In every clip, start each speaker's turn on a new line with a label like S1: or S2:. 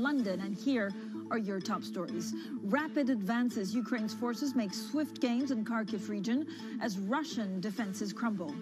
S1: London, and here are your top stories. Rapid advances. Ukraine's forces make swift gains in Kharkiv region as Russian defenses crumble.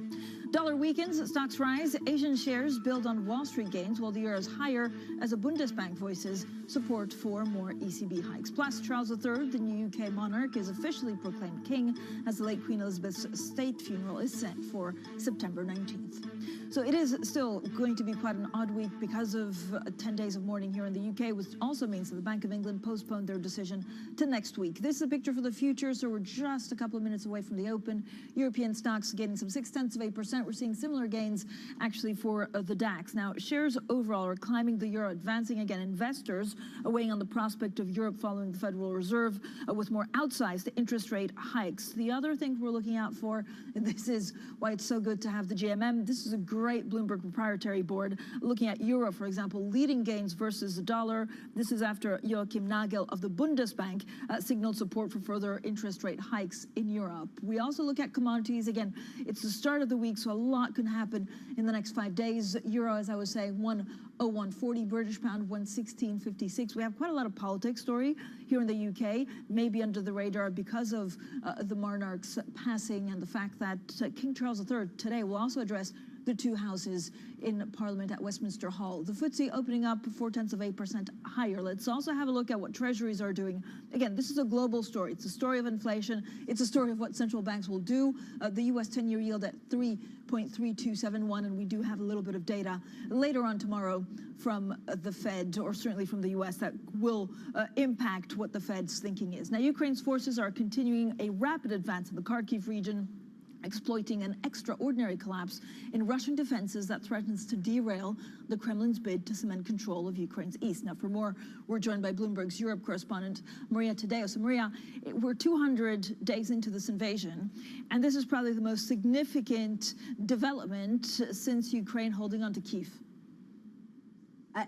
S1: Dollar weakens, stocks rise, Asian shares build on Wall Street gains while the euro is higher as a Bundesbank voices support for more ECB hikes. Plus, Charles III, the new UK monarch, is officially proclaimed king as the late Queen Elizabeth's state funeral is set for September 19th. So it is still going to be quite an odd week because of 10 days of mourning here in the UK, which also means that the Bank of England postponed their decision to next week. This is a picture for the future, so we're just a couple of minutes away from the open. European stocks gaining some 0.6%. We're seeing similar gains actually for the DAX. Now, shares overall are climbing, the euro advancing again. Investors are weighing on the prospect of Europe following the Federal Reserve with more outsized interest rate hikes. The other thing we're looking out for, and this is why it's so good to have the GMM, this is a great Bloomberg proprietary board looking at euro, for example, leading gains versus the dollar. This is after Joachim Nagel of the Bundesbank signaled support for further interest rate hikes in Europe. We also look at commodities. Again, it's the start of the week, so a lot can happen in the next 5 days. Euro, as I was saying, 101.40, British pound 116.56. We have quite a lot of politics story here in the UK, maybe under the radar because of the monarch's passing and the fact that King Charles III today will also address the two houses in Parliament at Westminster Hall. The FTSE opening up 0.4% higher. Let's also have a look at what treasuries are doing. Again, this is a global story. It's a story of inflation. It's a story of what central banks will do. The U.S. 10-year yield at 3.3271, and we do have a little bit of data later on tomorrow from the Fed, or certainly from the U.S., that will impact what the Fed's thinking is. Now, Ukraine's forces are continuing a rapid advance in the Kharkiv region, exploiting an extraordinary collapse in Russian defenses that threatens to derail the Kremlin's bid to cement control of Ukraine's east. Now, for more, we're joined by Bloomberg's Europe correspondent, Maria Tadeo. So, Maria, we're 200 days into this invasion, and this is probably the most significant development since Ukraine holding on to Kyiv.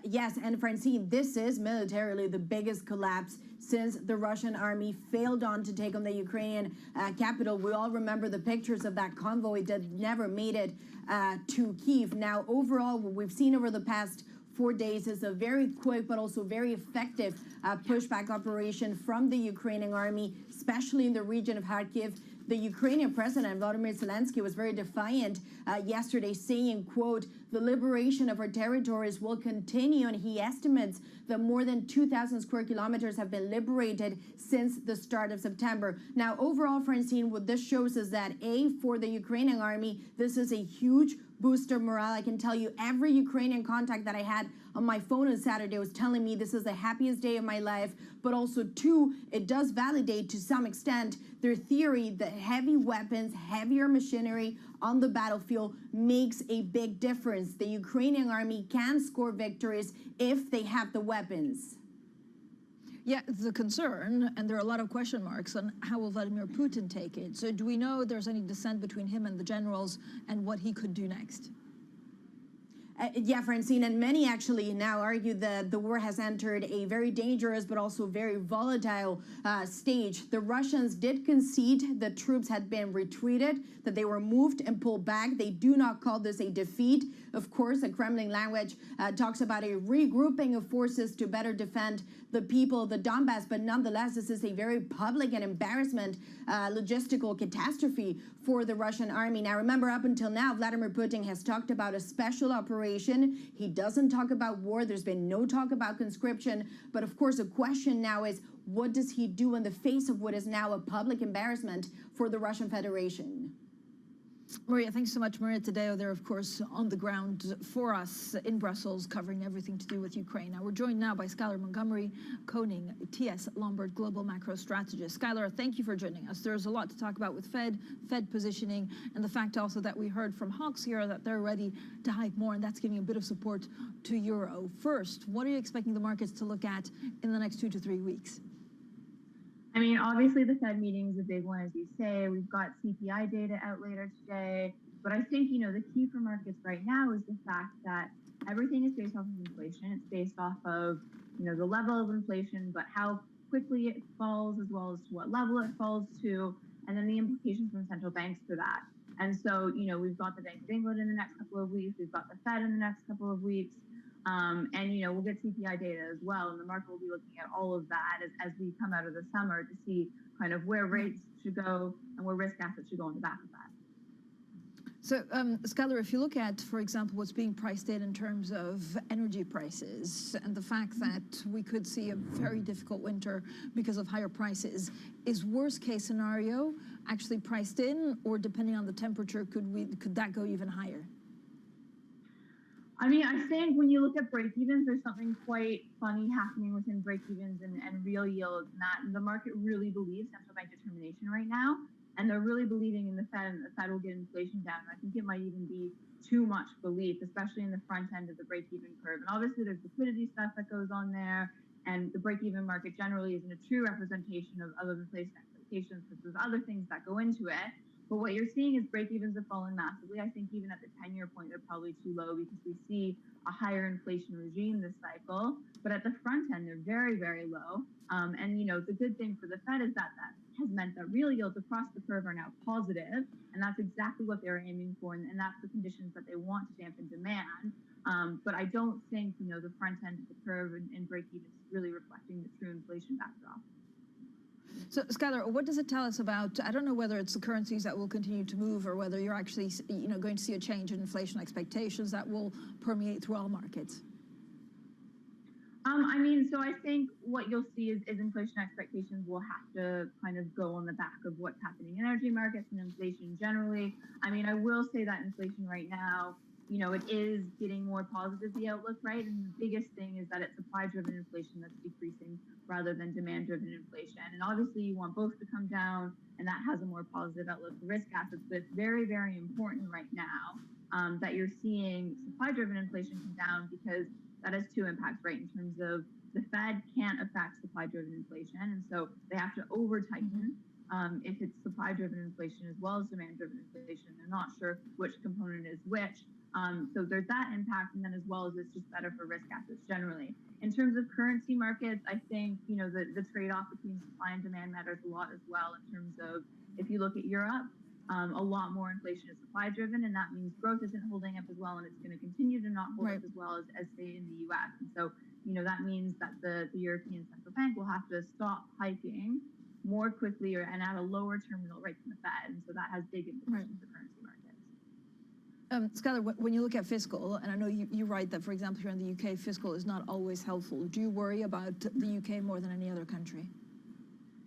S2: Yes, and Francine, this is militarily the biggest collapse since the Russian army failed to take on the Ukrainian capital. We all remember the pictures of that convoy that never made it to Kyiv. Now, overall, what we've seen over the past 4 days is a very quick but also very effective pushback operation from the Ukrainian army, especially in the region of Kharkiv. The Ukrainian president, Volodymyr Zelensky, was very defiant yesterday, saying, quote, "The liberation of our territories will continue," and he estimates that more than 2,000 square kilometers have been liberated since the start of September. Now, overall, Francine, what this shows is that, for the Ukrainian army, this is a huge booster morale. I can tell you every Ukrainian contact that I had on my phone on Saturday was telling me this is the happiest day of my life, but also, two, it does validate to some extent their theory that heavy weapons, heavier machinery on the battlefield makes a big difference. The Ukrainian army can score victories if they have the weapons.
S1: Yeah, the concern, and there are a lot of question marks on how will Vladimir Putin take it. So do we know there's any dissent between him and the generals and what he could do next?
S2: Yeah, Francine, and many actually now argue that the war has entered a very dangerous but also very volatile stage. The Russians did concede that troops had been retreated, that they were moved and pulled back. They do not call this a defeat. Of course, the Kremlin language talks about a regrouping of forces to better defend the people of the Donbass, but nonetheless, this is a very public and embarrassment logistical catastrophe for the Russian army. Now, remember, up until now, Vladimir Putin has talked about a special operation Federation. He doesn't talk about war. There's been no talk about conscription. But of course, the question now is, what does he do in the face of what is now a public embarrassment for the Russian Federation?
S1: Maria, thanks so much. Maria Tadeo there, of course, on the ground for us in Brussels, covering everything to do with Ukraine. Now, we're joined now by Skylar Montgomery Koning, TS Lombard Global Macro Strategist. Skylar, thank you for joining us. There's a lot to talk about with Fed positioning, and the fact also that we heard from hawks here that they're ready to hike more, and that's giving a bit of support to euro. First, what are you expecting the markets to look at in the next 2 to 3 weeks?
S3: I mean, obviously the Fed meeting is a big one, as you say. We've got CPI data out later today. But I think, the key for markets right now is the fact that everything is based off of inflation. It's based off of, the level of inflation, but how quickly it falls, as well as to what level it falls to, and then the implications from central banks for that. And so, we've got the Bank of England in the next couple of weeks. We've got the Fed in the next couple of weeks. We'll get CPI data as well, and the market will be looking at all of that as we come out of the summer to see kind of where rates should go and where risk assets should go on the back of that.
S1: So, Skylar, if you look at, for example, what's being priced in terms of energy prices and the fact that we could see a very difficult winter because of higher prices, is worst case scenario actually priced in, or depending on the temperature, could that go even higher?
S3: I mean, I think when you look at break-evens, there's something quite funny happening within break-evens and real yields, and that the market really believes central bank determination right now, and they're really believing in the Fed, and the Fed will get inflation down. I think it might even be too much belief, especially in the front end of the break-even curve. And obviously, there's liquidity stuff that goes on there, and the break-even market generally isn't a true representation of inflation expectations, because there's other things that go into it. But what you're seeing is break-evens have fallen massively. I think even at the 10-year point, they're probably too low because we see a higher inflation regime this cycle. But at the front end, they're very, very low. The good thing for the Fed is that has meant that real yields across the curve are now positive, and that's exactly what they're aiming for, and that's the conditions that they want to dampen demand. But I don't think, the front end of the curve and break-even is really reflecting the true inflation backdrop.
S1: So, Skylar, what does it tell us about, I don't know whether it's the currencies that will continue to move or whether you're actually, going to see a change in inflation expectations that will permeate through all markets?
S3: So I think what you'll see is inflation expectations will have to kind of go on the back of what's happening in energy markets and inflation generally. I will say that inflation right now, it is getting more positive, the outlook, right? And the biggest thing is that it's supply-driven inflation that's decreasing rather than demand-driven inflation. And obviously, you want both to come down, and that has a more positive outlook for risk assets. But it's very, very important right now that you're seeing supply-driven inflation come down, because that has two impacts, right? In terms of the Fed can't affect supply-driven inflation, and so they have to over-tighten if it's supply-driven inflation as well as demand-driven inflation. They're not sure which component is which. So there's that impact, and then as well as it's just better for risk assets generally. In terms of currency markets, I think, the trade-off between supply and demand matters a lot as well, in terms of if you look at Europe, a lot more inflation is supply-driven, and that means growth isn't holding up as well, and it's going to continue to not hold up as well as say, in the U.S. And so, that means that the European Central Bank will have to stop hiking more quickly and at a lower terminal rate than the Fed. And so that has big implications for currency markets.
S1: Skylar, when you look at fiscal, and I know you write that, for example, here in the UK, fiscal is not always helpful. Do you worry about the UK more than any other country?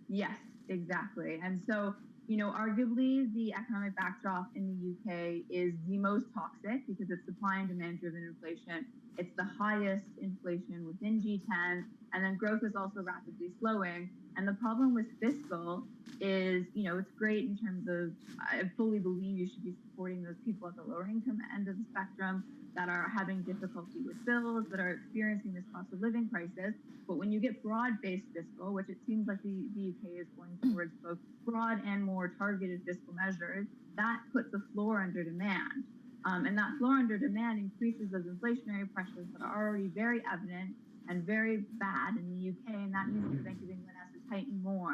S3: Yes, exactly. And so, arguably the economic backdrop in the UK is the most toxic because it's supply and demand driven inflation. It's the highest inflation within G10, and then growth is also rapidly slowing. And the problem with fiscal is, it's great in terms of, I fully believe you should be supporting those people at the lower income end of the spectrum that are having difficulty with bills, that are experiencing this cost of living crisis. But when you get broad-based fiscal, which it seems like the UK is going towards both broad and more targeted fiscal measures, that puts a floor under demand. And that floor under demand increases those inflationary pressures that are already very evident and very bad in the UK, and that means the Bank of England has to tighten more,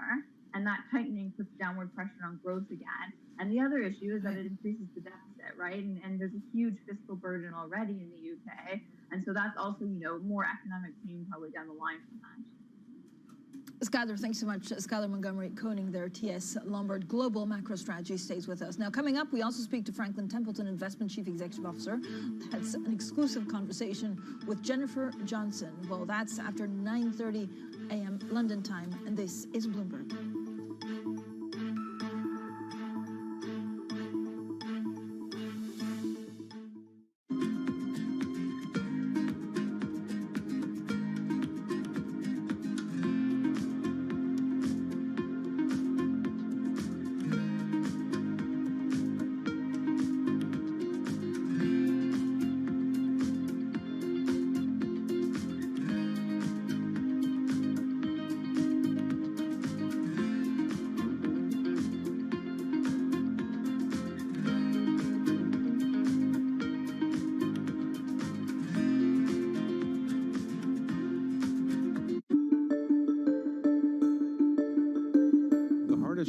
S3: and that tightening puts downward pressure on growth again. And the other issue is that it increases the deficit, right? And there's a huge fiscal burden already in the UK, and so that's also, more economic pain probably down the line from that.
S1: Skyler, thanks so much. Skyler Montgomery Koenig there, TS Lombard Global Macro Strategy, stays with us. Now, coming up, we also speak to Franklin Templeton, Investment Chief Executive Officer. That's an exclusive conversation with Jennifer Johnson. Well, that's after 9:30 a.m. London time, and this is Bloomberg.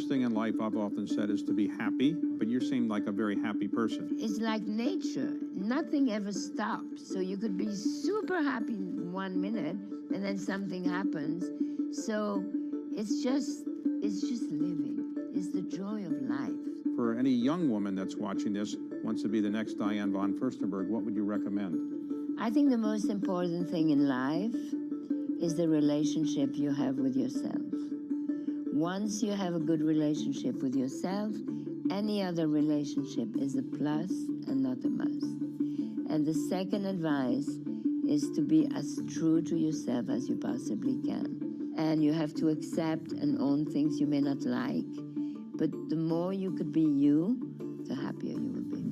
S4: Thing in life I've often said is to be happy, but you seem like a very happy person.
S5: It's like nature. Nothing ever stops. So you could be super happy 1 minute and then something happens. So it's just living. It's the joy of life.
S4: For any young woman that's watching this, wants to be the next Diane von Furstenberg, what would you recommend?
S5: I think the most important thing in life is the relationship you have with yourself. Once you have a good relationship with yourself, any other relationship is a plus and not a must. And the second advice is to be as true to yourself as you possibly can. And you have to accept and own things you may not like, but the more you could be you, the happier you will be.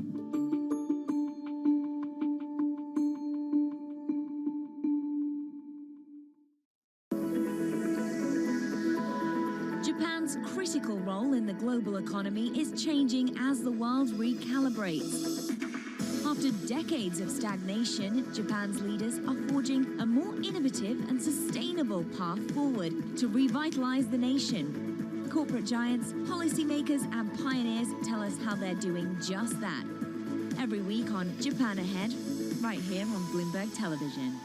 S6: Japan's critical role in the global economy is changing as the world recalibrates. After decades of stagnation, Japan's leaders are forging a more innovative and sustainable path forward to revitalize the nation. Corporate giants, policymakers, and pioneers tell us how they're doing just that. Every week on Japan Ahead, right here on Bloomberg Television.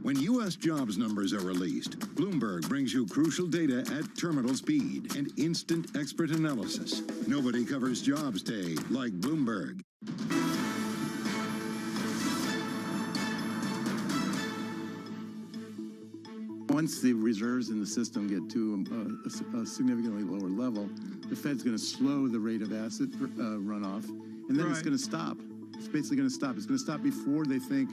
S7: When U.S. jobs numbers are released, Bloomberg brings you crucial data at terminal speed and instant expert analysis. Nobody covers jobs day like Bloomberg.
S8: Once the reserves in the system get to a significantly lower level, the Fed's going to slow the rate of asset runoff, and then it's going to stop. It's basically going to stop. It's going to stop before they think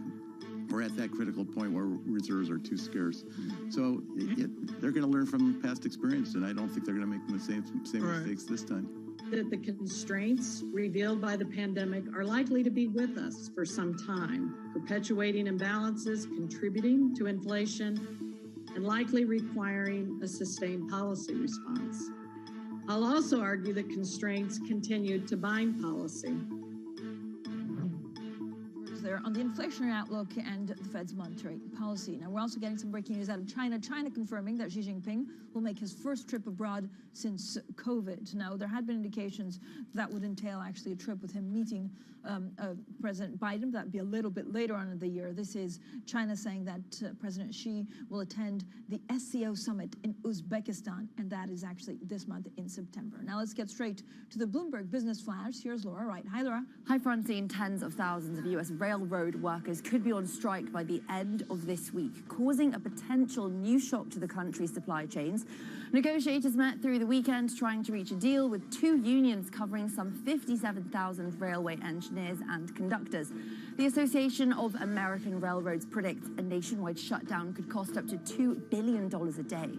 S8: we're at that critical point where reserves are too scarce. So they're going to learn from past experience, and I don't think they're going to make the same mistakes this time.
S9: That the constraints revealed by the pandemic are likely to be with us for some time, perpetuating imbalances, contributing to inflation, and likely requiring a sustained policy response. I'll also argue that constraints continued to bind policy.
S1: There on the inflationary outlook and the Fed's monetary policy. Now, we're also getting some breaking news out of China. China confirming that Xi Jinping will make his first trip abroad since COVID. Now, there had been indications that would entail actually a trip with him meeting President Biden. That would be a little bit later on in the year. This is China saying that President Xi will attend the SCO summit in Uzbekistan, and that is actually this month in September. Now, let's get straight to the Bloomberg Business Flash. Here's Laura Wright. Hi, Laura.
S10: Hi, Francine. Tens of thousands of U.S. railroad workers could be on strike by the end of this week, causing a potential new shock to the country's supply chains. Negotiators met through the weekend trying to reach a deal with two unions covering some 57,000 railway engineers and conductors. The Association of American Railroads predicts a nationwide shutdown could cost up to $2 billion a day.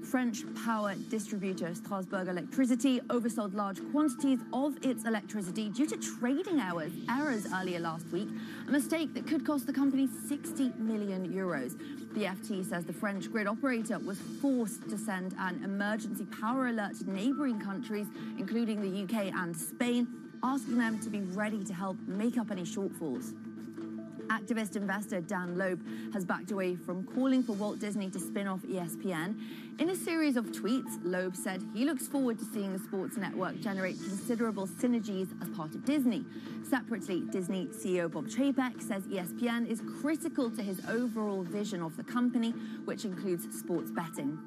S10: French power distributor Strasbourg Electricity oversold large quantities of its electricity due to trading errors earlier last week, a mistake that could cost the company 60 million euros. The FT says the French grid operator was forced to send an emergency power alert to neighboring countries, including the UK and Spain, asking them to be ready to help make up any shortfalls. Activist investor Dan Loeb has backed away from calling for Walt Disney to spin off ESPN. In a series of tweets, Loeb said he looks forward to seeing the sports network generate considerable synergies as part of Disney. Separately, Disney CEO Bob Chapek says ESPN is critical to his overall vision of the company, which includes sports betting.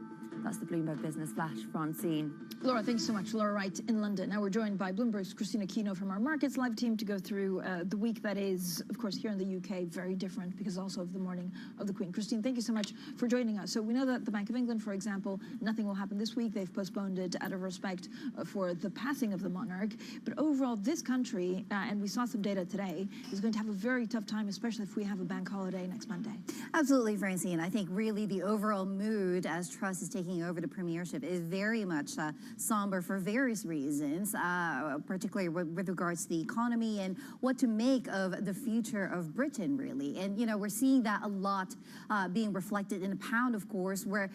S10: That's the Bloomberg Business Flash. Francine.
S1: Laura, thanks so much. Laura Wright in London. Now we're joined by Bloomberg's Christina Kino from our Markets Live team to go through the week that is, of course, here in the UK, very different because also of the morning of the Queen. Christine, thank you so much for joining us. So we know that the Bank of England, for example, nothing will happen this week. They've postponed it out of respect for the passing of the monarch. But overall, this country, and we saw some data today, is going to have a very tough time, especially if we have a bank holiday next Monday.
S11: Absolutely, Francine. I think really the overall mood as Truss is taking over the premiership is very much somber for various reasons, particularly with regards to the economy and what to make of the future of Britain, really. And, you know, we're seeing that a lot being reflected in the pound, of course. We're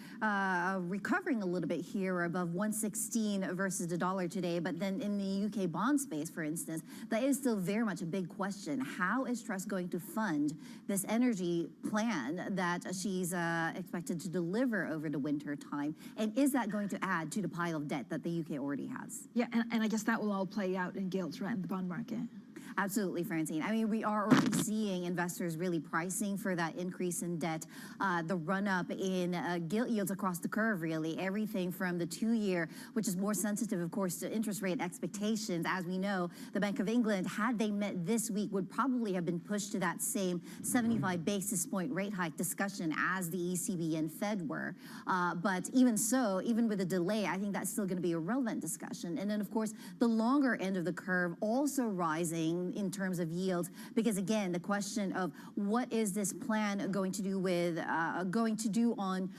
S11: recovering a little bit here. We're above 116 versus the dollar today. But then in the UK bond space, for instance, that is still very much a big question. How is Truss going to fund this energy plan that she's expected to deliver over the winter time? And is that going to add to the pile of debt that the UK already has?
S1: Yeah, and I guess that will all play out in gilts, right, in the bond market.
S11: Absolutely, Francine. I mean, we are already seeing investors really pricing for that increase in debt, the run-up in gilt yields across the curve, really. Everything from the 2-year, which is more sensitive, of course, to interest rate expectations. As we know, the Bank of England, had they met this week, would probably have been pushed to that same 75 basis point rate hike discussion as the ECB and Fed were. But even so, even with a delay, I think that's still going to be a relevant discussion. And then, of course, the longer end of the curve also rising in terms of yields, because again, the question of what is this plan going to do with on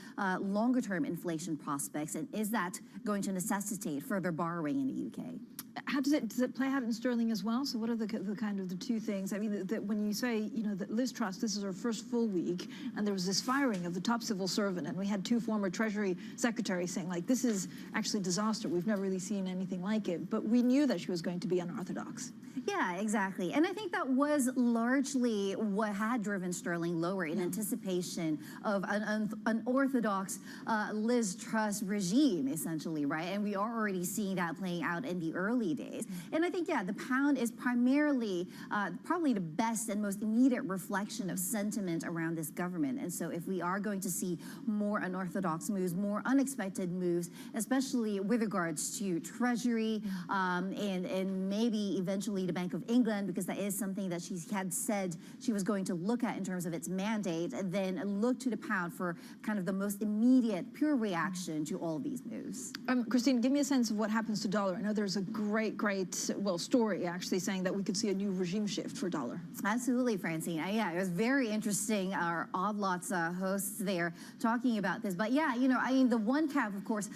S11: longer term inflation prospects, and is that going to necessitate further borrowing in the UK?
S1: How does it play out in sterling as well? So what are the kind of the two things? I mean, when you say, you know, that Liz Truss, this is her first full week, and there was this firing of the top civil servant, and we had 2 former Treasury secretaries saying, like, this is actually disaster. We've never really seen anything like it. But we knew that she was going to be unorthodox.
S11: Yeah, exactly. And I think that was largely what had driven sterling lower in anticipation of an unorthodox Liz Truss regime, essentially, right? And we are already seeing that playing out in the early days. And I think, yeah, the pound is primarily probably the best and most immediate reflection of sentiment around this government. And so if we are going to see more unorthodox moves, more unexpected moves, especially with regards to Treasury and maybe eventually the Bank of England, because that is something that she had said she was going to look at in terms of its mandate, and then look to the pound for kind of the most immediate, pure reaction to all of these moves.
S1: Christine, give me a sense of what happens to dollar. I know there's a great, story actually saying that we could see a new regime shift for dollar. Absolutely, Francine.
S11: Yeah, it was very interesting. Our Odd Lots hosts there talking about this. But yeah, you know, I mean, the one camp, of course,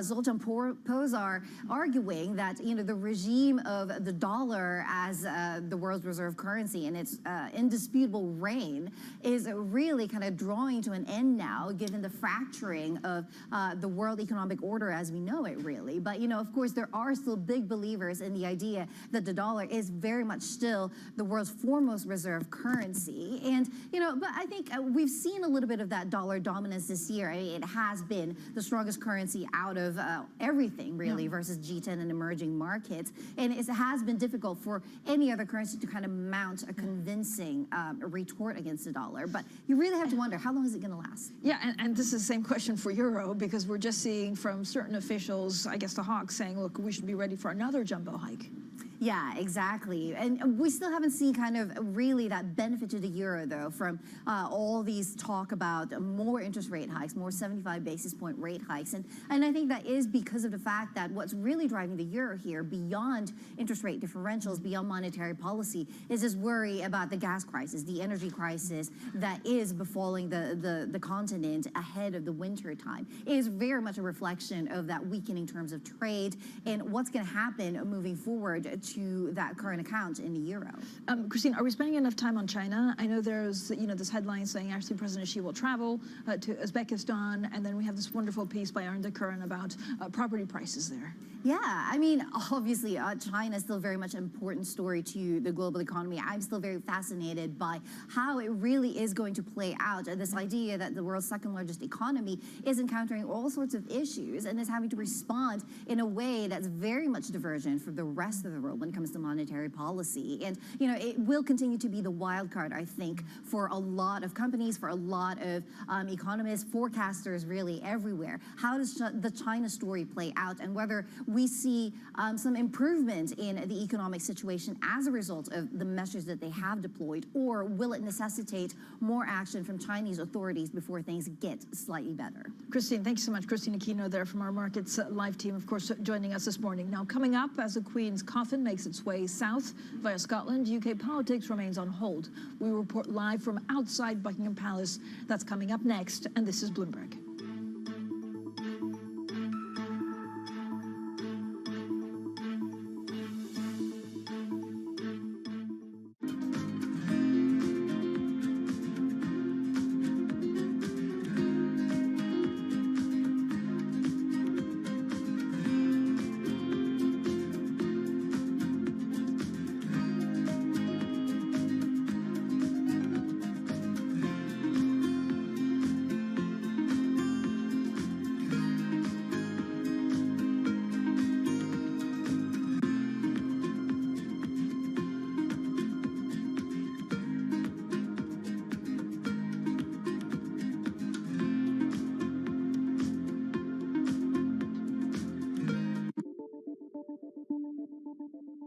S11: Zoltan Pozsar arguing that, you know, the regime of the dollar as the world's reserve currency and its indisputable reign is really kind of drawing to an end now, given the fracturing of the world economic order as we know it, really. But, you know, of course, there are still big believers in the idea that the dollar is very much still the world's foremost reserve currency. And, you know, but I think we've seen a little bit of that dollar dominance this year. I mean, it has been the strongest currency out of everything, really, versus G10 and emerging markets. And it has been difficult for any other currency to kind of mount a convincing retort against the dollar. But you really have to wonder, how long is it going to last?
S1: Yeah, and this is the same question for euro, because we're just seeing from certain officials, I guess the hawks, saying, look, we should be ready for another jumbo hike.
S11: Yeah, exactly. And we still haven't seen kind of really that benefit to the euro, though, from all these talk about more interest rate hikes, more 75 basis point rate hikes. And I think that is because of the fact that what's really driving the euro here, beyond interest rate differentials, beyond monetary policy, is this worry about the gas crisis, the energy crisis that is befalling the continent ahead of the winter time. It is very much a reflection of that weakening terms of trade and what's going to happen moving forward to that current account in the euro.
S1: Christine, are we spending enough time on China? I know there's, you know, this headline saying actually President Xi will travel to Uzbekistan, and then we have this wonderful piece by Arne de Curran about property prices there.
S11: Yeah, I mean, obviously, China is still very much an important story to the global economy. I'm still very fascinated by how it really is going to play out. This idea that the world's second largest economy is encountering all sorts of issues and is having to respond in a way that's very much divergent from the rest of the world when it comes to monetary policy. And, you know, it will continue to be the wild card, I think, for a lot of companies, for a lot of economists, forecasters, really everywhere. How does the China story play out, and whether we see some improvement in the economic situation as a result of the measures that they have deployed, or will it necessitate more action from Chinese authorities before things get slightly better?
S1: Christine, thank you so much. Christine Aquino there from our Markets Live team, of course, joining us this morning. Now, coming up, as the Queen's coffin makes its way south via Scotland, UK politics remains on hold. We report live from outside Buckingham Palace. That's coming up next, and this is Bloomberg.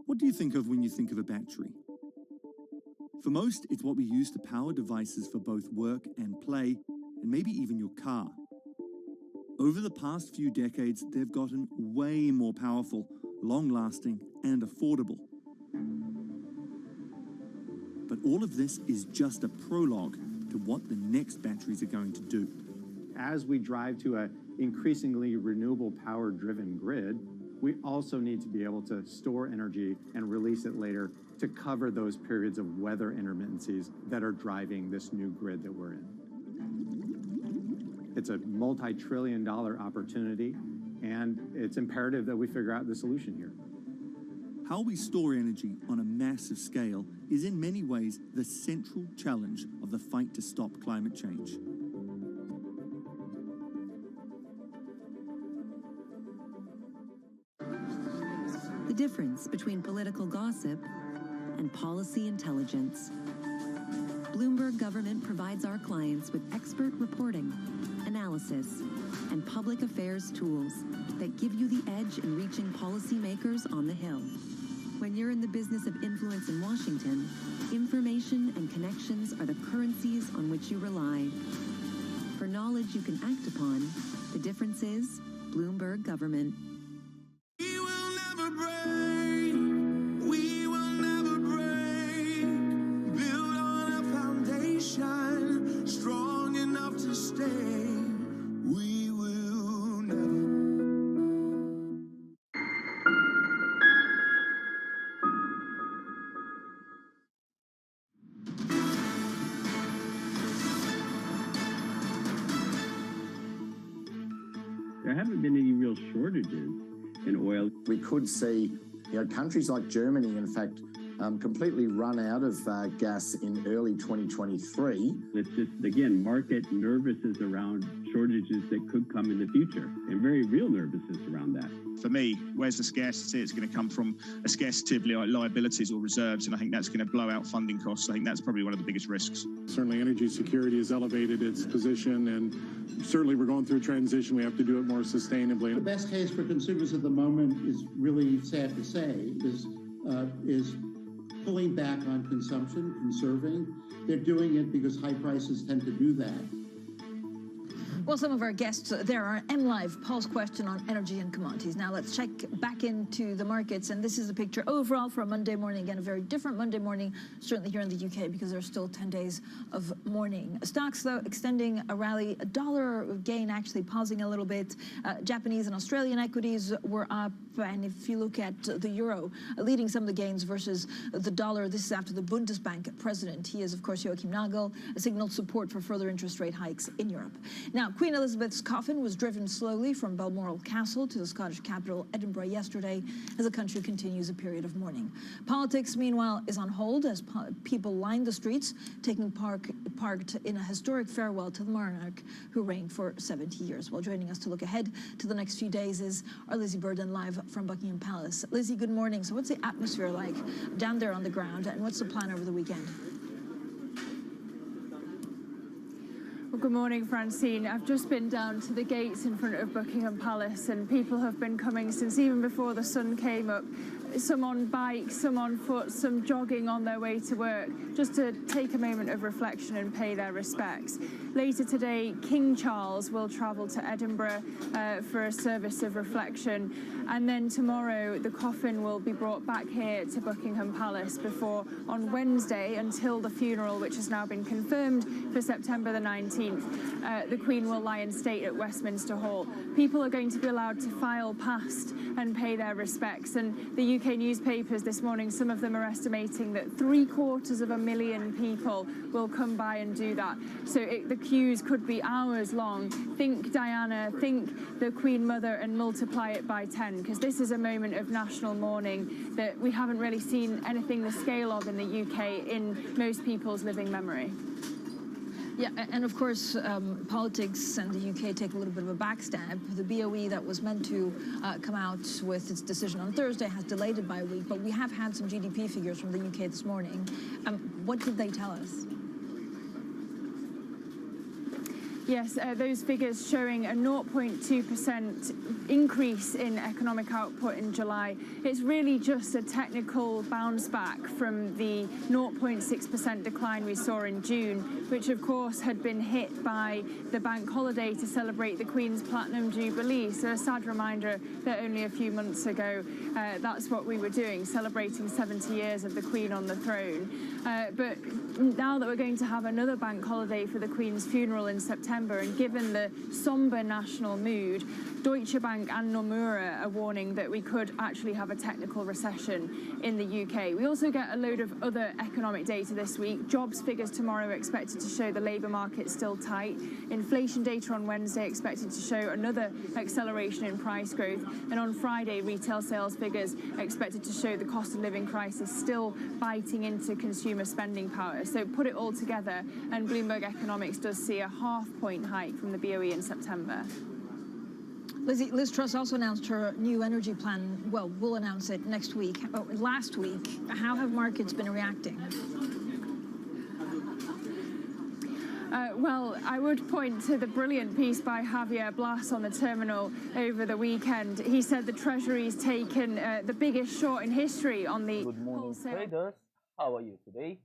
S12: What do you think of when you think of a battery? For most, it's what we use to power devices for both work and play, and maybe even your car. Over the past few decades, they've gotten way more powerful, long-lasting, and affordable. But all of this is just a prologue to what the next batteries are going to do.
S13: As we drive to an increasingly renewable power-driven grid, we also need to be able to store energy and release it later to cover those periods of weather intermittencies that are driving this new grid that we're in. It's a multi-trillion-dollar opportunity, and it's imperative that we figure out the solution here.
S12: How we store energy on a massive scale is in many ways the central challenge of the fight to stop climate change.
S14: The difference between political gossip and policy intelligence. Bloomberg Government provides our clients with expert reporting, analysis, and public affairs tools that give you the edge in reaching policymakers on the Hill. When you're in the business of influence in Washington, information and connections are the currencies on which you rely. For knowledge you can act upon, the difference is Bloomberg Government.
S15: There haven't been any real shortages in oil.
S16: We could see, countries like Germany, in fact, completely run out of gas in early 2023.
S15: It's just, again, market nervousness around shortages that could come in the future, and very real nervousness around that.
S17: For me, where's the scarcity? It's going to come from a scarcity of liabilities or reserves, and I think that's going to blow out funding costs. I think that's probably one of the biggest risks.
S18: Certainly energy security has elevated its position, and certainly we're going through a transition. We have to do it more sustainably.
S19: The best case for consumers at the moment is really sad to say, is pulling back on consumption, conserving. They're doing it because high prices tend to do that.
S1: Well, some of our guests there are MLive, Paul's question on energy and commodities. Now let's check back into the markets, and this is a picture overall for a Monday morning. Again, a very different Monday morning, certainly here in the UK, because there are still 10 days of mourning. Stocks, though, extending a rally, a dollar gain actually pausing a little bit. Japanese and Australian equities were up, and if you look at the euro, leading some of the gains versus the dollar. This is after the Bundesbank president, he is, of course, Joachim Nagel, signaled support for further interest rate hikes in Europe. Now, Queen Elizabeth's coffin was driven slowly from Balmoral Castle to the Scottish capital, Edinburgh, yesterday, as the country continues a period of mourning. Politics, meanwhile, is on hold as people line the streets, taking part in a historic farewell to the monarch who reigned for 70 years. Well, joining us to look ahead to the next few days is our Lizzie Burden live from Buckingham Palace. Lizzie, good morning. So what's the atmosphere like down there on the ground, and what's the plan over the weekend?
S20: Well, good morning, Francine. I've just been down to the gates in front of Buckingham Palace, and people have been coming since even before the sun came up. Some on bikes, some on foot, some jogging on their way to work, just to take a moment of reflection and pay their respects. Later today, King Charles will travel to Edinburgh for a service of reflection, and then tomorrow the coffin will be brought back here to Buckingham Palace before, on Wednesday, until the funeral, which has now been confirmed for September the 19th, the Queen will lie in state at Westminster Hall. People are going to be allowed to file past and pay their respects, and the UK newspapers this morning, some of them are estimating that 750,000 people will come by and do that. So the queues could be hours long. Think Diana, think the Queen Mother, and multiply it by 10, because this is a moment of national mourning that we haven't really seen anything the scale of in the UK in most people's living memory.
S1: Yeah, and of course, politics and the UK take a little bit of a backstab. The BOE that was meant to come out with its decision on Thursday has delayed it by a week, but we have had some GDP figures from the UK this morning. What did they tell us?
S20: Yes, those figures showing a 0.2% increase in economic output in July. It's really just a technical bounce back from the 0.6% decline we saw in June, which of course had been hit by the bank holiday to celebrate the Queen's Platinum Jubilee. So a sad reminder that only a few months ago, that's what we were doing, celebrating 70 years of the Queen on the throne. But now that we're going to have another bank holiday for the Queen's funeral in September, and given the sombre national mood, Deutsche Bank and Nomura are warning that we could actually have a technical recession in the UK. We also get a load of other economic data this week. Jobs figures tomorrow are expected to show the labour market still tight. Inflation data on Wednesday expected to show another acceleration in price growth. And on Friday, retail sales figures expected to show the cost of living crisis still biting into consumer spending power. So put it all together, and Bloomberg Economics does see a half-point hike from the BOE in September.
S1: Lizzie, Liz Truss also announced her new energy plan. Well, we'll announce it next week. Last week, how have markets been reacting?
S20: Well, I would point to the brilliant piece by Javier Blas on the terminal over the weekend. He said the Treasury's taken the biggest short in history on the
S21: Good morning, traders. How are you today?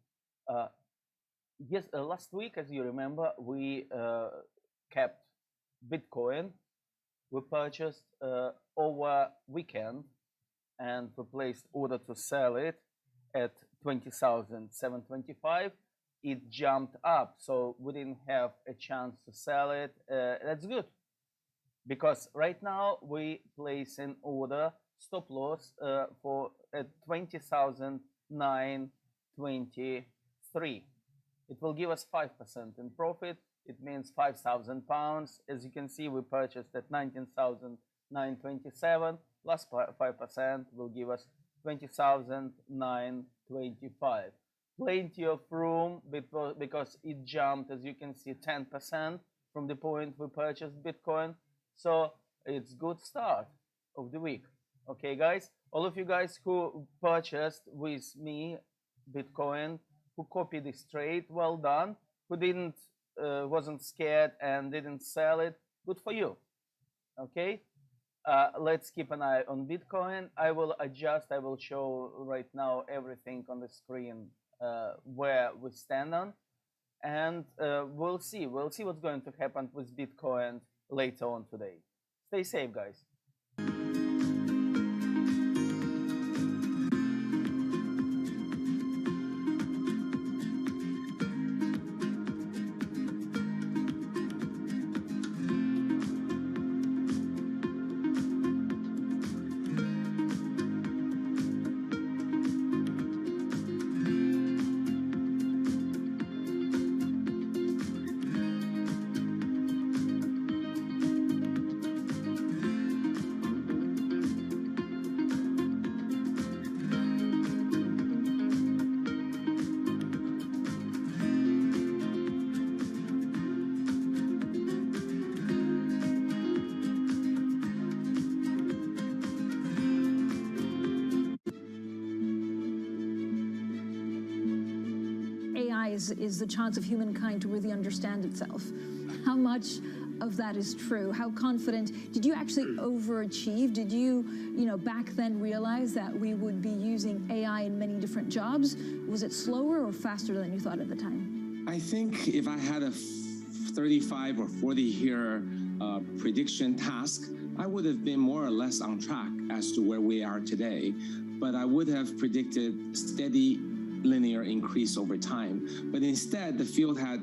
S21: Yes, last week, as you remember, we kept Bitcoin. We purchased over weekend, and we placed order to sell it at 20,725. It jumped up, so we didn't have a chance to sell it. That's good, because right now we place an order stop loss for at 20,923. It will give us 5% in profit. It means £5,000. As you can see, we purchased at 19,927. Plus 5% will give us 20,925. Plenty of room because it jumped, as you can see, 10% from the point we purchased Bitcoin. So it's good start of the week. Okay, guys, all of you guys who purchased with me Bitcoin, who copied this trade, well done. Who didn't, wasn't scared and didn't sell it, good for you. Okay, let's keep an eye on Bitcoin. I will adjust. I will show right now everything on the screen where we stand on, and we'll see what's going to happen with Bitcoin later on today. Stay safe, guys.
S1: is the chance of humankind to really understand itself. How much of that is true? How confident? Did you actually overachieve? Did you, back then realize that we would be using AI in many different jobs? Was it slower or faster than you thought at the time?
S2: I think if I had a 35 or 40 year prediction task, I would have been more or less on track as to where we are today. But I would have predicted steady linear increase over time. But instead, the field had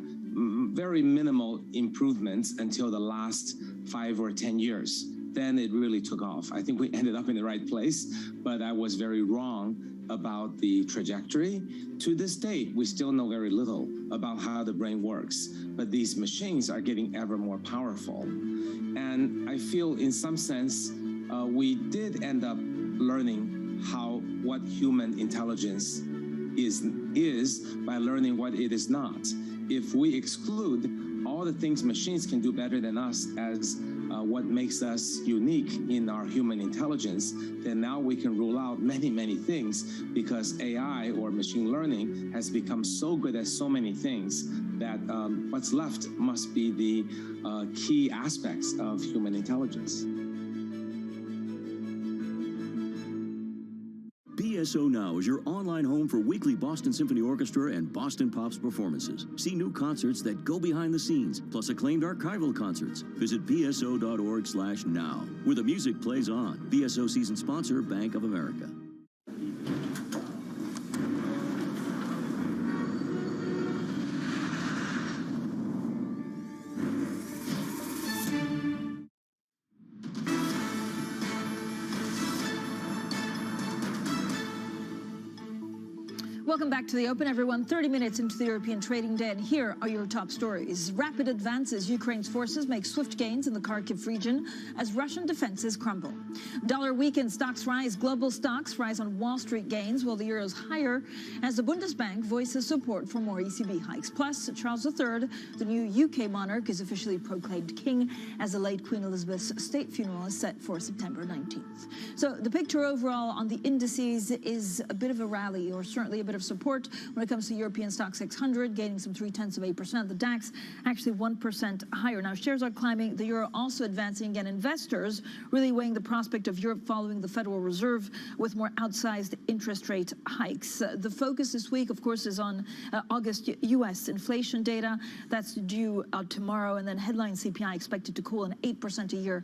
S2: very minimal improvements until the last 5 or 10 years. Then it really took off. I think we ended up in the right place, but I was very wrong about the trajectory. To this date, we still know very little about how the brain works, but these machines are getting ever more powerful. And I feel in some sense, we did end up learning what human intelligence is by learning what it is not. If we exclude all the things machines can do better than us as what makes us unique in our human intelligence, then now we can rule out many, many things, because AI or machine learning has become so good at so many things that what's left must be the key aspects of human intelligence.
S22: BSO Now is your online home for weekly Boston Symphony Orchestra and Boston Pops performances. See new concerts that go behind the scenes, plus acclaimed archival concerts. Visit bso.org/now, where the music plays on. BSO season sponsor, Bank of America.
S1: Welcome back to the Open, everyone. 30 minutes into the European trading day, and here are your top stories. Rapid advances. Ukraine's forces make swift gains in the Kharkiv region as Russian defenses crumble. Dollar weakened, stocks rise. Global stocks rise on Wall Street gains, while the euro's higher as the Bundesbank voices support for more ECB hikes. Plus, Charles III, the new UK monarch, is officially proclaimed king as the late Queen Elizabeth's state funeral is set for September 19th. So the picture overall on the indices is a bit of a rally, or certainly a bit of support when it comes to European stock 600, gaining some 0.3%. The DAX actually 1% higher. Now, shares are climbing. The euro also advancing again. Investors really weighing the prospect of Europe following the Federal Reserve with more outsized interest rate hikes. The focus this week, of course, is on August U.S. inflation data. That's due tomorrow, and then headline CPI expected to cool an 8% a year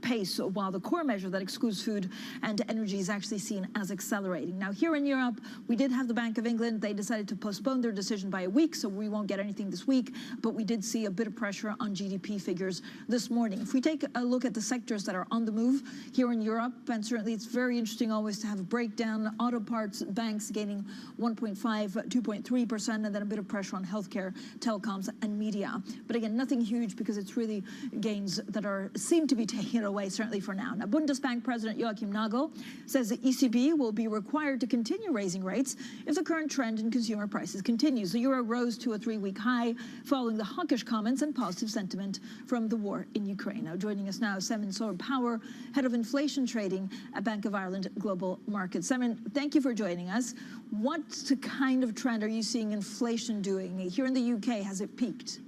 S1: pace, while the core measure that excludes food and energy is actually seen as accelerating. Now, here in Europe, we did have the Bank of England. They decided to postpone their decision by a week, so we won't get anything this week, but we did see a bit of pressure on GDP figures this morning. If we take a look at the sectors that are on the move here in Europe, and certainly it's very interesting always to have a breakdown. Auto parts, banks gaining 1.5%, 2.3%, and then a bit of pressure on healthcare, telecoms, and media. But again, nothing huge, because it's really gains that seem to be taking it away, certainly for now. Now, Bundesbank President Joachim Nagel says the ECB will be required to continue raising rates if the current trend in consumer prices continues. The euro rose to a 3-week high following the hawkish comments and positive sentiment from the war in Ukraine. Now, joining us now, Semin Sour-Power, head of inflation trading at Bank of Ireland Global Markets. Semin, thank you for joining us. What kind of trend are you seeing inflation doing? Here in the UK, has it peaked?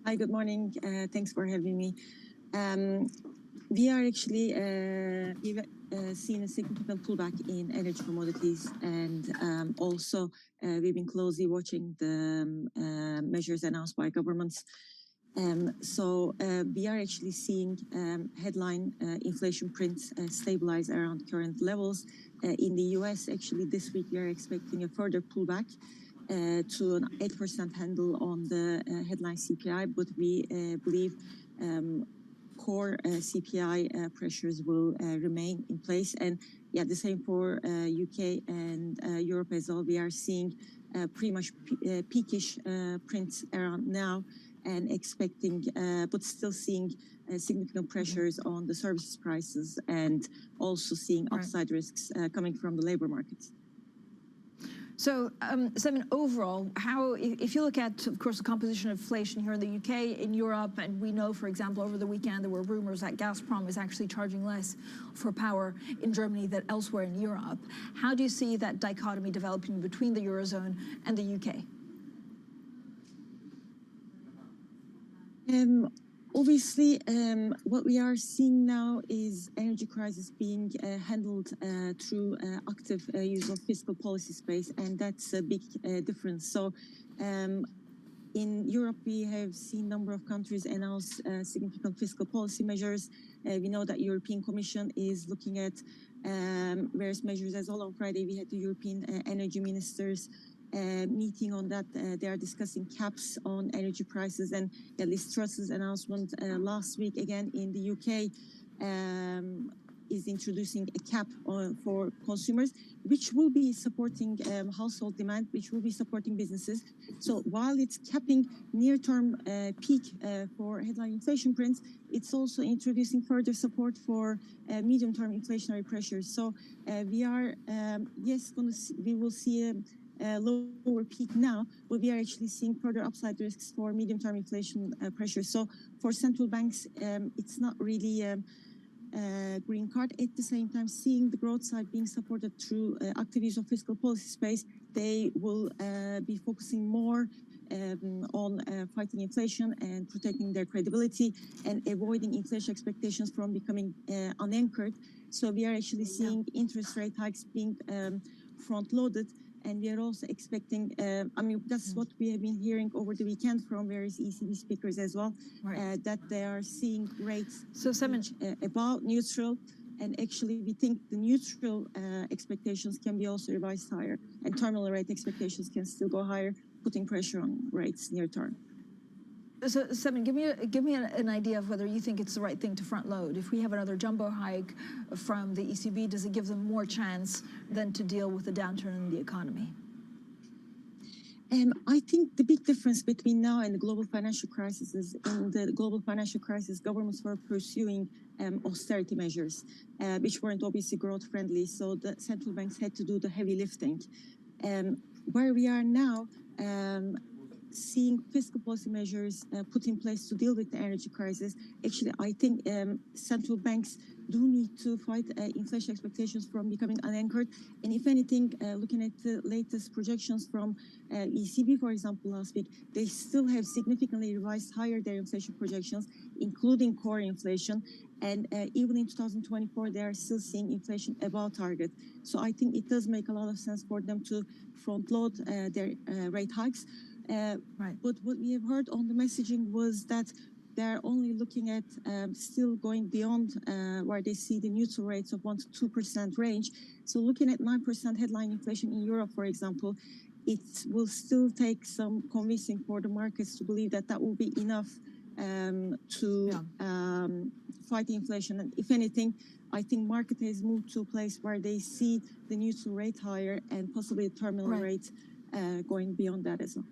S23: Hi, good morning. Thanks for having me. We are actually seeing a significant pullback in energy commodities, and also we've been closely watching the measures announced by governments. So we are actually seeing headline inflation prints stabilize around current levels. In the US, actually this week we are expecting a further pullback to an 8% handle on the headline CPI, but we believe core CPI pressures will remain in place. And yeah, the same for UK and Europe as well. We are seeing pretty much peakish prints around now, and expecting, but still seeing significant pressures on the services prices, and also seeing upside risks coming from the labor markets.
S1: So, Simon, overall, if you look at, of course, the composition of inflation here in the UK, in Europe, and we know, for example, over the weekend there were rumors that Gazprom is actually charging less for power in Germany than elsewhere in Europe. How do you see that dichotomy developing between the Eurozone and the UK?
S23: Obviously, what we are seeing now is energy crisis being handled through active use of fiscal policy space, and that's a big difference. So in Europe, we have seen a number of countries announce significant fiscal policy measures. We know that European Commission is looking at various measures as well. On Friday, we had the European energy ministers meeting on that. They are discussing caps on energy prices, and Liz Truss's announcement last week again in the UK is introducing a cap for consumers, which will be supporting household demand, which will be supporting businesses. So while it's capping near-term peak for headline inflation prints, it's also introducing further support for medium-term inflationary pressures. So we are, yes, we will see a lower peak now, but we are actually seeing further upside risks for medium-term inflation pressure. So for central banks, it's not really a green card. At the same time, seeing the growth side being supported through active use of fiscal policy space, they will be focusing more on fighting inflation and protecting their credibility and avoiding inflation expectations from becoming unanchored. So we are actually seeing interest rate hikes being front-loaded. And we are also expecting, I mean, that's what we have been hearing over the weekend from various ECB speakers as well, that they are seeing rates about neutral. And actually, we think the neutral expectations can be also revised higher. And terminal rate expectations can still go higher, putting pressure on rates near term.
S1: So, Simon, give me an idea of whether you think it's the right thing to front load. If we have another jumbo hike from the ECB, does it give them more chance than to deal with the downturn in the economy?
S23: I think the big difference between now and the global financial crisis is in the global financial crisis, governments were pursuing austerity measures, which weren't obviously growth friendly. So the central banks had to do the heavy lifting. Where we are now, seeing fiscal policy measures put in place to deal with the energy crisis, actually, I think central banks do need to fight inflation expectations from becoming unanchored. And if anything, looking at the latest projections from ECB, for example, last week, they still have significantly revised higher their inflation projections, including core inflation. And even in 2024, they are still seeing inflation above target. So I think it does make a lot of sense for them to front load their rate hikes. But what we have heard on the messaging was that they're only looking at still going beyond where they see the neutral rates of 1 to 2% range. So looking at 9% headline inflation in Europe, for example, it will still take some convincing for the markets to believe that that will be enough to fight inflation. And if anything, I think market has moved to a place where they see the neutral rate higher and possibly the terminal rate going beyond that as well.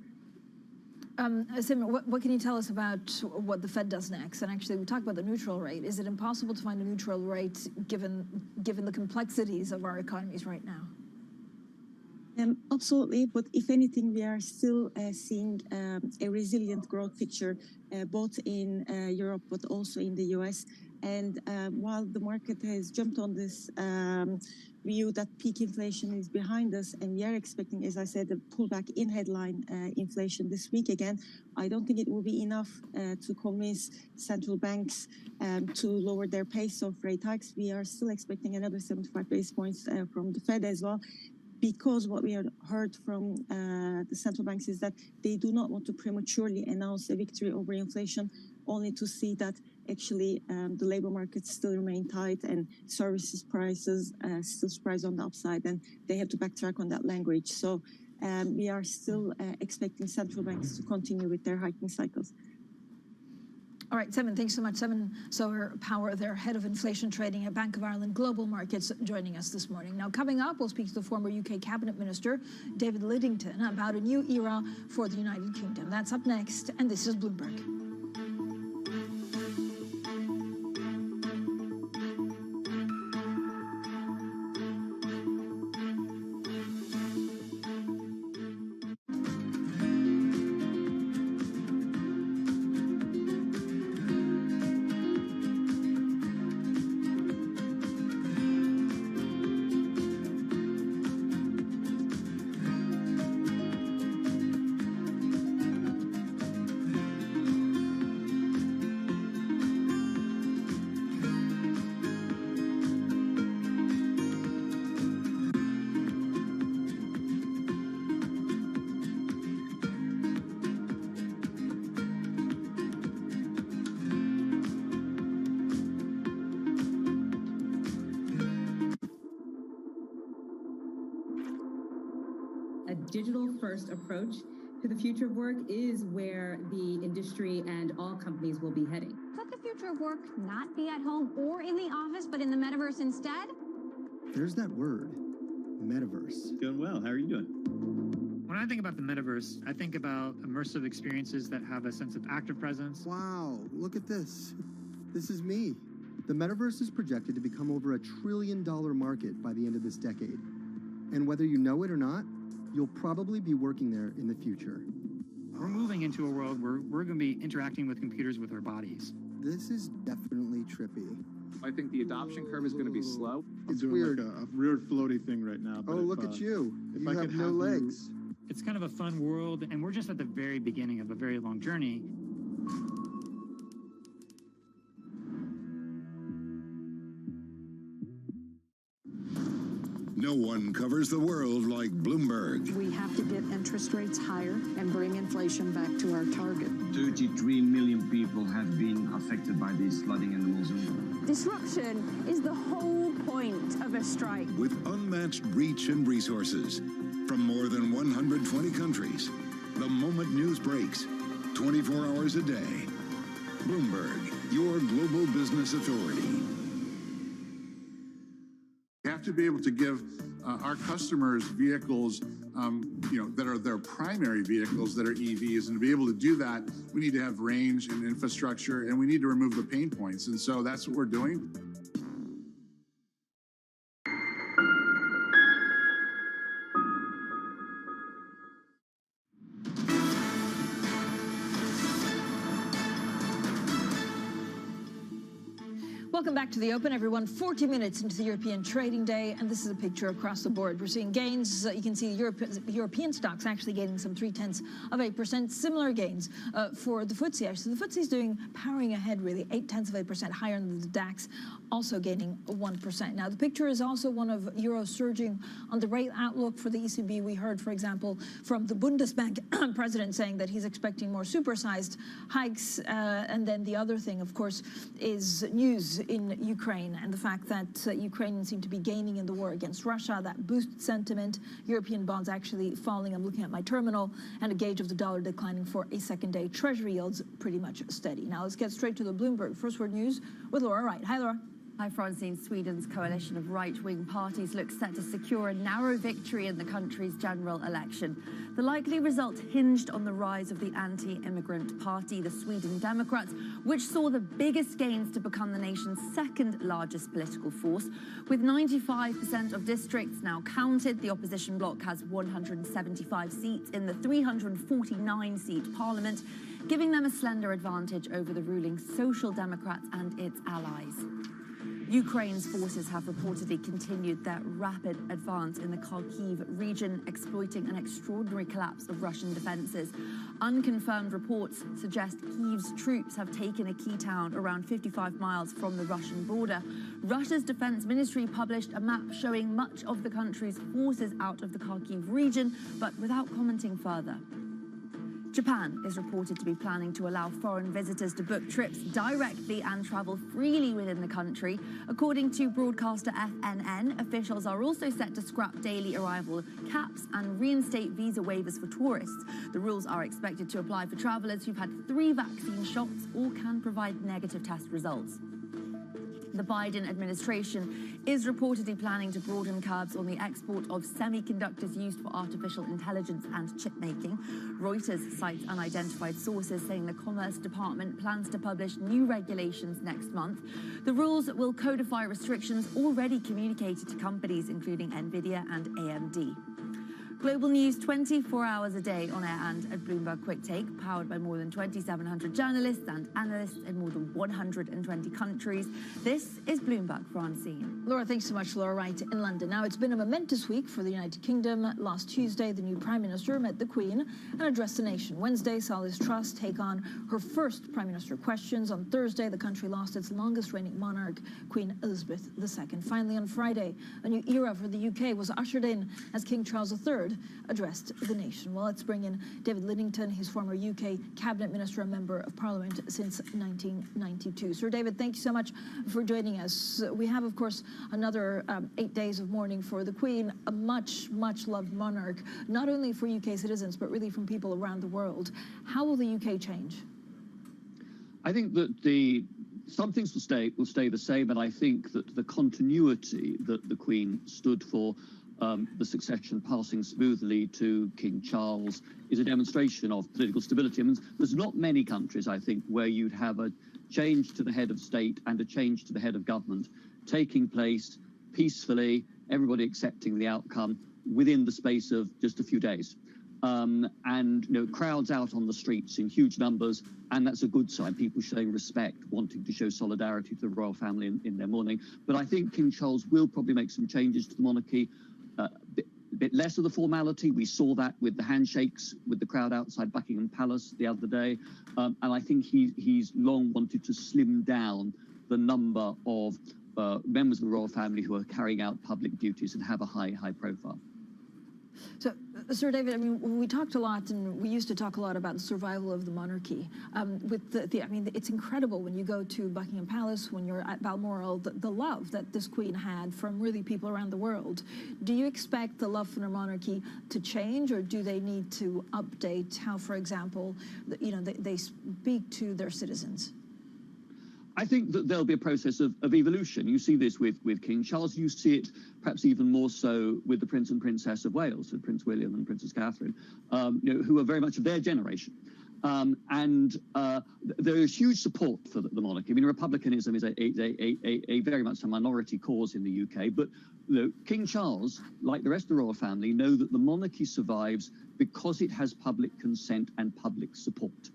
S1: Simon, what can you tell us about what the Fed does next? And actually, we talked about the neutral rate. Is it impossible to find a neutral rate given the complexities of our economies right now?
S23: Absolutely, but if anything, we are still seeing a resilient growth picture, both in Europe but also in the US. And while the market has jumped on this view that peak inflation is behind us, and we are expecting, as I said, a pullback in headline inflation this week again, I don't think it will be enough to convince central banks to lower their pace of rate hikes. We are still expecting another 75 basis points from the Fed as well, because what we have heard from the central banks is that they do not want to prematurely announce a victory over inflation, only to see that actually the labor markets still remain tight and services prices still surprise on the upside, and they have to backtrack on that language. So we are still expecting central banks to continue with their hiking cycles.
S1: All right, Simon, thanks so much. Simon Power, their head of inflation trading at Bank of Ireland Global Markets, joining us this morning. Now, coming up, we'll speak to the former UK Cabinet Minister, David Lidington, about a new era for the United Kingdom. That's up next, and this is Bloomberg.
S3: digital-first approach to the future of work is where the industry and all companies will be heading.
S4: Could the future of work not be at home or in the office, but in the metaverse instead?
S5: There's that word, metaverse.
S15: Doing well. How are you doing?
S24: When I think about the metaverse, I think about immersive experiences that have a sense of active presence.
S5: Wow, look at this. This is me. The metaverse is projected to become over $1 trillion market by the end of this decade. And whether you know it or not, you'll probably be working there in the future.
S24: We're moving into a world where we're going to be interacting with computers with our bodies.
S5: This is definitely trippy.
S25: I think the adoption curve is going to be slow.
S8: It's weird. Like a weird floaty thing right now.
S5: But look at you. You have no legs.
S24: It's kind of a fun world, and we're just at the very beginning of a very long journey.
S7: No one covers the world like Bloomberg.
S26: We have to get interest rates higher and bring inflation back to our target.
S27: 33 million people have been affected by this flooding in the Amazon.
S20: Disruption is the whole point of a strike.
S7: With unmatched reach and resources from more than 120 countries, the moment news breaks, 24 hours a day. Bloomberg, your global business authority.
S28: We have to be able to give our customers vehicles, that are their primary vehicles that are EVs. And to be able to do that, we need to have range and infrastructure, and we need to remove the pain points. And so that's what we're doing.
S1: Welcome back to the Open, everyone. 40 minutes into the European trading day, and this is a picture across the board. We're seeing gains. You can see European stocks actually gaining some 0.3%. Similar gains for the FTSE. Actually, the FTSE is powering ahead, really, 0.8% higher than the DAX, also gaining 1%. Now, the picture is also one of euro surging on the rate outlook for the ECB. We heard, for example, from the Bundesbank president saying that he's expecting more supersized hikes. And then the other thing, of course, is news in Ukraine and the fact that Ukrainians seem to be gaining in the war against Russia. That boosts sentiment. European bonds actually falling. I'm looking at my terminal, and a gauge of the dollar declining for a second day. Treasury yields pretty much steady. Now let's get straight to the Bloomberg First Word News with Laura Wright. Hi, Laura.
S10: Hi, Francine. Sweden's coalition of right-wing parties looks set to secure a narrow victory in the country's general election. The likely result hinged on the rise of the anti-immigrant party, the Sweden Democrats, which saw the biggest gains to become the nation's second largest political force. With 95% of districts now counted, the opposition bloc has 175 seats in the 349-seat parliament, giving them a slender advantage over the ruling Social Democrats and its allies. Ukraine's forces have reportedly continued their rapid advance in the Kharkiv region, exploiting an extraordinary collapse of Russian defenses. Unconfirmed reports suggest Kyiv's troops have taken a key town around 55 miles from the Russian border. Russia's defense ministry published a map showing much of the country's forces out of the Kharkiv region, but without commenting further. Japan is reported to be planning to allow foreign visitors to book trips directly and travel freely within the country. According to broadcaster FNN, officials are also set to scrap daily arrival caps and reinstate visa waivers for tourists. The rules are expected to apply for travelers who've had 3 vaccine shots or can provide negative test results. The Biden administration is reportedly planning to broaden curbs on the export of semiconductors used for artificial intelligence and chip making. Reuters cites unidentified sources saying the Commerce Department plans to publish new regulations next month. The rules will codify restrictions already communicated to companies including NVIDIA and AMD. Global news 24 hours a day on air and at Bloomberg Quick Take, powered by more than 2,700 journalists and analysts in more than 120 countries. This is Bloomberg, Francine.
S1: Laura, thanks so much. Laura Wright in London. Now, it's been a momentous week for the United Kingdom. Last Tuesday, the new Prime Minister met the Queen and addressed the nation. Wednesday saw Liz Truss take on her first Prime Minister questions. On Thursday, the country lost its longest reigning monarch, Queen Elizabeth II. Finally, on Friday, a new era for the UK was ushered in as King Charles III David addressed the nation. Well, let's bring in David Lidington. He's former UK Cabinet Minister and Member of Parliament since 1992. Sir David, thank you so much for joining us. We have, of course, another 8 days of mourning for the Queen, a much, much loved monarch, not only for UK citizens, but really from people around the world. How will the UK change?
S6: I think that some things will stay the same, and I think that the continuity that the Queen stood for, the succession passing smoothly to King Charles, is a demonstration of political stability. I mean, there's not many countries, I think, where you'd have a change to the head of state and a change to the head of government taking place peacefully, everybody accepting the outcome within the space of just a few days. And crowds out on the streets in huge numbers, and that's a good sign. People showing respect, wanting to show solidarity to the royal family in their mourning. But I think King Charles will probably make some changes to the monarchy, a bit less of the formality. We saw that with the handshakes with the crowd outside Buckingham Palace the other day, and I think he's long wanted to slim down the number of members of the royal family who are carrying out public duties and have a high profile.
S1: So, Sir David, I mean, we talked a lot, and we used to talk a lot about the survival of the monarchy. I mean, it's incredible when you go to Buckingham Palace, when you're at Balmoral, the love that this Queen had from really people around the world. Do you expect the love for the monarchy to change, or do they need to update how, for example, they speak to their citizens?
S6: I think that there'll be a process of evolution. You see this with King Charles. You see it perhaps even more so with the Prince and Princess of Wales, so Prince William and Princess Catherine, who are very much of their generation. There is huge support for the monarchy. I mean, republicanism is a very much a minority cause in the UK, but King Charles, like the rest of the royal family, know that the monarchy survives because it has public consent and public support.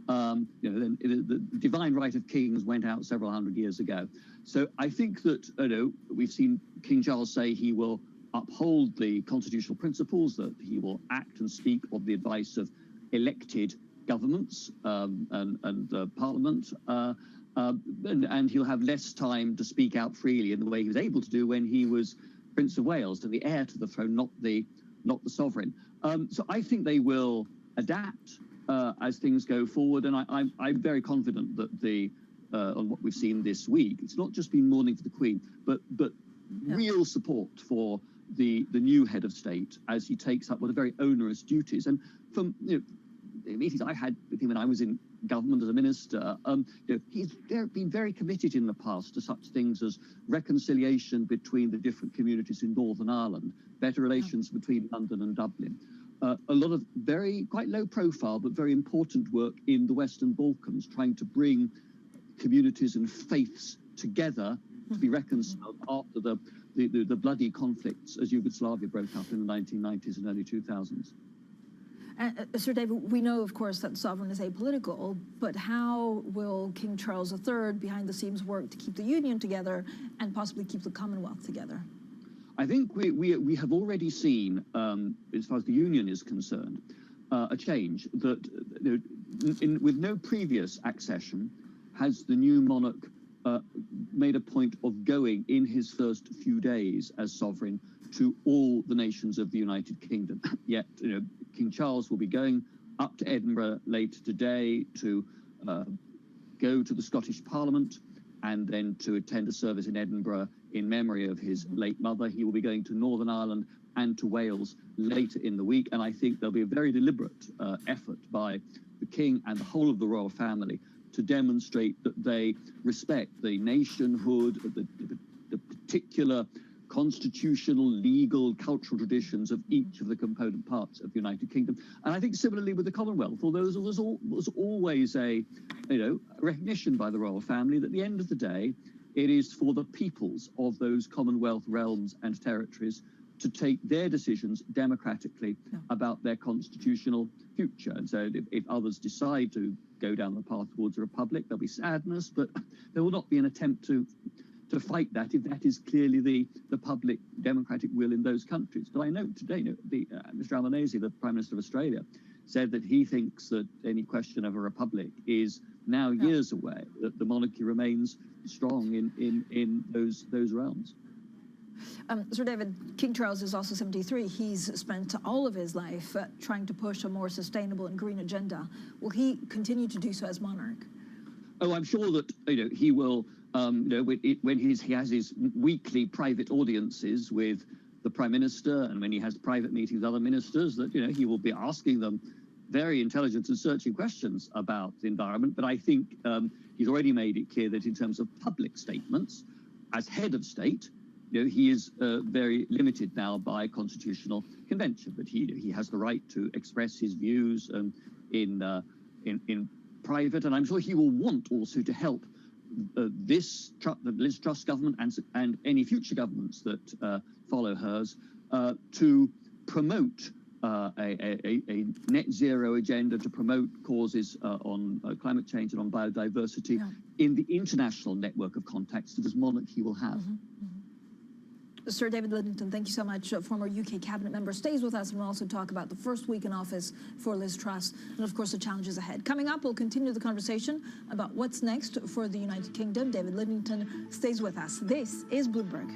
S6: The divine right of kings went out several hundred years ago. So I think that we've seen King Charles say he will uphold the constitutional principles, that he will act and speak on the advice of elected governments and Parliament, and he'll have less time to speak out freely in the way he was able to do when he was Prince of Wales and the heir to the throne, not the sovereign. So I think they will adapt as things go forward, and I'm very confident that on what we've seen this week, it's not just been mourning for the Queen, but real support for the new head of state as he takes up what are very onerous duties. And from meetings I had with him when I was in government as a minister, he's been very committed in the past to such things as reconciliation between the different communities in Northern Ireland, better relations between London and Dublin. A lot of quite low profile, but very important work in the Western Balkans, trying to bring communities and faiths together to be reconciled after the bloody conflicts as Yugoslavia broke up in the 1990s and early 2000s.
S1: Sir David, we know, of course, that sovereign is apolitical, but how will King Charles III behind the scenes work to keep the Union together and possibly keep the Commonwealth together?
S6: I think we have already seen, as far as the Union is concerned, a change that with no previous accession has the new monarch made a point of going in his first few days as sovereign to all the nations of the United Kingdom. Yet, King Charles will be going up to Edinburgh later today to go to the Scottish Parliament and then to attend a service in Edinburgh in memory of his late mother. He will be going to Northern Ireland and to Wales later in the week. And I think there'll be a very deliberate effort by the King and the whole of the royal family to demonstrate that they respect the nationhood, the particular constitutional, legal, cultural traditions of each of the component parts of the United Kingdom. And I think similarly with the Commonwealth, although there was always a recognition by the royal family that at the end of the day, it is for the peoples of those Commonwealth realms and territories to take their decisions democratically about their constitutional future. And so if others decide to go down the path towards a republic, there'll be sadness, but there will not be an attempt to fight that if that is clearly the public democratic will in those countries. But I note today, Mr. Albanese, the Prime Minister of Australia, said that he thinks that any question of a republic is now years away, that the monarchy remains strong in those realms.
S1: Sir David, King Charles is also 73. He's spent all of his life trying to push a more sustainable and green agenda. Will he continue to do so as monarch?
S6: Oh, I'm sure that he will. When he has his weekly private audiences with the Prime Minister, and when he has private meetings with other ministers, that he will be asking them very intelligent and searching questions about the environment. But I think he's already made it clear that in terms of public statements, as head of state, he is very limited now by constitutional convention. But he has the right to express his views in private, and I'm sure he will want also to help the Liz Truss government and any future governments that follow hers to promote a net zero agenda, to promote causes on climate change and on biodiversity in the international network of contacts that as monarch he will have.
S1: Sir David Lidington, thank you so much. Former UK cabinet member stays with us, and we'll also talk about the first week in office for Liz Truss and, of course, the challenges ahead. Coming up, we'll continue the conversation about what's next for the United Kingdom. David Lidington stays with us. This is Bloomberg.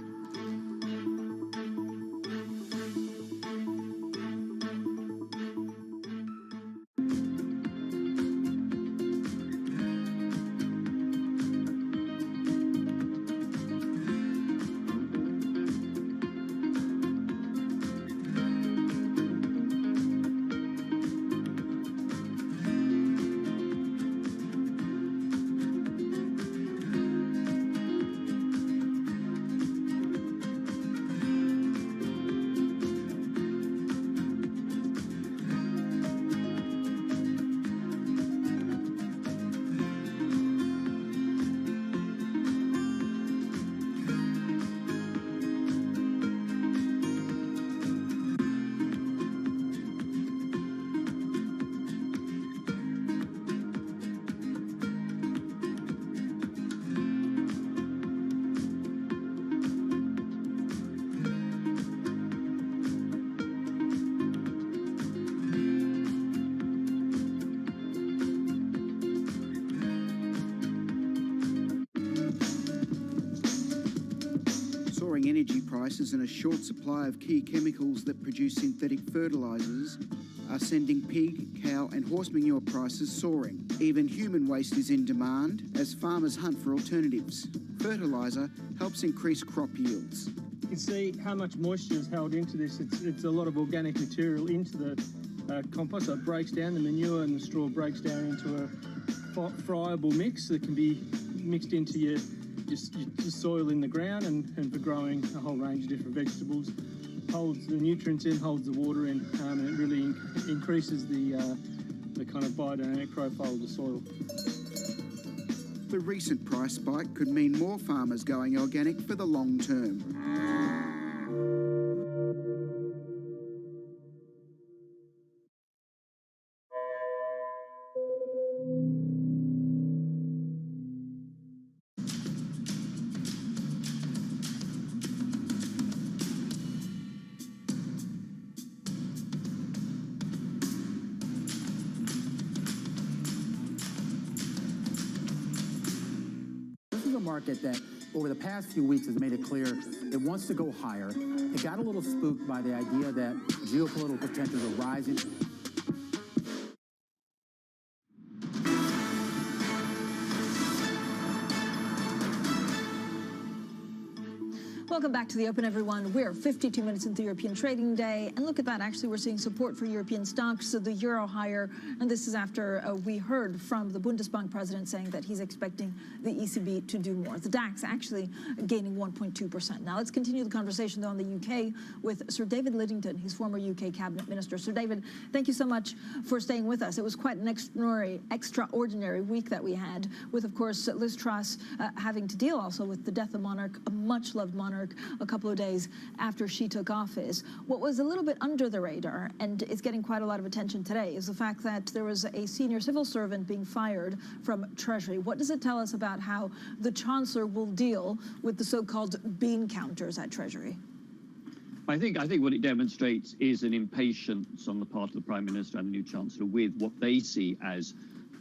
S9: Energy prices and a short supply of key chemicals that produce synthetic fertilisers are sending pig, cow and horse manure prices soaring. Even human waste is in demand as farmers hunt for alternatives. Fertiliser helps increase crop yields.
S11: You can see how much moisture is held into this. It's a lot of organic material into the compost, so it breaks down. The manure and the straw breaks down into a friable mix that can be mixed into your soil in the ground and for growing a whole range of different vegetables. Holds the nutrients in, holds the water in, and it really increases the kind of biodynamic profile of the soil.
S9: The recent price spike could mean more farmers going organic for the long term.
S12: Market that over the past few weeks has made it clear it wants to go higher. It got a little spooked by the idea that geopolitical tensions are rising.
S1: Welcome back to the Open, everyone. We're 52 minutes into the European trading day, and look at that. Actually, we're seeing support for European stocks, the euro higher, and this is after we heard from the Bundesbank president saying that he's expecting the ECB to do more. The DAX actually gaining 1.2%. Now, let's continue the conversation, though, on the UK with Sir David Lidington. He's former UK cabinet minister. Sir David, thank you so much for staying with us. It was quite an extraordinary week that we had with, of course, Liz Truss having to deal also with the death of monarch, a much-loved monarch, a couple of days after she took office. What was a little bit under the radar, and is getting quite a lot of attention today, is the fact that there was a senior civil servant being fired from Treasury. What does it tell us about how the Chancellor will deal with the so-called bean counters at Treasury?
S6: I think what it demonstrates is an impatience on the part of the Prime Minister and the new Chancellor with what they see as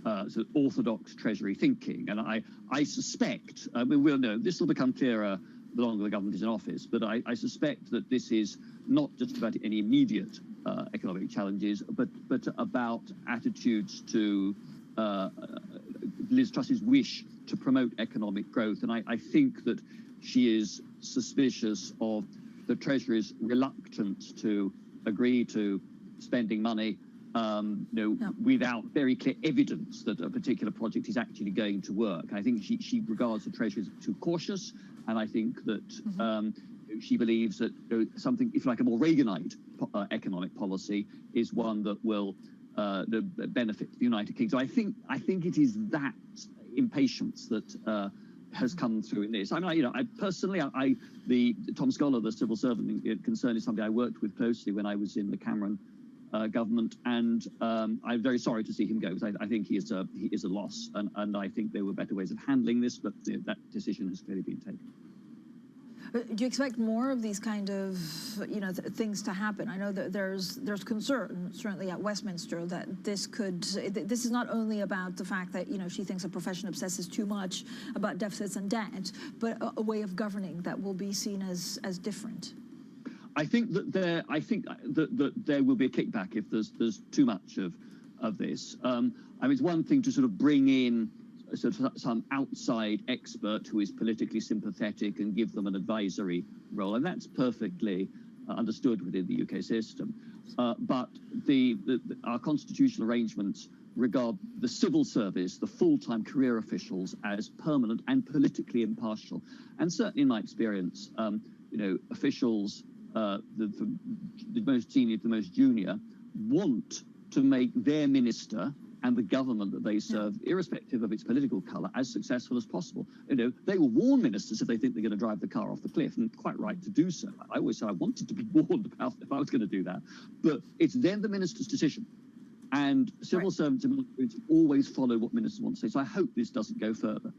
S6: sort of orthodox Treasury thinking. And I suspect, we'll know, this will become clearer the longer the government is in office. But I suspect that this is not just about any immediate economic challenges, but about attitudes to Liz Truss's wish to promote economic growth. And I think that she is suspicious of the Treasury's reluctance to agree to spending money without very clear evidence that a particular project is actually going to work. I think she regards the Treasury as too cautious, and I think that she believes that something, if like a more Reaganite economic policy, is one that will benefit the United Kingdom. So I think it is that impatience that has come through in this. I mean, I personally, the Tom Scholar, the civil servant concern, is something I worked with closely when I was in the Cameron government, and I'm very sorry to see him go, because I think he is a loss, and I think there were better ways of handling this, but that decision has clearly been taken.
S1: Do you expect more of these kind of, things to happen? I know that there's concern, certainly at Westminster, that this is not only about the fact that, she thinks a profession obsesses too much about deficits and debt, but a way of governing that will be seen as different.
S6: I think that there will be a kickback if there's too much of this. I mean, it's one thing to sort of bring in some outside expert who is politically sympathetic and give them an advisory role, and that's perfectly understood within the UK system. But our constitutional arrangements regard the civil service, the full-time career officials, as permanent and politically impartial. And certainly in my experience, officials, the most senior to the most junior, want to make their minister and the government that they serve, irrespective of its political colour, as successful as possible. They will warn ministers if they think they're going to drive the car off the cliff, and quite right to do so. I always said I wanted to be warned about if I was going to do that. But it's then the minister's decision. And civil servants always follow what ministers want to say. So I hope this doesn't go further.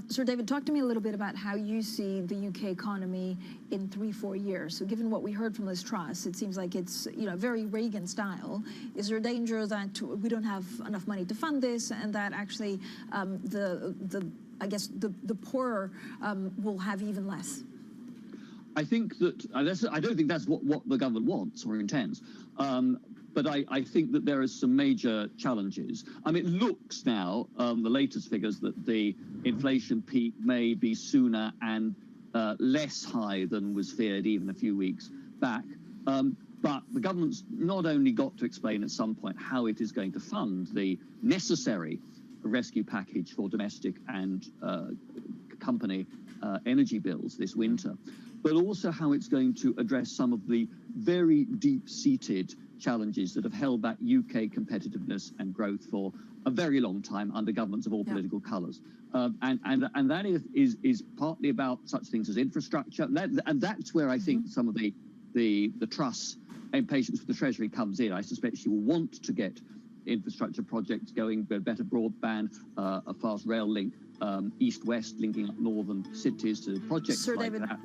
S1: Sir David, talk to me a little bit about how you see the UK economy in 3-4 years. So given what we heard from Liz Truss, it seems like it's very Reagan style. Is there a danger that we don't have enough money to fund this, and that actually the poorer will have even less?
S6: I think that I don't think that's what the government wants or intends. But I think that there are some major challenges. I mean, it looks now, the latest figures, that the inflation peak may be sooner and less high than was feared even a few weeks back. But the government's not only got to explain at some point how it is going to fund the necessary rescue package for domestic and company energy bills this winter, but also how it's going to address some of the very deep-seated challenges that have held back UK competitiveness and growth for a very long time under governments of all political colours. And that is partly about such things as infrastructure. And that's where I think some of the Truss impatience with the Treasury comes in. I suspect she will want to get infrastructure projects going, better broadband, a fast rail link, east-west, linking up northern cities to projects
S1: Sir
S6: like
S1: David.
S6: that.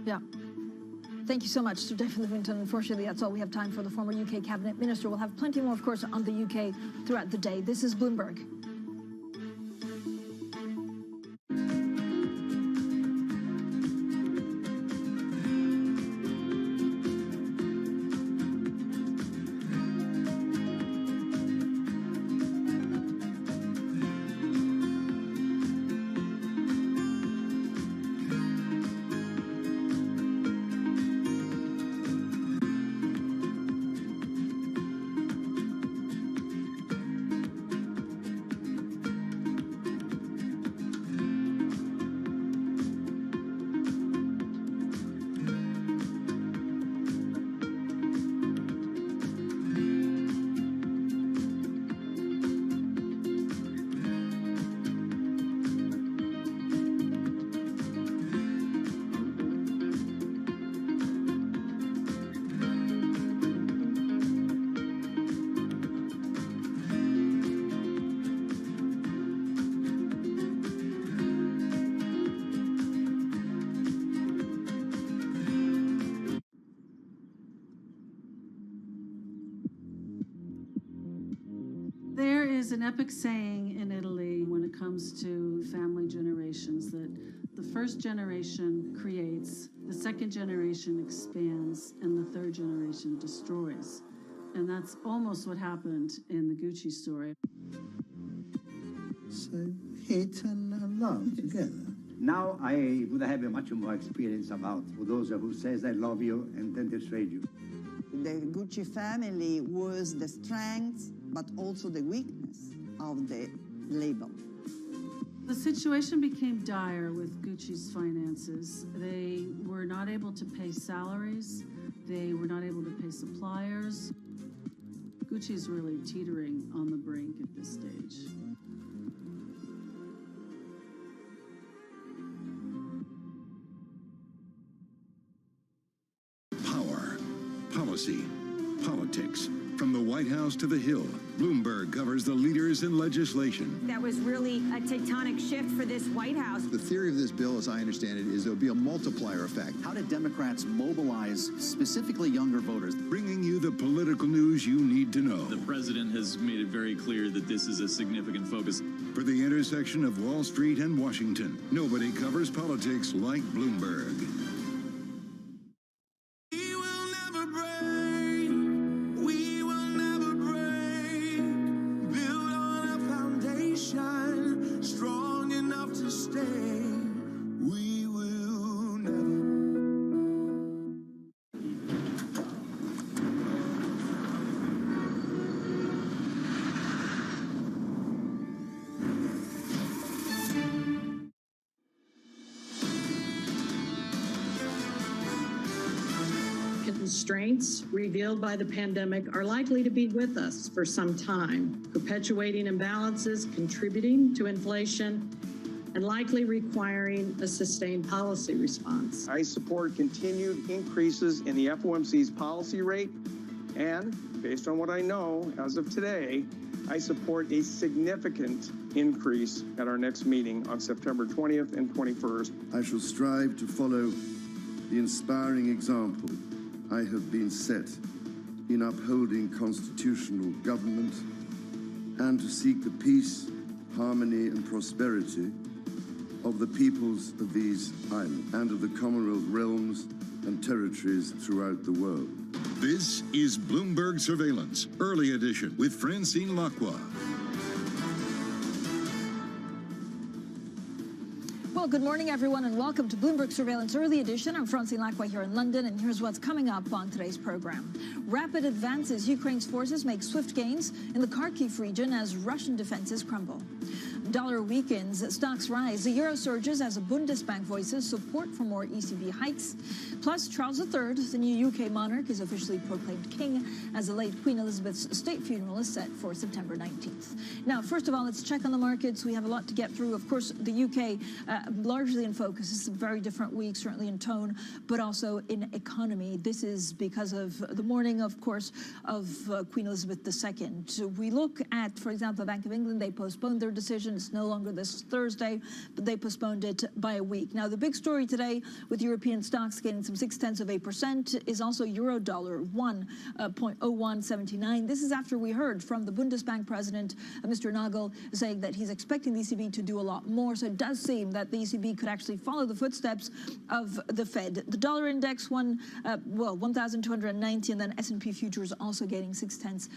S1: Yeah. Thank you so much, Sir David Livington. Unfortunately, that's all we have time for. The former UK Cabinet Minister. We'll have plenty more, of course, on the UK throughout the day. This is Bloomberg.
S2: There is an epic saying in Italy when it comes to family generations that
S26: The first generation creates, the second generation expands, and the third generation destroys. And that's almost what happened in the Gucci story.
S2: So hate and love together.
S13: Now I would have a much more experience about those who says I love you and then betray you.
S14: The Gucci family was the strength, but also the weakness of the label.
S26: The situation became dire with Gucci's finances. They were not able to pay salaries. They were not able to pay suppliers. Gucci's really teetering on the brink at this stage.
S7: Power, policy, politics. From the White House to the Hill, Bloomberg covers the leaders in legislation.
S16: That was really a tectonic shift for this White House.
S17: The theory of this bill, as I understand it, is there'll be a multiplier effect.
S18: How did Democrats mobilize specifically younger voters?
S7: Bringing you the political news you need to know.
S19: The president has made it very clear that this is a significant focus.
S7: For the intersection of Wall Street and Washington, nobody covers politics like Bloomberg.
S26: Constraints revealed by the pandemic are likely to be with us for some time, perpetuating imbalances, contributing to inflation, and likely requiring a sustained policy response.
S21: I support continued increases in the FOMC's policy rate, and based on what I know as of today, I support a significant increase at our next meeting on September 20th and 21st.
S29: I shall strive to follow the inspiring example I have been set in upholding constitutional government and to seek the peace, harmony and prosperity of the peoples of these islands and of the Commonwealth realms and territories throughout the world.
S7: This is Bloomberg Surveillance, Early Edition with Francine Lacqua.
S1: Well, good morning, everyone, and welcome to Bloomberg Surveillance Early Edition. I'm Francine Lacqua here in London, and here's what's coming up on today's program. Rapid advances. Ukraine's forces make swift gains in the Kharkiv region as Russian defenses crumble. Dollar weakens, stocks rise. The euro surges as a Bundesbank voices support for more ECB hikes. Plus, Charles III, the new UK monarch, is officially proclaimed king as the late Queen Elizabeth's state funeral is set for September 19th. Now, first of all, let's check on the markets. We have a lot to get through. Of course, the UK largely in focus. It's a very different week, certainly in tone, but also in economy. This is because of the morning, of course, of Queen Elizabeth II. We look at, for example, the Bank of England. They postponed their decision. It's no longer this Thursday, but they postponed it by a week. Now, the big story today with European stocks gaining some 0.6% is also euro-dollar, 1.0179. This is after we heard from the Bundesbank president, Mr. Nagel, saying that he's expecting the ECB to do a lot more. So it does seem that the ECB could actually follow the footsteps of the Fed. The dollar index 1,290, and then S&P futures also gaining 0.6%,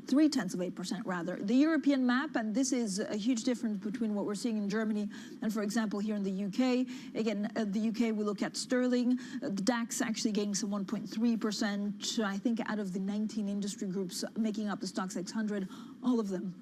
S1: 0.3% rather. The European map, and this is a huge difference between what we're seeing in Germany and, for example, here in the UK. Again, the UK, we look at sterling. The DAX actually gaining some 1.3%. I think out of the 19 industry groups making up the Stoxx 600, all of them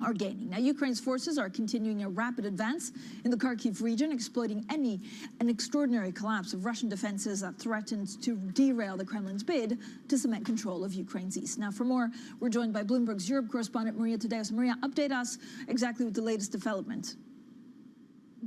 S1: are gaining. Now, Ukraine's forces are continuing a rapid advance in the Kharkiv region, exploiting an extraordinary collapse of Russian defenses that threatens to derail the Kremlin's bid to cement control of Ukraine's east. Now, for more, we're joined by Bloomberg's Europe correspondent Maria Tadeusz. Maria, update us exactly with the latest development.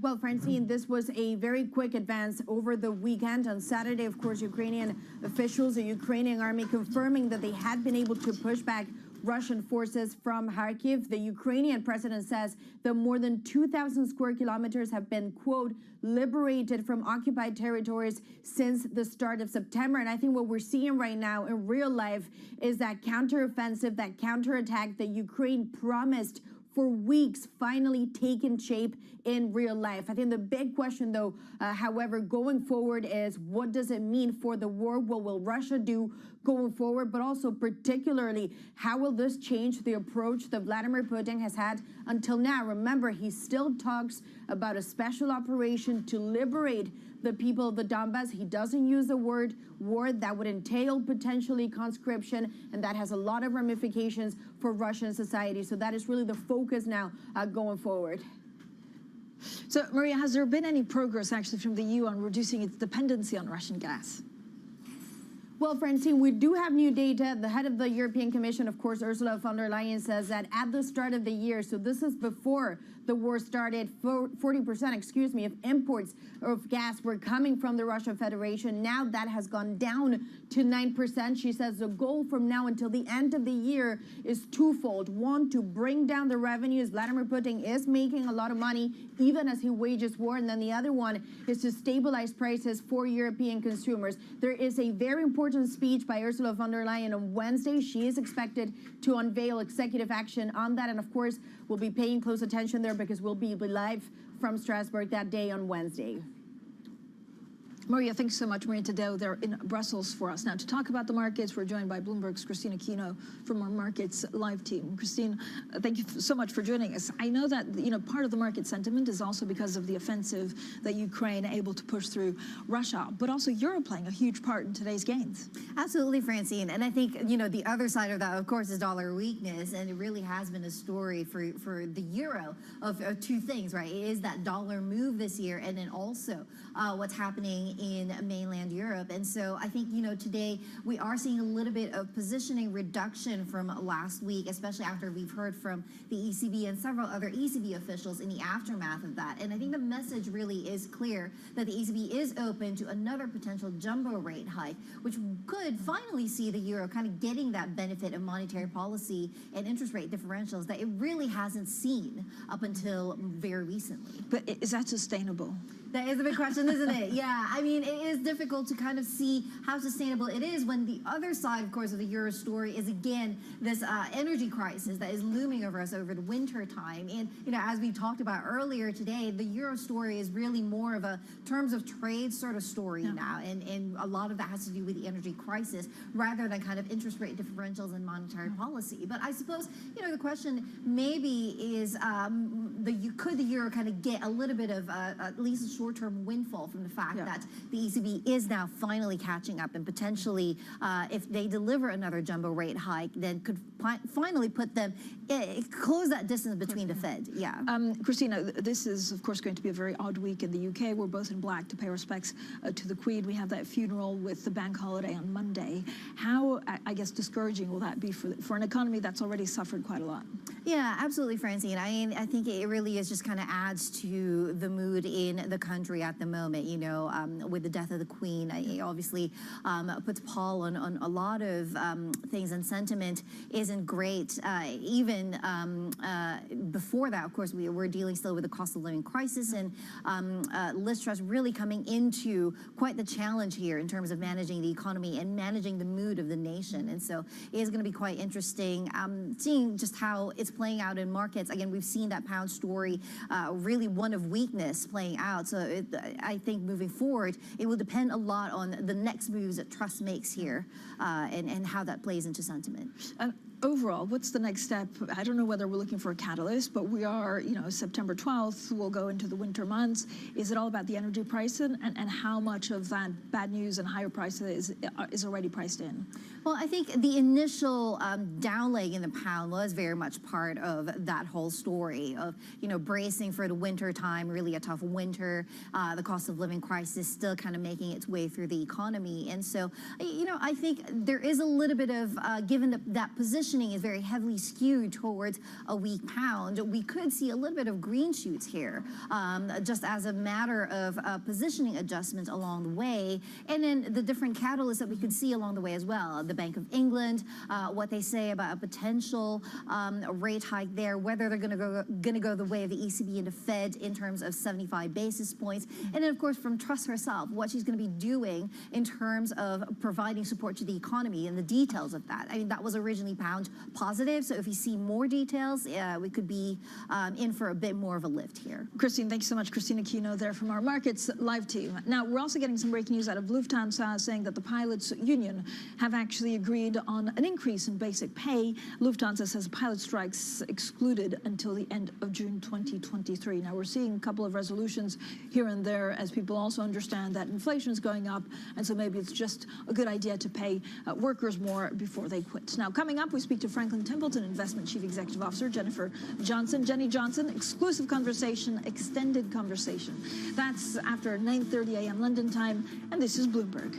S10: Well, Francine, this was a very quick advance over the weekend. On Saturday, of course, Ukrainian officials, the Ukrainian army confirming that they had been able to push back Russian forces from Kharkiv. The Ukrainian president says that more than 2,000 square kilometers have been, quote, liberated from occupied territories since the start of September. And I think what we're seeing right now in real life is that counteroffensive, that counterattack that Ukraine promised for weeks finally taken shape in real life. I think the big question, though, however, going forward is what does it mean for the war? What will Russia do going forward? But also particularly, how will this change the approach that Vladimir Putin has had until now? Remember, he still talks about a special operation to liberate the people of the Donbass. He doesn't use the word war. That would entail potentially conscription, and that has a lot of ramifications for Russian society. So that is really the focus now going forward.
S1: So, Maria, has there been any progress actually from the EU on reducing its dependency on Russian gas?
S10: Well, Francine, we do have new data. The head of the European Commission, of course, Ursula von der Leyen, says that at the start of the year, so this is before the war started, 40%, of imports of gas were coming from the Russian Federation. Now that has gone down to 9%. She says the goal from now until the end of the year is twofold. One, to bring down the revenues. Vladimir Putin is making a lot of money even as he wages war. And then the other one is to stabilize prices for European consumers. There is a very important speech by Ursula von der Leyen on Wednesday. She is expected to unveil executive action on that. And of course, we'll be paying close attention there because we'll be live from Strasbourg that day on Wednesday.
S1: Maria, thanks so much. Maria Tadeo there in Brussels for us. Now, to talk about the markets, we're joined by Bloomberg's Christina Aquino from our Markets Live team. Christine, thank you so much for joining us. I know that, part of the market sentiment is also because of the offensive that Ukraine able to push through Russia, but also Europe playing a huge part in today's gains.
S3: Absolutely, Francine. And I think, the other side of that, of course, is dollar weakness. And it really has been a story for the euro of two things, right? It is that dollar move this year, and then also what's happening in mainland Europe. And so I think, today we are seeing a little bit of positioning reduction from last week, especially after we've heard from the ECB and several other ECB officials in the aftermath of that. And I think the message really is clear that the ECB is open to another potential jumbo rate hike, which could finally see the euro kind of getting that benefit of monetary policy and interest rate differentials that it really hasn't seen up until very recently.
S1: But is that sustainable?
S3: That is a big question, isn't it? Yeah, I mean, it is difficult to kind of see how sustainable it is when the other side, of course, of the euro story is, again, this energy crisis that is looming over us over the winter time. And, as we talked about earlier today, the euro story is really more of a terms of trade sort of story now. And a lot of that has to do with the energy crisis rather than kind of interest rate differentials and monetary policy. But I suppose, the question maybe is could the euro kind of get a little bit of at least a short-term windfall from the fact that the ECB is now finally catching up and potentially, if they deliver another jumbo rate hike, then could finally put them, close that distance between the Fed. Yeah.
S1: Christina, this is, of course, going to be a very odd week in the UK. We're both in black to pay respects to the Queen. We have that funeral with the bank holiday on Monday. How, I guess, discouraging will that be for an economy that's already suffered quite a lot?
S3: Yeah, absolutely, Francine. I think it really is just kind of adds to the mood in the country at the moment, with the death of the Queen. It obviously puts pall on a lot of things, and sentiment isn't great. Even before that, of course, we're dealing still with the cost of living crisis, and Liz Truss really coming into quite the challenge here in terms of managing the economy and managing the mood of the nation. And so it is going to be quite interesting seeing just how it's playing out in markets. Again, we've seen that pound story really one of weakness playing out. So I think moving forward, it will depend a lot on the next moves that Truss makes here and how that plays into sentiment.
S1: Overall, what's the next step? I don't know whether we're looking for a catalyst, but we are, September 12th, we'll go into the winter months. Is it all about the energy price and how much of that bad news and higher prices is already priced in?
S3: Well, I think the initial down leg in the pound was very much part of that whole story of, bracing for the winter time, really a tough winter, the cost of living crisis still kind of making its way through the economy. And so, I think there is a little bit of, given that positioning is very heavily skewed towards a weak pound, we could see a little bit of green shoots here, just as a matter of positioning adjustments along the way. And then the different catalysts that we could see along the way as well. The Bank of England, what they say about a potential rate hike there, whether they're going to go the way of the ECB and the Fed in terms of 75 basis points. And then, of course, from Truss herself, what she's going to be doing in terms of providing support to the economy and the details of that. I mean, that was originally pound around positive. So if you see more details, we could be in for a bit more of a lift here.
S1: Christine, thank you so much. Christina Aquino there from our Markets Live team. Now, we're also getting some breaking news out of Lufthansa saying that the pilots union have actually agreed on an increase in basic pay. Lufthansa says pilot strikes excluded until the end of June 2023. Now, we're seeing a couple of resolutions here and there as people also understand that inflation is going up, and so maybe it's just a good idea to pay workers more before they quit. Now, coming up, we speak to Franklin Templeton Investment Chief Executive Officer Jennifer Johnson. Jenny Johnson, exclusive conversation, extended conversation. That's after 9:30 a.m. London time, and this is Bloomberg.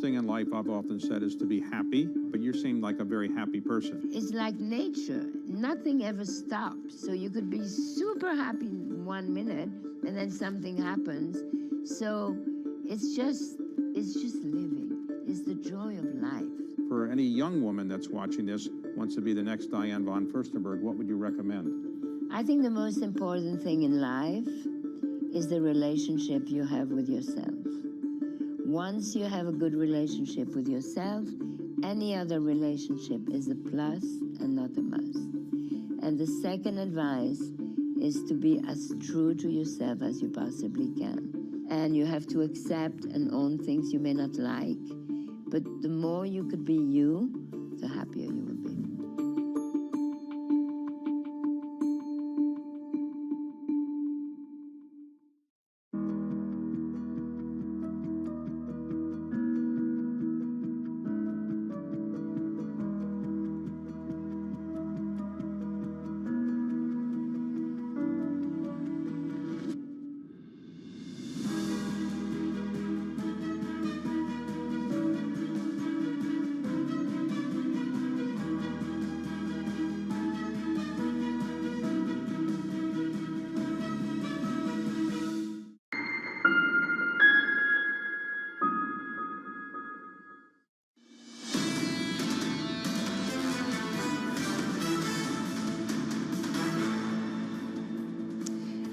S4: Thing in life I've often said is to be happy, but you seem like a very happy person.
S5: It's like nature. Nothing ever stops. So you could be super happy 1 minute and then something happens. So it's just living. It's the joy of life.
S4: For any young woman that's watching this, wants to be the next Diane von Furstenberg, what would you recommend?
S5: I think the most important thing in life is the relationship you have with yourself. Once you have a good relationship with yourself, any other relationship is a plus and not a must. And the second advice is to be as true to yourself as you possibly can. And you have to accept and own things you may not like, but the more you could be you, the happier you will be.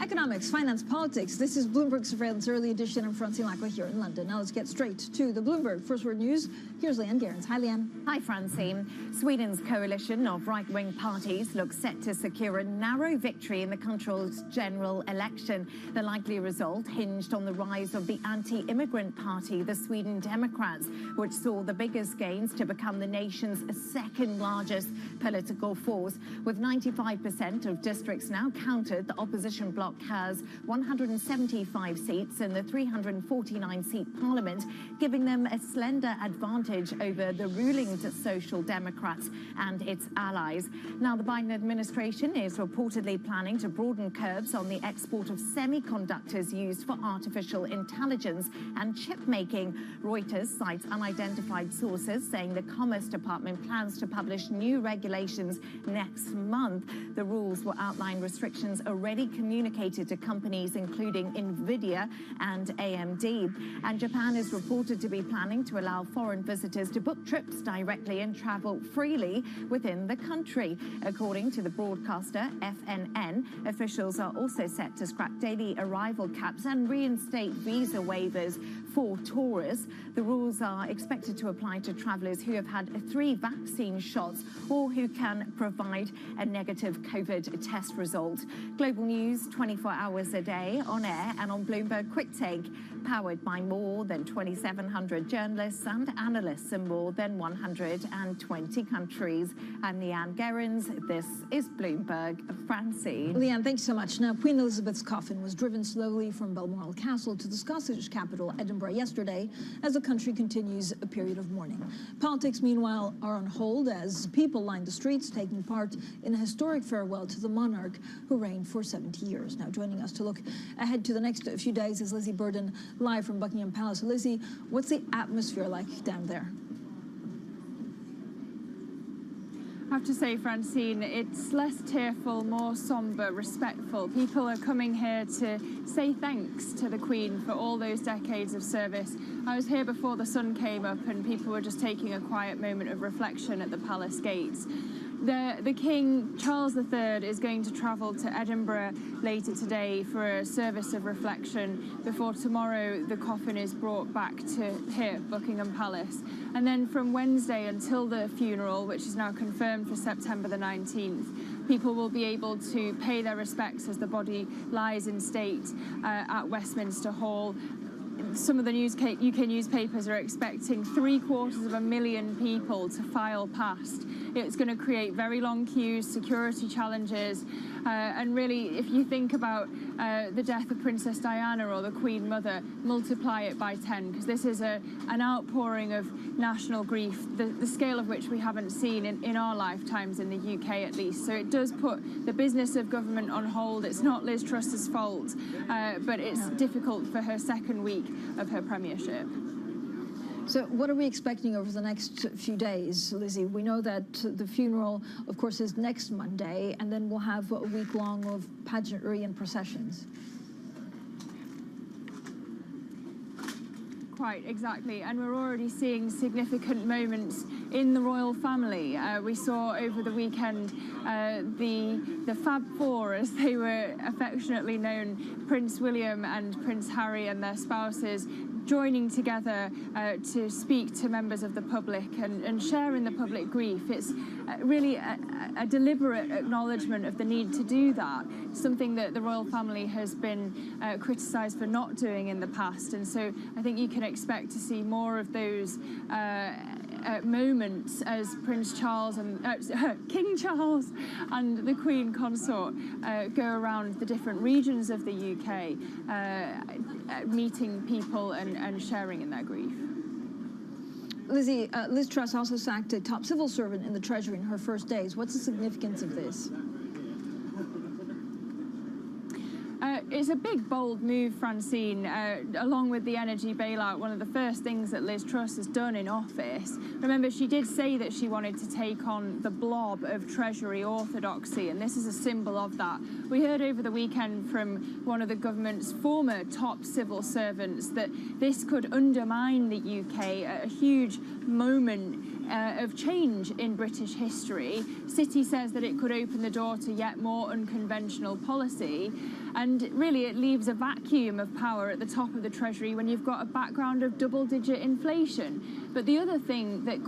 S1: Economics, finance, politics. This is Bloomberg Surveillance Early Edition. I'm Francine Lacqua here in London. Now let's get straight to the Bloomberg First Word News. Here's Leanne Gerrans. Hi, Leanne.
S16: Hi, Francine. Sweden's coalition of right-wing parties looks set to secure a narrow victory in the country's general election. The likely result hinged on the rise of the anti-immigrant party, the Sweden Democrats, which saw the biggest gains to become the nation's second largest political force. With 95% of districts now counted, the opposition bloc has 175 seats in the 349-seat parliament, giving them a slender advantage over the ruling Social Democrats and its allies. Now, the Biden administration is reportedly planning to broaden curbs on the export of semiconductors used for artificial intelligence and chip making. Reuters cites unidentified sources saying the Commerce Department plans to publish new regulations next month. The rules will outline restrictions already communicated to companies including Nvidia and AMD. And Japan is reported to be planning to allow foreign visitors to book trips directly and travel freely within the country. According to the broadcaster FNN, officials are also set to scrap daily arrival caps and reinstate visa waivers for tourists. The rules are expected to apply to travelers who have had 3 vaccine shots or who can provide a negative COVID test result. Global News 24 24 hours a day on air and on Bloomberg Quick Take, powered by more than 2,700 journalists and analysts in more than 120 countries. I'm Leanne Gerrans. This is Bloomberg. Francine.
S1: Leanne, thanks so much. Now, Queen Elizabeth's coffin was driven slowly from Balmoral Castle to the Scottish capital, Edinburgh, yesterday, as the country continues a period of mourning. Politics, meanwhile, are on hold as people line the streets, taking part in a historic farewell to the monarch who reigned for 70 years. Now, joining us to look ahead to the next few days is Lizzie Burden, live from Buckingham Palace. Lizzie, what's the atmosphere like down there?
S8: I have to say, Francine, it's less tearful, more sombre, respectful. People are coming here to say thanks to the Queen for all those decades of service. I was here before the sun came up and people were just taking a quiet moment of reflection at the palace gates. The King, Charles III, is going to travel to Edinburgh later today for a service of reflection before tomorrow the coffin is brought back to here, Buckingham Palace. And then from Wednesday until the funeral, which is now confirmed for September the 19th, people will be able to pay their respects as the body lies in state at Westminster Hall. Some of the UK newspapers are expecting 750,000 people to file past. It's going to create very long queues, security challenges, and really, if you think about the death of Princess Diana or the Queen Mother, multiply it by 10, because this is an outpouring of national grief, the scale of which we haven't seen in our lifetimes in the UK at least. So it does put the business of government on hold. It's not Liz Truss's fault, but it's difficult for her second week of her premiership.
S1: So what are we expecting over the next few days, Lizzie? We know that the funeral, of course, is next Monday, and then we'll have a week long of pageantry and processions.
S8: Quite exactly, and we're already seeing significant moments in the royal family. We saw over the weekend the Fab Four, as they were affectionately known, Prince William and Prince Harry and their spouses, joining together to speak to members of the public and share in the public grief. It's really a deliberate acknowledgement of the need to do that, something that the royal family has been criticised for not doing in the past. And so I think you can expect to see more of those moments as Prince Charles and King Charles and the Queen Consort go around the different regions of the UK, meeting people and sharing in their grief.
S1: Lizzie, Liz Truss also sacked a top civil servant in the Treasury in her first days. What's the significance of this?
S8: It's a big, bold move, Francine. Along with the energy bailout, one of the first things that Liz Truss has done in office. Remember, she did say that she wanted to take on the blob of Treasury orthodoxy, and this is a symbol of that. We heard over the weekend from one of the government's former top civil servants that this could undermine the UK, a huge moment of change in British history. City says that it could open the door to yet more unconventional policy, and really it leaves a vacuum of power at the top of the Treasury when you've got a background of double-digit inflation. But the other thing that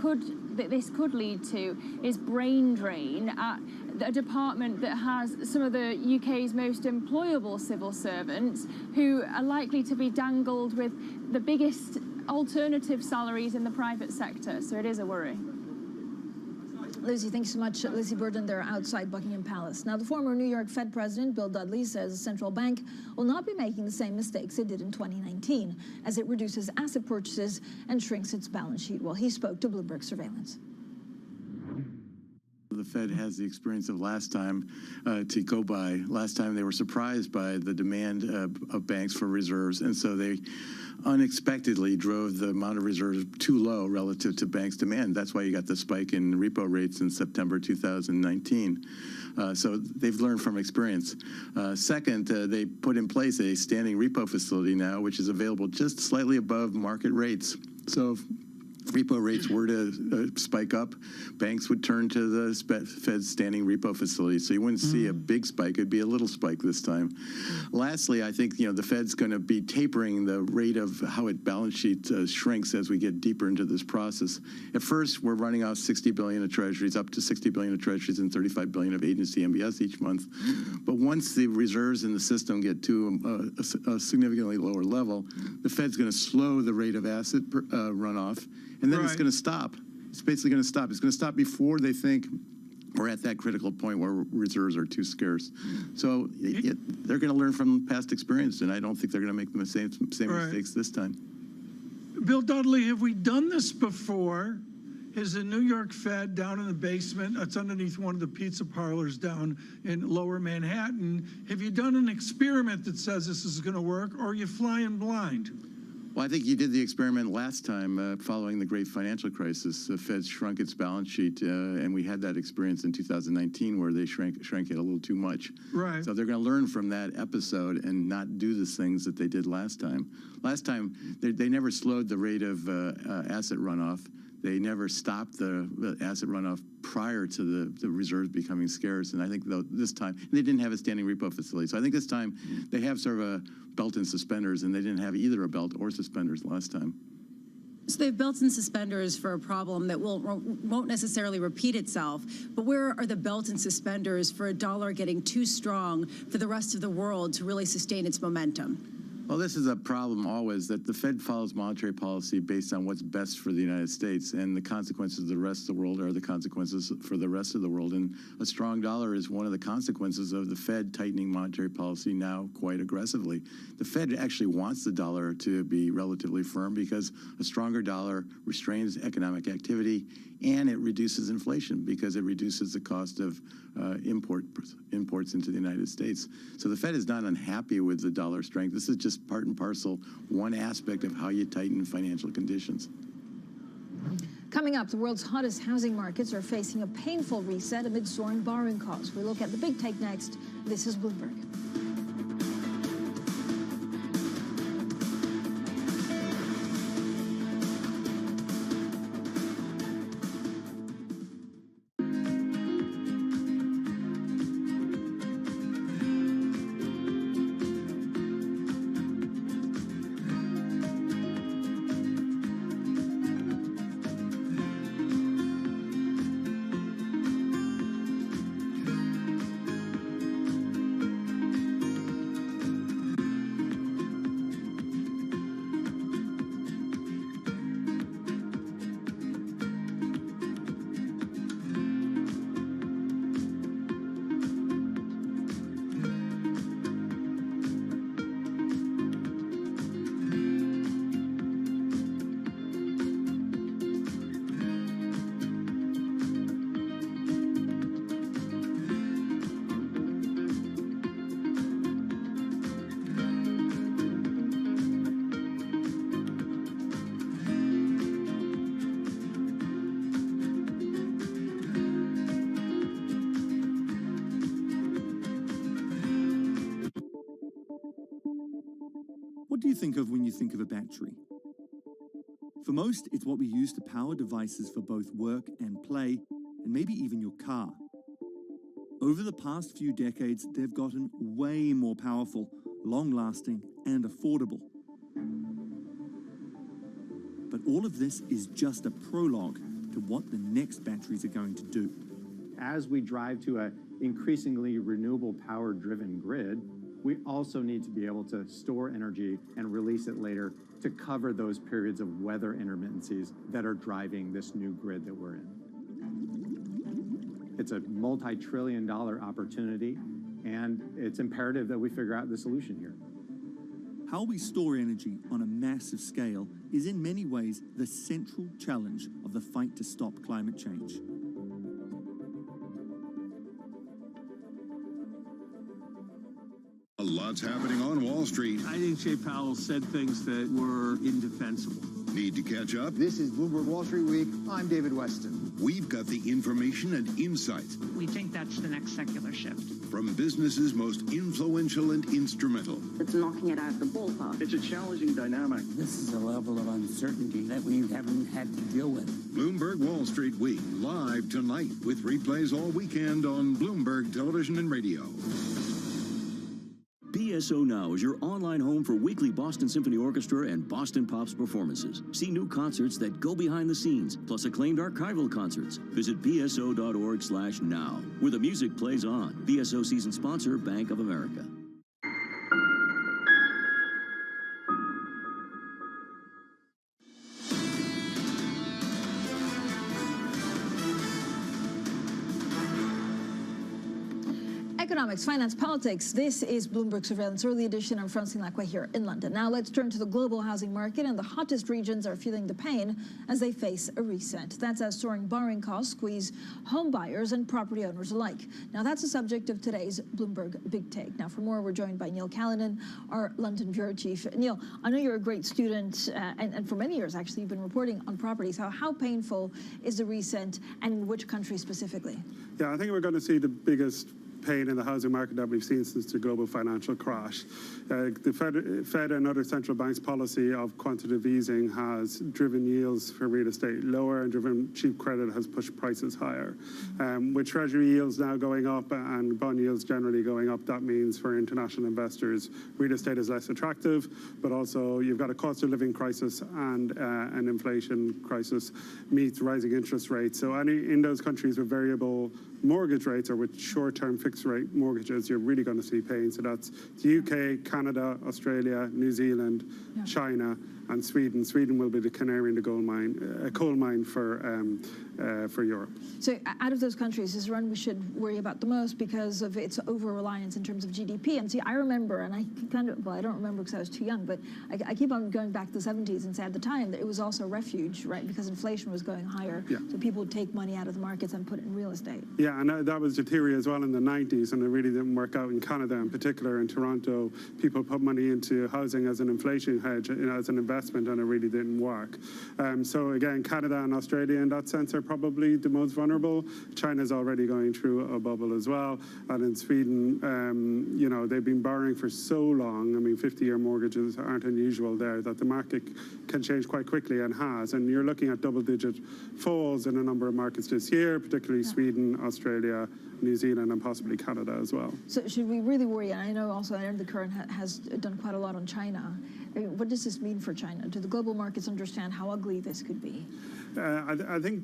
S8: this could lead to is brain drain at a department that has some of the UK's most employable civil servants who are likely to be dangled with the biggest alternative salaries in the private sector. So it is a worry.
S1: Lizzie, thanks so much. Lizzie Burden there outside Buckingham Palace. Now, the former New York Fed president, Bill Dudley, says the central bank will not be making the same mistakes it did in 2019 as it reduces asset purchases and shrinks its balance sheet. Well, he spoke to Bloomberg Surveillance.
S15: The Fed has the experience of last time to go by. Last time they were surprised by the demand of banks for reserves, and so they unexpectedly drove the amount of reserves too low relative to banks' demand. That's why you got the spike in repo rates in September 2019. So they've learned from experience. Second, they put in place a standing repo facility now, which is available just slightly above market rates. So repo rates were to spike up, banks would turn to the Fed's standing repo facility. So you wouldn't see a big spike. It'd be a little spike this time. Lastly, I think the Fed's going to be tapering the rate of how its balance sheet shrinks as we get deeper into this process. At first, we're running off $60 billion of treasuries, up to $60 billion of treasuries and $35 billion of agency MBS each month. But once the reserves in the system get to a significantly lower level, the Fed's going to slow the rate of asset runoff. And then it's going to stop. It's basically going to stop. It's going to stop before they think we're at that critical point where reserves are too scarce. So they're going to learn from past experience, and I don't think they're going to make the same mistakes this time.
S9: Bill Dudley, have we done this before? Is the New York Fed down in the basement? It's underneath one of the pizza parlors down in lower Manhattan. Have you done an experiment that says this is going to work, or are you flying blind?
S15: Well, I think you did the experiment last time following the great financial crisis. The Fed shrunk its balance sheet, and we had that experience in 2019 where they shrank it a little too much.
S9: Right.
S15: So they're going to learn from that episode and not do the things that they did last time. Last time, they never slowed the rate of asset runoff. They never stopped the asset runoff prior to the reserves becoming scarce. And I think this time, they didn't have a standing repo facility. So I think this time they have sort of a belt and suspenders, and they didn't have either a belt or suspenders last time.
S11: So they've belts and suspenders for a problem that won't necessarily repeat itself. But where are the belts and suspenders for a dollar getting too strong for the rest of the world to really sustain its momentum?
S15: Well, this is a problem always, that the Fed follows monetary policy based on what's best for the United States, and the consequences of the rest of the world are the consequences for the rest of the world. And a strong dollar is one of the consequences of the Fed tightening monetary policy now quite aggressively. The Fed actually wants the dollar to be relatively firm because a stronger dollar restrains economic activity, and it reduces inflation because it reduces the cost of imports into the United States. So the Fed is not unhappy with the dollar strength. This is just part and parcel, one aspect of how you tighten financial conditions.
S1: Coming up, the world's hottest housing markets are facing a painful reset amid soaring borrowing costs. We look at the big take next. This is Bloomberg.
S20: What do you think of when you think of a battery? For most, it's what we use to power devices for both work and play, and maybe even your car. Over the past few decades, they've gotten way more powerful, long-lasting, and affordable. But all of this is just a prologue to what the next batteries are going to do.
S22: As we drive to an increasingly renewable power-driven grid, we also need to be able to store energy and release it later to cover those periods of weather intermittencies that are driving this new grid that we're in. It's a multi-trillion-dollar opportunity, and it's imperative that we figure out the solution here.
S20: How we store energy on a massive scale is in many ways the central challenge of the fight to stop climate change.
S7: A What's happening on Wall Street?
S2: I think Jay Powell said things that were indefensible.
S7: Need to catch up?
S17: This is Bloomberg Wall Street Week. I'm David Weston.
S7: We've got the information and insights
S6: We think that's the next secular shift.
S7: from businesses most influential and instrumental.
S6: It's knocking it out of the ballpark.
S18: It's a challenging dynamic.
S6: This is a level of uncertainty that we haven't had to deal with.
S7: Bloomberg Wall Street Week, live tonight with replays all weekend on Bloomberg Television and Radio.
S12: BSO Now is your online home for weekly Boston Symphony Orchestra and Boston Pops performances. See new concerts that go behind the scenes, plus acclaimed archival concerts. Visit bso.org/now, where the music plays on. BSO season sponsor, Bank of America.
S1: Economics, finance, politics. This is Bloomberg Surveillance Early Edition. I'm Francine Lacqua here in London. Now let's turn to the global housing market, and the hottest regions are feeling the pain as they face a reset. That's as soaring borrowing costs squeeze home buyers and property owners alike. Now that's the subject of today's Bloomberg Big Take. Now for more, we're joined by Neil Callanan, our London bureau chief. Neil, I know you're a great student, and for many years actually you've been reporting on properties. How painful is the reset, and in which country specifically?
S13: Yeah, I think we're going to see the biggest pain in the housing market that we've seen since the global financial crash. The Fed and other central banks' policy of quantitative easing has driven yields for real estate lower and driven cheap credit has pushed prices higher. With Treasury yields now going up and bond yields generally going up, that means for international investors, real estate is less attractive, but also you've got a cost of living crisis and an inflation crisis meets rising interest rates. So in those countries with variable mortgage rates or with short-term fixed rate mortgages, you're really going to see pain. So that's the UK, Canada, Australia, New Zealand, China, and Sweden. Sweden will be the canary in the coal mine for Europe.
S1: So out of those countries, is one we should worry about the most because of its over-reliance in terms of GDP? And see, I remember, and I don't remember because I was too young, but I keep on going back to the 70s and say at the time that it was also refuge, right? Because inflation was going higher. Yeah. So people would take money out of the markets and put it in real estate.
S13: Yeah, and that was the theory as well in the 90s, and it really didn't work out in Canada in particular. In Toronto, people put money into housing as an inflation hedge, as an investment, and it really didn't work. So again, Canada and Australia in that sense are probably the most vulnerable. China's already going through a bubble as well. And in Sweden, they've been borrowing for so long. I mean, 50-year mortgages aren't unusual there, that the market can change quite quickly and has. And you're looking at double-digit falls in a number of markets this year, particularly Sweden, Australia, New Zealand, and possibly Canada as well.
S1: So should we really worry? And I know also Aaron the Current has done quite a lot on China. I mean, what does this mean for China? Do the global markets understand how ugly this could be?
S13: I think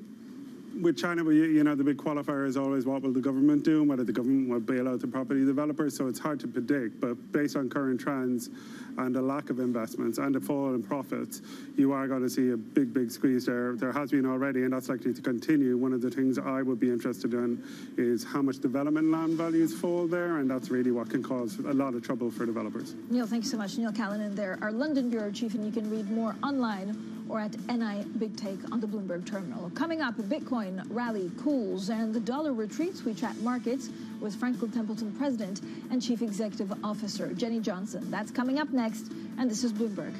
S13: with China, the big qualifier is always what will the government do and whether the government will bail out the property developers. So it's hard to predict. But based on current trends and the lack of investments and the fall in profits, you are going to see a big squeeze there. There has been already, and that's likely to continue. One of the things I would be interested in is how much development land values fall there, and that's really what can cause a lot of trouble for developers.
S1: Neil, thank you so much. Neil Callanan there, our London bureau chief, and you can read more online or at NI Big Take on the Bloomberg terminal. Coming up, Bitcoin rally cools and the dollar retreats. We chat markets with Franklin Templeton President and Chief Executive Officer Jenny Johnson. That's coming up next, and this is Bloomberg.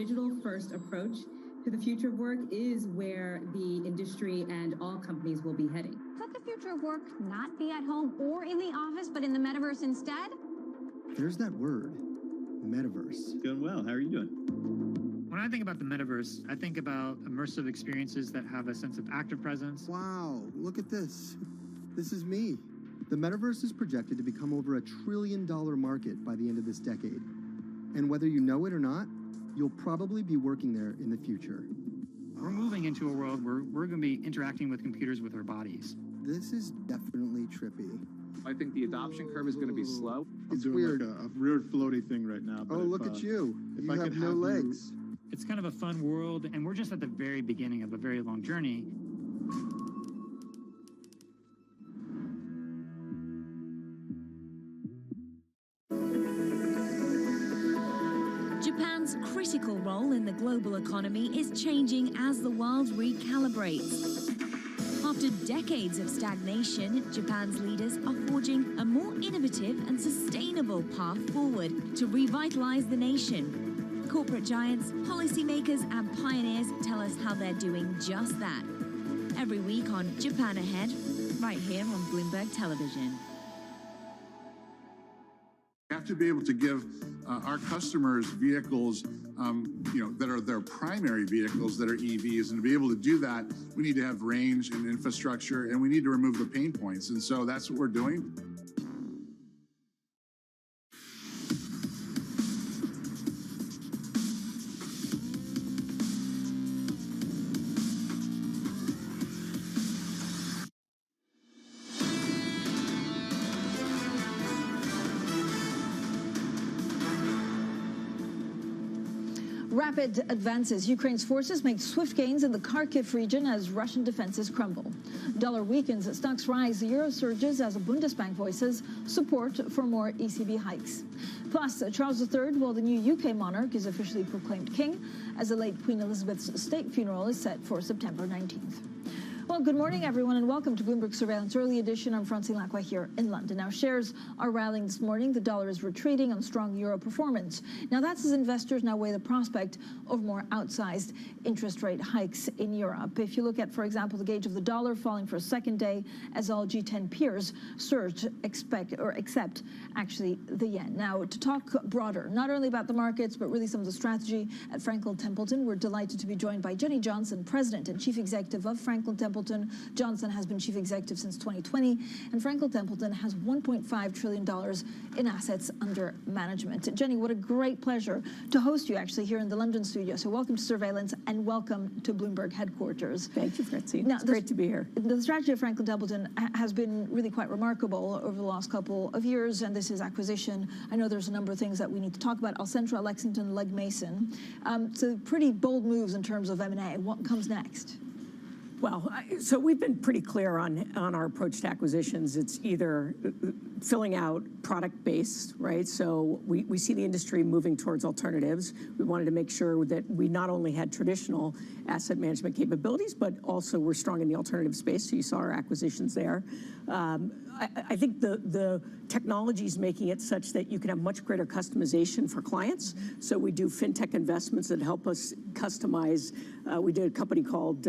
S14: digital-first approach to the future of work is where the industry and all companies will be heading.
S19: Could the future of work not be at home or in the office, but in the metaverse instead?
S21: There's that word, metaverse.
S23: Doing well. How are you doing?
S24: When I think about the metaverse, I think about immersive experiences that have a sense of active presence.
S21: Wow, look at this. This is me. The metaverse is projected to become over $1 trillion market by the end of this decade. And whether you know it or not, you'll probably be working there in the future.
S24: We're moving into a world where we're going to be interacting with computers with our bodies.
S21: This is definitely trippy.
S25: I think the adoption curve is going to be slow.
S21: It's weird.
S15: Like a weird floaty thing right now.
S21: Oh, look at you. You have no legs.
S24: It's kind of a fun world, and we're just at the very beginning of a very long journey.
S26: Japan's critical role in the global economy is changing as the world recalibrates. After decades of stagnation, Japan's leaders are forging a more innovative and sustainable path forward to revitalize the nation. Corporate giants, policymakers, and pioneers tell us how they're doing just that. Every week on Japan Ahead, right here on Bloomberg Television.
S29: We have to be able to give our customers vehicles, that are their primary vehicles that are EVs. And to be able to do that, we need to have range and infrastructure, and we need to remove the pain points. And so that's what we're doing.
S1: Rapid advances. Ukraine's forces make swift gains in the Kharkiv region as Russian defenses crumble. Dollar weakens, stocks rise, the euro surges as a Bundesbank voices support for more ECB hikes. Plus, Charles III, the new UK monarch, is officially proclaimed king as the late Queen Elizabeth's state funeral is set for September 19th. Well, good morning, everyone, and welcome to Bloomberg Surveillance Early Edition. I'm Francine Lacqua here in London. Now, shares are rallying this morning. The dollar is retreating on strong euro performance. Now, that's as investors now weigh the prospect of more outsized interest rate hikes in Europe. If you look at, for example, the gauge of the dollar falling for a second day as all G10 peers surge, except actually the yen. Now, to talk broader, not only about the markets, but really some of the strategy at Franklin Templeton, we're delighted to be joined by Jenny Johnson, President and Chief Executive of Franklin Templeton. Johnson has been chief executive since 2020, and Franklin Templeton has $1.5 trillion in assets under management. Jenny, what a great pleasure to host you actually here in the London studio. So welcome to Surveillance and welcome to Bloomberg headquarters.
S27: Thank you, Francine. It's great to be here.
S1: The strategy of Franklin Templeton has been really quite remarkable over the last couple of years, and this is acquisition. I know there's a number of things that we need to talk about. Alcentra, Lexington, Legg Mason. So pretty bold moves in terms of M&A. What comes next?
S27: Well, so we've been pretty clear on our approach to acquisitions. It's either filling out product-based, right? So we see the industry moving towards alternatives. We wanted to make sure that we not only had traditional asset management capabilities, but also we're strong in the alternative space. So you saw our acquisitions there. I think the technology is making it such that you can have much greater customization for clients. So we do fintech investments that help us customize. We did a company called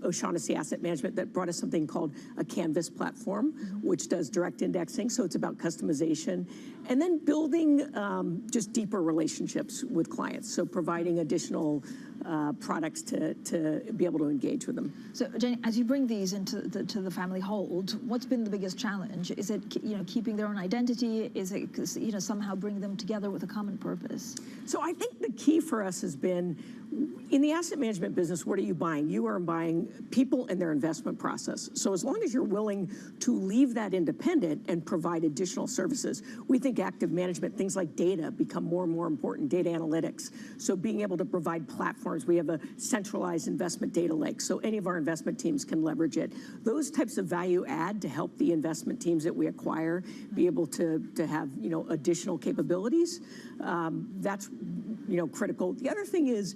S27: O'Shaughnessy Asset Management that brought us something called a Canvas platform, which does direct indexing. So it's about customization. And then building just deeper relationships with clients. So providing additional products to be able to engage with them.
S1: So, Jenny, as you bring these into the family hold, what's been the biggest challenge? Is it keeping their own identity? Is it somehow bring them together with a common purpose?
S27: So I think the key for us has been, in the asset management business, what are you buying? You are buying people and their investment process. So as long as you're willing to leave that independent and provide additional services, we think active management, things like data, become more and more important, data analytics. So being able to provide platforms. We have a centralized investment data lake, so any of our investment teams can leverage it. Those types of value add to help the investment teams that we acquire be able to have additional capabilities. That's critical. The other thing is,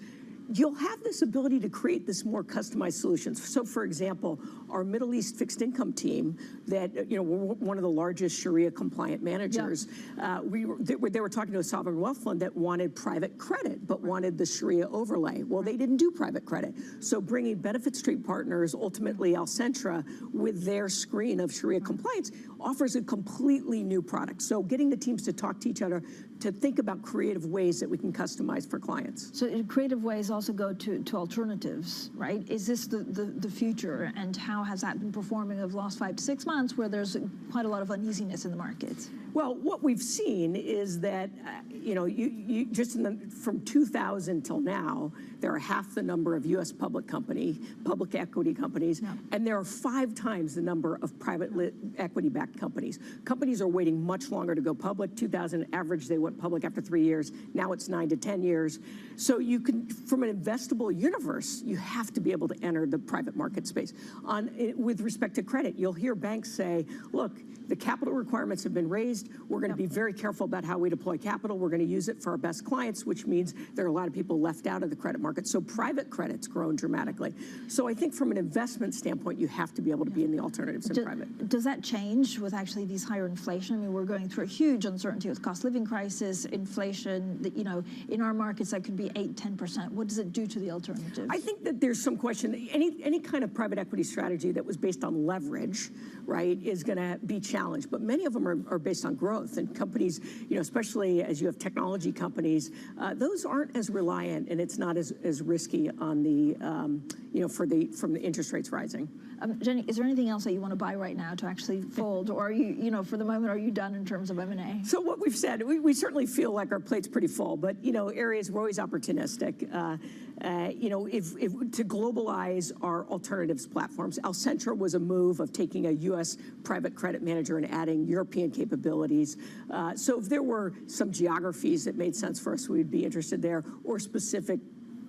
S27: you'll have this ability to create this more customized solutions. So, for example, our Middle East fixed income team, that we're one of the largest Sharia-compliant managers. They were talking to a sovereign wealth fund that wanted private credit, but wanted the Sharia overlay. Well, they didn't do private credit. So, bringing Benefit Street Partners, ultimately Alcentra, with their screen of Sharia compliance, offers a completely new product. So, getting the teams to talk to each other, to think about creative ways that we can customize for clients.
S1: So creative ways also go to alternatives, right? Is this the future, and how has that been performing over the last 5 to 6 months, where there's quite a lot of uneasiness in the markets?
S27: Well, what we've seen is that, from 2000 till now, there are half the number of U.S. public equity companies, and there are 5 times the number of private equity-backed companies. Companies are waiting much longer to go public. 2000 average, they went public after 3 years. Now it's 9 to 10 years. So you can, from an investable universe, you have to be able to enter the private market space. With respect to credit, you'll hear banks say, look, the capital requirements have been raised. We're going to be very careful about how we deploy capital. We're going to use it for our best clients, which means there are a lot of people left out of the credit market. So private credit's grown dramatically. So I think from an investment standpoint, you have to be able to be in the alternatives in private.
S1: Does that change with actually these higher inflation? I mean, we're going through a huge uncertainty with cost of living crisis, inflation, that, in our markets that could be 8–10%. What does it do to the alternatives?
S27: I think that there's some question. Any kind of private equity strategy that was based on leverage, right, is going to be challenged. But many of them are based on growth, and companies, especially as you have technology companies, those aren't as reliant, and it's not as risky on the, from the interest rates rising.
S1: Jenny, is there anything else that you want to buy right now to actually fold, or are you, for the moment, are you done in terms of M&A?
S27: So what we've said, we certainly feel like our plate's pretty full, but areas we're always opportunistic. If to globalize our alternatives platforms, Alcentra was a move of taking a U.S. private credit manager and adding European capabilities. So if there were some geographies that made sense for us, we'd be interested there, or specific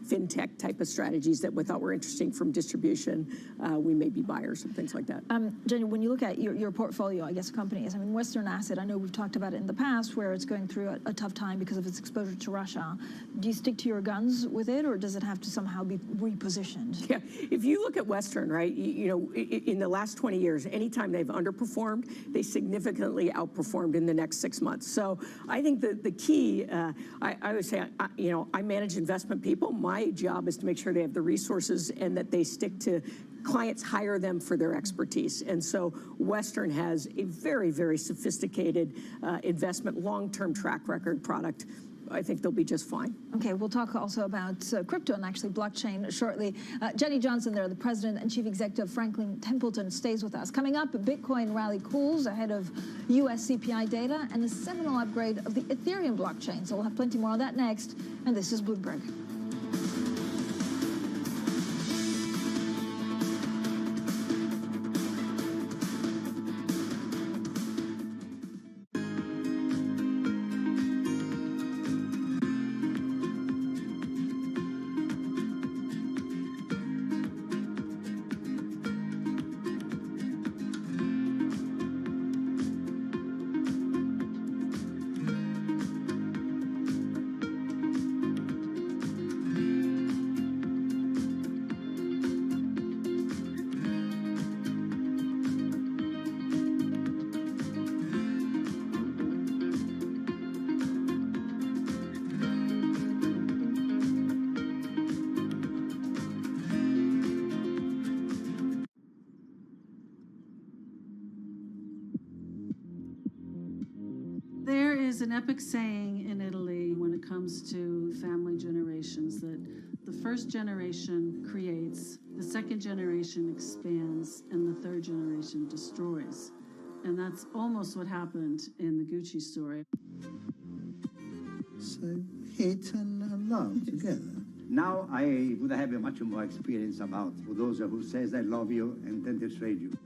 S27: fintech type of strategies that we thought were interesting from distribution, we may be buyers and things like that.
S1: Jenny, when you look at your portfolio, I guess, companies, I mean, Western Asset, I know we've talked about it in the past, where it's going through a tough time because of its exposure to Russia. Do you stick to your guns with it, or does it have to somehow be repositioned?
S27: Yeah, if you look at Western, right, in the last 20 years, anytime they've underperformed, they significantly outperformed in the next 6 months. So I think the key, I would say, I manage investment people. My job is to make sure they have the resources and that they stick to clients, hire them for their expertise. And so Western has a very, very sophisticated investment, long-term track record product. I think they'll be just fine.
S1: Okay, we'll talk also about crypto and actually blockchain shortly. Jenny Johnson there, the president and chief executive of Franklin Templeton, stays with us. Coming up, Bitcoin rally cools ahead of U.S. CPI data and the seminal upgrade of the Ethereum blockchain. So we'll have plenty more on that next. And this is Bloomberg.
S3: There's an epic saying in Italy when it comes to family generations that the first generation creates, the second generation expands, and the third generation destroys. And that's almost what happened in the Gucci story.
S4: So hate and love together.
S5: Now I would have a much more experience about those who says I love you and then betray you.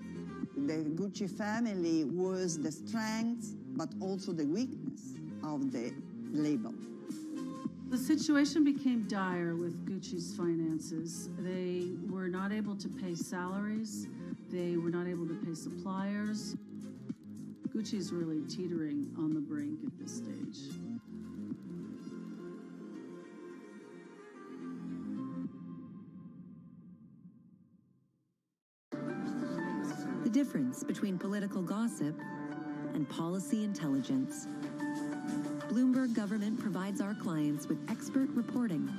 S8: The Gucci family was the strength, but also the weakness of the label.
S3: The situation became dire with Gucci's finances. They were not able to pay salaries. They were not able to pay suppliers. Gucci's really teetering on the brink at this stage.
S2: difference between political gossip and policy intelligence. Bloomberg Government provides our clients with expert reporting,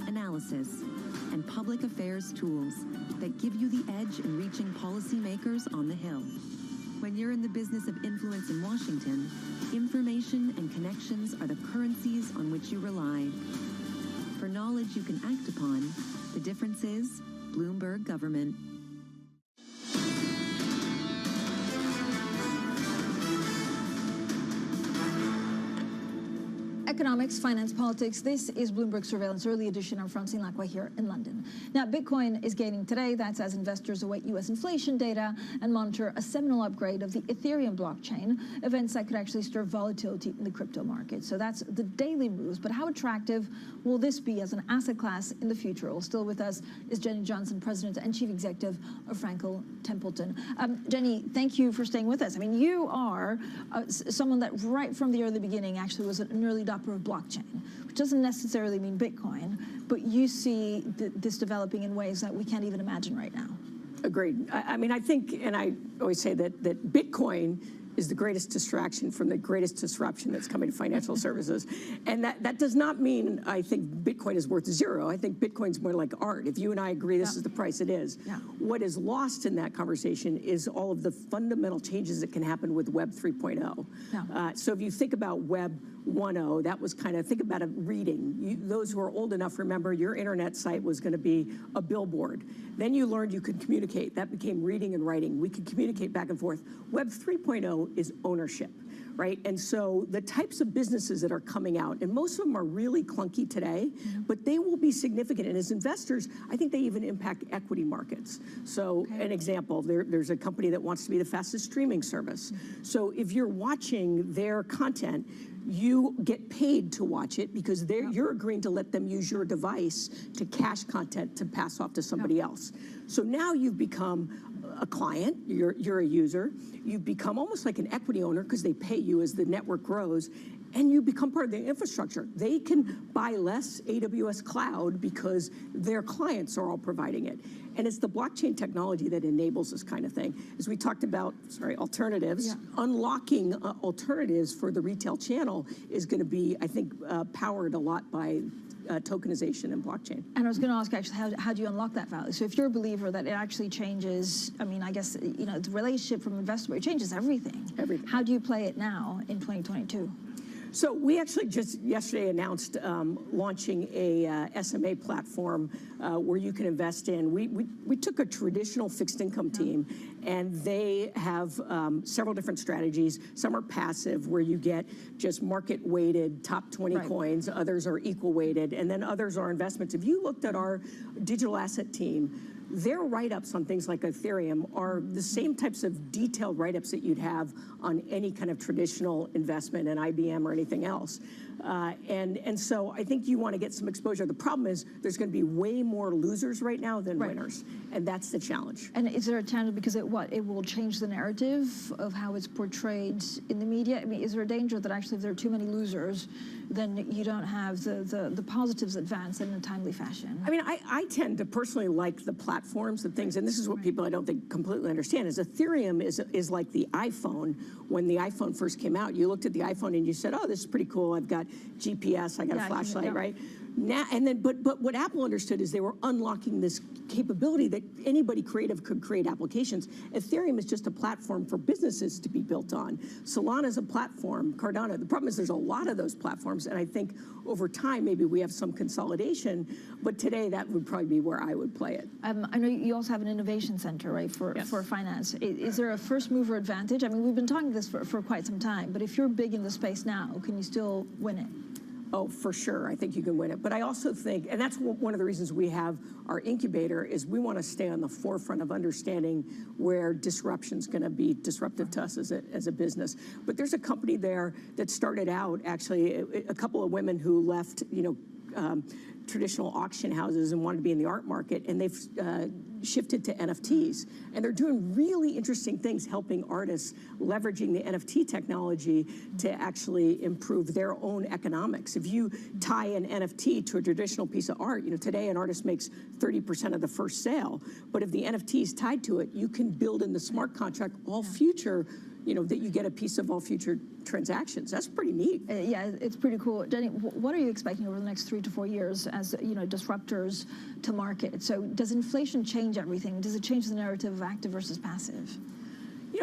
S2: analysis, and public affairs tools that give you the edge in reaching policymakers on the Hill. When you're in the business of influence in Washington, information and connections are the currencies on which you rely. For knowledge you can act upon, the difference is Bloomberg Government.
S1: Economics, finance, politics. This is Bloomberg Surveillance Early Edition. I'm Francine Lacqua here in London. Now, Bitcoin is gaining today. That's as investors await U.S. inflation data and monitor a seminal upgrade of the Ethereum blockchain, events that could actually stir volatility in the crypto market. So that's the daily moves. But how attractive will this be as an asset class in the future? Well, still with us is Jenny Johnson, President and Chief Executive of Franklin Templeton. Jenny, thank you for staying with us. I mean, you are someone that right from the early beginning actually was an early adopter of blockchain, which doesn't necessarily mean Bitcoin, but you see this developing in ways that we can't even imagine right now.
S27: Agreed. I mean, I think, and I always say that Bitcoin is the greatest distraction from the greatest disruption that's coming to financial services. And that does not mean I think Bitcoin is worth zero. I think Bitcoin's more like art. If you and I agree this is the price it is. Yeah. What is lost in that conversation is all of the fundamental changes that can happen with Web 3.0. Yeah. So if you think about Web 1.0, that was kind of, think about a reading. Those who are old enough remember your internet site was going to be a billboard. Then you learned you could communicate. That became reading and writing. We could communicate back and forth. Web 3.0 is ownership, right? And so the types of businesses that are coming out, and most of them are really clunky today, but they will be significant. And as investors, I think they even impact equity markets. So an example, there's a company that wants to be the fastest streaming service. So if you're watching their content, you get paid to watch it because you're agreeing to let them use your device to cache content to pass off to somebody else. So now you've become a client, you're a user, you become almost like an equity owner because they pay you as the network grows, and you become part of the infrastructure. They can buy less AWS cloud because their clients are all providing it. And it's the blockchain technology that enables this kind of thing. As we talked about, alternatives, unlocking alternatives for the retail channel is going to be, I think, powered a lot by tokenization and blockchain.
S1: And I was going to ask, actually, how do you unlock that value? So if you're a believer that it actually changes, I mean, I guess, you know, the relationship from investor, it changes everything. How do you play it now in 2022?
S27: So we actually just yesterday announced launching a SMA platform where you can invest in. We took a traditional fixed income team, and they have several different strategies. Some are passive, where you get just market weighted top 20 coins. Others are equal weighted, and then others are investments. If you looked at our digital asset team, their write-ups on things like Ethereum are the same types of detailed write-ups that you'd have on any kind of traditional investment in IBM or anything else. And so I think you want to get some exposure. The problem is there's going to be way more losers right now than winners, and that's the challenge.
S1: And is there a challenge because it will change the narrative of how it's portrayed in the media? I mean, is there a danger that actually if there are too many losers, then you don't have the positives advance in a timely fashion?
S27: I mean, I tend to personally like the platforms and things, and this is what people I don't think completely understand, is Ethereum is like the iPhone. When the iPhone first came out, you looked at the iPhone and you said, oh, this is pretty cool. I've got GPS, I got a flashlight, right? Now, and then, but what Apple understood is they were unlocking this capability that anybody creative could create applications. Ethereum is just a platform for businesses to be built on. Solana is a platform, Cardano. The problem is there's a lot of those platforms, and I think over time maybe we have some consolidation, but today that would probably be where I would play it.
S1: I know you also have an innovation center, right, for finance. Is there a first mover advantage? I mean, we've been talking this for quite some time, but if you're big in the space now, can you still win it?
S27: Oh, for sure. I think you can win it. But I also think, and that's one of the reasons we have our incubator, is we want to stay on the forefront of understanding where disruption's going to be disruptive to us as a business. But there's a company there that started out, actually, a couple of women who left, traditional auction houses and wanted to be in the art market, and they've shifted to NFTs. And they're doing really interesting things, helping artists, leveraging the NFT technology to actually improve their own economics. If you tie an NFT to a traditional piece of art, today an artist makes 30% of the first sale. But if the NFT is tied to it, you can build in the smart contract all future, that you get a piece of all future transactions. That's pretty neat.
S1: Yeah, it's pretty cool. Jenny, what are you expecting over the next 3 to 4 years as, disruptors to market? So does inflation change everything? Does it change the narrative of active versus passive?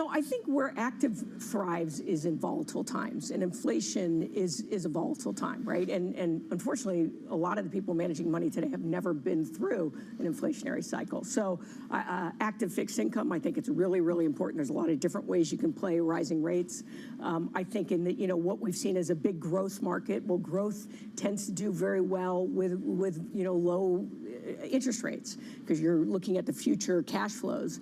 S27: I think where active thrives is in volatile times, and inflation is a volatile time, right? And unfortunately, a lot of the people managing money today have never been through an inflationary cycle. So active fixed income, I think it's really, really important. There's a lot of different ways you can play rising rates. I think in the, what we've seen as a big growth market, well, growth tends to do very well with low interest rates because you're looking at the future cash flows.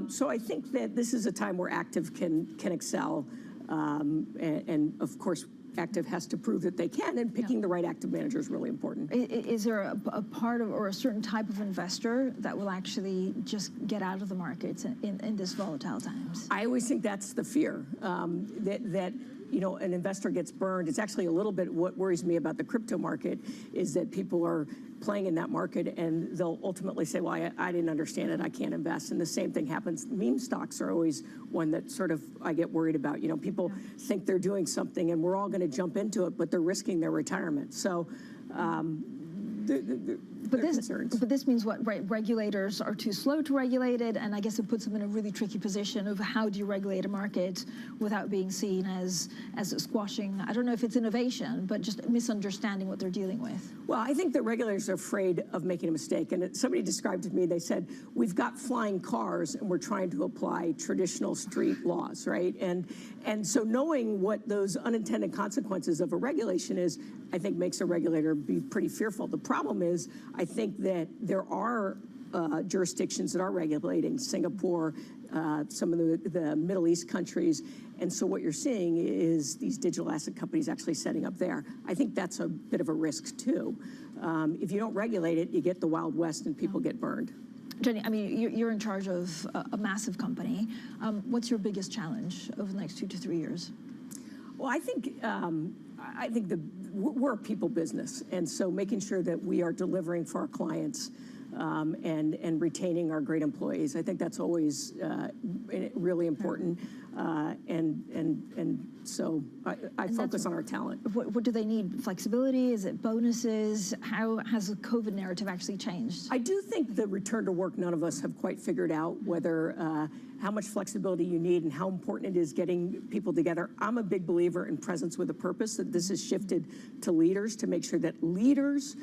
S27: So I think that this is a time where active can excel, and of course active has to prove that they can, and picking the right active manager is really important.
S1: Is there a part of or a certain type of investor that will actually just get out of the markets in this volatile times?
S27: I always think that's the fear, that an investor gets burned. It's actually a little bit what worries me about the crypto market is that people are playing in that market and they'll ultimately say, well, I didn't understand it, I can't invest. And the same thing happens. Meme stocks are always one that sort of I get worried about. People think they're doing something and we're all going to jump into it, but they're risking their retirement. So
S1: but this means what, right? Regulators are too slow to regulate it, and I guess it puts them in a really tricky position of how do you regulate a market without being seen as squashing, I don't know if it's innovation, but just misunderstanding what they're dealing with.
S27: Well, I think the regulators are afraid of making a mistake, and somebody described to me, they said, we've got flying cars and we're trying to apply traditional street laws, right? And so knowing what those unintended consequences of a regulation is, I think makes a regulator be pretty fearful. The problem is, I think that there are jurisdictions that are regulating, Singapore, some of the Middle East countries, and so what you're seeing is these digital asset companies actually setting up there. I think that's a bit of a risk too. If you don't regulate it, you get the Wild West and people get burned.
S1: Jenny, I mean, you're in charge of a massive company. What's your biggest challenge over the next 2 to 3 years?
S27: Well, I think we're a people business, and so making sure that we are delivering for our clients and retaining our great employees, I think that's always really important. And so I focus on our talent.
S1: What do they need? Flexibility? Is it bonuses? How has the COVID narrative actually changed?
S27: I do think the return to work, none of us have quite figured out whether how much flexibility you need and how important it is getting people together. I'm a big believer in presence with a purpose, that this has shifted to leaders to make sure that leaders,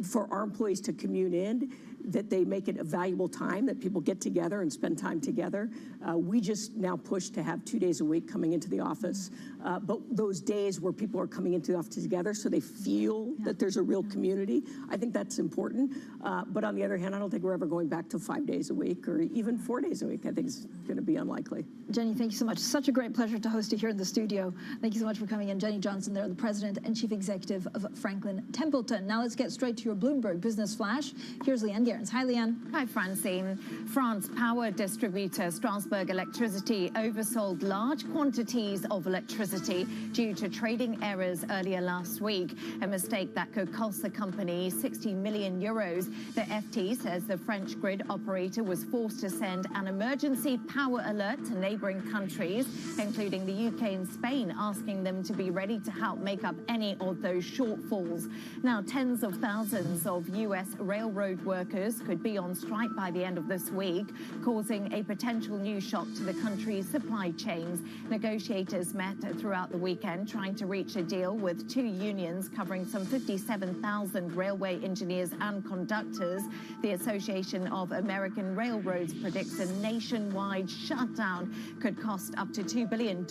S27: for our employees to commune in, that they make it a valuable time, that people get together and spend time together. We just now push to have 2 days a week coming into the office, but those days where people are coming into the office together so they feel that there's a real community, I think that's important. But on the other hand, I don't think we're ever going back to 5 days a week or even 4 days a week. I think it's going to be unlikely.
S1: Jenny, thank you so much. Such a great pleasure to host you here in the studio. Thank you so much for coming in. Jenny Johnson, they're the president and chief executive of Franklin Templeton. Now let's get straight to your Bloomberg Business Flash. Here's Leanne Gerrans. Hi, Leanne.
S9: Hi, Francine. France power distributor Strasbourg Electricity oversold large quantities of electricity due to trading errors earlier last week, a mistake that could cost the company 60 million euros. The FT says the French grid operator was forced to send an emergency power alert to neighboring countries, including the UK and Spain, asking them to be ready to help make up any of those shortfalls. Now, tens of thousands of US railroad workers could be on strike by the end of this week, causing a potential new shock to the country's supply chains. Negotiators met throughout the weekend trying to reach a deal with two unions covering some 57,000 railway engineers and conductors. The Association of American Railroads predicts a nationwide shutdown could cost up to $2 billion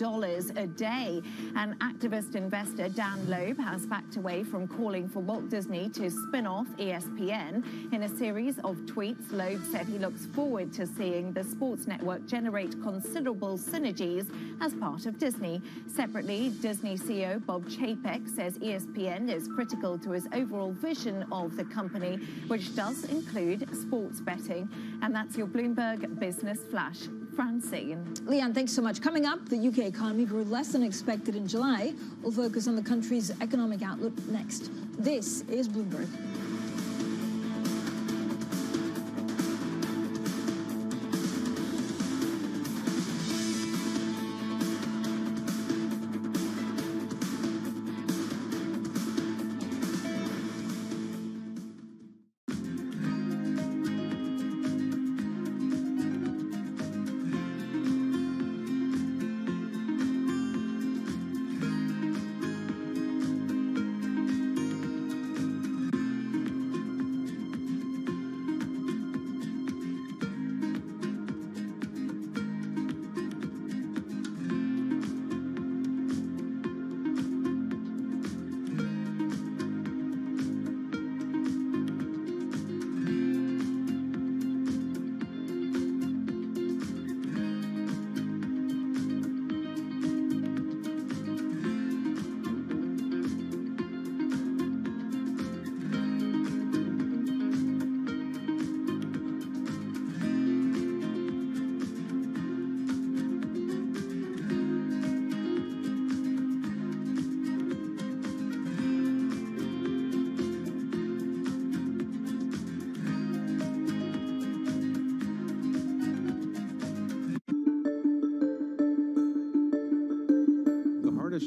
S9: a day. And activist investor Dan Loeb has backed away from calling for Walt Disney to spin spin-off, ESPN. In a series of tweets, Loeb said he looks forward to seeing the sports network generate considerable synergies as part of Disney. Separately, Disney CEO Bob Chapek says ESPN is critical to his overall vision of the company, which does include sports betting. And that's your Bloomberg Business Flash. Francine.
S1: Leanne, thanks so much. Coming up, the UK economy grew less than expected in July. We'll focus on the country's economic outlook next. This is Bloomberg.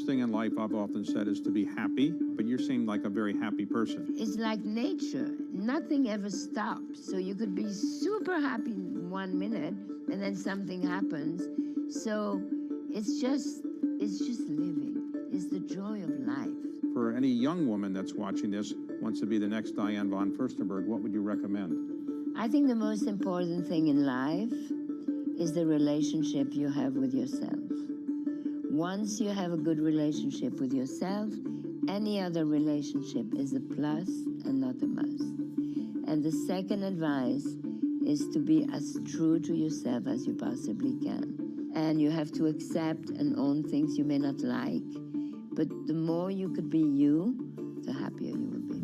S10: Thing in life I've often said is to be happy, but you seem like a very happy person.
S11: It's like nature. Nothing ever stops. So you could be super happy 1 minute and then something happens. So it's just living. It's the joy of life.
S10: For any young woman that's watching this, wants to be the next Diane von Furstenberg, what would you recommend?
S11: I think the most important thing in life is the relationship you have with yourself. Once you have a good relationship with yourself, any other relationship is a plus and not a must. And the second advice is to be as true to yourself as you possibly can. And you have to accept and own things you may not like, but the more you could be you, the happier you will be.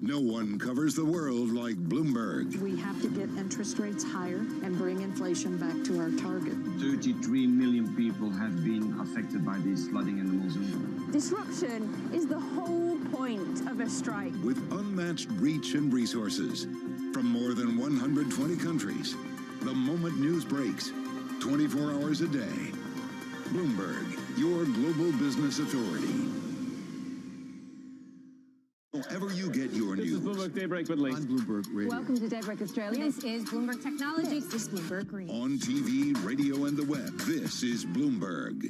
S7: No one covers the world like Bloomberg.
S16: We have to get interest rates higher and bring inflation back to our target.
S17: 33 million people have been affected by this flooding in the monsoon.
S18: Disruption is the whole point of a strike.
S7: With unmatched reach and resources from more than 120 countries, the moment news breaks, 24 hours a day. Bloomberg, your global business authority. Wherever you get your news.
S20: This is Bloomberg Daybreak with Lee.
S7: On Bloomberg Radio.
S18: Welcome to Daybreak Australia.
S19: This is Bloomberg Technology.
S18: This is Bloomberg Green.
S7: On TV, radio, and the web, this is Bloomberg.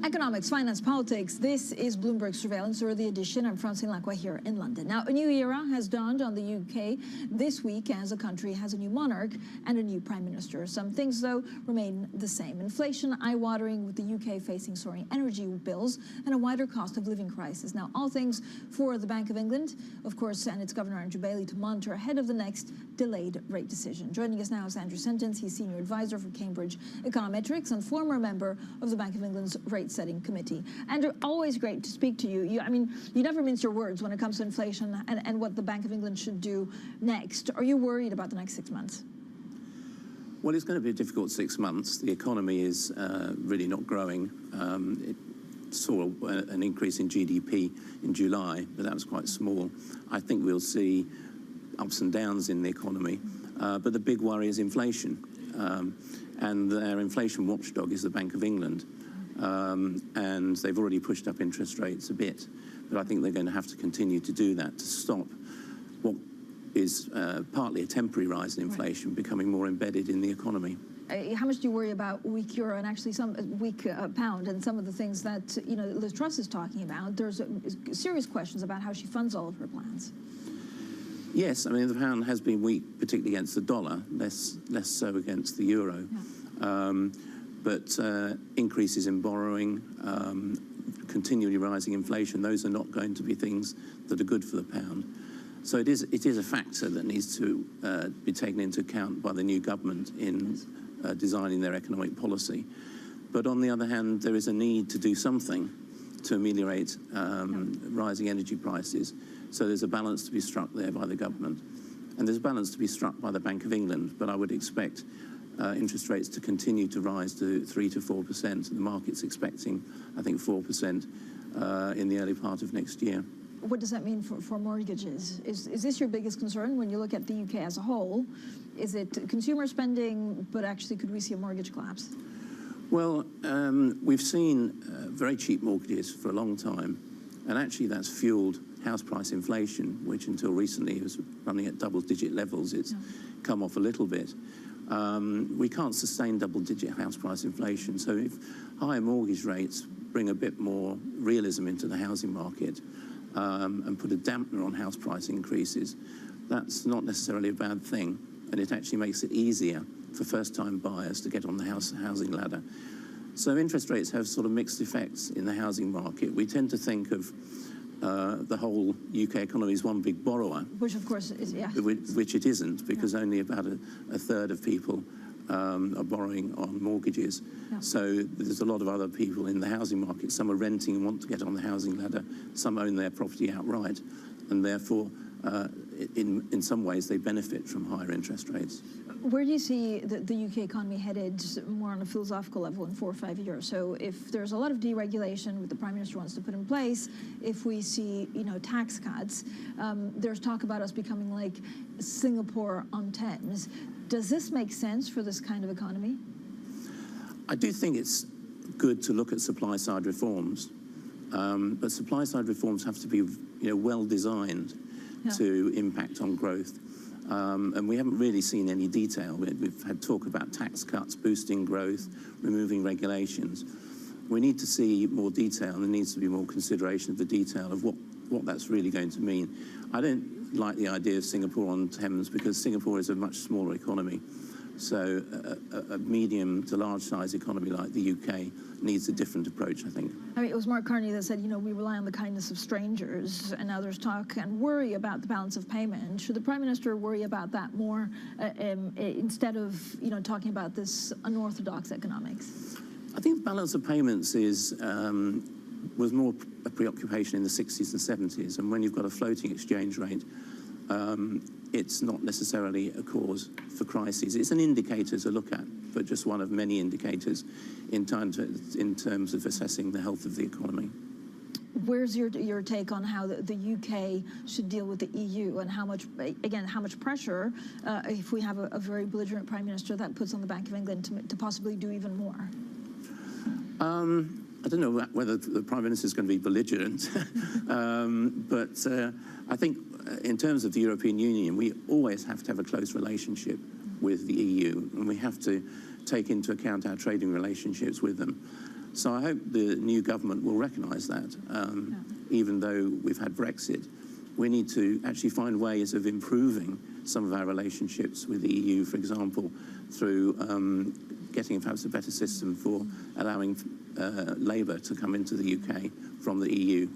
S1: Economics, finance, politics. This is Bloomberg Surveillance Early Edition. I'm Francine Lacqua here in London. Now, a new era has dawned on the UK this week as the country has a new monarch and a new prime minister. Some things, though, remain the same. Inflation eye-watering, with the UK facing soaring energy bills and a wider cost of living crisis. Now, all things for the Bank of England, of course, and its Governor Andrew Bailey to monitor ahead of the next delayed rate decision. Joining us now is Andrew Sentence. He's Senior Advisor for Cambridge Econometrics and former member of the Bank of England's Rate Setting Committee. Andrew, always great to speak to you. You never mince your words when it comes to inflation and what the Bank of England should do next. Are you worried about the next 6 months?
S22: Well, it's going to be a difficult 6 months. The economy is really not growing. It saw an increase in GDP in July, but that was quite small. I think we'll see ups and downs in the economy, but the big worry is inflation. And their inflation watchdog is the Bank of England. And they've already pushed up interest rates a bit, but I think they're going to have to continue to do that to stop what is partly a temporary rise in inflation becoming more embedded in the economy.
S1: How much do you worry about weak euro and actually some weak pound and some of the things that Liz Truss is talking about? There's serious questions about how she funds all of her plans.
S22: Yes, I mean, the pound has been weak, particularly against the dollar, less so against the euro. Yeah. But increases in borrowing, continually rising inflation, those are not going to be things that are good for the pound. So it is a factor that needs to be taken into account by the new government in designing their economic policy. But on the other hand, there is a need to do something to ameliorate rising energy prices. So there's a balance to be struck there by the government. And there's a balance to be struck by the Bank of England, but I would expect interest rates to continue to rise to 3 to 4%. The market's expecting, I think, 4% in the early part of next year.
S1: What does that mean for mortgages? Is this your biggest concern when you look at the UK as a whole? Is it consumer spending, but actually could we see a mortgage collapse?
S22: Well, we've seen very cheap mortgages for a long time, and actually that's fueled house price inflation, which until recently was running at double-digit levels. It's come off a little bit. We can't sustain double-digit house price inflation, so if higher mortgage rates bring a bit more realism into the housing market and put a dampener on house price increases, that's not necessarily a bad thing, and it actually makes it easier for first-time buyers to get on the housing ladder. So interest rates have sort of mixed effects in the housing market. We tend to think of the whole UK economy as one big borrower.
S1: Which, of course, is, yeah.
S22: Which it isn't, because only about a third of people are borrowing on mortgages. Yeah. So there's a lot of other people in the housing market. Some are renting and want to get on the housing ladder. Some own their property outright. And therefore, in some ways, they benefit from higher interest rates.
S1: Where do you see the UK economy headed more on a philosophical level in 4 or 5 years? So if there's a lot of deregulation, which the Prime Minister wants to put in place, if we see, tax cuts, there's talk about us becoming like Singapore on Thames. Does this make sense for this kind of economy?
S22: I do think it's good to look at supply-side reforms, but supply-side reforms have to be, well designed to impact on growth. And we haven't really seen any detail. We've had talk about tax cuts, boosting growth, removing regulations. We need to see more detail, and there needs to be more consideration of the detail of what that's really going to mean. I don't like the idea of Singapore on Thames because Singapore is a much smaller economy. So a medium to large size economy like the UK needs a different approach, I think.
S1: I mean, it was Mark Carney that said, we rely on the kindness of strangers, and now there's talk and worry about the balance of payment. Should the Prime Minister worry about that more instead of, talking about this unorthodox economics?
S22: I think the balance of payments was more a preoccupation in the 60s and 70s, and when you've got a floating exchange rate, it's not necessarily a cause for crises. It's an indicator to look at, but just one of many indicators in terms of assessing the health of the economy.
S1: Where's your take on how the UK should deal with the EU, and how much pressure, if we have a very belligerent Prime Minister, that puts on the Bank of England to possibly do even more?
S22: I don't know whether the Prime Minister is going to be belligerent, but I think in terms of the European Union, we always have to have a close relationship with the EU, and we have to take into account our trading relationships with them. So I hope the new government will recognise that, even though we've had Brexit. We need to actually find ways of improving some of our relationships with the EU, for example, through getting perhaps a better system for allowing labour to come into the UK from the EU.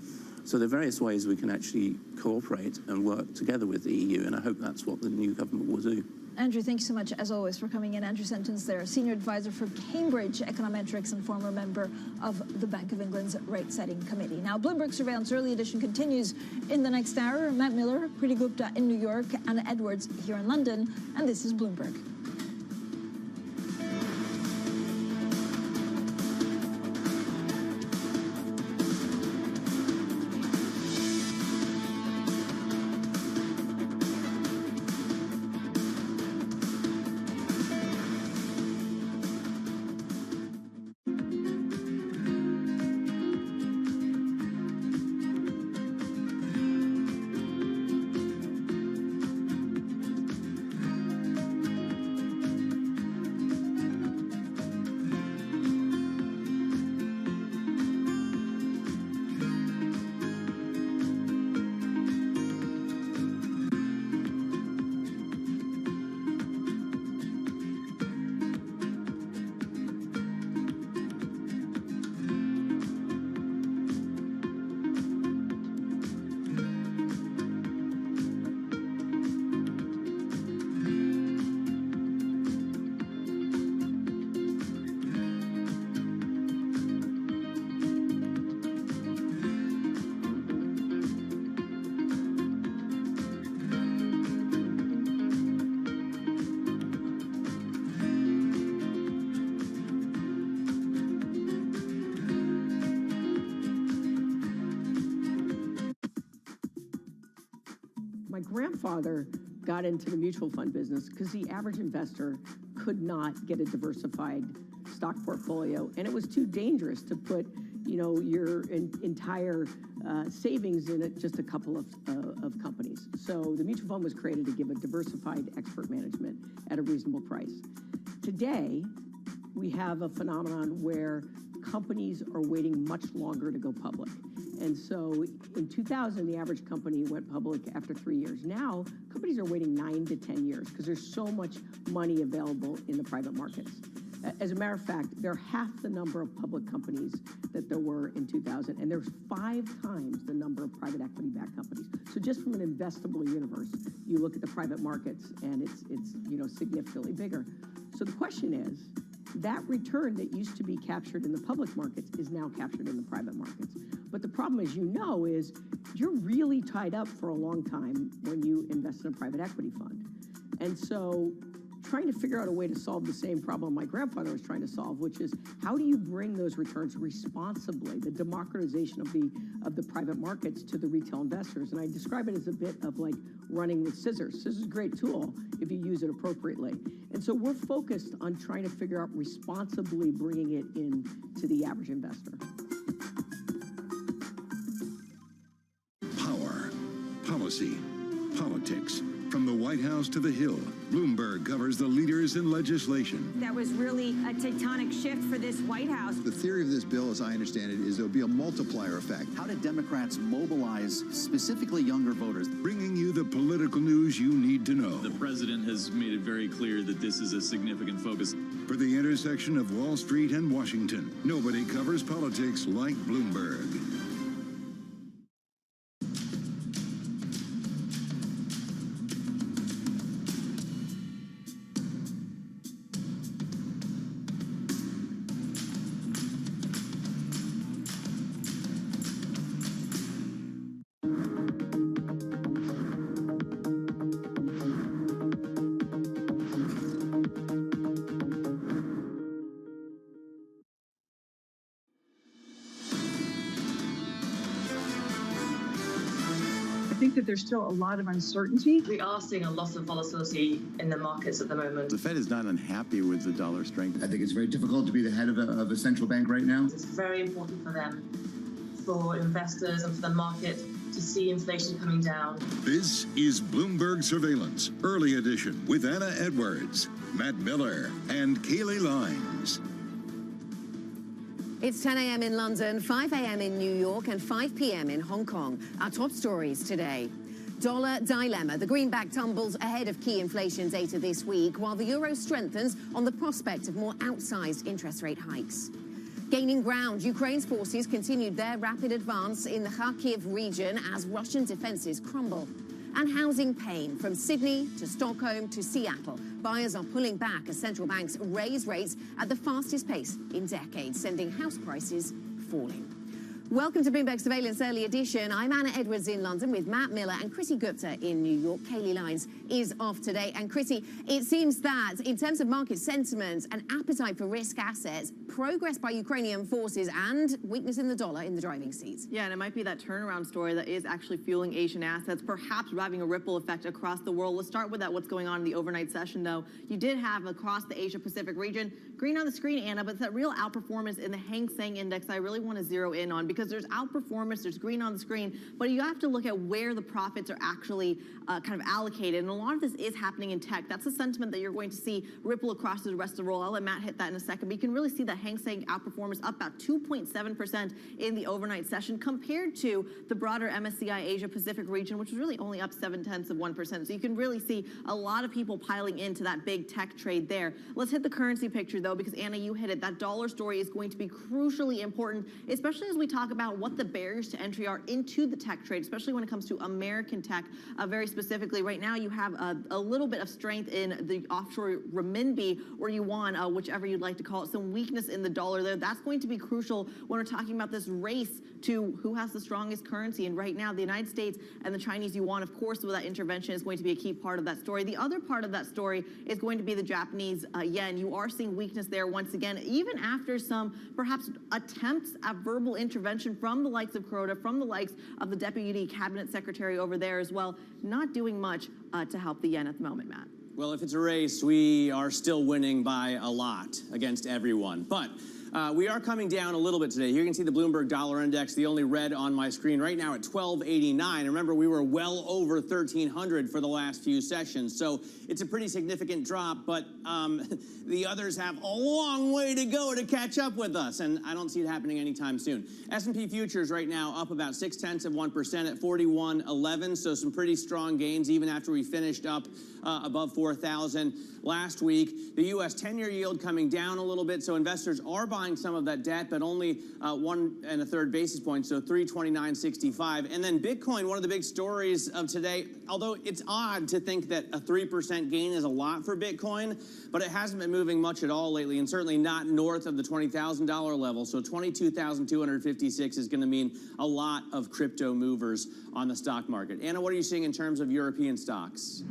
S22: So there are various ways we can actually cooperate and work together with the EU, and I hope that's what the new government will do.
S1: Andrew, thank you so much, as always, for coming in. Andrew Sentence there, Senior Advisor for Cambridge Econometrics and former member of the Bank of England's Rate-Setting Committee. Now, Bloomberg Surveillance Early Edition continues in the next hour. Matt Miller, Preeti Gupta in New York, Anna Edwards here in London, and this is Bloomberg.
S27: grandfather got into the mutual fund business because the average investor could not get a diversified stock portfolio, and it was too dangerous to put, you know, your entire savings in just a couple of companies. So the mutual fund was created to give a diversified expert management at a reasonable price. Today, we have a phenomenon where companies are waiting much longer to go public. And so in 2000, the average company went public after 3 years. Now, companies are waiting 9 to 10 years because there's so much money available in the private markets. As a matter of fact, there are half the number of public companies that there were in 2000, and there's 5 times the number of private equity-backed companies. So just from an investable universe, you look at the private markets, and it's you know, significantly bigger. So the question is, that return that used to be captured in the public markets is now captured in the private markets. But the problem, as you know, is you're really tied up for a long time when you invest in a private equity fund. And so trying to figure out a way to solve the same problem my grandfather was trying to solve, which is how do you bring those returns responsibly, the democratization of the private markets to the retail investors. And I describe it as a bit of like running with scissors. Scissors is a great tool if you use it appropriately. And so we're focused on trying to figure out responsibly bringing it in to the average investor.
S7: Power, policy, politics. From the White House to the Hill, Bloomberg covers the leaders in legislation.
S6: That was really a tectonic shift for this White House.
S12: The theory of this bill, as I understand it, is there'll be a multiplier effect.
S13: How did Democrats mobilize specifically younger voters?
S7: Bringing you the political news you need to know.
S14: The president has made it very clear that this is a significant focus.
S7: For the intersection of Wall Street and Washington, nobody covers politics like Bloomberg.
S15: I think that there's still a lot of uncertainty.
S20: We are seeing a lot of volatility in the markets at the moment.
S12: The Fed is not unhappy with the dollar strength.
S13: I think it's very difficult to be the head of a central bank right now.
S20: It's very important for them, for investors and for the market to see inflation coming down.
S7: This is Bloomberg Surveillance, Early Edition, with Anna Edwards, Matt Miller, and Kayleigh Lyons.
S23: It's 10 a.m. in London, 5 a.m. in New York, and 5 p.m. in Hong Kong. Our top stories today. Dollar dilemma. The greenback tumbles ahead of key inflation data this week, while the euro strengthens on the prospect of more outsized interest rate hikes. Gaining ground, Ukraine's forces continued their rapid advance in the Kharkiv region as Russian defenses crumble. And housing pain from Sydney to Stockholm to Seattle. Buyers are pulling back as central banks raise rates at the fastest pace in decades, sending house prices falling. Welcome to Bloomberg Surveillance Early Edition. I'm Anna Edwards in London with Matt Miller and Chrissy Gupta in New York. Kayleigh Lyons is off today. And Chrissy, it seems that in terms of market sentiment and appetite for risk assets, progress by Ukrainian forces and weakness in the dollar in the driving seats.
S25: Yeah, and it might be that turnaround story that is actually fueling Asian assets, perhaps having a ripple effect across the world. Let's start with that, what's going on in the overnight session, though. You did have across the Asia-Pacific region, green on the screen, Anna, but it's that real outperformance in the Hang Seng Index I really want to zero in on, because there's outperformance, there's green on the screen, but you have to look at where the profits are actually kind of allocated. And a lot of this is happening in tech. That's a sentiment that you're going to see ripple across the rest of the world. I'll let Matt hit that in a second, but you can really see that Hang Seng outperformance up about 2.7% in the overnight session compared to the broader MSCI Asia Pacific region, which was really only up 0.7%. So you can really see a lot of people piling into that big tech trade there. Let's hit the currency picture, though, because Anna, you hit it. That dollar story is going to be crucially important, especially as we talk about what the barriers to entry are into the tech trade, especially when it comes to American tech, very specifically. Right now, you have a little bit of strength in the offshore renminbi or yuan, whichever you'd like to call it, some weakness in the dollar there. That's going to be crucial when we're talking about this race to who has the strongest currency. And right now, the United States and the Chinese yuan, of course, with that intervention is going to be a key part of that story. The other part of that story is going to be the Japanese yen. You are seeing weakness there once again, even after some perhaps attempts at verbal intervention intervention from the likes of Kuroda, from the likes of the Deputy Cabinet Secretary over there as well, not doing much to help the yen at the moment, Matt.
S3: Well, if it's a race, we are still winning by a lot against everyone. But we are coming down a little bit today. Here you can see the Bloomberg Dollar Index, the only red on my screen right now at 1289. Remember, we were well over 1,300 for the last few sessions, so it's a pretty significant drop, but the others have a long way to go to catch up with us, and I don't see it happening anytime soon. S&P futures right now up about 0.6% at 4111, so some pretty strong gains even after we finished up above 4,000 last week. The U.S. 10-year yield coming down a little bit, so investors are buying some of that debt, but only 1 1/3 basis points, so 329.65. And then Bitcoin, one of the big stories of today, although it's odd to think that a 3% gain is a lot for Bitcoin, but it hasn't been moving much at all lately, and certainly not north of the $20,000 level. So 22,256 is going to mean a lot of crypto movers on the stock market. Anna, what are you seeing in terms of European stocks?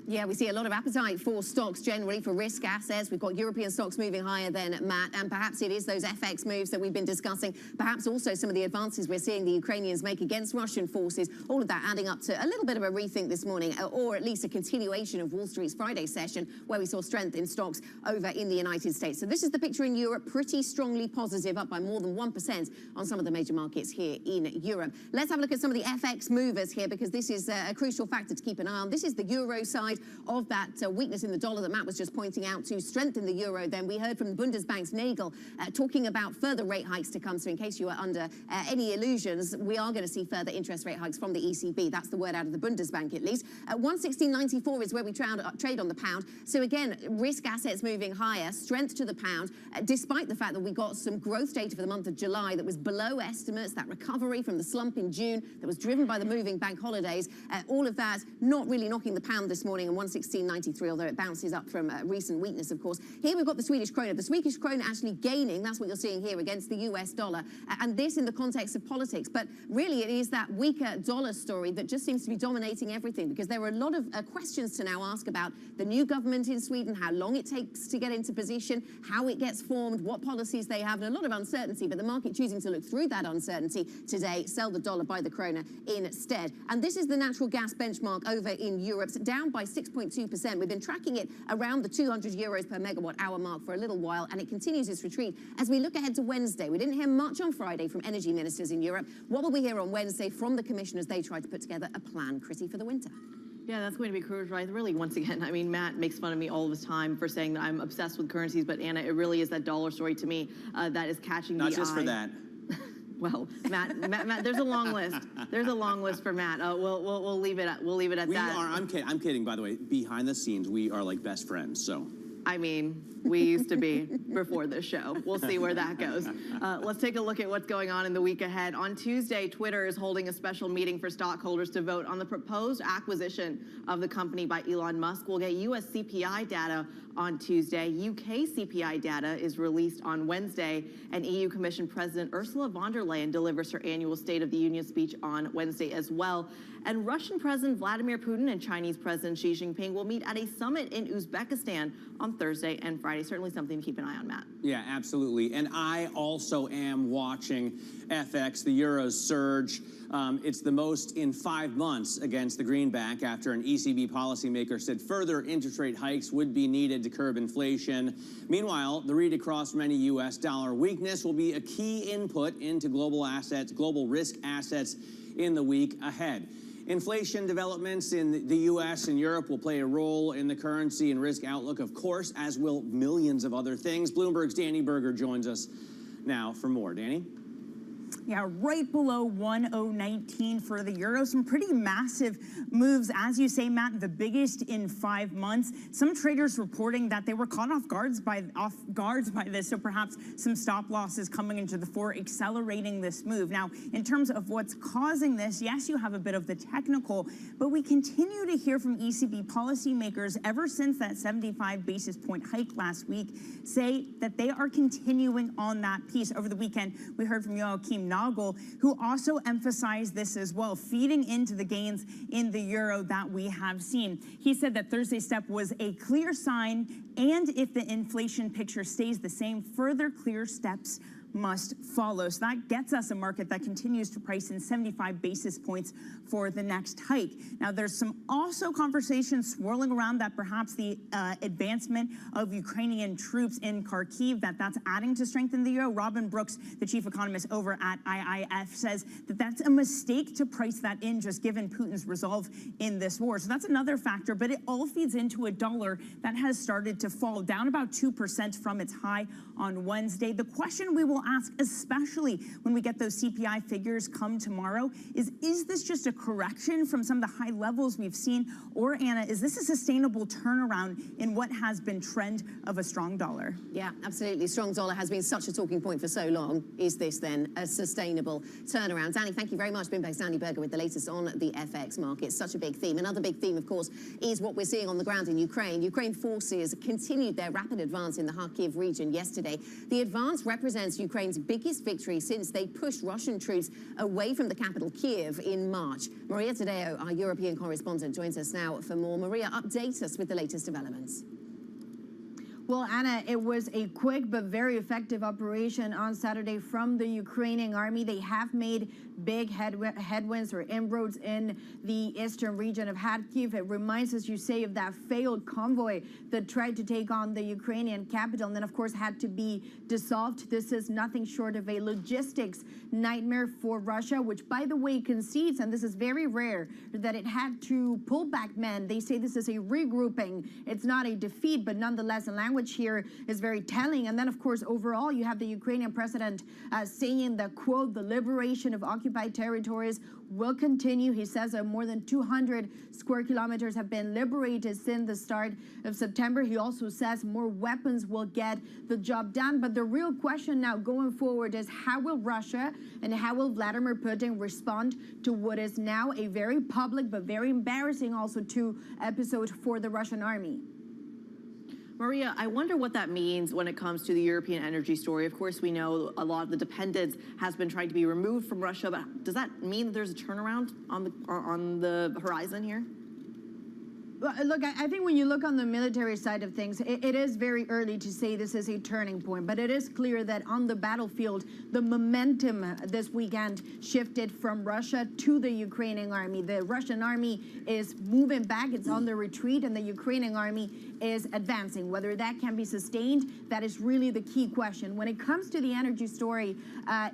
S23: Yeah, we see a lot of appetite for stocks generally, for risk assets. We've got European stocks moving higher than Matt, and perhaps it is those FX moves that we've been discussing, perhaps also some of the advances we're seeing the Ukrainians make against Russian forces, all of that adding up to a little bit of a rethink this morning, or at least a continuation of Wall Street's Friday session, where we saw strength in stocks over in the United States. So this is the picture in Europe, pretty strongly positive, up by more than 1% on some of the major markets here in Europe. Let's have a look at some of the FX movers here, because this is a crucial factor to keep an eye on. This is the euro side of that weakness in the dollar that Matt was just pointing out to strengthen the euro. Then we heard from Bundesbank's Nagel talking about further rate hikes to come. So in case you are under any illusions, we are going to see further interest rate hikes from the ECB. That's the word out of the Bundesbank, at least. 116.94 is where we trade on the pound. So again, risk assets moving higher, strength to the pound, despite the fact that we got some growth data for the month of July that was below estimates, that recovery from the slump in June that was driven by the moving bank holidays. All of that not really knocking the pound this morning, and 116.93, although it bounces up from recent weakness, of course. Here we've got the Swedish krona. The Swedish krona actually gaining, that's what you're seeing here, against the US dollar, and this in the context of politics. But really it is that weaker dollar story that just seems to be dominating everything, because there are a lot of questions to now ask about the new government in Sweden, how long it takes to get into position, how it gets formed, what policies they have, and a lot of uncertainty, but the market choosing to look through that uncertainty today, sell the dollar, buy the krona instead. And this is the natural gas benchmark over in Europe, down by 6.2%. We've been tracking it around the 200 euros per megawatt hour mark for a little while, and it continues its retreat as we look ahead to Wednesday. We didn't hear much on Friday from energy ministers in Europe. What will we hear on Wednesday from the commissioners? They try to put together a plan, Chrissy, for the winter.
S25: Yeah, that's going to be crucial. Right? Really, once again, I mean, Matt makes fun of me all the time for saying that I'm obsessed with currencies, but Anna, it really is that dollar story to me that is catching the eye.
S3: Not just for that.
S25: Well, Matt, there's a long list. There's a long list for Matt. We'll leave it at that.
S3: I'm kidding, by the way. Behind the scenes, we are like best friends, so.
S25: I mean, we used to be before this show. We'll see where that goes. Let's take a look at what's going on in the week ahead. On Tuesday, Twitter is holding a special meeting for stockholders to vote on the proposed acquisition of the company by Elon Musk. We'll get U.S. CPI data on Tuesday. UK CPI data is released on Wednesday, and EU Commission President Ursula von der Leyen delivers her annual State of the Union speech on Wednesday as well. And Russian President Vladimir Putin and Chinese President Xi Jinping will meet at a summit in Uzbekistan on Thursday and Friday. Certainly something to keep an eye on, Matt.
S3: Yeah, absolutely. And I also am watching FX, the euro's surge. It's the most in 5 months against the greenback after an ECB policymaker said further interest rate hikes would be needed to curb inflation. Meanwhile, the read across from any U.S. dollar weakness will be a key input into global risk assets in the week ahead. Inflation developments in the U.S. and Europe will play a role in the currency and risk outlook, of course, as will millions of other things. Bloomberg's Danny Berger joins us now for more. Danny?
S4: Yeah, right below 1.019 for the euro. Some pretty massive moves, as you say, Matt, the biggest in 5 months. Some traders reporting that they were caught off guards by this, so perhaps some stop losses coming into the fore, accelerating this move. Now, in terms of what's causing this, yes, you have a bit of the technical, but we continue to hear from ECB policymakers ever since that 75 basis point hike last week say that they are continuing on that piece. Over the weekend, we heard from Joachim Nagel, who also emphasized this as well, feeding into the gains in the euro that we have seen. He said that Thursday's step was a clear sign, and if the inflation picture stays the same, further clear steps must follow. So that gets us a market that continues to price in 75 basis points for the next hike. Now, there's some also conversation swirling around that perhaps the advancement of Ukrainian troops in Kharkiv, that's adding to strengthen the euro. Robin Brooks, the chief economist over at IIF, says that that's a mistake to price that in, just given Putin's resolve in this war. So that's another factor, but it all feeds into a dollar that has started to fall down about 2% from its high on Wednesday. The question we will ask, especially when we get those CPI figures come tomorrow, is this just a correction from some of the high levels we've seen? Or, Anna, is this a sustainable turnaround in what has been trend of a strong dollar?
S23: Yeah, absolutely. Strong dollar has been such a talking point for so long. Is this then a sustainable turnaround? Danny, thank you very much. Bloomberg's Danny Berger with the latest on the FX market. Such a big theme. Another big theme, of course, is what we're seeing on the ground in Ukraine. Ukraine forces continued their rapid advance in the Kharkiv region yesterday. The advance represents Ukraine's biggest victory since they pushed Russian troops away from the capital, Kiev, in March. Maria Tadeo, our European correspondent, joins us now for more. Maria, update us with the latest developments.
S6: Well, Anna, it was a quick but very effective operation on Saturday from the Ukrainian army. They have made big headwinds or inroads in the eastern region of Kharkiv. It reminds us, you say, of that failed convoy that tried to take on the Ukrainian capital and then, of course, had to be dissolved. This is nothing short of a logistics nightmare for Russia, which, by the way, concedes, and this is very rare, that it had to pull back men. They say this is a regrouping. It's not a defeat, but nonetheless, the language here is very telling. And then, of course, overall, you have the Ukrainian president saying that, quote, the liberation of occupied territories will continue. He says that more than 200 square kilometers have been liberated since the start of September. He also says more weapons will get the job done. But the real question now going forward is how will Russia and how will Vladimir Putin respond to what is now a very public but very embarrassing also too episode for the Russian army?
S25: Maria, I wonder what that means when it comes to the European energy story. Of course, we know a lot of the dependence has been trying to be removed from Russia, but does that mean that there's a turnaround on the horizon here?
S6: Well, look, I think when you look on the military side of things, it is very early to say this is a turning point, but it is clear that on the battlefield, the momentum this weekend shifted from Russia to the Ukrainian army. The Russian army is moving back, it's on the retreat, and the Ukrainian army is advancing. Whether that can be sustained, that is really the key question. When it comes to the energy story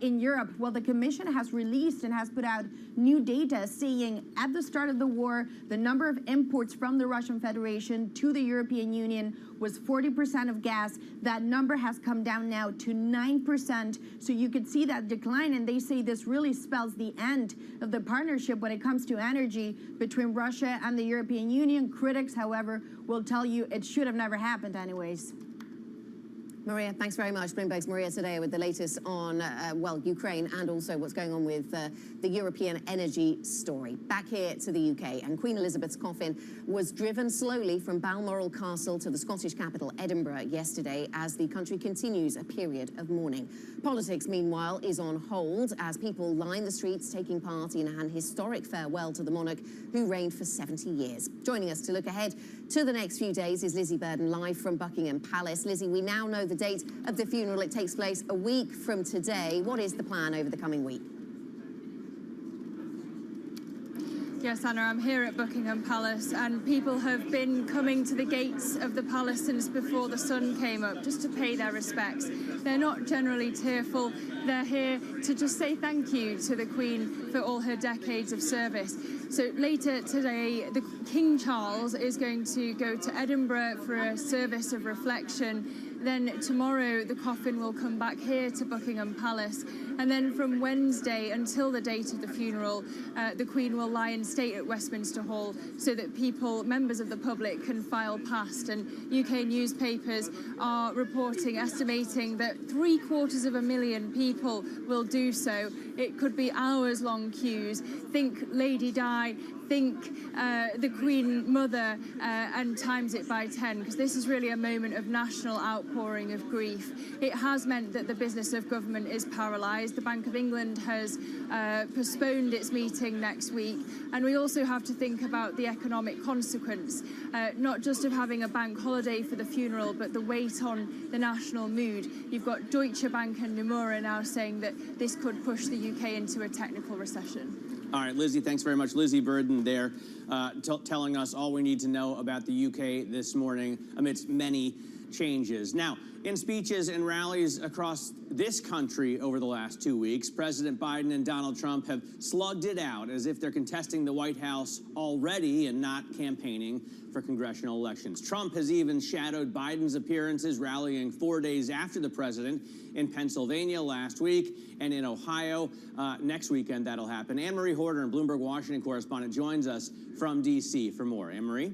S6: in Europe, well, the Commission has released and has put out new data saying at the start of the war, the number of imports from the Russian Federation to the European Union was 40% of gas. That number has come down now to 9%. So you could see that decline, and they say this really spells the end of the partnership when it comes to energy between Russia and the European Union. Critics, however, will tell you it should have never happened anyways.
S23: Maria, thanks very much. Bloomberg's Maria today with the latest on, well, Ukraine and also what's going on with the European energy story. Back here to the UK, and Queen Elizabeth's coffin was driven slowly from Balmoral Castle to the Scottish capital, Edinburgh, yesterday as the country continues a period of mourning. Politics, meanwhile, is on hold as people line the streets taking part in an historic farewell to the monarch who reigned for 70 years. Joining us to look ahead to the next few days is Lizzie Burden, live from Buckingham Palace. Lizzie, we now know the date of the funeral. It takes place a week from today. What is the plan over the coming week?
S2: Yes, Anna, I'm here at Buckingham Palace, and people have been coming to the gates of the palace since before the sun came up just to pay their respects. They're not generally tearful. They're here to just say thank you to the Queen for all her decades of service. So later today, the King Charles is going to go to Edinburgh for a service of reflection. Then tomorrow, the coffin will come back here to Buckingham Palace. And then from Wednesday until the date of the funeral, the Queen will lie in state at Westminster Hall so that people, members of the public, can file past. And UK newspapers are reporting, estimating that 750,000 people will do so. It could be hours-long queues. Think Lady Di I think the Queen Mother and times it by 10, because this is really a moment of national outpouring of grief. It has meant that the business of government is paralysed. The Bank of England has postponed its meeting next week, and we also have to think about the economic consequence, not just of having a bank holiday for the funeral, but the weight on the national mood. You've got Deutsche Bank and Nomura now saying that this could push the UK into a technical recession.
S3: All right, Lizzie, thanks very much. Lizzie Burden there telling us all we need to know about the UK this morning amidst many changes. Now, in speeches and rallies across this country over the last 2 weeks, President Biden and Donald Trump have slugged it out as if they're contesting the White House already and not campaigning for congressional elections. Trump has even shadowed Biden's appearances rallying 4 days after the president in Pennsylvania last week and in Ohio. Next weekend, that'll happen. Anne-Marie Horder, Bloomberg Washington correspondent, joins us from D.C. for more. Anne-Marie?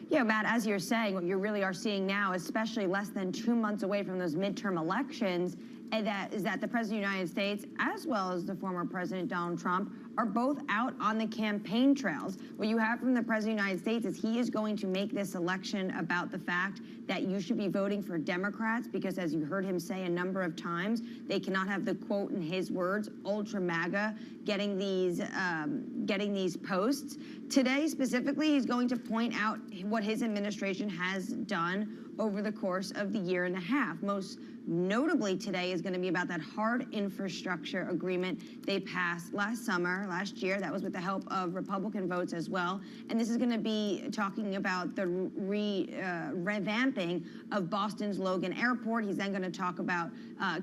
S5: Yeah, Matt, as you're saying, what you really are seeing now, especially less than 2 months away from those midterm elections, is that the President of the United States, as well as the former President Donald Trump, are both out on the campaign trails. What you have from the President of the United States is he is going to make this election about the fact that you should be voting for Democrats because, as you heard him say a number of times, they cannot have the, quote, in his words, ultra MAGA getting these posts. Today, specifically, he's going to point out what his administration has done over the course of the year and a half. Most notably today is going to be about that hard infrastructure agreement they passed last year. That was with the help of Republican votes as well. And this is going to be talking about the revamping of Boston's Logan Airport. He's then going to talk about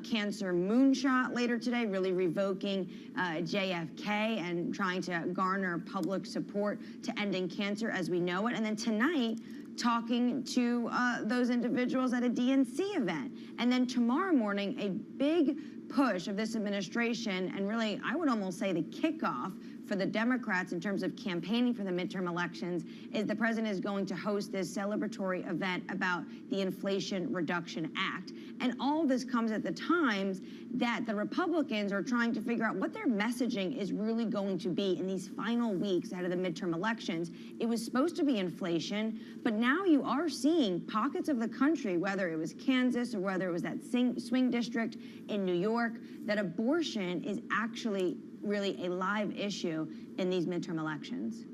S5: cancer moonshot later today, really revoking JFK and trying to garner public support to ending cancer as we know it. And then tonight, talking to those individuals at a DNC event. And then tomorrow morning, a big push of this administration, and really, I would almost say the kickoff for the Democrats in terms of campaigning for the midterm elections, is the president is going to host this celebratory event about the Inflation Reduction Act. And all of this comes at the times that the Republicans are trying to figure out what their messaging is really going to be in these final weeks ahead of the midterm elections. It was supposed to be inflation, but now you are seeing pockets of the country, whether it was Kansas or whether it was that swing district in New York, that abortion is actually really a live issue in these midterm elections.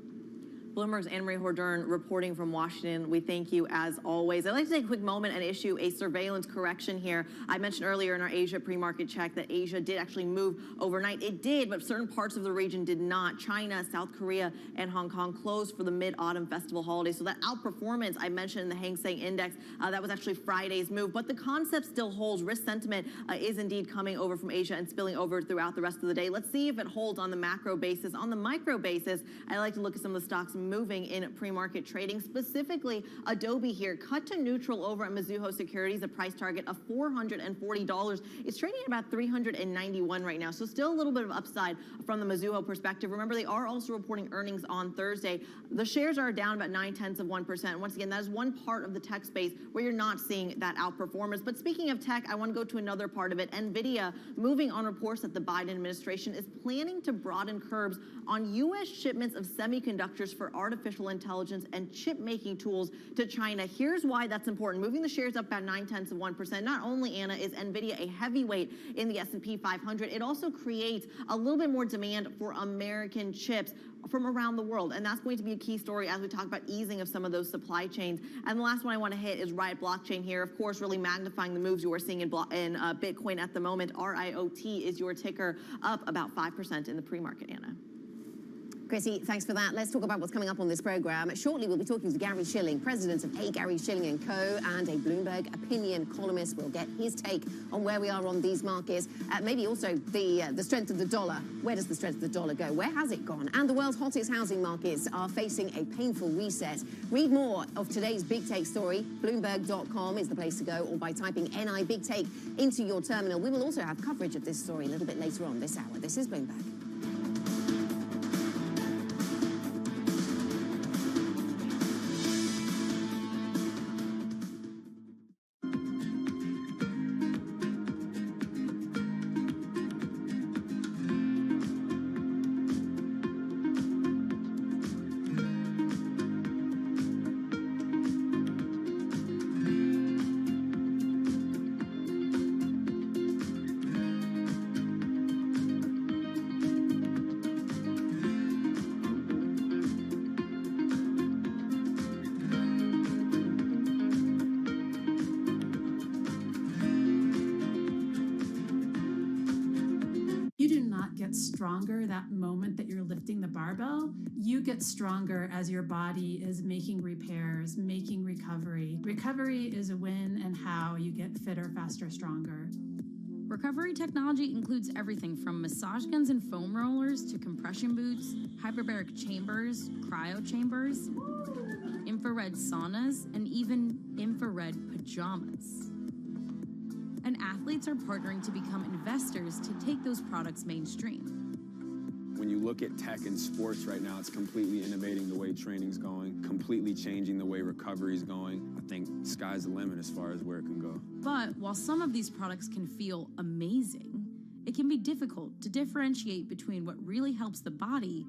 S25: Bloomberg's Anne-Marie Horder reporting from Washington. We thank you as always. I'd like to take a quick moment and issue a surveillance correction here. I mentioned earlier in our Asia pre-market check that Asia did actually move overnight. It did, but certain parts of the region did not. China, South Korea, and Hong Kong closed for the Mid-Autumn Festival holiday. So that outperformance I mentioned in the Hang Seng Index, that was actually Friday's move. But the concept still holds. Risk sentiment is indeed coming over from Asia and spilling over throughout the rest of the day. Let's see if it holds on the macro basis. On the micro basis, I like to look at some of the stocks moving in pre-market trading, specifically Adobe here, cut to neutral over at Mizuho Securities, a price target of $440. It's trading at about $391 right now, so still a little bit of upside from the Mizuho perspective. Remember, they are also reporting earnings on Thursday. The shares are down about 0.9%. Once again, that is one part of the tech space where you're not seeing that outperformance. But speaking of tech, I want to go to another part of it. NVIDIA moving on reports that the Biden administration is planning to broaden curbs on U.S. shipments of semiconductors for artificial intelligence and chip-making tools to China. Here's why that's important. Moving the shares up about 0.9%. Not only, Anna, is NVIDIA a heavyweight in the S&P 500, it also creates a little bit more demand for American chips from around the world. And that's going to be a key story as we talk about easing of some of those supply chains. And the last one I want to hit is Riot Blockchain here. Of course, really magnifying the moves you are seeing in Bitcoin at the moment. RIOT is your ticker, up about 5% in the pre-market, Anna.
S23: Chrissy, thanks for that. Let's talk about what's coming up on this program. Shortly, we'll be talking to Gary Shilling, president of Gary Shilling & Co., and a Bloomberg opinion columnist. We'll get his take on where we are on these markets. Maybe also the strength of the dollar. Where does the strength of the dollar go? Where has it gone? And the world's hottest housing markets are facing a painful reset. Read more of today's Big Take story. Bloomberg.com is the place to go, or by typing NI Big Take into your terminal. We will also have coverage of this story a little bit later on this hour. This is Bloomberg.
S8: You get stronger as your body is making repairs, making recovery. Recovery is a when and how you get fitter, faster, stronger.
S9: Recovery technology includes everything from massage guns and foam rollers to compression boots, hyperbaric chambers, cryo chambers, infrared saunas, and even infrared pajamas. And athletes are partnering to become investors to take those products mainstream.
S10: When you look at tech in sports right now, it's completely innovating the way training's going, completely changing the way recovery's going. I think sky's the limit as far as where it can go.
S9: But while some of these products can feel amazing, it can be difficult to differentiate between what really helps the body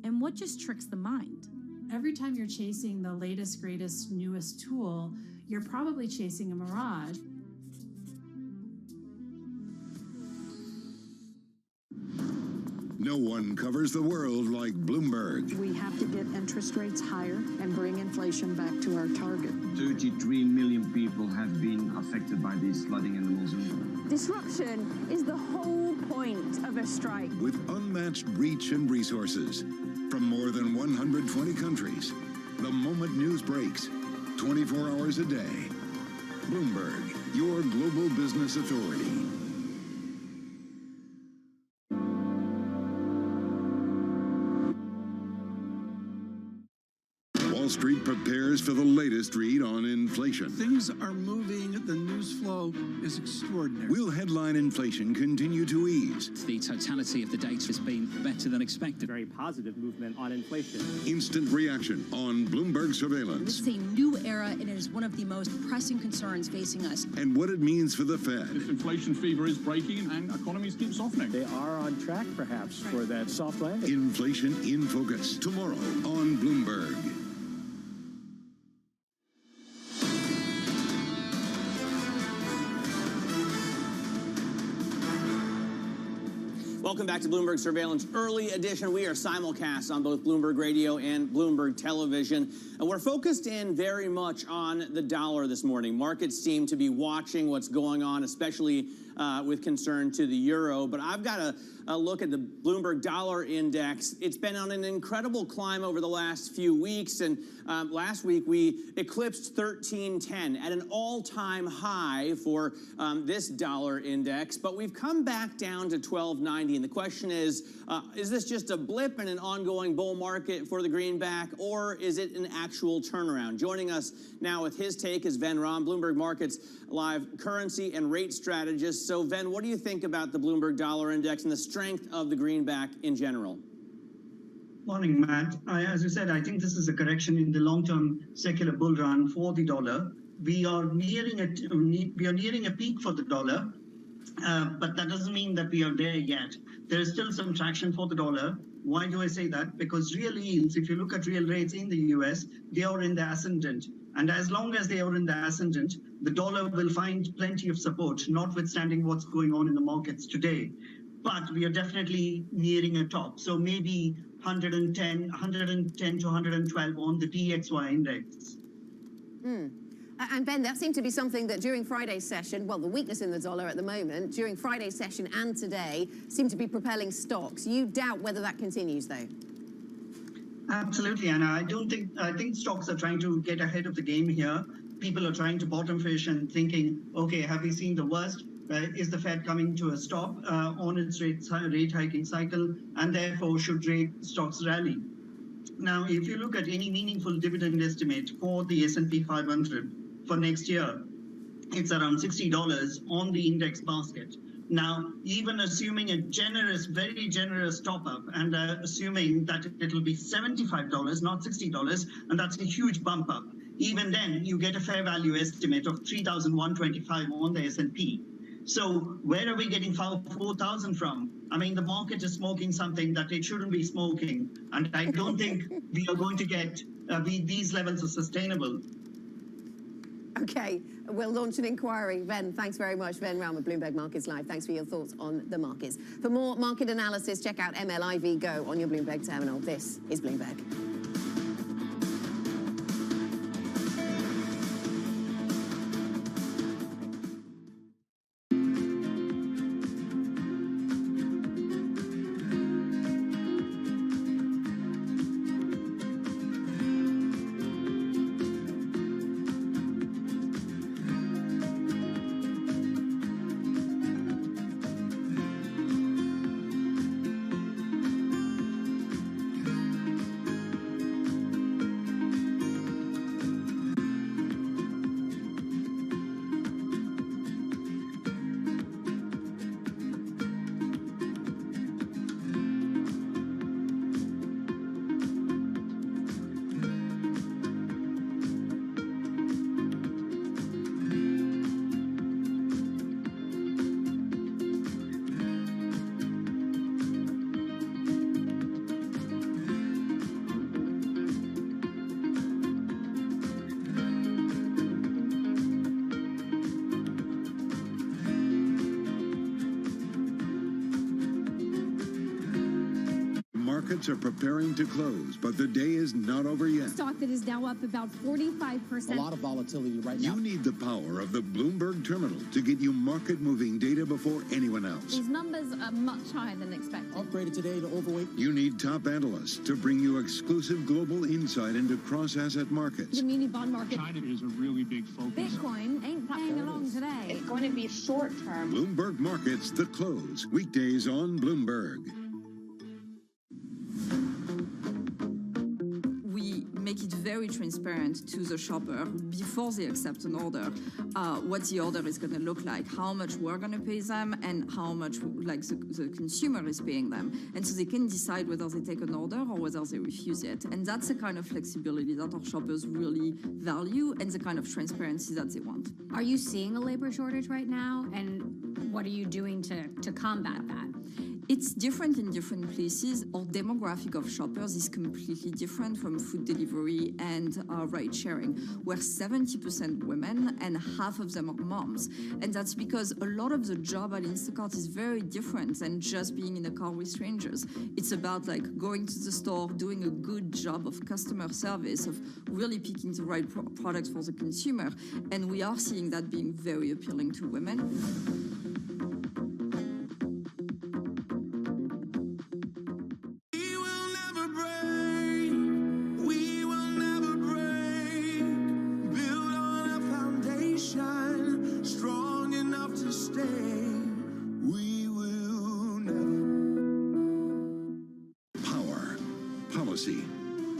S9: and what just tricks the mind.
S8: Every time you're chasing the latest, greatest, newest tool, you're probably chasing a mirage.
S7: No one covers the world like Bloomberg.
S16: We have to get interest rates higher and bring inflation back to our target.
S17: 33 million people have been affected by this flooding in the monsoon.
S18: Disruption is the whole point of a strike.
S7: With unmatched reach and resources from more than 120 countries, the moment news breaks, 24 hours a day. Bloomberg, your global business authority. Wall Street prepares for the latest read on inflation.
S11: Things are moving. The news flow is extraordinary.
S7: Will headline inflation continue to ease?
S21: The totality of the data has been better than expected.
S24: Very positive movement on inflation.
S7: Instant reaction on Bloomberg surveillance.
S26: This is a new era, and it is one of the most pressing concerns facing us.
S7: And what it means for the Fed.
S14: This inflation fever is breaking and economies keep softening.
S24: They are on track, perhaps, for that soft landing.
S7: Inflation in focus tomorrow on Bloomberg.
S3: Welcome back to Bloomberg Surveillance Early Edition. We are simulcast on both Bloomberg Radio and Bloomberg Television. And we're focused in very much on the dollar this morning. Markets seem to be watching what's going on, especially with concern to the euro. But I've got a look at the Bloomberg Dollar Index. It's been on an incredible climb over the last few weeks. And last week, we eclipsed 1310 at an all-time high for this dollar index. But we've come back down to 1290. And the question is this just a blip in an ongoing bull market for the greenback, or is it an actual turnaround? Joining us now with his take is Ven Ram, Bloomberg Markets Live currency and rate strategist. So, Ven, what do you think about the Bloomberg Dollar Index and the strength of the greenback in general?
S28: Morning, Matt. As you said, I think this is a correction in the long-term secular bull run for the dollar. We are nearing a peak for the dollar, but that doesn't mean that we are there yet. There is still some traction for the dollar. Why do I say that? Because real yields, if you look at real rates in the US, they are in the ascendant. And as long as they are in the ascendant, the dollar will find plenty of support, notwithstanding what's going on in the markets today. But we are definitely nearing a top. So maybe 110 to 112 on the DXY index.
S23: And Ben, that seemed to be something that during Friday's session, well, the weakness in the dollar at the moment, during Friday's session and today, seemed to be propelling stocks. You doubt whether that continues, though?
S28: Absolutely, Anna. I think stocks are trying to get ahead of the game here. People are trying to bottom fish and thinking, okay, have we seen the worst? Is the Fed coming to a stop on its rate hiking cycle, and therefore should stocks rally? Now, if you look at any meaningful dividend estimate for the S&P 500 for next year, it's around $60 on the index basket. Now, even assuming a generous, very generous top-up, and assuming that it'll be $75, not $60, and that's a huge bump up, even then, you get a fair value estimate of $3,125 on the S&P. So where are we getting 4,000 from? I mean, the market is smoking something that it shouldn't be smoking, and I don't think we are going to get these levels are sustainable.
S23: Okay, we'll launch an inquiry. Ven, thanks very much. Ven Ram with Bloomberg Markets Live. Thanks for your thoughts on the markets. For more market analysis, check out MLIV Go on your Bloomberg terminal. This is Bloomberg.
S7: Markets are preparing to close, but the day is not over yet.
S1: Stock that is now up about 45%.
S12: A lot of volatility right now.
S7: You need the power of the Bloomberg terminal to get you market-moving data before anyone else.
S1: These numbers are much higher than expected.
S12: Upgraded today to overweight.
S7: You need top analysts to bring you exclusive global insight into cross-asset markets.
S1: The muni bond market.
S14: China is a really big focus.
S1: Bitcoin ain't playing along today.
S13: It's going to be short term.
S7: Bloomberg Markets, The Close. Weekdays on Bloomberg.
S15: We make it very transparent to the shopper before they accept an order, what the order is going to look like, how much we're going to pay them, and how much like the consumer is paying them, and so they can decide whether they take an order or whether they refuse it. And that's the kind of flexibility that our shoppers really value, and the kind of transparency that they want.
S1: Are you seeing a labor shortage right now, and what are you doing to combat that?
S15: It's different in different places. Our demographic of shoppers is completely different from food delivery and ride sharing. We're 70% women and half of them are moms. And that's because a lot of the job at Instacart is very different than just being in a car with strangers. It's about like going to the store, doing a good job of customer service, of really picking the right products for the consumer. And we are seeing that being very appealing to women.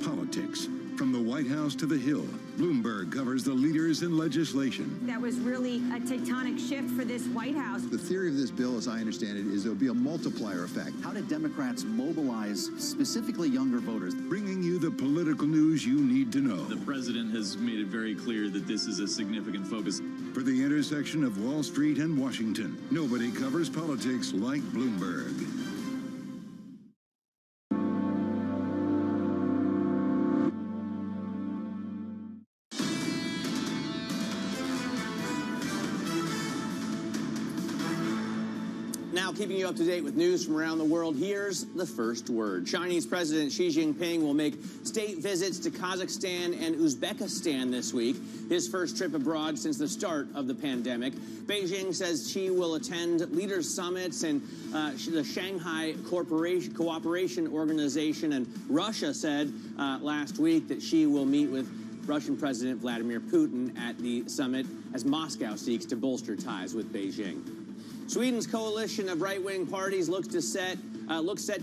S7: Politics. From the White House to the Hill, Bloomberg covers the leaders in legislation.
S19: That was really a tectonic shift for this White House.
S20: The theory of this bill, as I understand it, is there'll be a multiplier effect.
S22: How did Democrats mobilize specifically younger voters?
S7: Bringing you the political news you need to know.
S14: The president has made it very clear that this is a significant focus.
S7: For the intersection of Wall Street and Washington, nobody covers politics like Bloomberg.
S3: Now, keeping you up to date with news from around the world, here's the first word. Chinese President Xi Jinping will make state visits to Kazakhstan and Uzbekistan this week, his first trip abroad since the start of the pandemic. Beijing says Xi will attend leaders' summits and the Shanghai Cooperation Organization, and Russia said last week that Xi will meet with Russian President Vladimir Putin at the summit as Moscow seeks to bolster ties with Beijing. Sweden's coalition of right-wing parties looks set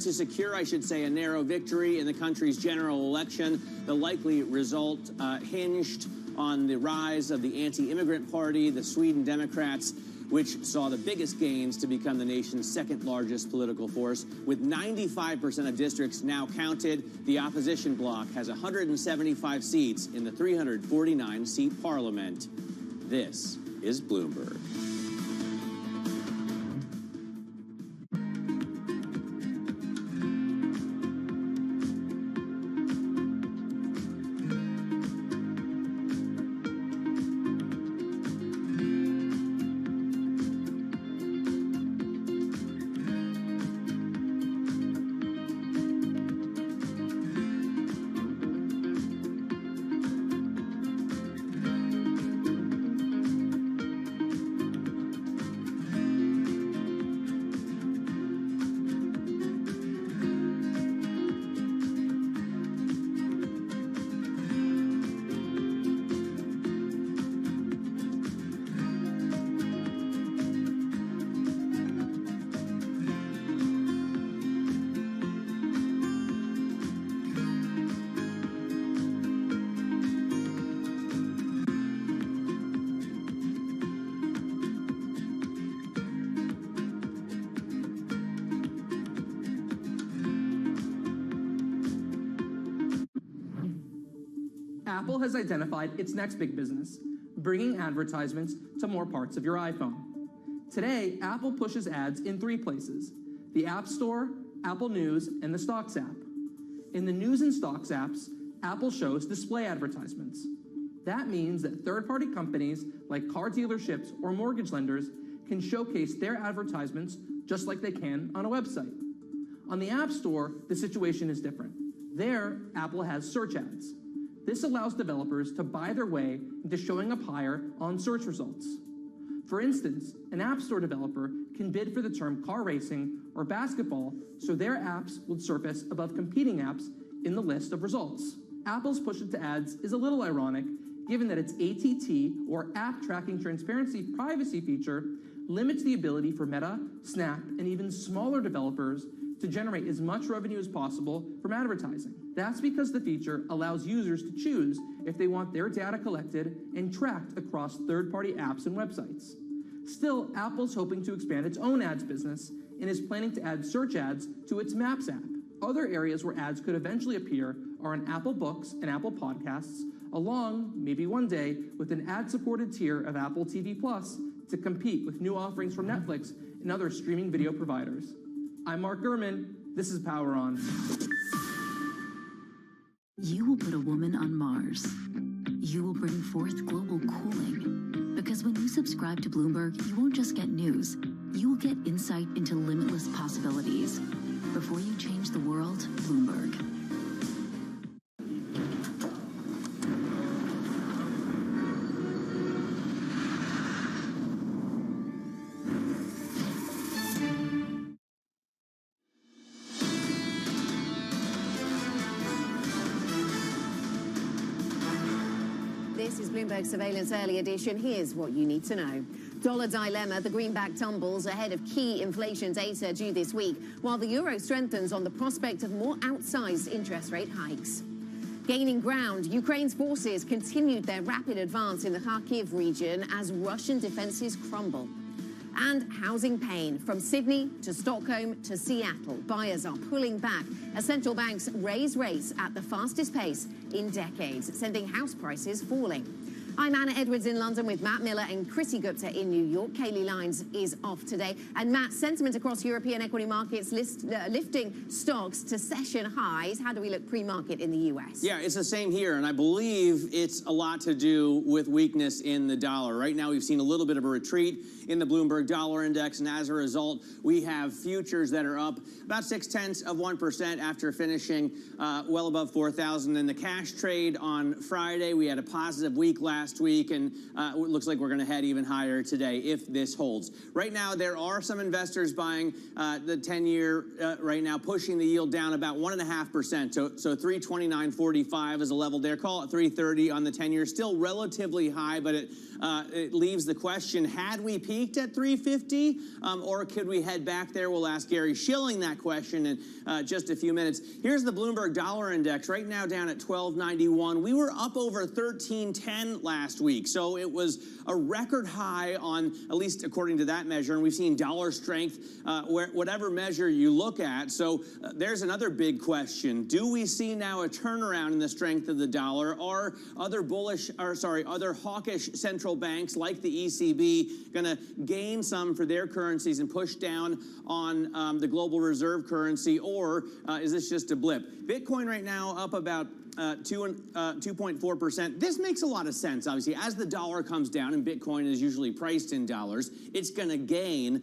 S3: to secure, a narrow victory in the country's general election. The likely result hinged on the rise of the anti-immigrant party, the Sweden Democrats, which saw the biggest gains to become the nation's second largest political force. With 95% of districts now counted, the opposition bloc has 175 seats in the 349-seat parliament. This is Bloomberg.
S27: Apple has identified its next big business, bringing advertisements to more parts of your iPhone. Today, Apple pushes ads in 3 places: the App Store, Apple News, and the Stocks app. In the News and Stocks apps, Apple shows display advertisements. That means that third-party companies like car dealerships or mortgage lenders can showcase their advertisements just like they can on a website. On the App Store, the situation is different. There, Apple has search ads. This allows developers to buy their way into showing up higher on search results. For instance, an App Store developer can bid for the term car racing or basketball so their apps would surface above competing apps in the list of results. Apple's push into ads is a little ironic, given that its ATT, or App Tracking Transparency Privacy feature, limits the ability for Meta, Snap, and even smaller developers to generate as much revenue as possible from advertising. That's because the feature allows users to choose if they want their data collected and tracked across third-party apps and websites. Still, Apple's hoping to expand its own ads business and is planning to add search ads to its Maps app. Other areas where ads could eventually appear are in Apple Books and Apple Podcasts, along, maybe one day, with an ad-supported tier of Apple TV Plus to compete with new offerings from Netflix and other streaming video providers. I'm Mark Gurman. This is Power On.
S2: You will put a woman on Mars. You will bring forth global cooling. Because when you subscribe to Bloomberg, you won't just get news. You will get insight into limitless possibilities. Before you change the world, Bloomberg.
S23: This is Bloomberg Surveillance Early Edition. Here's what you need to know. Dollar dilemma, the greenback tumbles ahead of key inflation data due this week, while the euro strengthens on the prospect of more outsized interest rate hikes. Gaining ground, Ukraine's forces continued their rapid advance in the Kharkiv region as Russian defenses crumble. And housing pain from Sydney to Stockholm to Seattle. Buyers are pulling back as central banks raise rates at the fastest pace in decades, sending house prices falling. I'm Anna Edwards in London with Matt Miller and Chrissy Gupta in New York. Kaylee Lyons is off today. And Matt, sentiment across European equity markets lifting stocks to session highs. How do we look pre-market in the US?
S3: Yeah, it's the same here, and I believe it's a lot to do with weakness in the dollar. Right now, we've seen a little bit of a retreat in the Bloomberg Dollar Index, and as a result, we have futures that are up about 0.6% after finishing well above 4,000. In the cash trade on Friday, we had a positive week last week, and it looks like we're going to head even higher today if this holds. Right now, there are some investors buying the 10-year right now, pushing the yield down about 1.5%. So 329.45 is a level there. Call it 330 on the 10-year. Still relatively high, but it leaves the question, had we peaked at 350 or could we head back there? We'll ask Gary Schilling that question in just a few minutes. Here's the Bloomberg Dollar Index right now down at 1291. We were up over 1310 last week, so it was a record high on, at least according to that measure, and we've seen dollar strength whatever measure you look at. So there's another big question. Do we see now a turnaround in the strength of the dollar? Are other hawkish central banks like the ECB going to gain some for their currencies and push down on the global reserve currency, or is this just a blip? Bitcoin right now up about 2.4%. This makes a lot of sense, obviously. As the dollar comes down, and Bitcoin is usually priced in dollars, it's going to gain.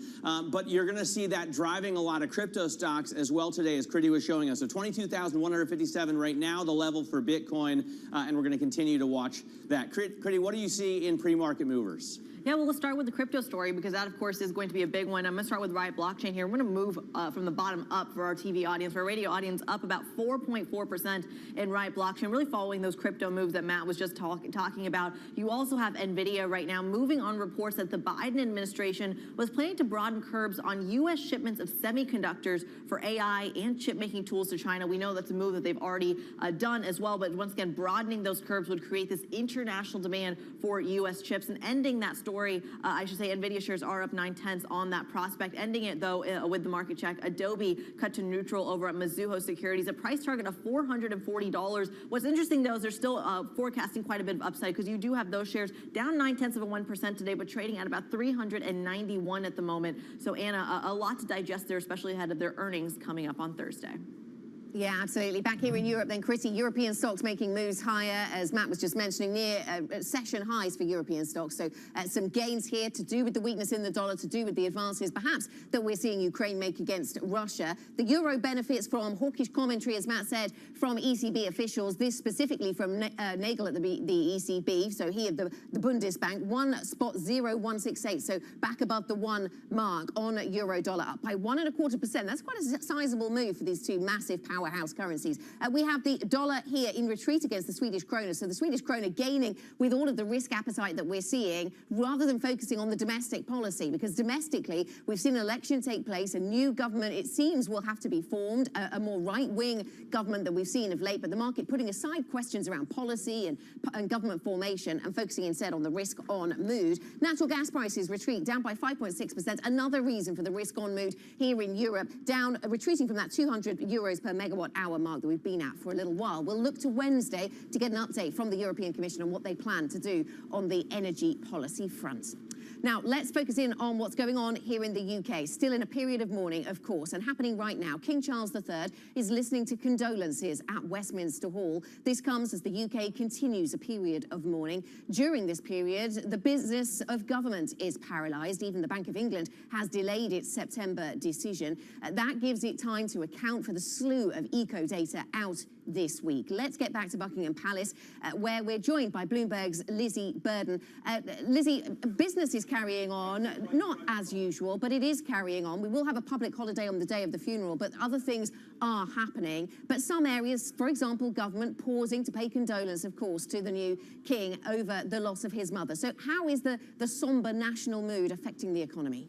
S3: But you're going to see that driving a lot of crypto stocks as well today, as Critty was showing us. So 22,157 right now, the level for Bitcoin, and we're going to continue to watch that. Critty, what do you see in pre-market movers?
S4: Yeah, well, let's start with the crypto story because that, of course, is going to be a big one. I'm going to start with Riot Blockchain here. We're going to move from the bottom up for our TV audience, for our radio audience, up about 4.4% in Riot Blockchain, really following those crypto moves that Matt was just talking about. You also have NVIDIA right now moving on reports that the Biden administration was planning to broaden curbs on U.S. shipments of semiconductors for AI and chip-making tools to China. We know that's a move that they've already done as well, but once again, broadening those curbs would create this international demand for U.S. chips and ending that story. I should say NVIDIA shares are up 0.9 on that prospect. Ending it, though, with the market check, Adobe cut to neutral over at Mizuho Securities, a price target of $440. What's interesting, though, is they're still forecasting quite a bit of upside because you do have those shares down 0.9% today, but trading at about 391 at the moment. So, Anna, a lot to digest there, especially ahead of their earnings coming up on Thursday.
S23: Yeah, absolutely. Back here in Europe then, Chrissy, European stocks making moves higher, as Matt was just mentioning, near session highs for European stocks. So some gains here to do with the weakness in the dollar, to do with the advances perhaps that we're seeing Ukraine make against Russia. The euro benefits from hawkish commentary, as Matt said, from ECB officials, this specifically from Nagel at the ECB, so he of the Bundesbank, 1.0168, so back above the 1 mark on euro dollar, up by 1.25%. That's quite a sizable move for these two massive powerhouse currencies. We have the dollar here in retreat against the Swedish krona. So the Swedish krona gaining with all of the risk appetite that we're seeing, rather than focusing on the domestic policy, because domestically we've seen an election take place, a new government, it seems, will have to be formed, a more right-wing government than we've seen of late, but the market putting aside questions around policy and government formation and focusing instead on the risk on mood. Natural gas prices retreat, down by 5.6%, another reason for the risk on mood here in Europe, down, retreating from that 200 euros per megawatt hour mark that we've been at for a little while. We'll look to Wednesday to get an update from the European Commission on what they plan to do on the energy policy front. Now, let's focus in on what's going on here in the UK. Still in a period of mourning, of course, and happening right now. King Charles III is listening to condolences at Westminster Hall. This comes as the UK continues a period of mourning. During this period, the business of government is paralysed. Even the Bank of England has delayed its September decision. That gives it time to account for the slew of eco data out this week. Let's get back to Buckingham Palace, where we're joined by Bloomberg's Lizzie Burden. Lizzie, business is carrying on, not as usual, but it is carrying on. We will have a public holiday on the day of the funeral, but other things are happening. But some areas, for example, government pausing to pay condolence, of course, to the new king over the loss of his mother. So how is the somber national mood affecting the economy?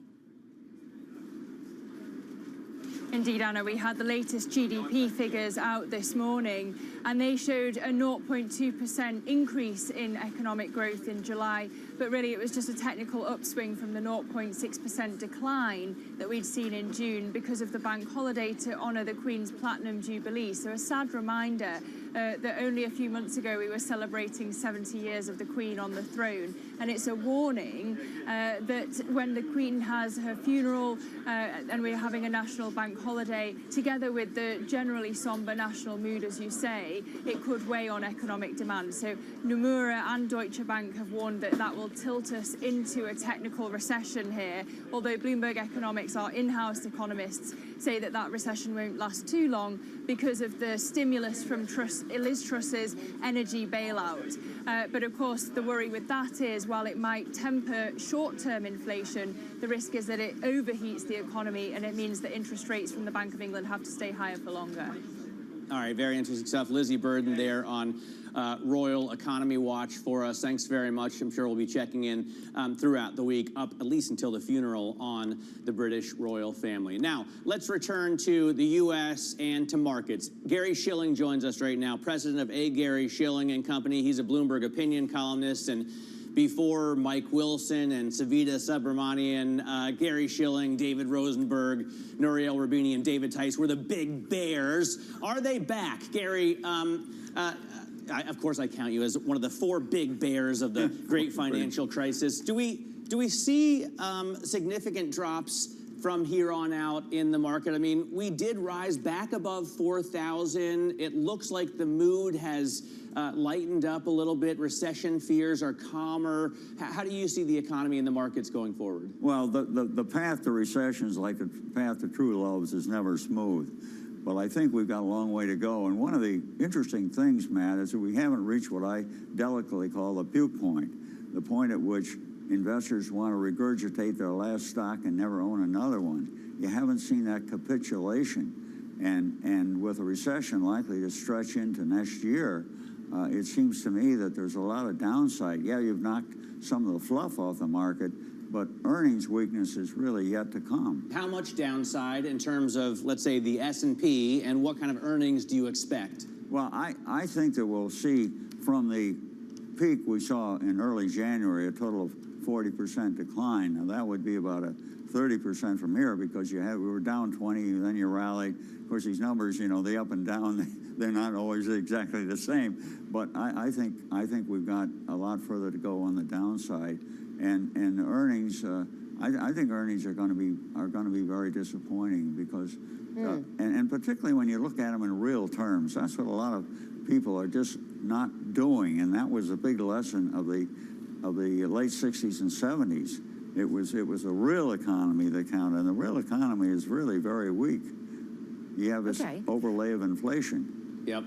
S5: Indeed, Anna, we had the latest GDP figures out this morning, and they showed a 0.2% increase in economic growth in July, but really it was just a technical upswing from the 0.6% decline that we'd seen in June because of the bank holiday to honour the Queen's Platinum Jubilee. So a sad reminder that only a few months ago we were celebrating 70 years of the Queen on the throne, and it's a warning that when the Queen has her funeral and we're having a national bank holiday, together with the generally sombre national mood, as you say, it could weigh on economic demand. So Nomura and Deutsche Bank have warned that that will tilt us into a technical recession here, although Bloomberg Economics, our in-house economists, say that that recession won't last too long because of the stimulus from Liz Truss's energy bailout. But of course, the worry with that is, while it might temper short-term inflation, the risk is that it overheats the economy, and it means that interest rates from the Bank of England have to stay higher for longer.
S3: All right, very interesting stuff. Lizzie Burden there on Royal Economy Watch for us. Thanks very much. I'm sure we'll be checking in throughout the week, up at least until the funeral on the British royal family. Now, let's return to the U.S. and to markets. Gary Schilling joins us right now, president of A. Gary Schilling and Company. He's a Bloomberg opinion columnist, and before Mike Wilson and Savita Subramanian, Gary Schilling, David Rosenberg, Nouriel Roubini, and David Tice were the big bears. Are they back? Gary, of course I count you as one of the 4 big bears of the great financial crisis. Do we see significant drops from here on out in the market? I mean, we did rise back above 4,000. It looks like the mood has lightened up a little bit. Recession fears are calmer. How do you see the economy and the markets going forward?
S6: Well, the path to recessions, like the path to true loves, is never smooth. But I think we've got a long way to go. And one of the interesting things, Matt, is that we haven't reached what I delicately call the puke point, the point at which investors want to regurgitate their last stock and never own another one. You haven't seen that capitulation. And with a recession likely to stretch into next year, it seems to me that there's a lot of downside. Yeah, you've knocked some of the fluff off the market, but earnings weakness is really yet to come.
S3: How much downside in terms of, let's say, the S&P, and what kind of earnings do you expect?
S6: Well, I think that we'll see from the peak we saw in early January a total of 40% decline. Now, that would be about a 30% from here, because we were down 20, then you rallied. Of course, these numbers, you know, they up and down, they're not always exactly the same. But I think we've got a lot further to go on the downside. And earnings, I think earnings are going to be very disappointing, because And particularly when you look at them in real terms. That's what a lot of people are just not doing, and that was a big lesson of the late 60s and 70s. It was the real economy that counted, and the real economy is really very weak. You have this overlay of inflation.
S3: Yep.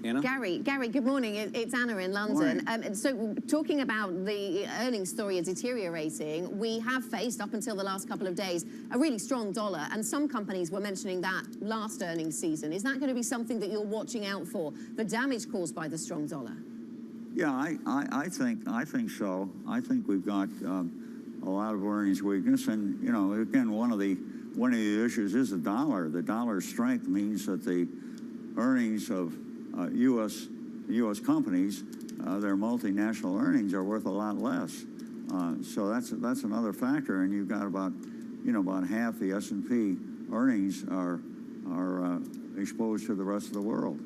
S3: Anna?
S23: Gary, good morning. It's Anna in London. So talking about the earnings story is deteriorating, we have faced, up until the last couple of days, a really strong dollar. And some companies were mentioning that last earnings season. Is that going to be something that you're watching out for, the damage caused by the strong dollar?
S6: Yeah, I think so. I think we've got a lot of earnings weakness. And, you know, again, one of the issues is the dollar. The dollar's strength means that the earnings of U.S. companies, their multinational earnings are worth a lot less. So that's another factor. And you've got about half the S&P earnings are exposed to the rest of the world.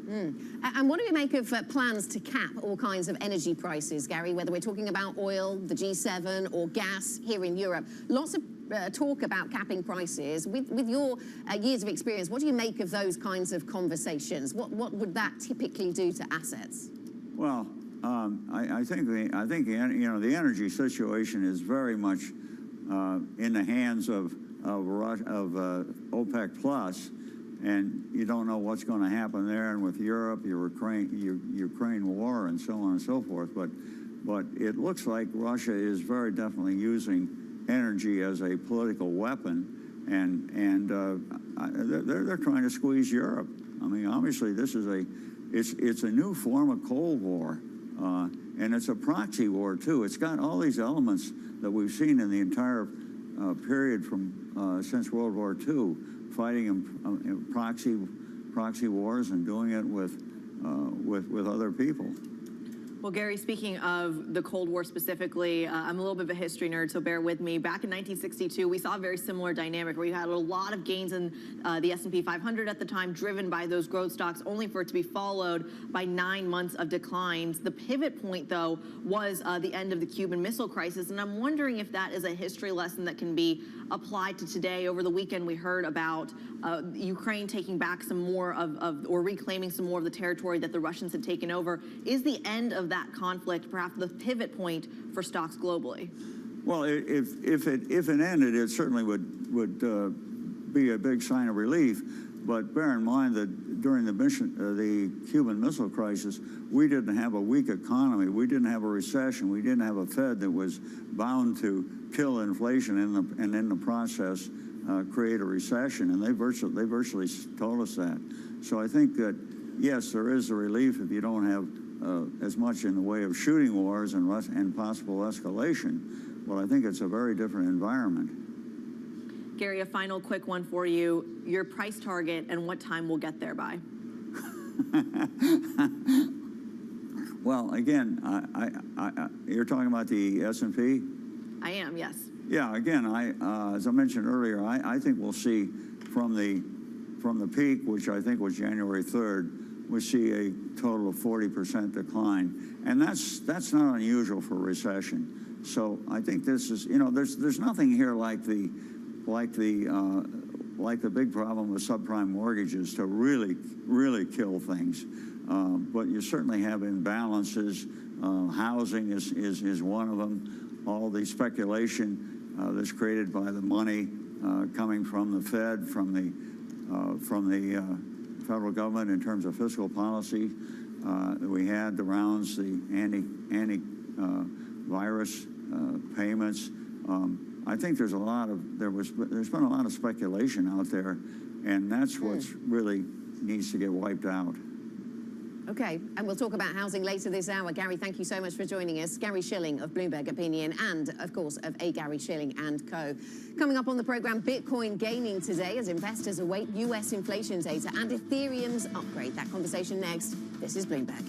S23: And what do we make of plans to cap all kinds of energy prices, Gary, whether we're talking about oil, the G7, or gas here in Europe? Lots of talk about capping prices. With your years of experience, what do you make of those kinds of conversations? What would that typically do to assets?
S6: Well, I think the energy situation is very much in the hands of OPEC Plus, and you don't know what's going to happen there, and with Europe, Ukraine war, and so on and so forth. But it looks like Russia is very definitely using energy as a political weapon, and they're trying to squeeze Europe. I mean, obviously, this is it's a new form of Cold War, and it's a proxy war too. It's got all these elements that we've seen in the entire period from since World War II, fighting in proxy wars and doing it with other people.
S4: Well, Gary, speaking of the Cold War specifically, I'm a little bit of a history nerd, so bear with me. Back in 1962, we saw a very similar dynamic where you had a lot of gains in the S&P 500 at the time, driven by those growth stocks, only for it to be followed by 9 months of declines. The pivot point, though, was the end of the Cuban Missile Crisis, and I'm wondering if that is a history lesson that can be applied to today. Over the weekend, we heard about Ukraine taking back some more or reclaiming some more of the territory that the Russians had taken over. Is the end of that conflict perhaps the pivot point for stocks globally?
S6: Well, if it ended, it certainly would be a big sign of relief. But bear in mind that during the Cuban Missile Crisis, we didn't have a weak economy. We didn't have a recession. We didn't have a Fed that was bound to kill inflation and in the process create a recession. And they virtually told us that. So I think that, yes, there is a relief if you don't have as much in the way of shooting wars and possible escalation. Well, I think it's a very different environment.
S4: Gary, a final quick one for you. Your price target and what time we'll get there by?
S6: Well, again, you're talking about the S&P?
S4: I am, yes.
S6: Yeah, again, as I mentioned earlier, I think we'll see from the peak, which I think was January 3rd, we see a total of 40% decline, and that's not unusual for a recession. So I think this is, there's nothing here like the big problem with subprime mortgages to really kill things. But you certainly have imbalances. Housing is one of them. All the speculation that's created by the money coming from the Fed, from the federal government in terms of fiscal policy. We had the rounds, the anti-virus payments. I think there's been a lot of speculation out there, and that's what's really needs to get wiped out.
S23: Okay, and we'll talk about housing later this hour. Gary, thank you so much for joining us. Gary Schilling of Bloomberg Opinion and, of course, of A. Gary Schilling & Co. Coming up on the program, Bitcoin gaining today as investors await U.S. inflation data and Ethereum's upgrade. That conversation next. This is Bloomberg.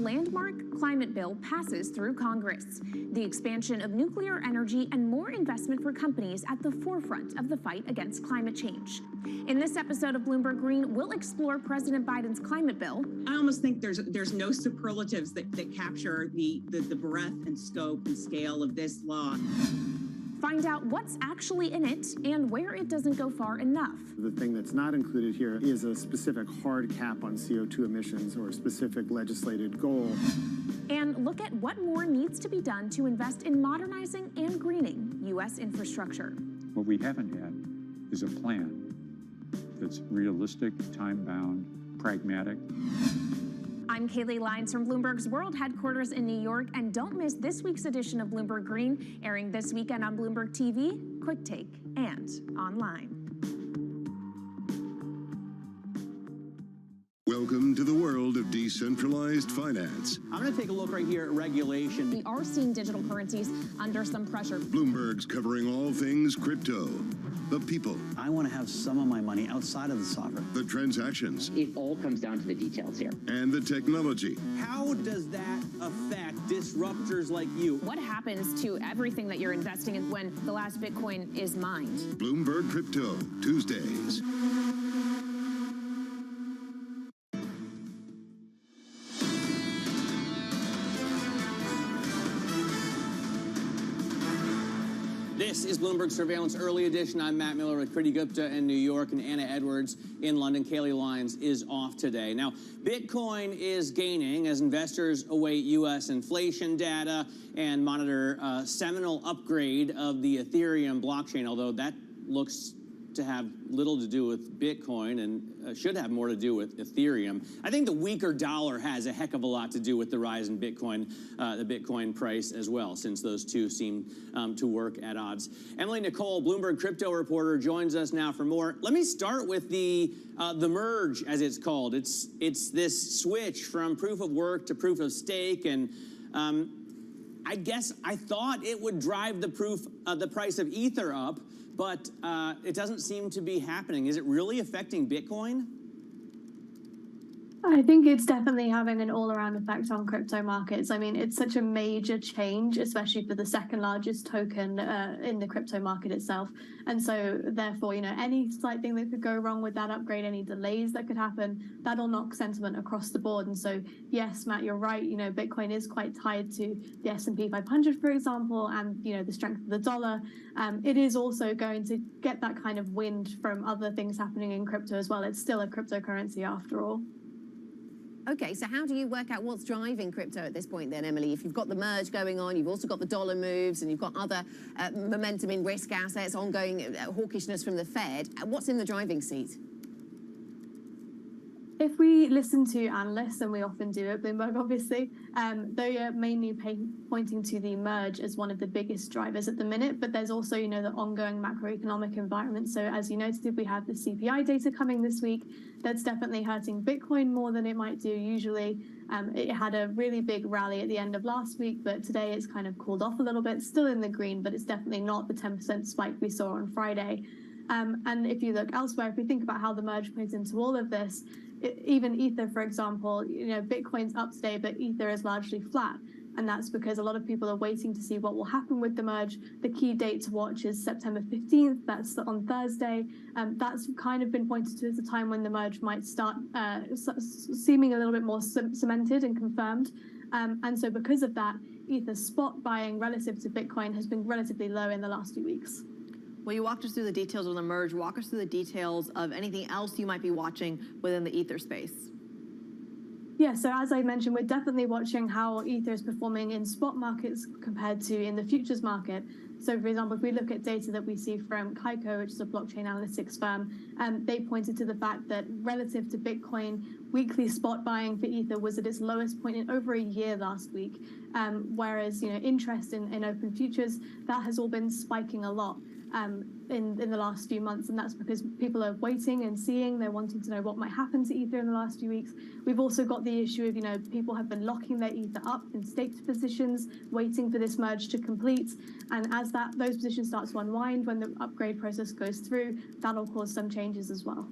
S8: landmark climate bill passes through Congress. The expansion of nuclear energy and more investment for companies at the forefront of the fight against climate change. In this episode of Bloomberg Green, we'll explore President Biden's climate bill.
S9: I almost think there's no superlatives that capture the breadth and scope and scale of this law.
S8: Find out what's actually in it and where it doesn't go far enough.
S24: The thing that's not included here is a specific hard cap on CO2 emissions or a specific legislated goal.
S8: And look at what more needs to be done to invest in modernizing and greening U.S. infrastructure.
S10: What we haven't had is a plan that's realistic, time-bound, pragmatic.
S8: I'm Kaylee Lyons from Bloomberg's World Headquarters in New York, and don't miss this week's edition of Bloomberg Green, airing this weekend on Bloomberg TV, Quick Take, and online.
S7: Welcome to the world of decentralized finance.
S3: I'm going to take a look right here at regulation.
S8: We are seeing digital currencies under some pressure.
S7: Bloomberg's covering all things crypto. The people.
S22: I want to have some of my money outside of the sovereign.
S7: The transactions.
S11: It all comes down to the details here.
S7: And the technology.
S3: How does that affect disruptors like you?
S8: What happens to everything that you're investing in when the last Bitcoin is mined?
S7: Bloomberg Crypto, Tuesdays.
S3: This is Bloomberg Surveillance Early Edition. I'm Matt Miller with Kriti Gupta in New York and Anna Edwards in London. Kaylee Lyons is off today. Now, Bitcoin is gaining as investors await U.S. inflation data and monitor a seminal upgrade of the Ethereum blockchain, although that looks to have little to do with Bitcoin and should have more to do with Ethereum. I think the weaker dollar has a heck of a lot to do with the rise in Bitcoin, the Bitcoin price as well, since those two seem to work at odds. Emily Nicole, Bloomberg crypto reporter, joins us now for more. Let me start with the merge, as it's called. It's this switch from proof of work to proof of stake, and I guess I thought it would drive the price of Ether up, but it doesn't seem to be happening. Is it really affecting Bitcoin?
S16: I think it's definitely having an all-around effect on crypto markets. I mean, it's such a major change, especially for the second largest token in the crypto market itself. And so therefore, any slight thing that could go wrong with that upgrade, any delays that could happen, that'll knock sentiment across the board. And so, yes, Matt, you're right. Bitcoin is quite tied to the S&P 500, for example, and, the strength of the dollar. It is also going to get that kind of wind from other things happening in crypto as well. It's still a cryptocurrency after all.
S23: Okay, so how do you work out what's driving crypto at this point then, Emily? If you've got the merge going on, you've also got the dollar moves, and you've got other momentum in risk assets, ongoing hawkishness from the Fed, what's in the driving seat?
S16: If we listen to analysts, and we often do at Bloomberg, obviously, they are mainly pointing to the merge as one of the biggest drivers at the minute, but there's also, the ongoing macroeconomic environment. So as you noted, we have the CPI data coming this week. That's definitely hurting Bitcoin more than it might do usually. It had a really big rally at the end of last week, but today it's kind of cooled off a little bit, still in the green, but it's definitely not the 10% spike we saw on Friday. And if you look elsewhere, if we think about how the merge plays into all of this, even Ether, for example, Bitcoin's up today, but Ether is largely flat. And that's because a lot of people are waiting to see what will happen with the merge. The key date to watch is September 15th. That's on Thursday. That's kind of been pointed to as a time when the merge might start seeming a little bit more cemented and confirmed. And so because of that, Ether's spot buying relative to Bitcoin has been relatively low in the last few weeks.
S4: Well, you walked us through the details of the merge. Walk us through the details of anything else you might be watching within the Ether space.
S16: Yeah, so as I mentioned, we're definitely watching how Ether is performing in spot markets compared to in the futures market. So, for example, if we look at data that we see from Kaiko, which is a blockchain analytics firm, they pointed to the fact that relative to Bitcoin, weekly spot buying for Ether was at its lowest point in over a year last week. Whereas, interest in open futures, that has all been spiking a lot. In the last few months, and that's because people are waiting and seeing. They're wanting to know what might happen to Ether in the last few weeks. We've also got the issue of, people have been locking their Ether up in staked positions, waiting for this merge to complete. And as those positions start to unwind when the upgrade process goes through, that'll cause some changes as well.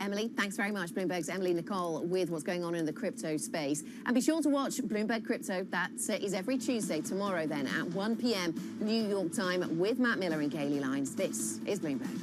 S23: Emily, thanks very much. Bloomberg's Emily Nicole with what's going on in the crypto space. And be sure to watch Bloomberg Crypto. That is every Tuesday, tomorrow then, at 1 p.m. New York time with Matt Miller and Kaylee Lines. This is Bloomberg.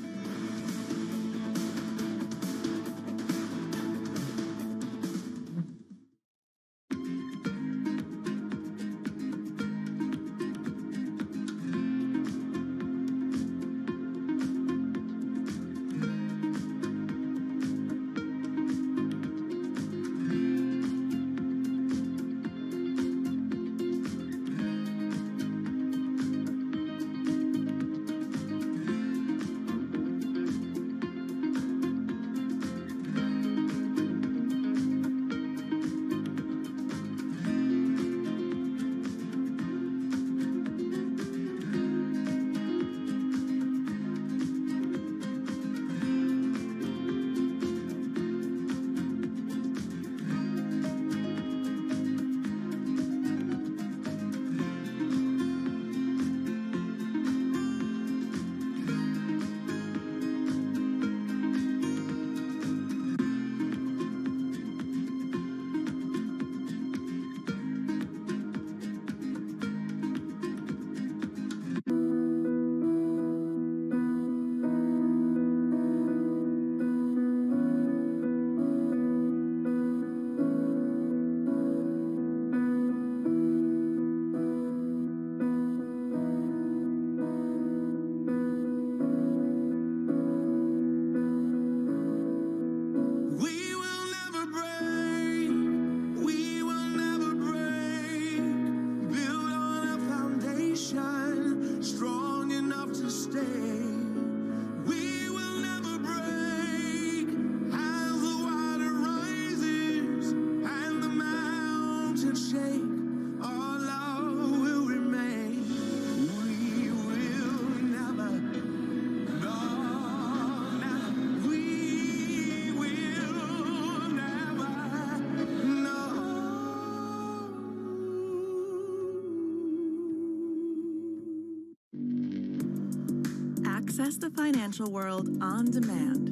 S12: Access the financial world on demand.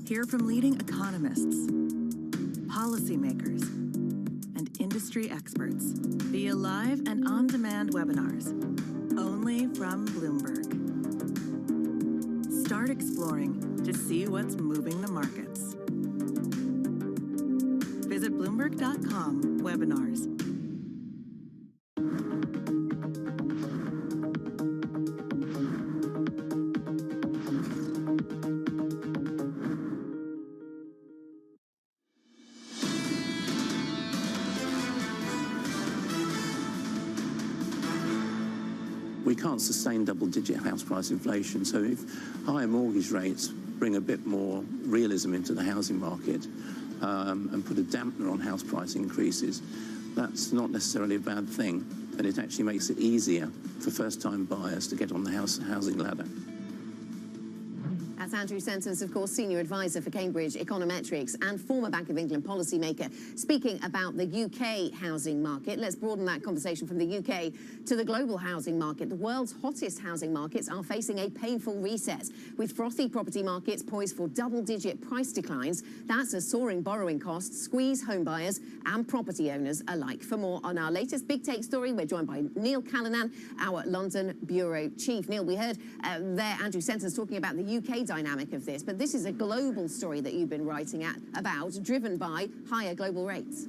S12: Hear from leading economists, policymakers, and industry experts via live and on-demand webinars, only from Bloomberg. Start exploring to see what's moving the markets. Visit Bloomberg.com/webinars.
S13: We can't sustain double-digit house price inflation, so if higher mortgage rates bring a bit more realism into the housing market and put a dampener on house price increases, that's not necessarily a bad thing, and it actually makes it easier for first-time buyers to get on the housing ladder.
S23: That's Andrew Sentence, of course, Senior Advisor for Cambridge Econometrics and former Bank of England policymaker, speaking about the UK housing market. Let's broaden that conversation from the UK to the global housing market. The world's hottest housing markets are facing a painful reset, with frothy property markets poised for double-digit price declines. That's as soaring borrowing costs squeeze home buyers and property owners alike. For more on our latest Big Take story, we're joined by Neil Callanan, our London Bureau Chief. Neil, we heard there Andrew Sentence talking about the UK dynamic of this, but this is a global story that you've been writing about, driven by higher global rates.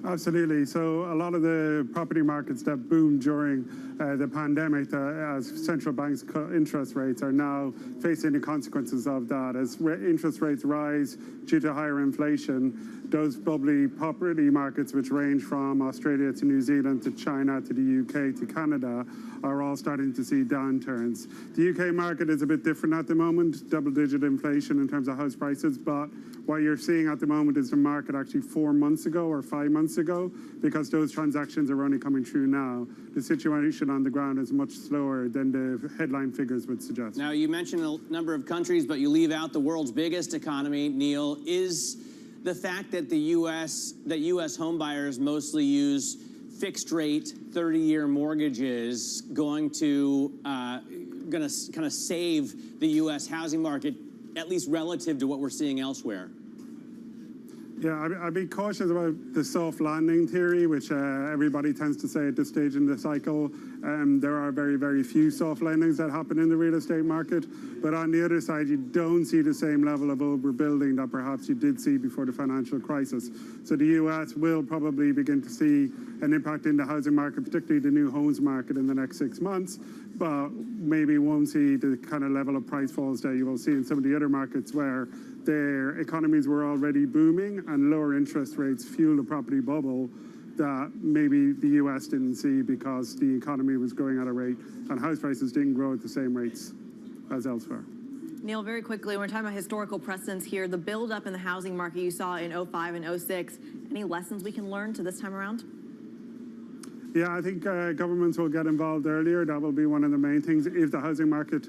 S24: Absolutely. So a lot of the property markets that boomed during the pandemic, as central banks cut interest rates, are now facing the consequences of that. As interest rates rise due to higher inflation, those bubbly property markets, which range from Australia to New Zealand to China to the UK to Canada, are all starting to see downturns. The UK market is a bit different at the moment, double-digit inflation in terms of house prices, but what you're seeing at the moment is the market actually 4 months ago or 5 months ago, because those transactions are only coming through now. The situation on the ground is much slower than the headline figures would suggest.
S3: Now, you mentioned a number of countries, but you leave out the world's biggest economy, Neil. Is the fact that the U.S. home buyers mostly use fixed-rate 30-year mortgages going to going to kind of save the U.S. housing market, at least relative to what we're seeing elsewhere?
S24: Yeah, I'd be cautious about the soft landing theory, which everybody tends to say at this stage in the cycle. There are very, very few soft landings that happen in the real estate market. But on the other side, you don't see the same level of overbuilding that perhaps you did see before the financial crisis. So the U.S. will probably begin to see an impact in the housing market, particularly the new homes market, in the next 6 months. But maybe won't see the kind of level of price falls that you will see in some of the other markets where their economies were already booming and lower interest rates fueled a property bubble that maybe the U.S. didn't see because the economy was growing at a rate and house prices didn't grow at the same rates as elsewhere.
S4: Neil, very quickly, we're talking about historical precedents here. The buildup in the housing market you saw in 05 and 06, any lessons we can learn to this time around?
S24: Yeah, I think governments will get involved earlier. That will be one of the main things. If the housing market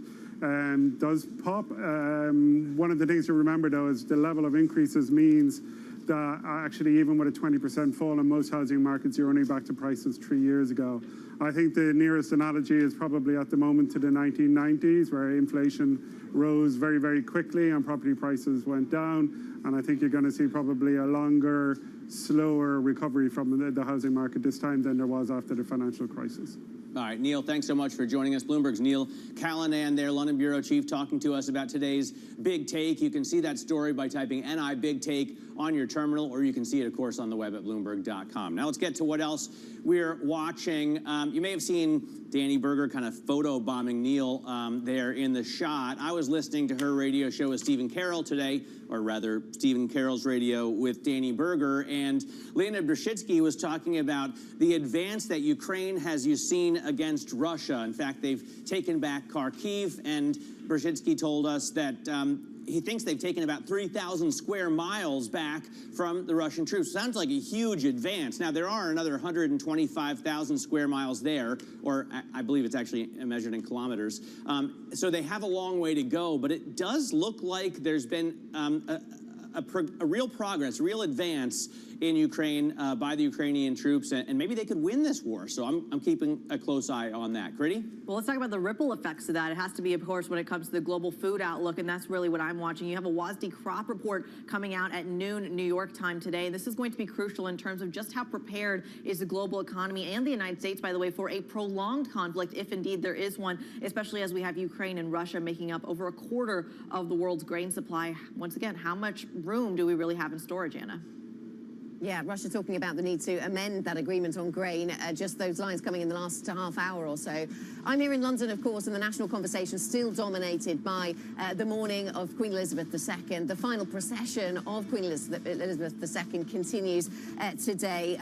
S24: does pop, one of the things to remember, though, is the level of increases means that actually even with a 20% fall in most housing markets, you're only back to prices 3 years ago. I think the nearest analogy is probably at the moment to the 1990s, where inflation rose very, very quickly and property prices went down. And I think you're going to see probably a longer, slower recovery from the housing market this time than there was after the financial crisis.
S3: All right, Neil, thanks so much for joining us. Bloomberg's Neil Callanan there, London Bureau Chief, talking to us about today's Big Take. You can see that story by typing NI Big Take on your terminal, or you can see it, of course, on the web at Bloomberg.com. Now let's get to what else we're watching. You may have seen Danny Berger kind of photo-bombing Neil there in the shot. I was listening to her radio show with Stephen Carroll today, or rather Stephen Carroll's radio with Danny Berger, and Leonid Brzezinski was talking about the advance that Ukraine has seen against Russia. In fact, they've taken back Kharkiv, and Brzezinski told us that he thinks they've taken about 3,000 square miles back from the Russian troops. Sounds like a huge advance. Now, there are another 125,000 square miles there, or I believe it's actually measured in kilometers. So they have a long way to go, but it does look like there's been a real progress, real advance in Ukraine by the Ukrainian troops, and maybe they could win this war. So I'm keeping a close eye on that. Critty?
S4: Well, let's talk about the ripple effects of that. It has to be, of course, when it comes to the global food outlook, and that's really what I'm watching. You have a WASDE crop report coming out at noon New York time today. This is going to be crucial in terms of just how prepared is the global economy and the United States, by the way, for a prolonged conflict, if indeed there is one, especially as we have Ukraine and Russia making up over a quarter of the world's grain supply. Once again, how much room do we really have in storage, Anna?
S23: Yeah, Russia talking about the need to amend that agreement on grain, just those lines coming in the last half hour or so. I'm here in London, of course, and the national conversation still dominated by the mourning of Queen Elizabeth II. The final procession of Queen Elizabeth II continues today.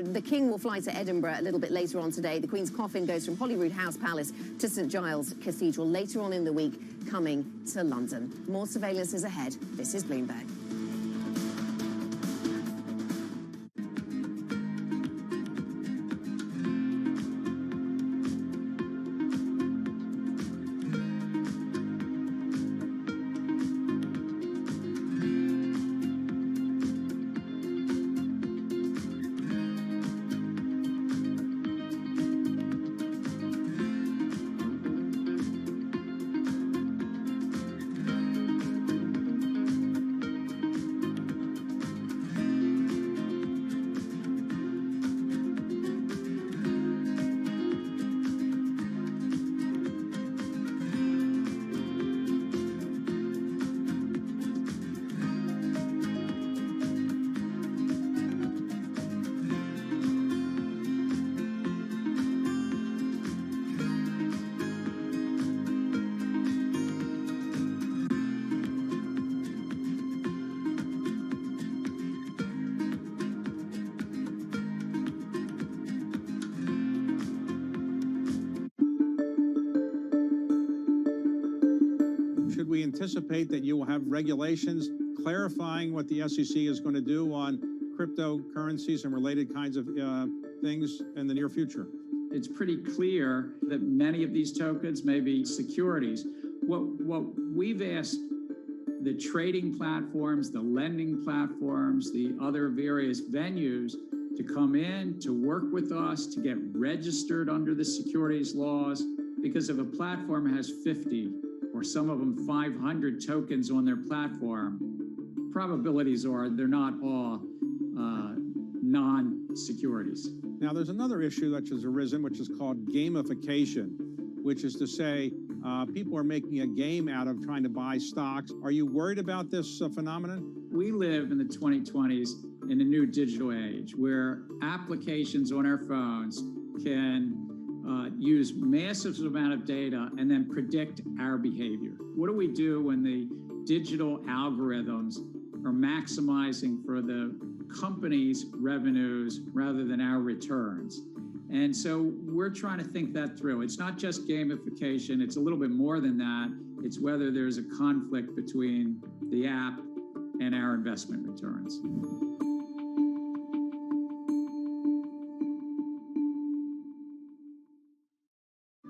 S23: The King will fly to Edinburgh a little bit later on today. The Queen's coffin goes from Holyrood House Palace to St Giles Cathedral later on in the week, coming to London. More surveillance is ahead. This is Bloomberg.
S1: We anticipate that you will have regulations clarifying what the SEC is going to do on cryptocurrencies and related kinds of things in the near future.
S10: It's pretty clear that many of these tokens may be securities. What we've asked the trading platforms, the lending platforms, the other various venues to come in, to work with us, to get registered under the securities laws, because if a platform has 50 or some of them 500 tokens on their platform, probabilities are they're not all non-securities.
S1: Now, there's another issue that has arisen, which is called gamification, which is to say people are making a game out of trying to buy stocks. Are you worried about this phenomenon?
S10: We live in the 2020s in a new digital age where applications on our phones can use massive amount of data and then predict our behavior. What do we do when the digital algorithms are maximizing for the company's revenues rather than our returns? And so we're trying to think that through. It's not just gamification, it's a little bit more than that. It's whether there's a conflict between the app and our investment returns.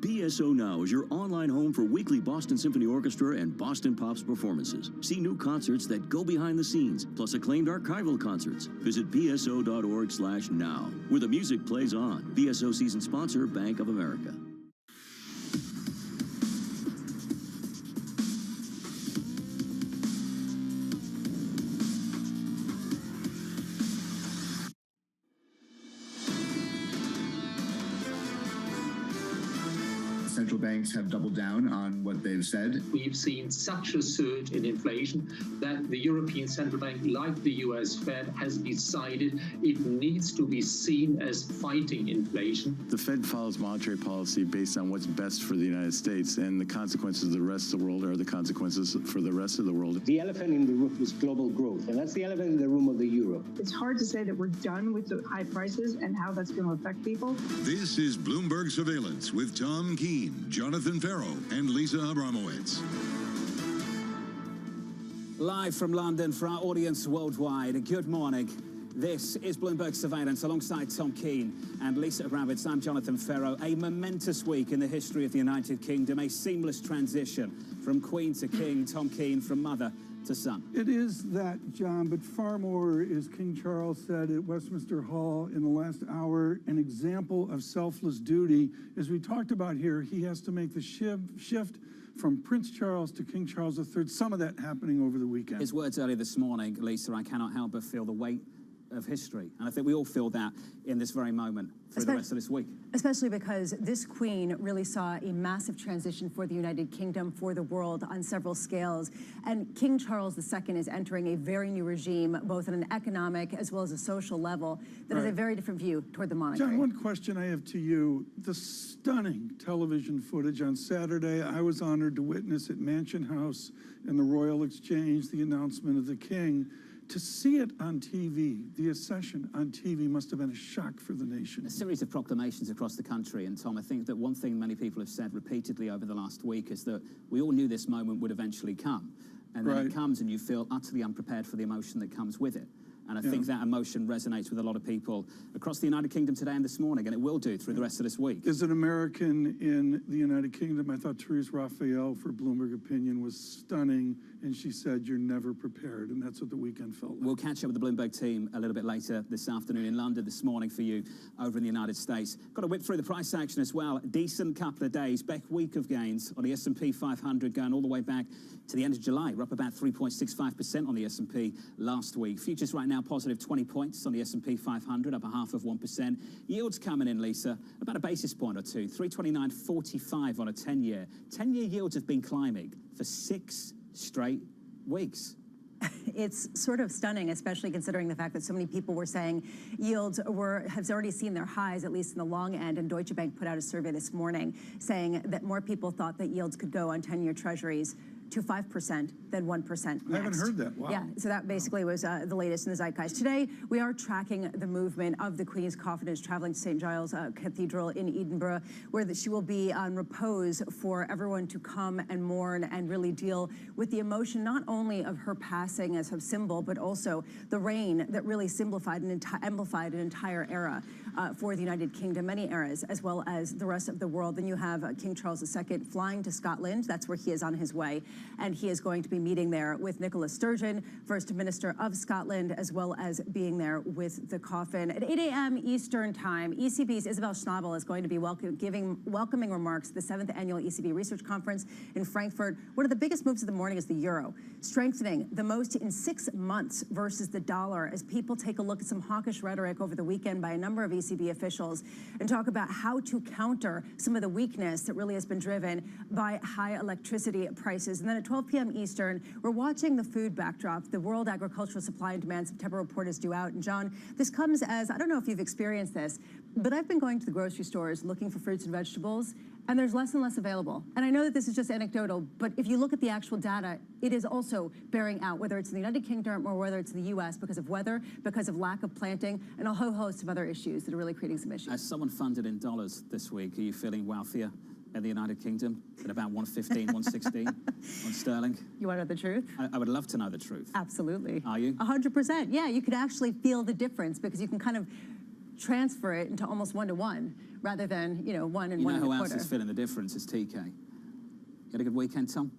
S15: BSO Now is your online home for weekly Boston Symphony Orchestra and Boston Pops performances. See new concerts that go behind the scenes, plus acclaimed archival concerts. Visit bso.org/now, where the music plays on. BSO season sponsor, Bank of America.
S20: Central banks have doubled down on what they've said.
S17: We've seen such a surge in inflation that the European Central Bank, like the US Fed, has decided it needs to be seen as fighting inflation.
S14: The Fed follows monetary policy based on what's best for the United States, and the consequences of the rest of the world are the consequences for the rest of the world.
S18: The elephant in the room is global growth, and that's the elephant in the room of the euro.
S19: It's hard to say that we're done with the high prices and how that's going to affect people.
S7: This is Bloomberg Surveillance with Tom Keene, Jonathan Farrow, and Lisa Abramowitz.
S21: Live from London for our audience worldwide, good morning. This is Bloomberg Surveillance alongside Tom Keene and Lisa Abramowitz. I'm Jonathan Farrow. A momentous week in the history of the United Kingdom, a seamless transition from Queen to King. Tom Keene, from mother to son.
S25: It is that, John, but far more, as King Charles said at Westminster Hall in the last hour, an example of selfless duty. As we talked about here, he has to make the shift from Prince Charles to King Charles III, some of that happening over the weekend.
S21: His words earlier this morning, Lisa, I cannot help but feel the weight of history. And I think we all feel that in this very moment for the rest of this week.
S26: Especially because this queen really saw a massive transition for the United Kingdom, for the world on several scales. And King Charles II is entering a very new regime, both on an economic as well as a social level, that has a very different view toward the monarchy.
S25: John, one question I have to you. The stunning television footage on Saturday, I was honored to witness at Mansion House in the Royal Exchange, the announcement of the king. To see it on TV, the accession on TV must have been a shock for the nation.
S21: A series of proclamations across the country, and Tom, I think that one thing many people have said repeatedly over the last week is that we all knew this moment would eventually come. And then it comes and you feel utterly unprepared for the emotion that comes with it. And I think that emotion resonates with a lot of people across the United Kingdom today and this morning, and it will do through the rest of this week.
S25: As an American in the United Kingdom, I thought Therese Raphael for Bloomberg Opinion was stunning, and she said, "You're never prepared," and that's what the weekend felt like.
S21: We'll catch up with the Bloomberg team a little bit later this afternoon in London, this morning for you over in the United States. Got to whip through the price action as well. Decent couple of days. Best week of gains on the S&P 500 going all the way back to the end of July. We're up about 3.65% on the S&P last week. Futures right now positive 20 points on the S&P 500, up 0.5%. Yields coming in, Lisa, about a basis point or two, 329.45 on a 10-year. 10-year yields have been climbing for 6 straight weeks.
S26: It's sort of stunning, especially considering the fact that so many people were saying yields have already seen their highs, at least in the long end. And Deutsche Bank put out a survey this morning saying that more people thought that yields could go on 10-year treasuries to 5% than 1% next.
S25: I haven't heard that. Wow.
S26: Yeah, so that basically was the latest in the zeitgeist. Today, we are tracking the movement of the Queen's coffin as traveling to St. Giles Cathedral in Edinburgh, where she will be on repose for everyone to come and mourn and really deal with the emotion not only of her passing as a symbol, but also the reign that really amplified an entire era. for the United Kingdom, many eras, as well as the rest of the world. Then you have King Charles II flying to Scotland. That's where he is on his way. And he is going to be meeting there with Nicola Sturgeon, First Minister of Scotland, as well as being there with the coffin. At 8 a.m. Eastern Time, ECB's Isabel Schnabel is going to be welcoming remarks at the 7th Annual ECB Research Conference in Frankfurt. One of the biggest moves of the morning is the euro, strengthening the most in 6 months versus the dollar, as people take a look at some hawkish rhetoric over the weekend by a number of ECB officials and talk about how to counter some of the weakness that really has been driven by high electricity prices. And then at 12 p.m. Eastern, we're watching the food backdrop. The World Agricultural Supply and Demand September report is due out. And John, this comes as, I don't know if you've experienced this, but I've been going to the grocery stores looking for fruits and vegetables, and there's less and less available. And I know that this is just anecdotal, but if you look at the actual data, it is also bearing out, whether it's in the United Kingdom or whether it's in the U.S., because of weather, because of lack of planting, and a whole host of other issues that are really creating some issues.
S21: As someone funded in dollars this week, are you feeling wealthier in the United Kingdom at about 115, 116 on sterling?
S26: You want to know the truth?
S21: I would love to know the truth.
S26: Absolutely.
S21: Are you?
S26: 100%. Yeah, you could actually feel the difference because you can kind of transfer it into almost 1-to-1 rather than, 1 and 1 and a quarter.
S21: You know who else is feeling the difference is TK. You had a good weekend, Tom?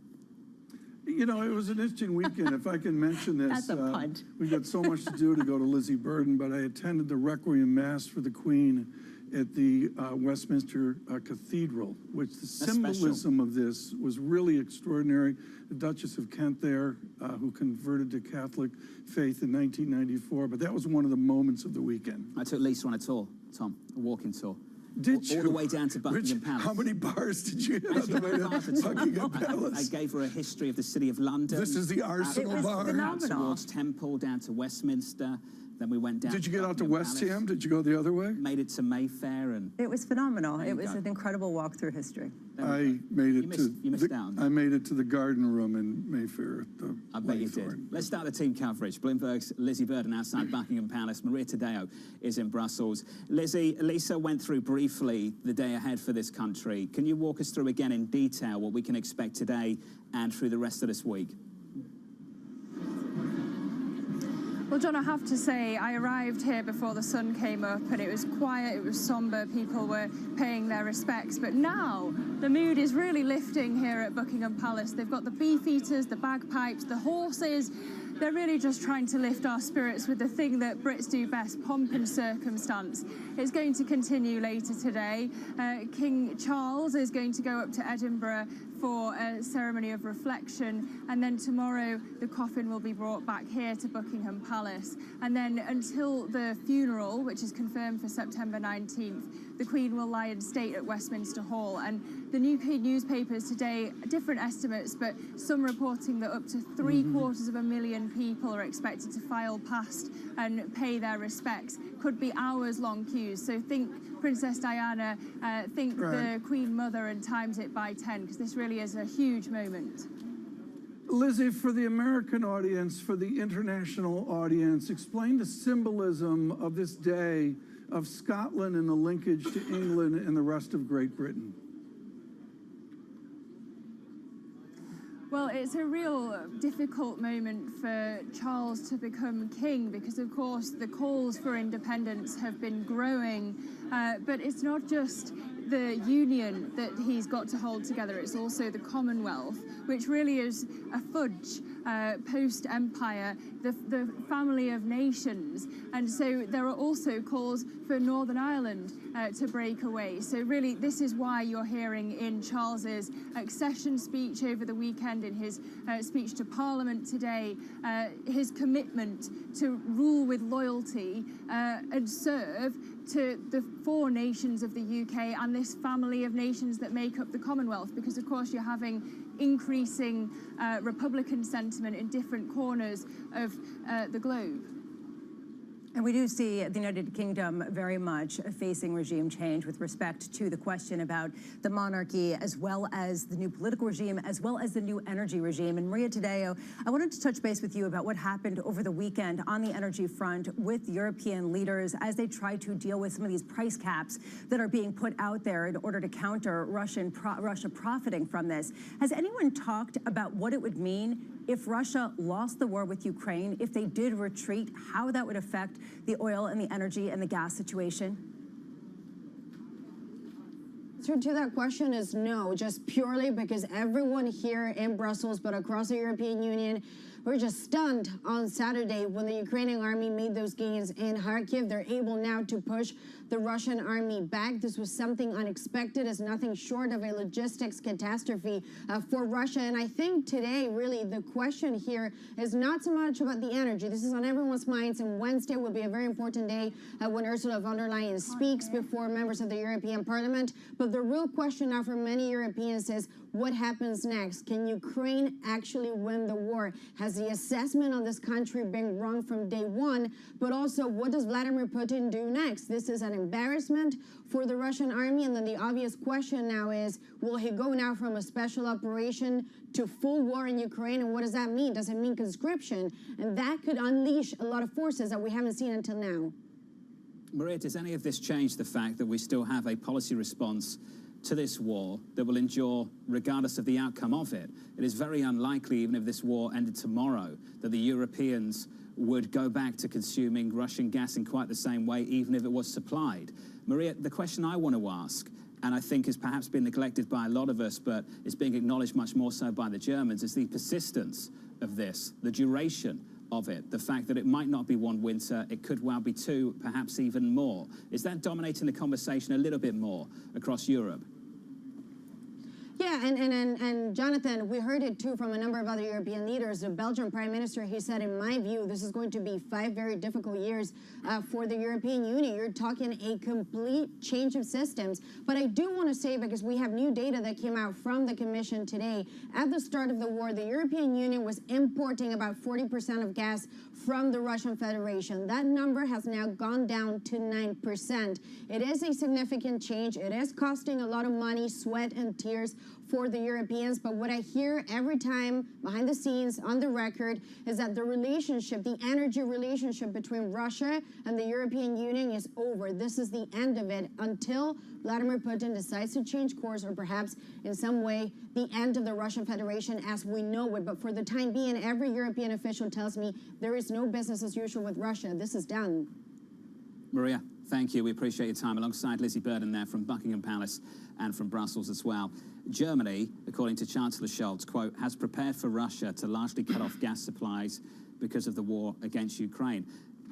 S25: It was an interesting weekend, if I can mention this.
S26: That's a punt.
S25: We've got so much to do to go to Lizzie Burden, but I attended the Requiem Mass for the Queen at the Westminster Cathedral, which the symbolism of this was really extraordinary. The Duchess of Kent there, who converted to Catholic faith in 1994, but that was one of the moments of the weekend.
S21: I took Lisa on a tour, Tom, a walking tour.
S25: Did you?
S21: All the way down to Buckingham Palace.
S25: How many bars did you hit on the way to Buckingham Palace?
S21: I gave her a history of the City of London.
S25: This is the Arsenal bar.
S21: Towards Temple, down to Westminster. Then we went down.
S25: Did you get out to West Ham? Did you go the other way?
S21: Made it to Mayfair, and
S26: it was phenomenal. It was an incredible walk through history.
S25: I made it
S21: you missed out.
S25: I made it to the Garden Room in Mayfair.
S21: I bet you did. Let's start the team coverage. Bloomberg's Lizzie Burden outside Buckingham Palace. Maria Tadeo is in Brussels. Lizzie, Lisa went through briefly the day ahead for this country. Can you walk us through again in detail what we can expect today and through the rest of this week?
S2: Well, John, I have to say, I arrived here before the sun came up and it was quiet, it was somber, people were paying their respects. But now the mood is really lifting here at Buckingham Palace. They've got the beefeaters, the bagpipes, the horses. They're really just trying to lift our spirits with the thing that Brits do best, pomp and circumstance. It's going to continue later today. King Charles is going to go up to Edinburgh for a ceremony of reflection, and then tomorrow the coffin will be brought back here to Buckingham Palace. And then until the funeral, which is confirmed for September 19th, the Queen will lie in state at Westminster Hall. And the UK newspapers today, different estimates, but some reporting that up to 750,000 people are expected to file past and pay their respects. Could be hours-long queues. So think Princess Diana, think the Queen Mother, and times it by 10, because this really is a huge moment.
S25: Lizzie, for the American audience, for the international audience, explain the symbolism of this day of Scotland and the linkage to England and the rest of Great Britain.
S2: Well, it's a real difficult moment for Charles to become king because, of course, the calls for independence have been growing. But it's not just the union that he's got to hold together, it's also the Commonwealth, which really is a fudge post-empire, the family of nations. And so there are also calls for Northern Ireland to break away. So really, this is why you're hearing in Charles's accession speech over the weekend, in his speech to Parliament today, his commitment to rule with loyalty and serve to the 4 nations of the UK and this family of nations that make up the Commonwealth, because of course you're having increasing Republican sentiment in different corners of the globe.
S26: And we do see the United Kingdom very much facing regime change with respect to the question about the monarchy, as well as the new political regime, as well as the new energy regime. And Maria Tadeo, I wanted to touch base with you about what happened over the weekend on the energy front with European leaders as they try to deal with some of these price caps that are being put out there in order to counter Russia profiting from this. Has anyone talked about what it would mean if Russia lost the war with Ukraine, if they did retreat, how that would affect the oil and the energy and the gas situation?
S5: answer to that question is no, just purely because everyone here in Brussels, but across the European Union, we're just stunned on Saturday when the Ukrainian army made those gains in Kharkiv. They're able now to push the Russian army back. This was something unexpected. It's nothing short of a logistics catastrophe for Russia. And I think today, really, the question here is not so much about the energy. This is on everyone's minds, and Wednesday will be a very important day when Ursula von der Leyen speaks before members of the European Parliament. But the real question now for many Europeans is, what happens next? Can Ukraine actually win the war? Has the assessment on this country been wrong from day one? But also, what does Vladimir Putin do next? This is an embarrassment for the Russian army. And then the obvious question now is, will he go now from a special operation to full war in Ukraine? And what does that mean? Does it mean conscription? And that could unleash a lot of forces that we haven't seen until now.
S21: Maria, does any of this change the fact that we still have a policy response to this war that will endure regardless of the outcome of it? It is very unlikely, even if this war ended tomorrow, that the Europeans would go back to consuming Russian gas in quite the same way, even if it was supplied. Maria, the question I want to ask, and I think has perhaps been neglected by a lot of us, but is being acknowledged much more so by the Germans, is the persistence of this, the duration of it, the fact that it might not be one winter, it could well be two, perhaps even more. Is that dominating the conversation a little bit more across Europe?
S5: Yeah, and Jonathan, we heard it too from a number of other European leaders. The Belgian Prime Minister, he said, in my view, this is going to be 5 very difficult years for the European Union. You're talking a complete change of systems. But I do want to say, because we have new data that came out from the Commission today, at the start of the war, the European Union was importing about 40% of gas from the Russian Federation. That number has now gone down to 9%. It is a significant change. It is costing a lot of money, sweat, and tears for the Europeans. But what I hear every time behind the scenes on the record is that the relationship, the energy relationship between Russia and the European Union is over. This is the end of it until Vladimir Putin decides to change course, or perhaps in some way the end of the Russian Federation as we know it. But for the time being, every European official tells me there is no business as usual with Russia. This is done.
S21: Maria, thank you. We appreciate your time. Alongside Lizzie Burden there from Buckingham Palace and from Brussels as well. Germany, according to Chancellor Scholz, quote, has prepared for Russia to largely cut off gas supplies because of the war against Ukraine.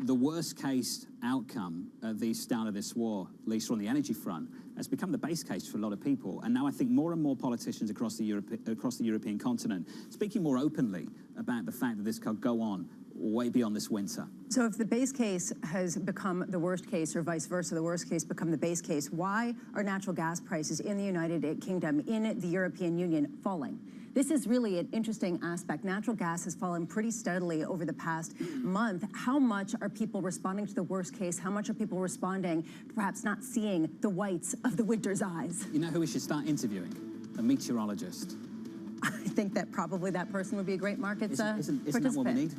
S21: The worst case outcome of the start of this war, at least on the energy front, has become the base case for a lot of people. And now I think more and more politicians across the European continent speaking more openly about the fact that this could go on way beyond this winter.
S26: So if the base case has become the worst case, or vice versa, the worst case become the base case, why are natural gas prices in the United Kingdom, in the European Union, falling? This is really an interesting aspect. Natural gas has fallen pretty steadily over the past month. How much are people responding to the worst case? How much are people responding to perhaps not seeing the whites of the winter's eyes?
S21: You know who we should start interviewing? A meteorologist.
S26: I think that probably that person would be a great market
S21: participant. Isn't that what we need?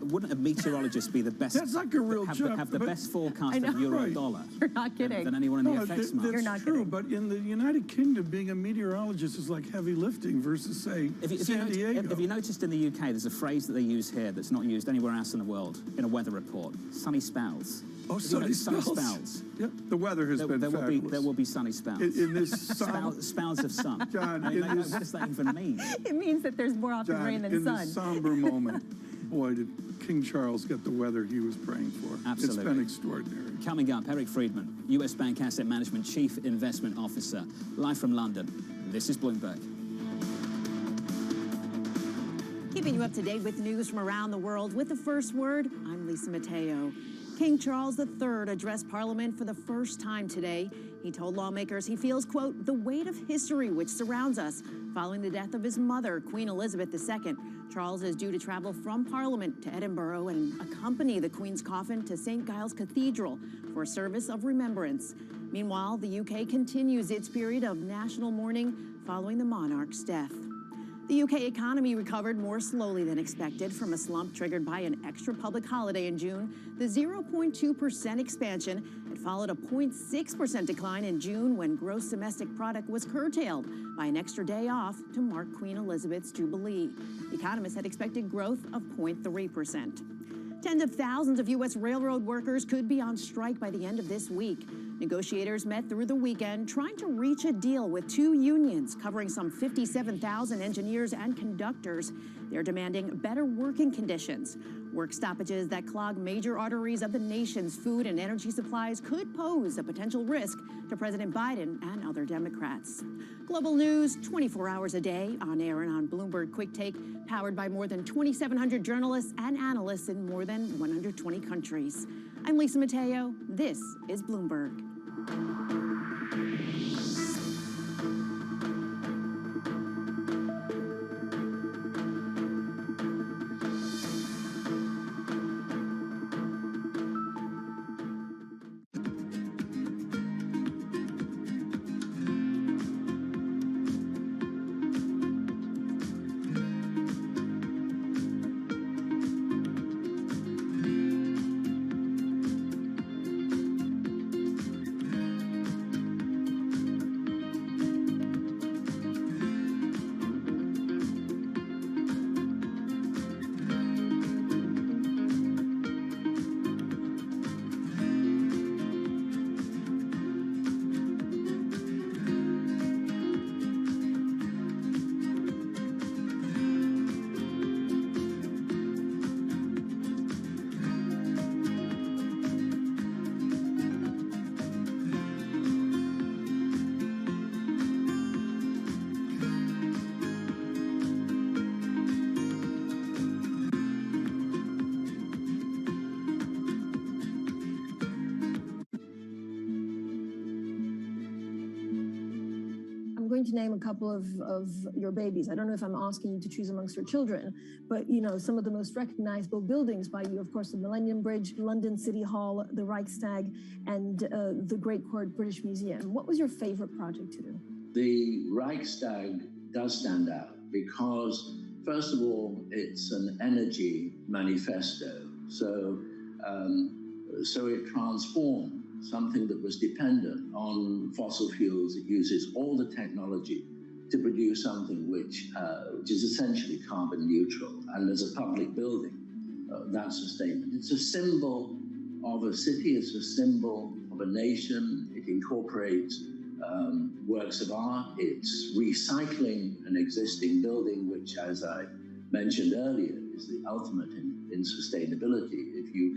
S21: Wouldn't a meteorologist be the best?
S25: That's like a real job.
S21: Have the best forecast of euro dollar.
S26: You're not kidding.
S21: Than anyone in the FX market.
S26: You're not
S25: true,
S26: kidding.
S25: But in the United Kingdom, being a meteorologist is like heavy lifting versus, say, San Diego.
S21: If you noticed in the UK, there's a phrase that they use here that's not used anywhere else in the world in a weather report: sunny spells.
S25: Oh, sunny spells. Yep, the weather has been fabulous.
S21: There will be sunny spells.
S25: In this
S21: spells of sun.
S25: John,
S21: what does that even mean?
S26: It means that there's more often rain than sun.
S25: In this somber moment, boy, did King Charles get the weather he was praying for.
S21: Absolutely.
S25: It's been extraordinary.
S21: Coming up, Eric Friedman, US Bank Asset Management Chief Investment Officer, live from London. This is Bloomberg.
S6: Keeping you up to date with news from around the world with the first word, I'm Lisa Mateo. King Charles III addressed Parliament for the first time today. He told lawmakers he feels, quote, the weight of history which surrounds us following the death of his mother, Queen Elizabeth II. Charles is due to travel from Parliament to Edinburgh and accompany the Queen's coffin to St. Giles Cathedral for a service of remembrance. Meanwhile, the UK continues its period of national mourning following the monarch's death. The UK economy recovered more slowly than expected from a slump triggered by an extra public holiday in June. The 0.2% expansion had followed a 0.6% decline in June when gross domestic product was curtailed by an extra day off to mark Queen Elizabeth's Jubilee. Economists had expected growth of 0.3%. Tens of thousands of U.S. railroad workers could be on strike by the end of this week. Negotiators met through the weekend trying to reach a deal with two unions covering some 57,000 engineers and conductors. They're demanding better working conditions. Work stoppages that clog major arteries of the nation's food and energy supplies could pose a potential risk to President Biden and other Democrats. Global news 24 hours a day, on air and on Bloomberg Quick Take, powered by more than 2,700 journalists and analysts in more than 120 countries. I'm Lisa Mateo. This is Bloomberg.
S8: To name a couple of your babies. I don't know if I'm asking you to choose amongst your children, but you know, some of the most recognizable buildings by you, of course, the Millennium Bridge, London City Hall, the Reichstag, and the Great Court British Museum. What was your favorite project to do?
S9: The Reichstag does stand out because, first of all, it's an energy manifesto. So it transformed something that was dependent on fossil fuels. It uses all the technology to produce something which is essentially carbon neutral. And as a public building, that's a statement. It's a symbol of a city, it's a symbol of a nation. It incorporates works of art. It's recycling an existing building, which, as I mentioned earlier, is the ultimate in sustainability. If you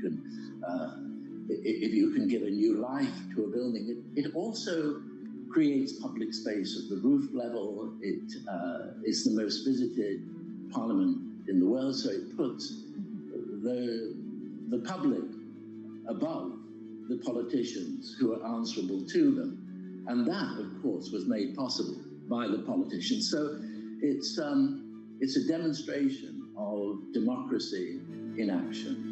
S9: can give a new life to a building, it also creates public space at the roof level. It is the most visited parliament in the world, so it puts the public above the politicians who are answerable to them. And that, of course, was made possible by the politicians. So it's a demonstration of democracy in action.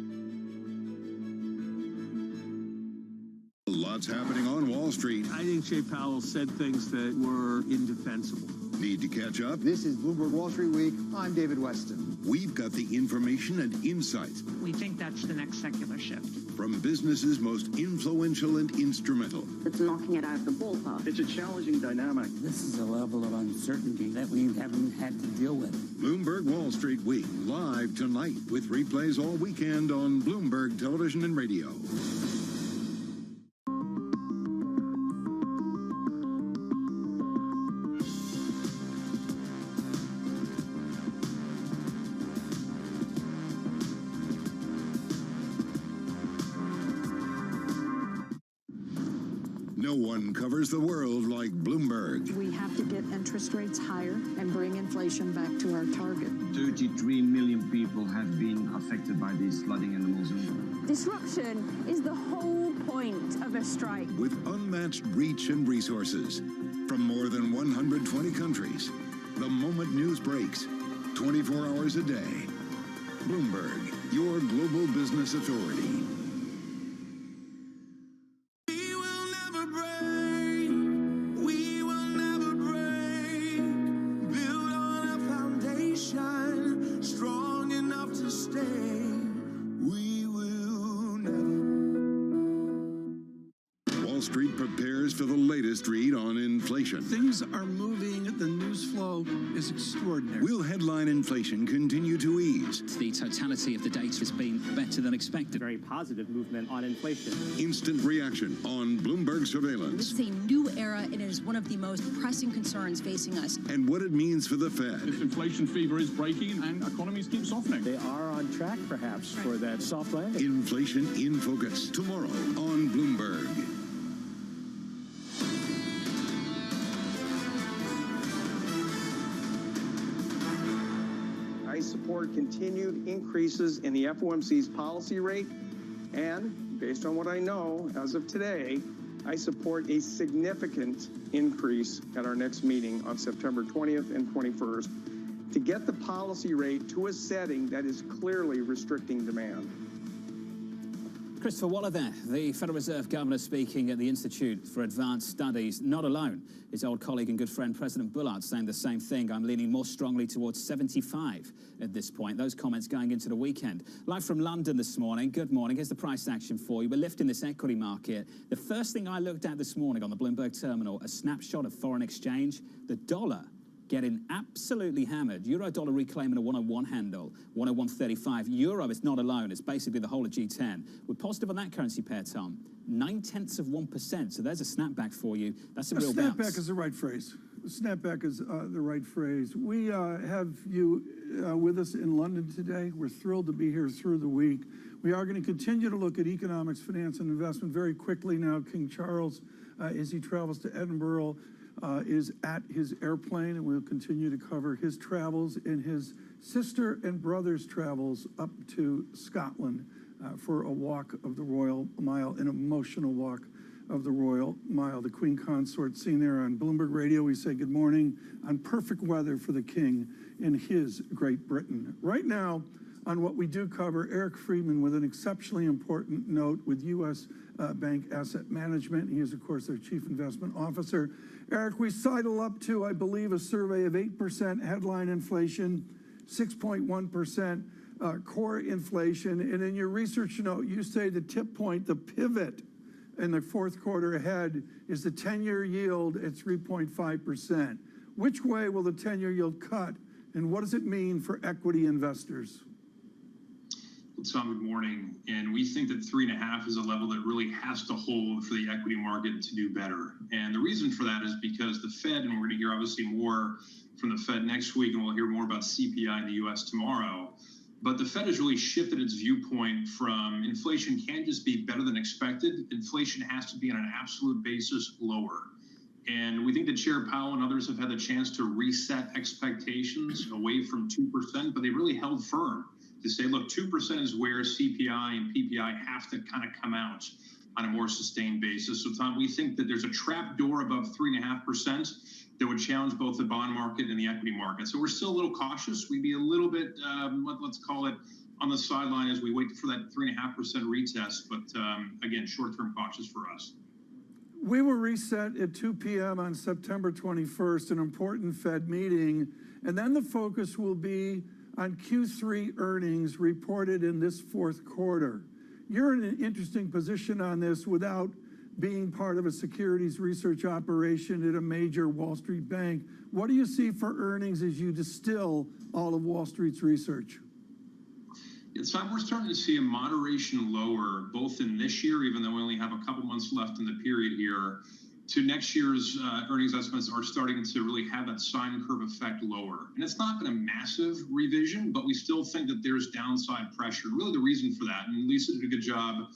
S7: Lots happening on Wall Street.
S11: I think Jay Powell said things that were indefensible.
S7: Need to catch up?
S20: This is Bloomberg Wall Street Week. I'm David Weston.
S7: We've got the information and insights.
S12: We think that's the next secular shift.
S7: From businesses most influential and instrumental.
S16: It's knocking it out of the ballpark.
S22: It's a challenging dynamic.
S27: This is a level of uncertainty that we haven't had to deal with.
S7: Bloomberg Wall Street Week, live tonight with replays all weekend on Bloomberg Television and Radio. No one covers the world like Bloomberg.
S28: We have to get interest rates higher and bring inflation back to our target.
S29: 33 million people have been affected by this flooding in the monsoon.
S2: Disruption is the whole point of a strike.
S7: With unmatched reach and resources from more than 120 countries, the moment news breaks, 24 hours a day. Bloomberg, your global business authority. Street prepares for the latest read on inflation.
S25: Things are moving. The news flow is extraordinary.
S7: Will headline inflation continue to ease?
S21: The totality of the data has been better than expected. Very positive movement on inflation.
S7: Instant reaction on Bloomberg surveillance.
S1: It's a new era, and it is one of the most pressing concerns facing us.
S7: And what it means for the Fed.
S11: This inflation fever is breaking and economies keep softening.
S14: They are on track, perhaps, for that soft landing.
S7: Inflation in focus tomorrow on Bloomberg.
S18: I support continued increases in the FOMC's policy rate, and based on what I know as of today, I support a significant increase at our next meeting on September 20th and 21st to get the policy rate to a setting that is clearly restricting demand.
S21: Christopher Waller there, the Federal Reserve Governor speaking at the Institute for Advanced Studies, not alone. His old colleague and good friend, President Bullard, saying the same thing. I'm leaning more strongly towards 75 at this point. Those comments going into the weekend. Live from London this morning. Good morning. Here's the price action for you. We're lifting this equity market. The first thing I looked at this morning on the Bloomberg terminal, a snapshot of foreign exchange. The dollar getting absolutely hammered. Euro dollar reclaiming a 101 handle, 101.35. Euro is not alone. It's basically the whole of G10. We're positive on that currency pair, Tom. 0.9%. So there's a snapback for you. That's a real bounce.
S25: Snapback is the right phrase. Snapback is the right phrase. We have you with us in London today. We're thrilled to be here through the week. We are going to continue to look at economics, finance, and investment very quickly now. King Charles, as he travels to Edinburgh, is at his airplane, and we'll continue to cover his travels and his sister and brother's travels up to Scotland for a walk of the Royal Mile, an emotional walk of the Royal Mile. The Queen Consort seen there on Bloomberg Radio. We say good morning on perfect weather for the King in his Great Britain. Right now, on what we do cover, Eric Friedman with an exceptionally important note with U.S. Bank Asset Management. He is, of course, their Chief Investment Officer. Eric, we sidle up to, I believe, a survey of 8% headline inflation, 6.1% core inflation. And in your research note, you say the tip point, the pivot in the fourth quarter ahead is the 10-year yield at 3.5%. Which way will the 10-year yield cut, and what does it mean for equity investors?
S3: Tom, good morning. And we think that 3.5 is a level that really has to hold for the equity market to do better. And the reason for that is because the Fed, and we're going to hear obviously more from the Fed next week, and we'll hear more about CPI in the U.S. tomorrow. But the Fed has really shifted its viewpoint from inflation can't just be better than expected. Inflation has to be on an absolute basis lower. And we think that Chair Powell and others have had the chance to reset expectations away from 2%, but they really held firm to say, look, 2% is where CPI and PPI have to kind of come out on a more sustained basis. So, Tom, we think that there's a trap door above 3.5% that would challenge both the bond market and the equity market. So we're still a little cautious. We'd be a little bit, let's call it, on the sideline as we wait for that 3.5% retest. But again, short-term cautious for us.
S25: We will reset at 2 p.m. on September 21st, an important Fed meeting, and then the focus will be on Q3 earnings reported in this fourth quarter. You're in an interesting position on this without being part of a securities research operation at a major Wall Street bank. What do you see for earnings as you distill all of Wall Street's research?
S3: It's time we're starting to see a moderation lower, both in this year, even though we only have a couple months left in the period here, to next year's earnings estimates are starting to really have that sine curve effect lower. And it's not been a massive revision, but we still think that there's downside pressure. Really the reason for that, and Lisa did a good job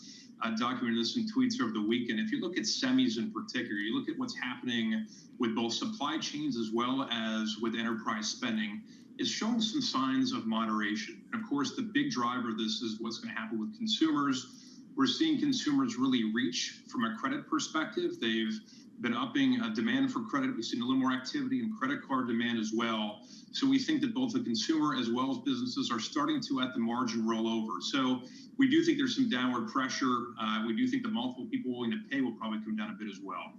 S3: documenting this in tweets over the weekend. If you look at semis in particular, you look at what's happening with both supply chains as well as with enterprise spending, it's showing some signs of moderation. And of course, the big driver of this is what's going to happen with consumers. We're seeing consumers really reach from a credit perspective. They've been upping demand for credit. We've seen a little more activity in credit card demand as well. So we think that both the consumer as well as businesses are starting to, at the margin, roll over. So we do think there's some downward pressure. We do think the multiple people willing to pay will probably come down a bit as well.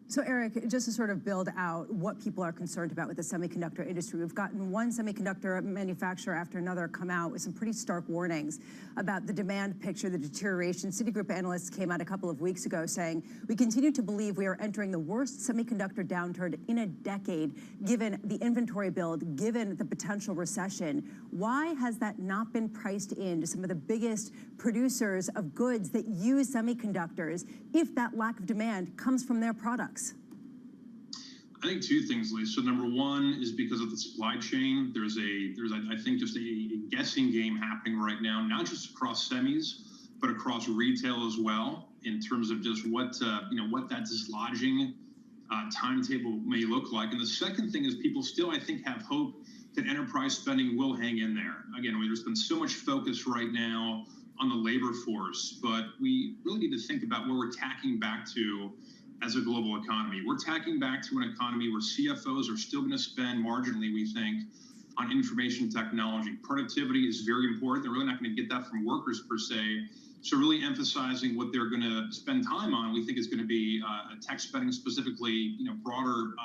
S26: So, Eric, just to sort of build out what people are concerned about with the semiconductor industry, we've gotten one semiconductor manufacturer after another come out with some pretty stark warnings about the demand picture, the deterioration. Citigroup analysts came out a couple of weeks ago saying, we continue to believe we are entering the worst semiconductor downturn in a decade, given the inventory build, given the potential recession. Why has that not been priced into some of the biggest producers of goods that use semiconductors if that lack of demand comes from their products?
S3: I think two things, Lisa. So number one is because of the supply chain. There's I think just a guessing game happening right now, not just across semis, but across retail as well, in terms of just what that dislodging timetable may look like. And the second thing is people still, I think, have hope that enterprise spending will hang in there. Again, there's been so much focus right now on the labor force, but we really need to think about where we're tacking back to as a global economy. We're tacking back to an economy where CFOs are still going to spend marginally, we think, on information technology. Productivity is very important. They're really not going to get that from workers per se. So really emphasizing what they're going to spend time on, we think is going to be tech spending, specifically, broader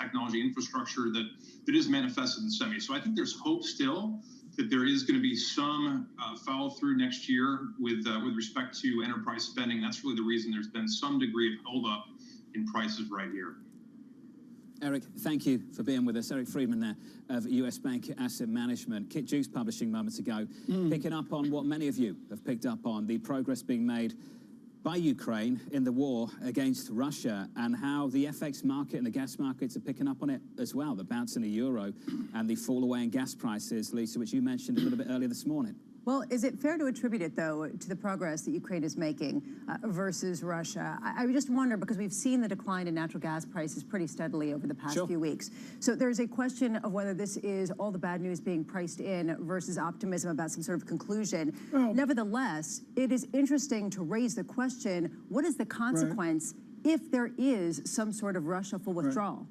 S3: technology infrastructure that is manifested in semi. So I think there's hope still that there is going to be some follow through next year with respect to enterprise spending. That's really the reason there's been some degree of holdup in prices right here.
S21: Eric, thank you for being with us. Eric Friedman there of US Bank Asset Management. Kit Jukes publishing moments ago, picking up on what many of you have picked up on, the progress being made by Ukraine in the war against Russia, and how the FX market and the gas markets are picking up on it as well, the bounce in the euro and the fall away in gas prices, Lisa, which you mentioned a little bit earlier this morning.
S26: Well, is it fair to attribute it, though, to the progress that Ukraine is making versus Russia? I just wonder, because we've seen the decline in natural gas prices pretty steadily over the past few weeks. So there's a question of whether this is all the bad news being priced in versus optimism about some sort of conclusion. Nevertheless, it is interesting to raise the question, what is the consequence if there is some sort of Russia full withdrawal?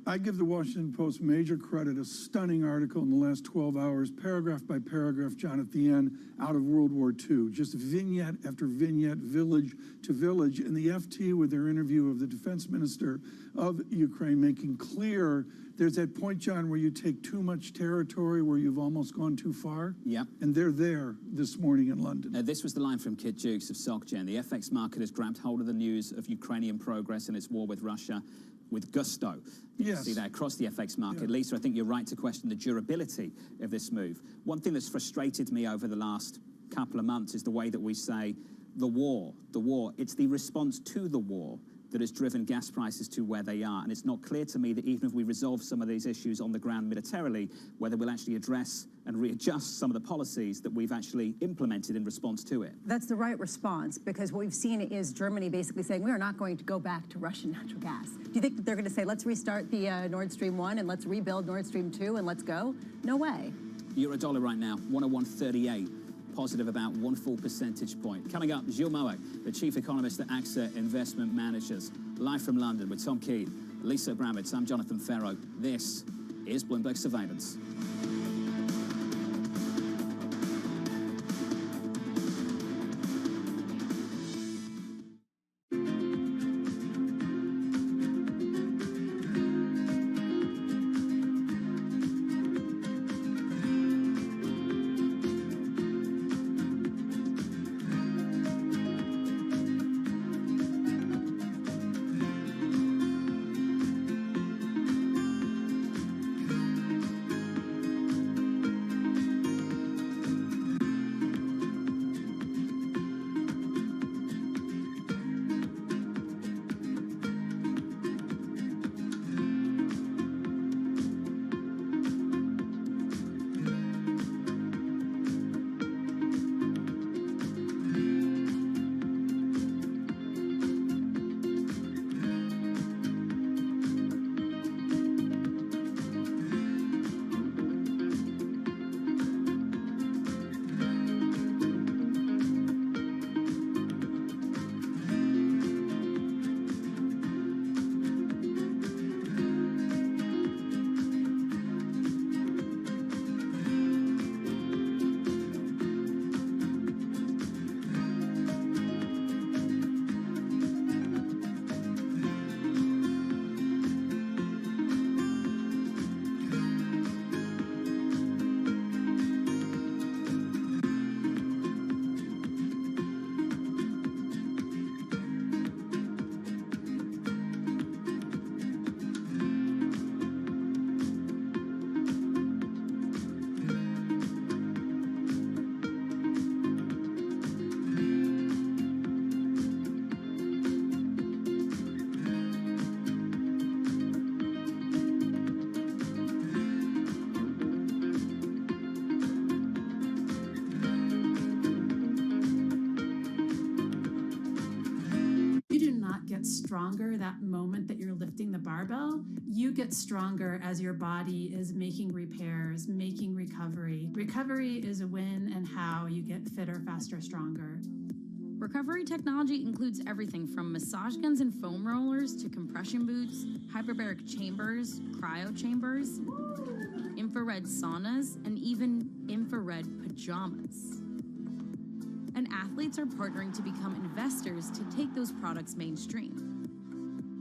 S25: I give the Washington Post major credit, a stunning article in the last 12 hours, paragraph by paragraph, John, at the end, out of World War II, just vignette after vignette, village to village, and the FT with their interview of the defense minister of Ukraine, making clear there's that point, John, where you take too much territory, where you've almost gone too far.
S21: Yeah.
S25: And they're there this morning in London.
S21: This was the line from Kit Jukes of SocGen. The FX market has grabbed hold of the news of Ukrainian progress in its war with Russia with gusto. You see that across the FX market. Lisa, I think you're right to question the durability of this move. One thing that's frustrated me over the last couple of months is the way that we say the war. It's the response to the war that has driven gas prices to where they are. And it's not clear to me that even if we resolve some of these issues on the ground militarily, whether we'll actually address and readjust some of the policies that we've actually implemented in response to it.
S26: That's the right response, because what we've seen is Germany basically saying, we are not going to go back to Russian natural gas. Do you think that they're going to say, let's restart the Nord Stream 1 and let's rebuild Nord Stream 2 and let's go? No way. Euro dollar right now, 101.38. Positive about 1 full percentage point. Coming up, Gilles Moak, the chief economist at AXA Investment Managers. Live from London with Tom Keene, Lisa Brammitz, I'm Jonathan Ferro. This is Bloomberg Surveillance.
S4: You get stronger as your body is making repairs, making recovery. Recovery is when and how you get fitter, faster, stronger.
S10: Recovery technology includes everything from massage guns and foam rollers to compression boots, hyperbaric chambers, cryo chambers, infrared saunas, and even infrared pajamas. And athletes are partnering to become investors to take those products mainstream.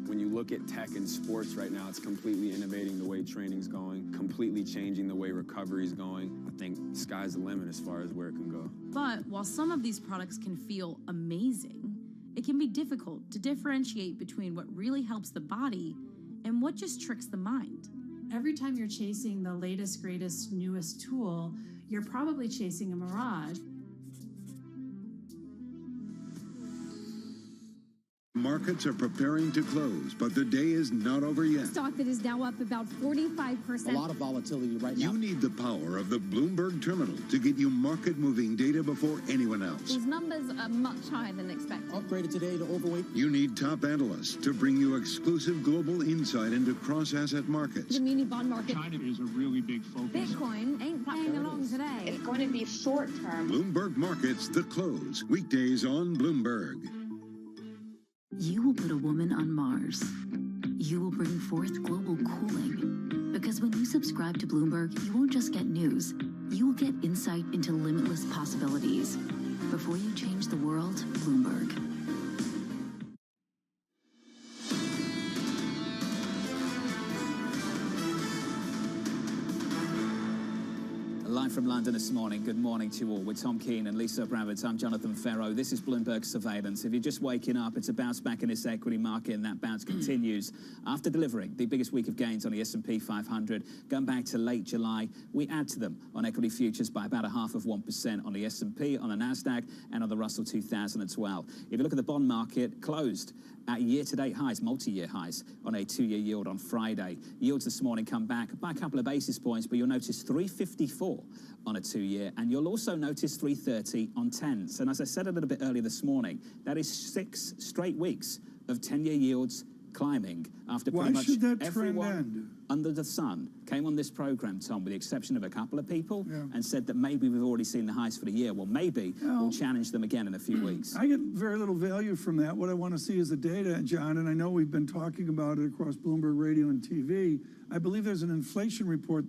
S13: When you look at tech in sports right now, it's completely innovating the way training's going, completely changing the way recovery's going. I think sky's the limit as far as where it can go.
S10: But while some of these products can feel amazing, it can be difficult to differentiate between what really helps the body and what just tricks the mind.
S4: Every time you're chasing the latest, greatest, newest tool, you're probably chasing a mirage.
S7: Markets are preparing to close, but the day is not over yet.
S15: Stock that is now up about 45%.
S17: A lot of volatility right now.
S7: You need the power of the Bloomberg terminal to get you market-moving data before anyone else.
S15: These numbers are much higher than expected.
S17: Upgraded today to overweight.
S7: You need top analysts to bring you exclusive global insight into cross-asset markets.
S15: The muni bond market.
S11: China is a really big focus.
S15: Bitcoin ain't playing along today.
S19: It's going to be short-term.
S7: Bloomberg Markets, The Close. Weekdays on Bloomberg.
S22: You will put a woman on Mars. You will bring forth global cooling. Because when you subscribe to Bloomberg, you won't just get news. You will get insight into limitless possibilities. Before you change the world, Bloomberg.
S21: Live from London this morning. Good morning to you all. With Tom Keene and Lisa Bravitz, I'm Jonathan Ferro. This is Bloomberg Surveillance. If you're just waking up, it's a bounce back in this equity market, and that bounce continues. After delivering the biggest week of gains on the S&P 500, going back to late July, we add to them on equity futures by about 0.5% on the S&P, on the NASDAQ, and on the Russell 2000 as well. If you look at the bond market, closed at year-to-date highs, multi-year highs, on a 2-year yield on Friday. Yields this morning come back by a couple of basis points, but you'll notice 354 on a 2-year, and you'll also notice 330 on 10s. And as I said a little bit earlier this morning, that is 6 straight weeks of 10-year yields climbing after pretty much everyone under the sun came on this program, Tom, with the exception of a couple of people, and said that maybe we've already seen the highs for the year. Well, maybe we'll challenge them again in a few weeks.
S25: I get very little value from that. What I want to see is the data, John, and I know we've been talking about it across Bloomberg Radio and TV. I believe there's an inflation report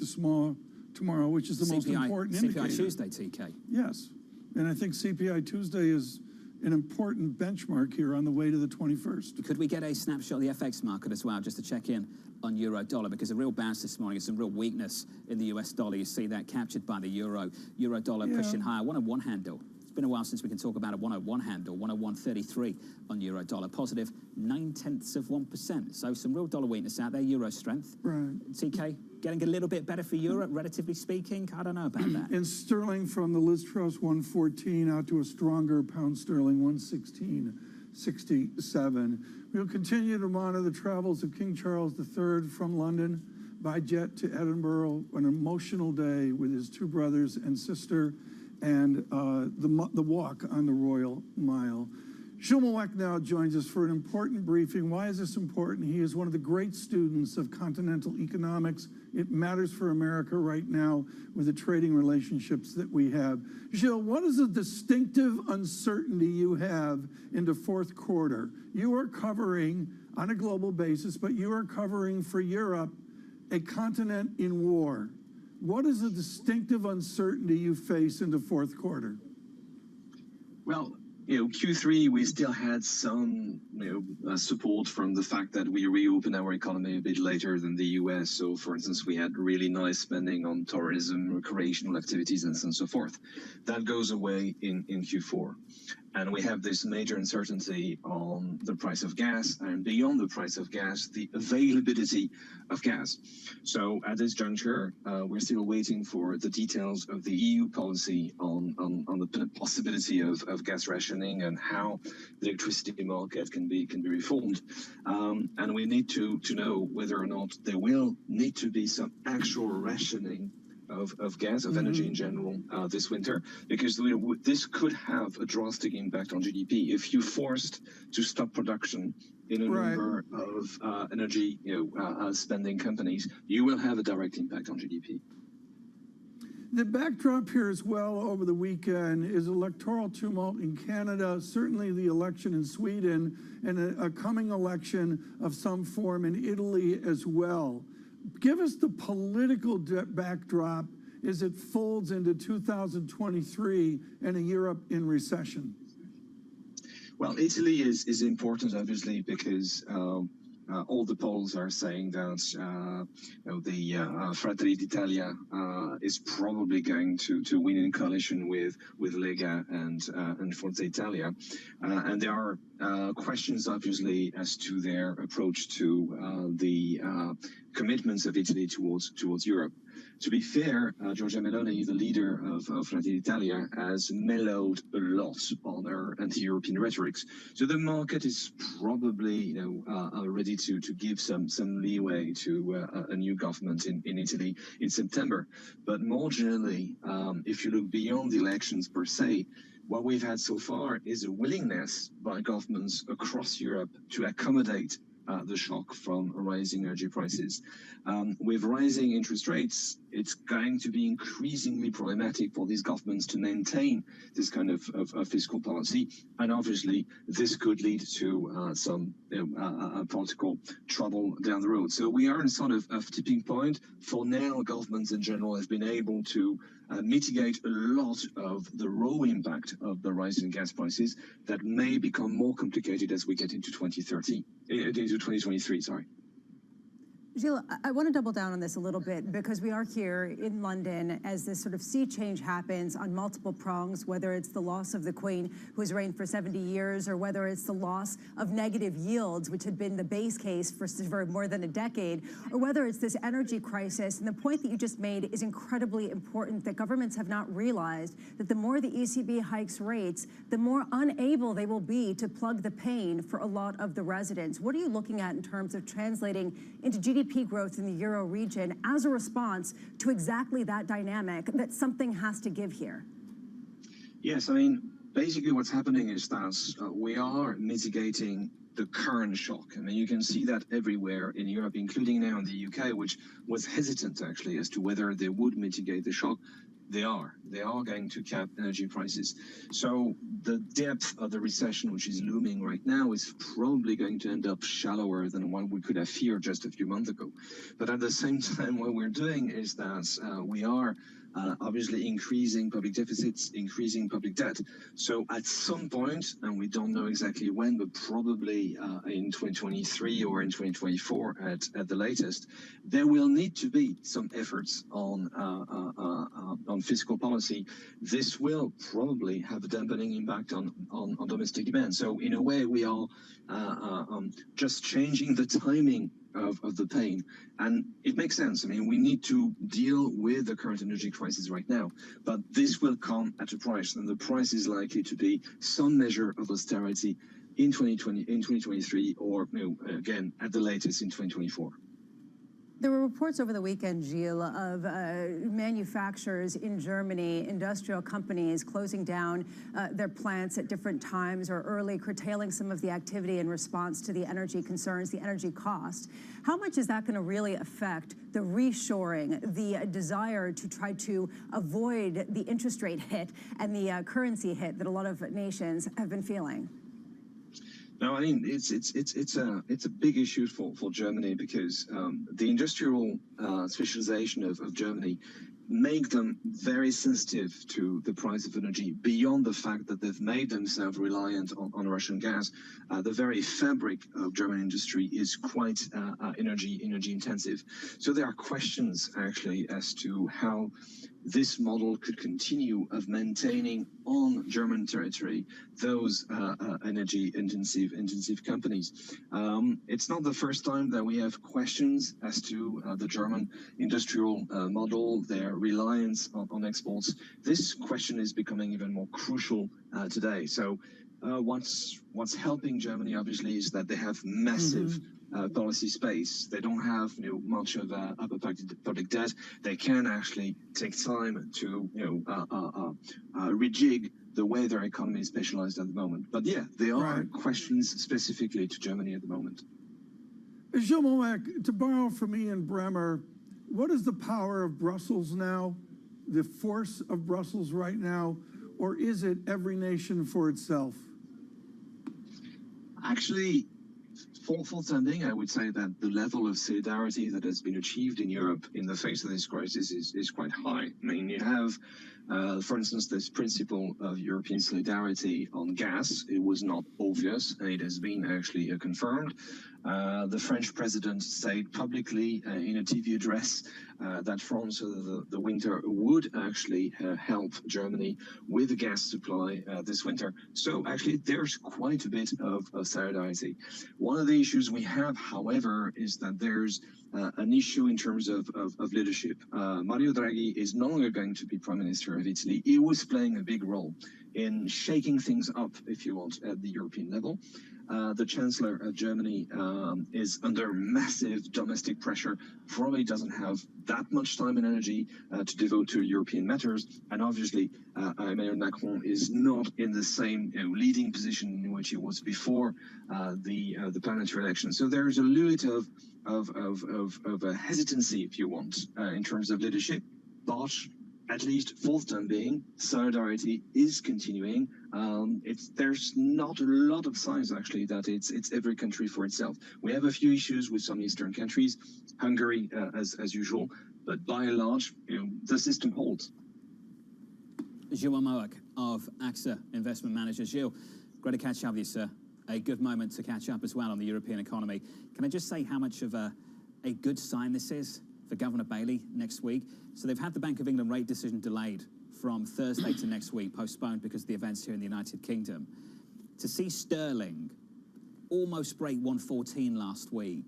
S25: tomorrow, which is the most important indicator.
S21: CPI Tuesday, TK.
S25: Yes, and I think CPI Tuesday is an important benchmark here on the way to the 21st.
S21: Could we get a snapshot of the FX market as well, just to check in on euro dollar? Because a real bounce this morning and some real weakness in the US dollar. You see that captured by the euro. Euro dollar pushing higher, 101 handle. It's been a while since we can talk about a 101 handle, 101.33 on euro dollar, positive 0.9%. So some real dollar weakness out there, euro strength.
S25: Right.
S21: TK, getting a little bit better for Europe, relatively speaking? I don't know about that.
S25: And sterling from the Liz Truss 114 out to a stronger pound sterling 116.67. We'll continue to monitor the travels of King Charles III from London by jet to Edinburgh, an emotional day with his 2 brothers and sister, and the walk on the Royal Mile. Shumelweck now joins us for an important briefing. Why is this important? He is one of the great students of continental economics. It matters for America right now with the trading relationships that we have. Gilles, what is the distinctive uncertainty you have into fourth quarter? You are covering on a global basis, but you are covering for Europe a continent in war. What is the distinctive uncertainty you face into fourth quarter?
S23: Well, Q3, we still had some, support from the fact that we reopened our economy a bit later than the US. So, for instance, we had really nice spending on tourism, recreational activities, and so forth. That goes away in Q4. And we have this major uncertainty on the price of gas, and beyond the price of gas, the availability of gas. So at this juncture, we're still waiting for the details of the EU policy on the possibility of gas rationing and how the electricity market can be reformed. And we need to know whether or not there will need to be some actual rationing of gas, of energy in general this winter, because this could have a drastic impact on GDP. If you're forced to stop production in a number of energy spending companies, you will have a direct impact on GDP.
S25: The backdrop here as well over the weekend is electoral tumult in Canada, certainly the election in Sweden, and a coming election of some form in Italy as well. Give us the political backdrop as it folds into 2023 and a Europe in recession.
S23: Well, Italy is important, obviously, because all the polls are saying that the Fratelli d'Italia is probably going to win in coalition with Lega and Forza Italia, and there are questions, obviously, as to their approach to the commitments of Italy towards Europe. To be fair, Giorgia Meloni, the leader of Fratelli d'Italia, has mellowed a lot on her anti-European rhetorics. So the market is probably, ready to give some leeway to a new government in Italy in September. But more generally, if you look beyond the elections per se, what we've had so far is a willingness by governments across Europe to accommodate the shock from rising energy prices. With rising interest rates, it's going to be increasingly problematic for these governments to maintain this kind of fiscal policy, and obviously this could lead to some political trouble down the road. So we are in sort of a tipping point. For now, governments in general have been able to mitigate a lot of the raw impact of the rising gas prices that may become more complicated as we get into 2023, sorry.
S26: Gilles, I want to double down on this a little bit because we are here in London as this sort of sea change happens on multiple prongs, whether it's the loss of the Queen, who has reigned for 70 years, or whether it's the loss of negative yields, which had been the base case for more than a decade, or whether it's this energy crisis. And the point that you just made is incredibly important, that governments have not realized that the more the ECB hikes rates, the more unable they will be to plug the pain for a lot of the residents. What are you looking at in terms of translating into GDP growth in the Euro region as a response to exactly that dynamic, that something has to give here?
S23: Yes, I mean, basically what's happening is that we are mitigating the current shock. I mean, you can see that everywhere in Europe, including now in the UK, which was hesitant actually as to whether they would mitigate the shock. They are going to cap energy prices. So the depth of the recession, which is looming right now, is probably going to end up shallower than what we could have feared just a few months ago. But at the same time, what we're doing is that we are obviously increasing public deficits, increasing public debt. So at some point, and we don't know exactly when, but probably in 2023 or in 2024 at the latest, there will need to be some efforts on fiscal policy. This will probably have a dampening impact on domestic demand. So in a way, we are just changing the timing of the pain. And it makes sense. I mean, we need to deal with the current energy crisis right now, but this will come at a price, and the price is likely to be some measure of austerity in 2023, or again, at the latest in 2024.
S26: There were reports over the weekend, Gilles, of manufacturers in Germany, industrial companies closing down their plants at different times or early curtailing some of the activity in response to the energy concerns, the energy cost. How much is that going to really affect the reshoring, the desire to try to avoid the interest rate hit and the currency hit that a lot of nations have been feeling?
S23: No, I mean, it's a big issue for Germany because the industrial specialization of Germany make them very sensitive to the price of energy beyond the fact that they've made themselves reliant on Russian gas. The very fabric of German industry is quite energy intensive. So there are questions actually as to how this model could continue of maintaining on German territory those energy intensive companies. It's not the first time that we have questions as to the German industrial model, their reliance on exports. This question is becoming even more crucial today. So what's helping Germany obviously is that they have massive policy space. They don't have much of a public debt. They can actually take time to rejig the way their economy is specialized at the moment. But yeah, there are questions specifically to Germany at the moment.
S25: Gilles Moak, to borrow from Ian Bremmer, what is the power of Brussels now, the force of Brussels right now, or is it every nation for itself?
S23: Actually, for the time being, I would say that the level of solidarity that has been achieved in Europe in the face of this crisis is quite high. I mean, you have, for instance, this principle of European solidarity on gas. It was not obvious, and it has been actually confirmed. The French president said publicly in a TV address that France, the winter, would actually help Germany with the gas supply this winter. So actually, there's quite a bit of solidarity. One of the issues we have, however, is that there's an issue in terms of leadership. Mario Draghi is no longer going to be Prime Minister of Italy. He was playing a big role in shaking things up, if you want, at the European level. The Chancellor of Germany is under massive domestic pressure, probably doesn't have that much time and energy to devote to European matters, and obviously Emmanuel Macron is not in the same leading position in which he was before the parliamentary election. So there's a little bit of a hesitancy, if you want, in terms of leadership, but at least for the time being, solidarity is continuing. There's not a lot of signs, actually, that it's every country for itself. We have a few issues with some Eastern countries, Hungary as usual, but by and large, the system holds.
S21: Gilles Moak of AXA Investment Managers. Gilles, great to catch up with you, sir. A good moment to catch up as well on the European economy. Can I just say how much of a good sign this is for Governor Bailey next week? So they've had the Bank of England rate decision delayed from Thursday to next week, postponed because of the events here in the United Kingdom. To see sterling almost break 114 last week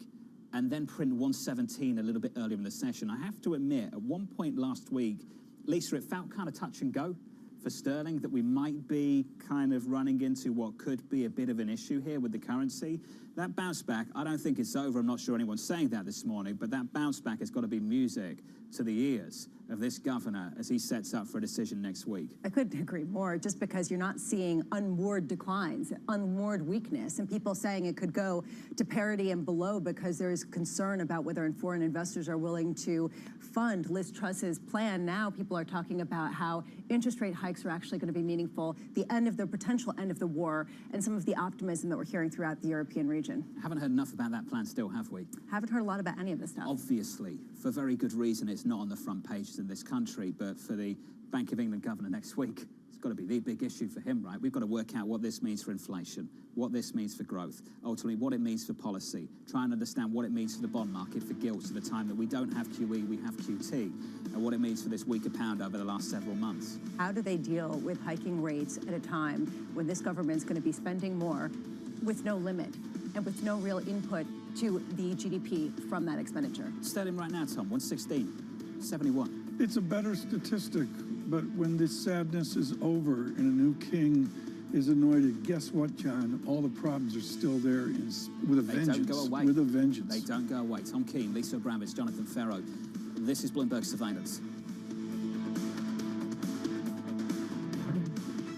S21: and then print 117 a little bit earlier in the session, I have to admit, at one point last week, Lisa, it felt kind of touch and go for sterling, that we might be kind of running into what could be a bit of an issue here with the currency. That bounce back, I don't think it's over. I'm not sure anyone's saying that this morning, but that bounce back has got to be music to the ears of this governor as he sets up for a decision next week.
S26: I couldn't agree more, just because you're not seeing unmoored declines, unmoored weakness, and people saying it could go to parity and below because there is concern about whether foreign investors are willing to fund Liz Truss's plan. Now people are talking about how interest rate hikes are actually going to be meaningful, the potential end of the war, and some of the optimism that we're hearing throughout the European region.
S21: Haven't heard enough about that plan still, have we?
S26: Haven't heard a lot about any of this stuff.
S21: Obviously, for very good reason, it's not on the front pages in this country, but for the Bank of England governor next week, it's got to be the big issue for him, right? We've got to work out what this means for inflation, what this means for growth, ultimately what it means for policy, try and understand what it means for the bond market, for gilts at the time that we don't have QE, we have QT, and what it means for this weaker pound over the last several months.
S26: How do they deal with hiking rates at a time when this government's going to be spending more with no limit and with no real input to the GDP from that expenditure?
S21: Sterling right now, Tom, 116, 71.
S25: It's a better statistic, but when this sadness is over and a new king is anointed, guess what, John? All the problems are still there with a vengeance.
S21: They don't go away.
S25: With a vengeance.
S21: They don't go away. Tom Keane, Lisa Abramovich, Jonathan Ferro. This is Bloomberg Surveillance.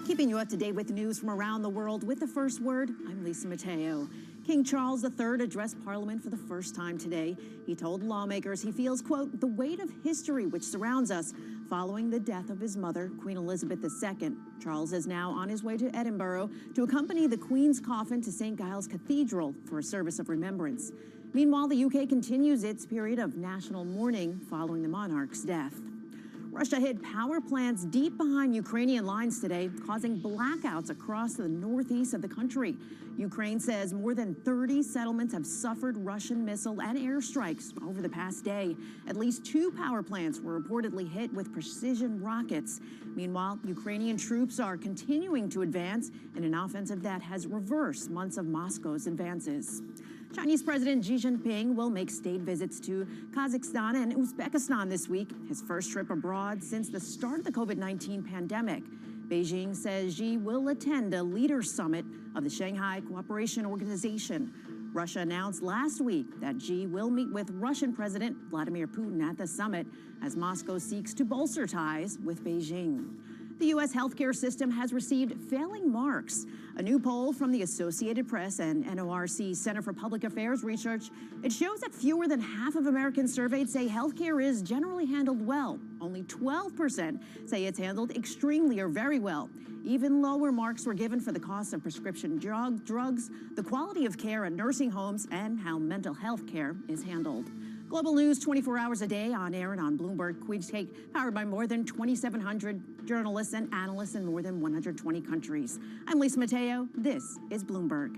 S5: Keeping you up to date with news from around the world with the first word, I'm Lisa Mateo. King Charles III addressed Parliament for the first time today. He told lawmakers he feels, quote, the weight of history which surrounds us following the death of his mother, Queen Elizabeth II. Charles is now on his way to Edinburgh to accompany the Queen's coffin to St. Giles Cathedral for a service of remembrance. Meanwhile, the UK continues its period of national mourning following the monarch's death. Russia hit power plants deep behind Ukrainian lines today, causing blackouts across the northeast of the country. Ukraine says more than 30 settlements have suffered Russian missile and airstrikes over the past day. At least 2 power plants were reportedly hit with precision rockets. Meanwhile, Ukrainian troops are continuing to advance in an offensive that has reversed months of Moscow's advances. Chinese President Xi Jinping will make state visits to Kazakhstan and Uzbekistan this week, his first trip abroad since the start of the COVID-19 pandemic. Beijing says Xi will attend a leaders' summit of the Shanghai Cooperation Organization. Russia announced last week that Xi will meet with Russian President Vladimir Putin at the summit as Moscow seeks to bolster ties with Beijing. The U.S. healthcare system has received failing marks. A new poll from the Associated Press and NORC Center for Public Affairs Research, it shows that fewer than half of Americans surveyed say healthcare is generally handled well. Only 12% say it's handled extremely or very well. Even lower marks were given for the cost of prescription drugs, the quality of care in nursing homes, and how mental health care is handled. Global news 24 hours a day on air and on Bloomberg Quiz Take, powered by more than 2,700 journalists and analysts in more than 120 countries. I'm Lisa Mateo. This is Bloomberg.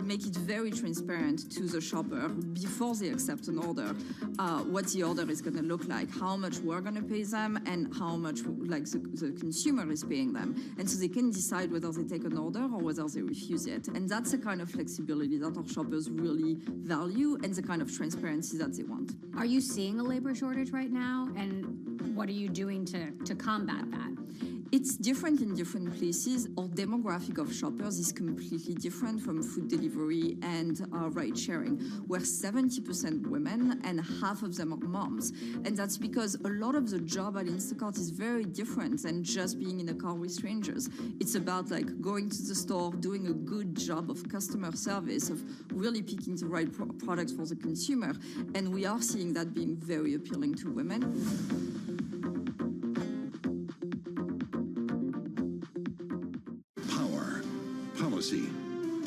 S6: Make it very transparent to the shopper before they accept an order, what the order is going to look like, how much we're going to pay them, and how much the consumer is paying them. And so they can decide whether they take an order or whether they refuse it. And that's the kind of flexibility that our shoppers really value and the kind of transparency that they want.
S15: Are you seeing a labor shortage right now? And what are you doing to combat that?
S6: It's different in different places. Our demographic of shoppers is completely different from food delivery and ride sharing. We're 70% women and half of them are moms. And that's because a lot of the job at Instacart is very different than just being in a car with strangers. It's about going to the store, doing a good job of customer service, of really picking the right products for the consumer. And we are seeing that being very appealing to women.
S7: Policy,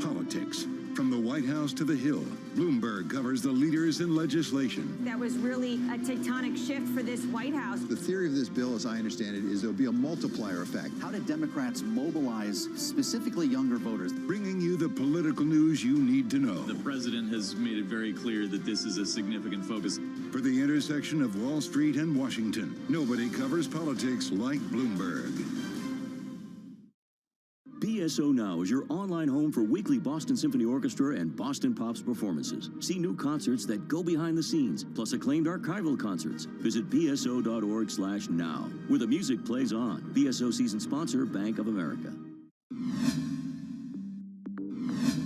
S7: politics, from the White House to the Hill, Bloomberg covers the leaders in legislation.
S8: That was really a tectonic shift for this White House.
S9: The theory of this bill, as I understand it, is there'll be a multiplier effect.
S12: How did Democrats mobilize specifically younger voters?
S7: Bringing you the political news you need to know.
S16: The president has made it very clear that this is a significant focus.
S7: For the intersection of Wall Street and Washington, nobody covers politics like Bloomberg.
S20: BSO Now is your online home for weekly Boston Symphony Orchestra and Boston Pops performances. See new concerts that go behind the scenes, plus acclaimed archival concerts. Visit bso.org/now, where the music plays on. BSO season sponsor, Bank of America.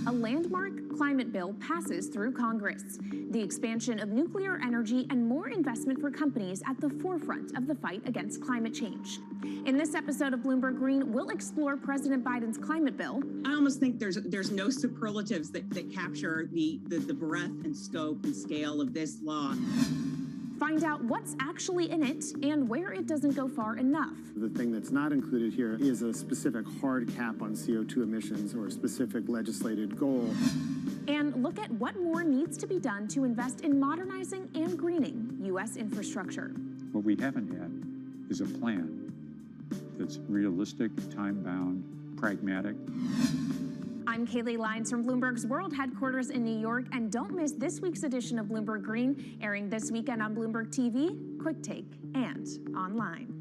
S24: A landmark climate bill passes through Congress. The expansion of nuclear energy and more investment for companies at the forefront of the fight against climate change. In this episode of Bloomberg Green, we'll explore President Biden's climate bill.
S27: I almost think there's no superlatives that capture the breadth and scope and scale of this law.
S24: Find out what's actually in it and where it doesn't go far enough.
S28: The thing that's not included here is a specific hard cap on CO2 emissions or a specific legislated goal.
S24: And look at what more needs to be done to invest in modernizing and greening U.S. infrastructure.
S30: What we haven't had is a plan that's realistic, time-bound, pragmatic.
S24: I'm Kaylee Lyons from Bloomberg's World Headquarters in New York, and don't miss this week's edition of Bloomberg Green, airing this weekend on Bloomberg TV, Quick Take, and online.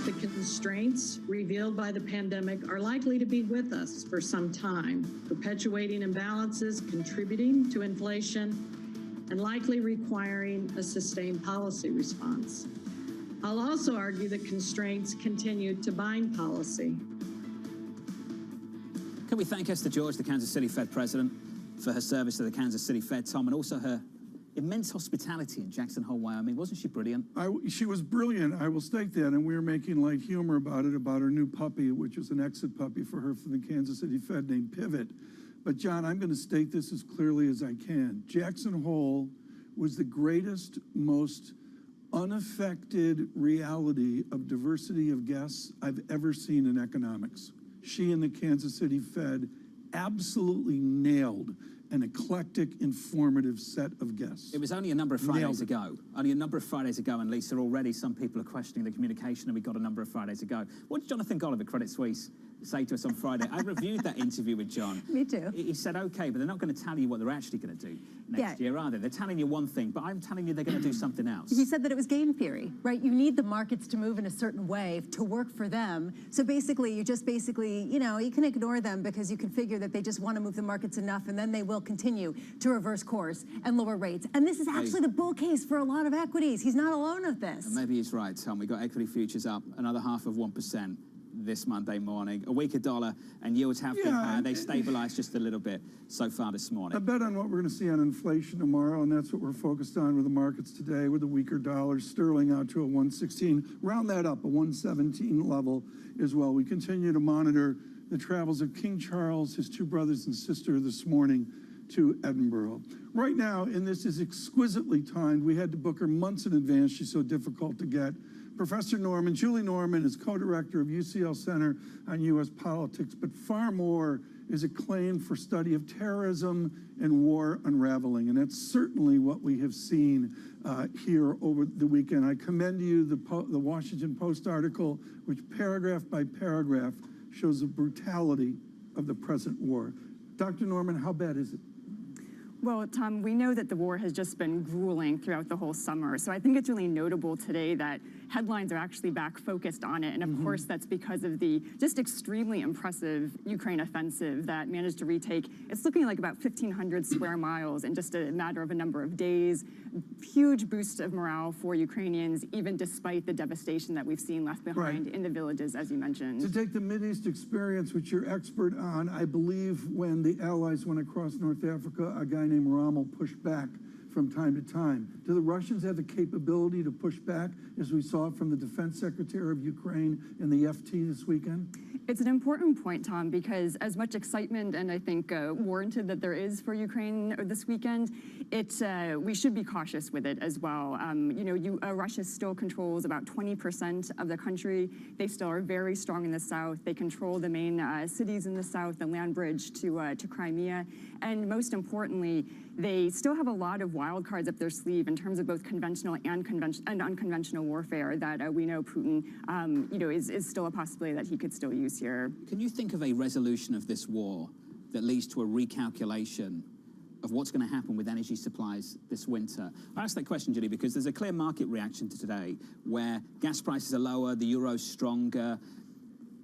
S31: The constraints revealed by the pandemic are likely to be with us for some time, perpetuating imbalances, contributing to inflation, and likely requiring a sustained policy response. I'll also argue that constraints continue to bind policy.
S21: Can we thank Esther George, the Kansas City Fed president, for her service to the Kansas City Fed, Tom, and also her immense hospitality in Jackson Hole, Wyoming. Wasn't she brilliant?
S25: She was brilliant. I will state that, and we were making light humor about it, about her new puppy, which was an exit puppy for her from the Kansas City Fed named Pivot. But, John, I'm going to state this as clearly as I can. Jackson Hole was the greatest, most unaffected reality of diversity of guests I've ever seen in economics. She and the Kansas City Fed absolutely nailed an eclectic, informative set of guests.
S21: It was only a number of Fridays ago. Only a number of Fridays ago, and Lisa, already some people are questioning the communication, and we got a number of Fridays ago. What did Jonathan Golliver, Credit Suisse, say to us on Friday? I reviewed that interview with John.
S26: Me too.
S21: He said, okay, but they're not going to tell you what they're actually going to do next year, are they? They're telling you one thing, but I'm telling you they're going to do something else.
S26: He said that it was game theory, right? You need the markets to move in a certain way to work for them. So basically, you know, you can ignore them because you can figure that they just want to move the markets enough, and then they will continue to reverse course and lower rates. And this is actually the bull case for a lot of equities. He's not alone with this.
S21: And maybe he's right, Tom. We got equity futures up another 0.5% this Monday morning. A weaker dollar, and yields have been higher. They stabilized just a little bit so far this morning.
S25: I bet on what we're going to see on inflation tomorrow, and that's what we're focused on with the markets today, with the weaker dollar, sterling out to a 116. Round that up, a 117 level as well. We continue to monitor the travels of King Charles, his two brothers and sister this morning to Edinburgh. Right now, and this is exquisitely timed, we had to book her months in advance. She's so difficult to get. Professor Norman, Julie Norman, is co-director of UCL Center on U.S. Politics, but far more is acclaimed for study of terrorism and war unraveling, and that's certainly what we have seen here over the weekend. I commend to you the Washington Post article, which paragraph by paragraph shows the brutality of the present war. Dr. Norman, how bad is it?
S1: Well, Tom, we know that the war has just been grueling throughout the whole summer. So I think it's really notable today that headlines are actually back focused on it. And of course, that's because of the just extremely impressive Ukraine offensive that managed to retake. It's looking like about 1,500 square miles in just a matter of a number of days. Huge boost of morale for Ukrainians, even despite the devastation that we've seen left behind in the villages, as you mentioned.
S25: To take the Mideast experience, which you're expert on, I believe when the Allies went across North Africa, a guy named Rommel pushed back from time to time. Do the Russians have the capability to push back, as we saw from the Defense Secretary of Ukraine in the FT this weekend?
S1: It's an important point, Tom, because as much excitement and I think warranted that there is for Ukraine this weekend, we should be cautious with it as well. You know, Russia still controls about 20% of the country. They still are very strong in the south. They control the main cities in the south, the land bridge to Crimea. And most importantly, they still have a lot of wild cards up their sleeve in terms of both conventional and unconventional warfare that we know Putin, you know, is still a possibility that he could still use here.
S21: Can you think of a resolution of this war that leads to a recalculation of what's going to happen with energy supplies this winter? I ask that question, Julie, because there's a clear market reaction to today where gas prices are lower, the euro's stronger.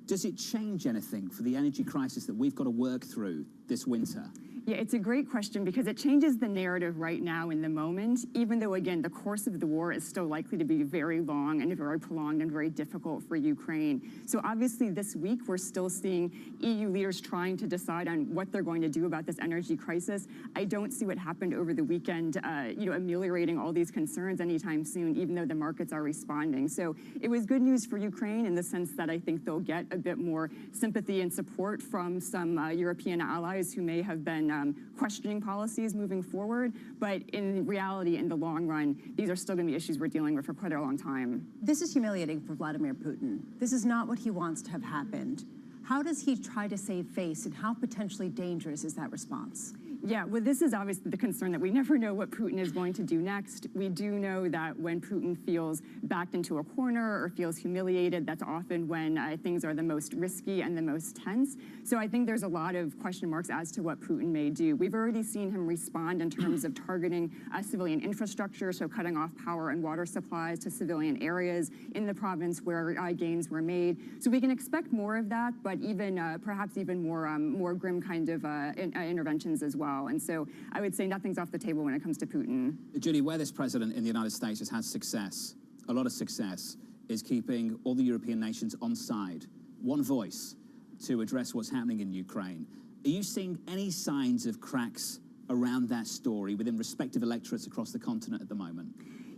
S21: Does it change anything for the energy crisis that we've got to work through this winter?
S1: Yeah, it's a great question because it changes the narrative right now in the moment, even though, again, the course of the war is still likely to be very long and very prolonged and very difficult for Ukraine. So obviously this week, we're still seeing EU leaders trying to decide on what they're going to do about this energy crisis. I don't see what happened over the weekend, you know, ameliorating all these concerns anytime soon, even though the markets are responding. So it was good news for Ukraine in the sense that I think they'll get a bit more sympathy and support from some European allies who may have been questioning policies moving forward. But in reality, in the long run, these are still going to be issues we're dealing with for quite a long time.
S26: This is humiliating for Vladimir Putin. This is not what he wants to have happened. How does he try to save face, and how potentially dangerous is that response?
S1: Yeah, well, this is obviously the concern that we never know what Putin is going to do next. We do know that when Putin feels backed into a corner or feels humiliated, that's often when things are the most risky and the most tense. So I think there's a lot of question marks as to what Putin may do. We've already seen him respond in terms of targeting civilian infrastructure, so cutting off power and water supplies to civilian areas in the province where gains were made. So we can expect more of that, but even perhaps even more grim kind of interventions as well. well. And so I would say nothing's off the table when it comes to Putin.
S21: Julie, where this president in the United States has had success, a lot of success, is keeping all the European nations on side, one voice, to address what's happening in Ukraine. Are you seeing any signs of cracks around that story within respective electorates across the continent at the moment?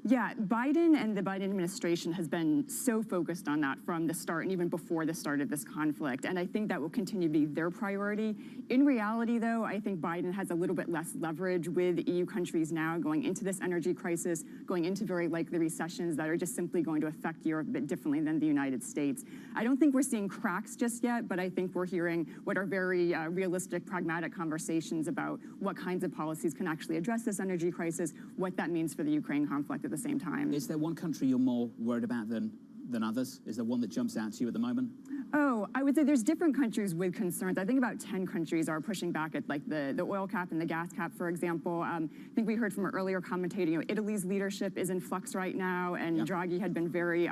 S1: Yeah, Biden and the Biden administration has been so focused on that from the start and even before the start of this conflict. And I think that will continue to be their priority. In reality, though, I think Biden has a little bit less leverage with EU countries now going into this energy crisis, going into very likely recessions that are just simply going to affect Europe a bit differently than the United States. I don't think we're seeing cracks just yet, but I think we're hearing what are very realistic, pragmatic conversations about what kinds of policies can actually address this energy crisis, what that means for the Ukraine conflict at the same time.
S21: Is there one country you're more worried about than others? Is there one that jumps out to you at the moment?
S1: Oh, I would say there's different countries with concerns. I think about 10 countries are pushing back at like the oil cap and the gas cap, for example. I think we heard from an earlier commentator, Italy's leadership is in flux right now, and Draghi had been very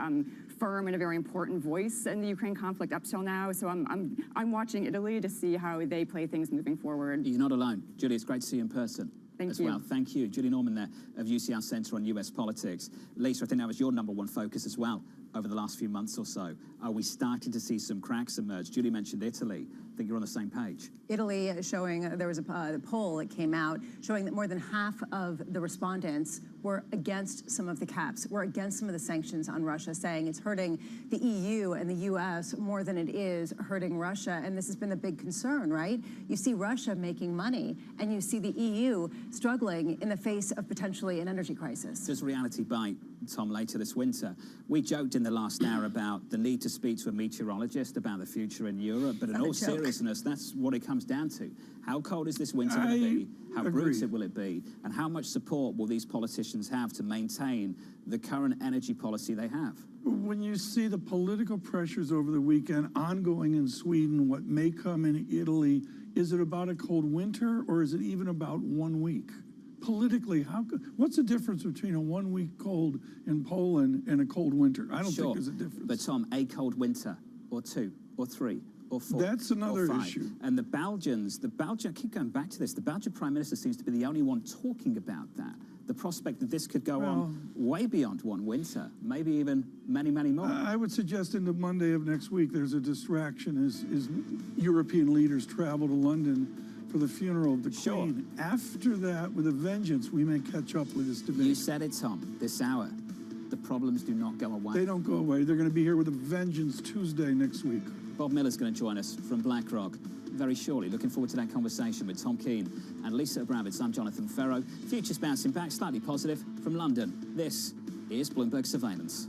S1: firm and a very important voice in the Ukraine conflict up till now. So I'm watching Italy to see how they play things moving forward.
S21: You're not alone. Julie, it's great to see you in person.
S1: Thank you.
S21: Well, thank you. Julie Norman there of UCL Centre on US Politics. Lisa, I think that was your #1 focus as well over the last few months or so. Are we starting to see some cracks emerge? Julie mentioned Italy. I think you're on the same page.
S26: Italy showing, there was a poll that came out showing that more than half of the respondents were against some of the caps, were against some of the sanctions on Russia, saying it's hurting the EU and the US more than it is hurting Russia. And this has been a big concern, right? You see Russia making money, and you see the EU struggling in the face of potentially an energy crisis.
S21: Does reality bite, Tom, later this winter? We joked in the last hour about the need to speak to a meteorologist about the future in Europe, but in all seriousness, that's what it comes down to. How cold is this winter going to be? How brutal will it be? And how much support will these politicians have to maintain the current energy policy they have?
S25: When you see the political pressures over the weekend ongoing in Sweden, what may come in Italy, is it about a cold winter or is it even about 1 week? Politically, what's the difference between a 1 week cold in Poland and a cold winter? I don't think there's a difference.
S21: But Tom, a cold winter, or 2, or 3, or 4.
S25: That's another
S21: or 5.
S25: issue.
S21: And the Belgians, I keep going back to this, the Belgian Prime Minister seems to be the only one talking about that. The prospect that this could go on way beyond 1 winter, maybe even many, many more.
S25: I would suggest into Monday of next week, there's a distraction as European leaders travel to London for the funeral of the Queen. After that, with a vengeance, we may catch up with this debate.
S21: You said it, Tom, this hour. The problems do not go away.
S25: They don't go away. They're going to be here with a vengeance Tuesday next week.
S21: Bob Miller's going to join us from BlackRock very shortly. Looking forward to that conversation with Tom Keane and Lisa Abramowitz. I'm Jonathan Ferro. Futures bouncing back, slightly positive from London. This is Bloomberg Surveillance.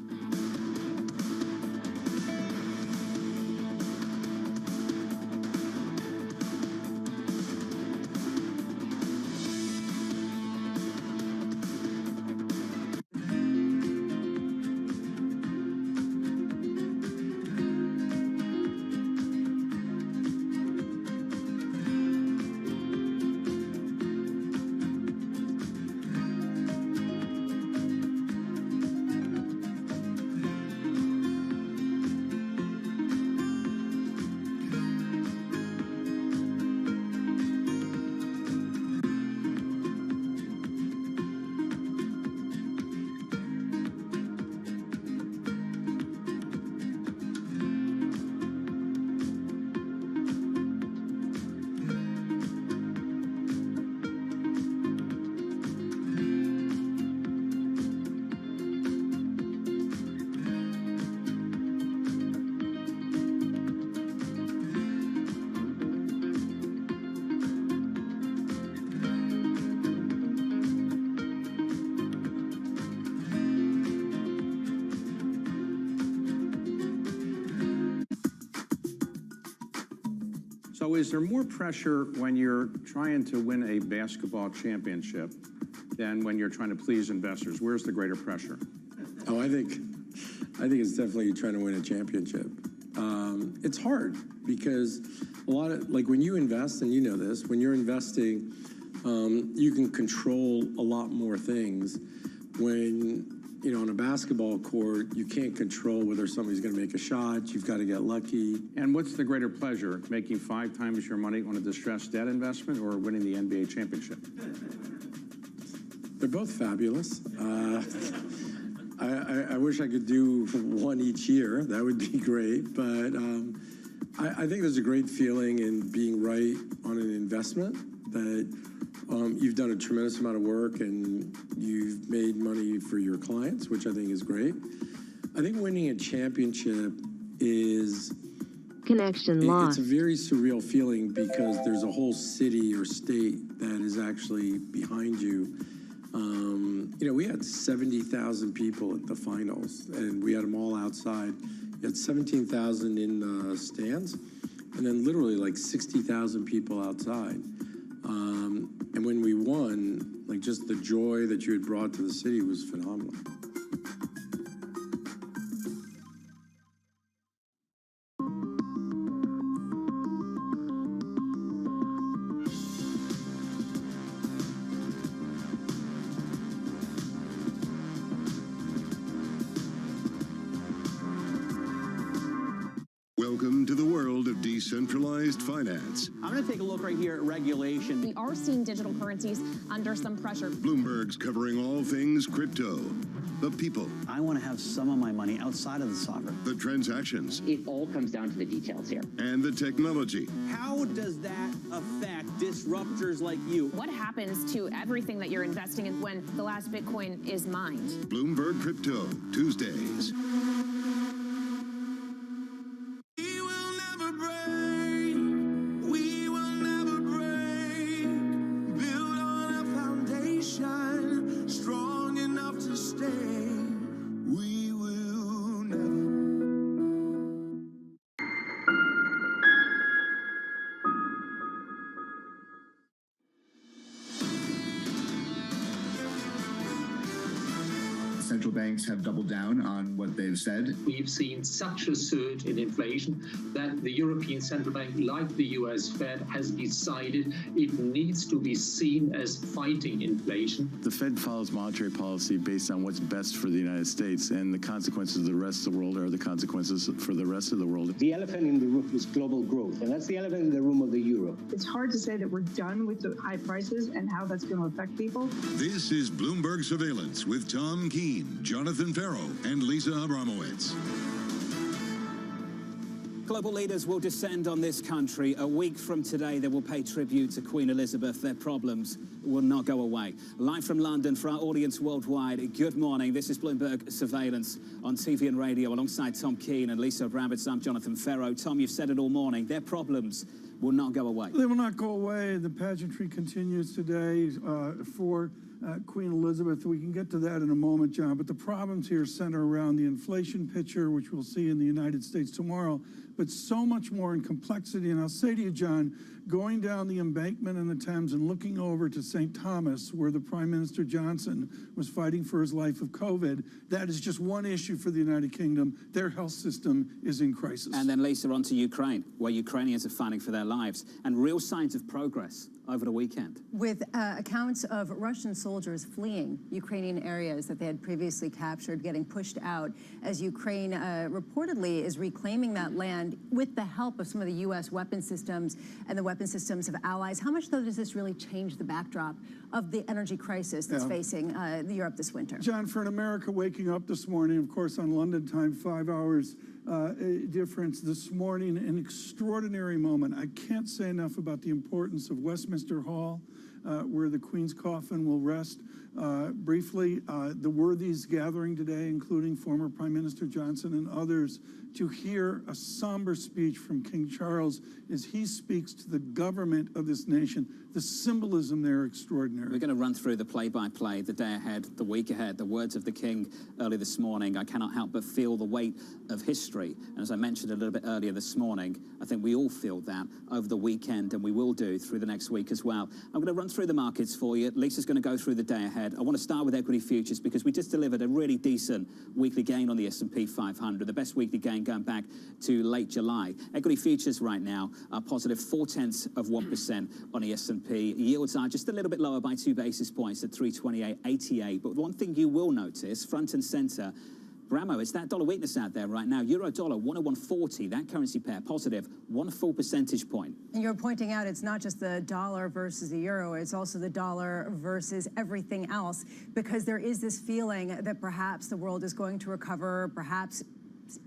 S2: So is there more pressure when you're trying to win a basketball championship than when you're trying to please investors? Where's the greater pressure?
S3: Oh, I think it's definitely trying to win a championship. It's hard because a lot of, like when you invest, and you know this, when you're investing, you can control a lot more things. When you know, on a basketball court, you can't control whether somebody's going to make a shot. You've got to get lucky.
S2: And what's the greater pleasure, making 5 times your money on a distressed debt investment or winning the NBA championship?
S3: They're both fabulous. I wish I could do one each year. That would be great. But I think there's a great feeling in being right on an investment that you've done a tremendous amount of work and you've made money for your clients, which I think is great. I think winning a championship is...
S4: Connection lost.
S3: It's a very surreal feeling because there's a whole city or state that is actually behind you. You know, we had 70,000 people at the finals, and we had them all outside. You had 17,000 in the stands, and then literally like 60,000 people outside. And when we won, like just the joy that you had brought to the city was phenomenal.
S7: Welcome to the world of decentralized finance.
S10: I'm going to take a look right here at regulation.
S24: We are seeing digital currencies under some pressure.
S7: Bloomberg's covering all things crypto. The people.
S12: I want to have some of my money outside of the sovereign.
S7: The transactions.
S11: It all comes down to the details here.
S7: And the technology.
S10: How does that affect disruptors like you?
S24: What happens to everything that you're investing in when the last Bitcoin is mined?
S7: Bloomberg Crypto, Tuesdays.
S9: Central banks have doubled down on what they've said.
S13: We've seen such a surge in inflation that the European Central Bank, like the US Fed, has decided it needs to be seen as fighting inflation.
S14: The Fed follows monetary policy based on what's best for the United States, and the consequences of the rest of the world are the consequences for the rest of the world.
S17: The elephant in the room is global growth, and that's the elephant in the room of the euro.
S18: It's hard to say that we're done with the high prices and how that's going to affect people.
S7: This is Bloomberg Surveillance with Tom Keene, Jonathan Farrow, and Lisa Abramowitz.
S21: Global leaders will descend on this country. A week from today, they will pay tribute to Queen Elizabeth. Their problems will not go away. Live from London for our audience worldwide, good morning. This is Bloomberg Surveillance on TV and radio alongside Tom Keene and Lisa Abramowitz. I'm Jonathan Farrow. Tom, you've said it all morning. Their problems will not go away.
S25: They will not go away. The pageantry continues today for Queen Elizabeth. We can get to that in a moment, John, but the problems here center around the inflation picture, which we'll see in the United States tomorrow, but so much more in complexity. And I'll say to you, John, going down the embankment in the Thames and looking over to St. Thomas, where the Prime Minister Johnson was fighting for his life of COVID, that is just one issue for the United Kingdom. Their health system is in crisis.
S21: And then, Lisa, on to Ukraine, where Ukrainians are fighting for their lives, and real signs of progress over the weekend.
S26: With accounts of Russian soldiers fleeing Ukrainian areas that they had previously captured, getting pushed out, as Ukraine reportedly is reclaiming that land with the help of some of the U.S. weapon systems and the weapon systems of allies. How much, though, does this really change the backdrop of the energy crisis that's facing Europe this winter?
S25: John, for an America waking up this morning, of course, on London time, 5 hours difference this morning, an extraordinary moment. I can't say enough about the importance of Westminster Hall, where the Queen's coffin will rest. Briefly, the worthies gathering today, including former Prime Minister Johnson and others, to hear a somber speech from King Charles as he speaks to the government of this nation. The symbolism there extraordinary.
S21: We're going to run through the play-by-play, the day ahead, the week ahead, the words of the King early this morning. I cannot help but feel the weight of history history. And as I mentioned a little bit earlier this morning, I think we all feel that over the weekend, and we will do through the next week as well. I'm going to run through the markets for you. Lisa's going to go through the day ahead. I want to start with equity futures because we just delivered a really decent weekly gain on the S&P 500, the best weekly gain going back to late July. Equity futures right now are positive 0.4% on the S&P. Yields are just a little bit lower by 2 basis points at 328.88. But one thing you will notice, front and center, Bramo, it's that dollar weakness out there right now. Euro dollar 101.40, that currency pair positive 1 full percentage point.
S26: And you're pointing out it's not just the dollar versus the euro, it's also the dollar versus everything else, because there is this feeling that perhaps the world is going to recover, perhaps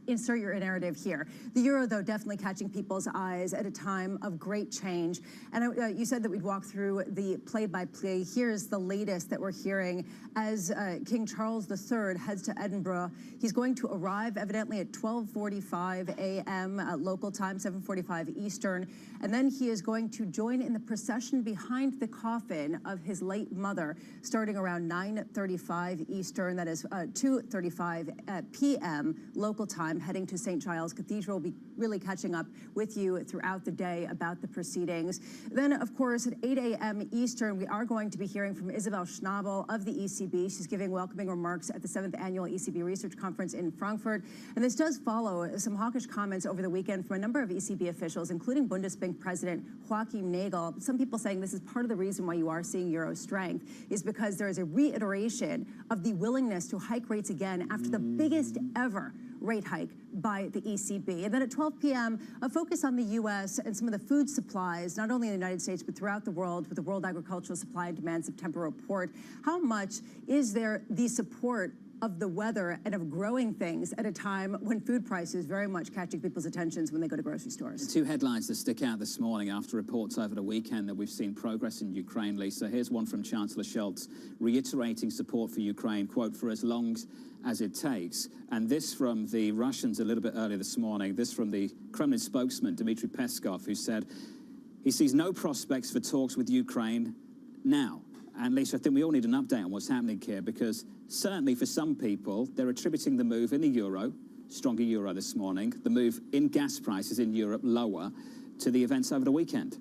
S26: insert your narrative here. The euro, though, definitely catching people's eyes at a time of great change. And you said that we'd walk through the play-by-play. Here's the latest that we're hearing as King Charles III heads to Edinburgh. He's going to arrive evidently at 12:45 a.m. Local time, 7:45 Eastern. And then he is going to join in the procession behind the coffin of his late mother, starting around 9:35 Eastern. That is 2:35 p.m. local time, heading to St. Giles Cathedral. We'll be really catching up with you throughout the day about the proceedings. Then, of course, at 8 a.m. Eastern, we are going to be hearing from Isabel Schnabel of the ECB. She's giving welcoming remarks at the 7th Annual ECB Research Conference in Frankfurt. And this does follow some hawkish comments over the weekend from a number of ECB officials, including Bundesbank President Joachim Nagel. Some people saying this is part of the reason why you are seeing euro strength is because there is a reiteration of the willingness to hike rates again after the biggest ever rate hike by the ECB. And then at 12 p.m., a focus on the U.S. and some of the food supplies, not only in the United States, but throughout the world with the World Agricultural Supply and Demand September report. How much is there the support of the weather and of growing things at a time when food prices very much catching people's attentions when they go to grocery stores?
S21: The two headlines that stick out this morning after reports over the weekend that we've seen progress in Ukraine, Lisa. Here's one from Chancellor Scholz reiterating support for Ukraine, quote, for as long as it takes. And this from the Russians a little bit earlier this morning, this from the Kremlin spokesman, Dmitry Peskov, who said he sees no prospects for talks with Ukraine now. And Lisa, I think we all need an update on what's happening here, because certainly for some people, they're attributing the move in the euro, stronger euro this morning, the move in gas prices in Europe lower, to the events over the weekend.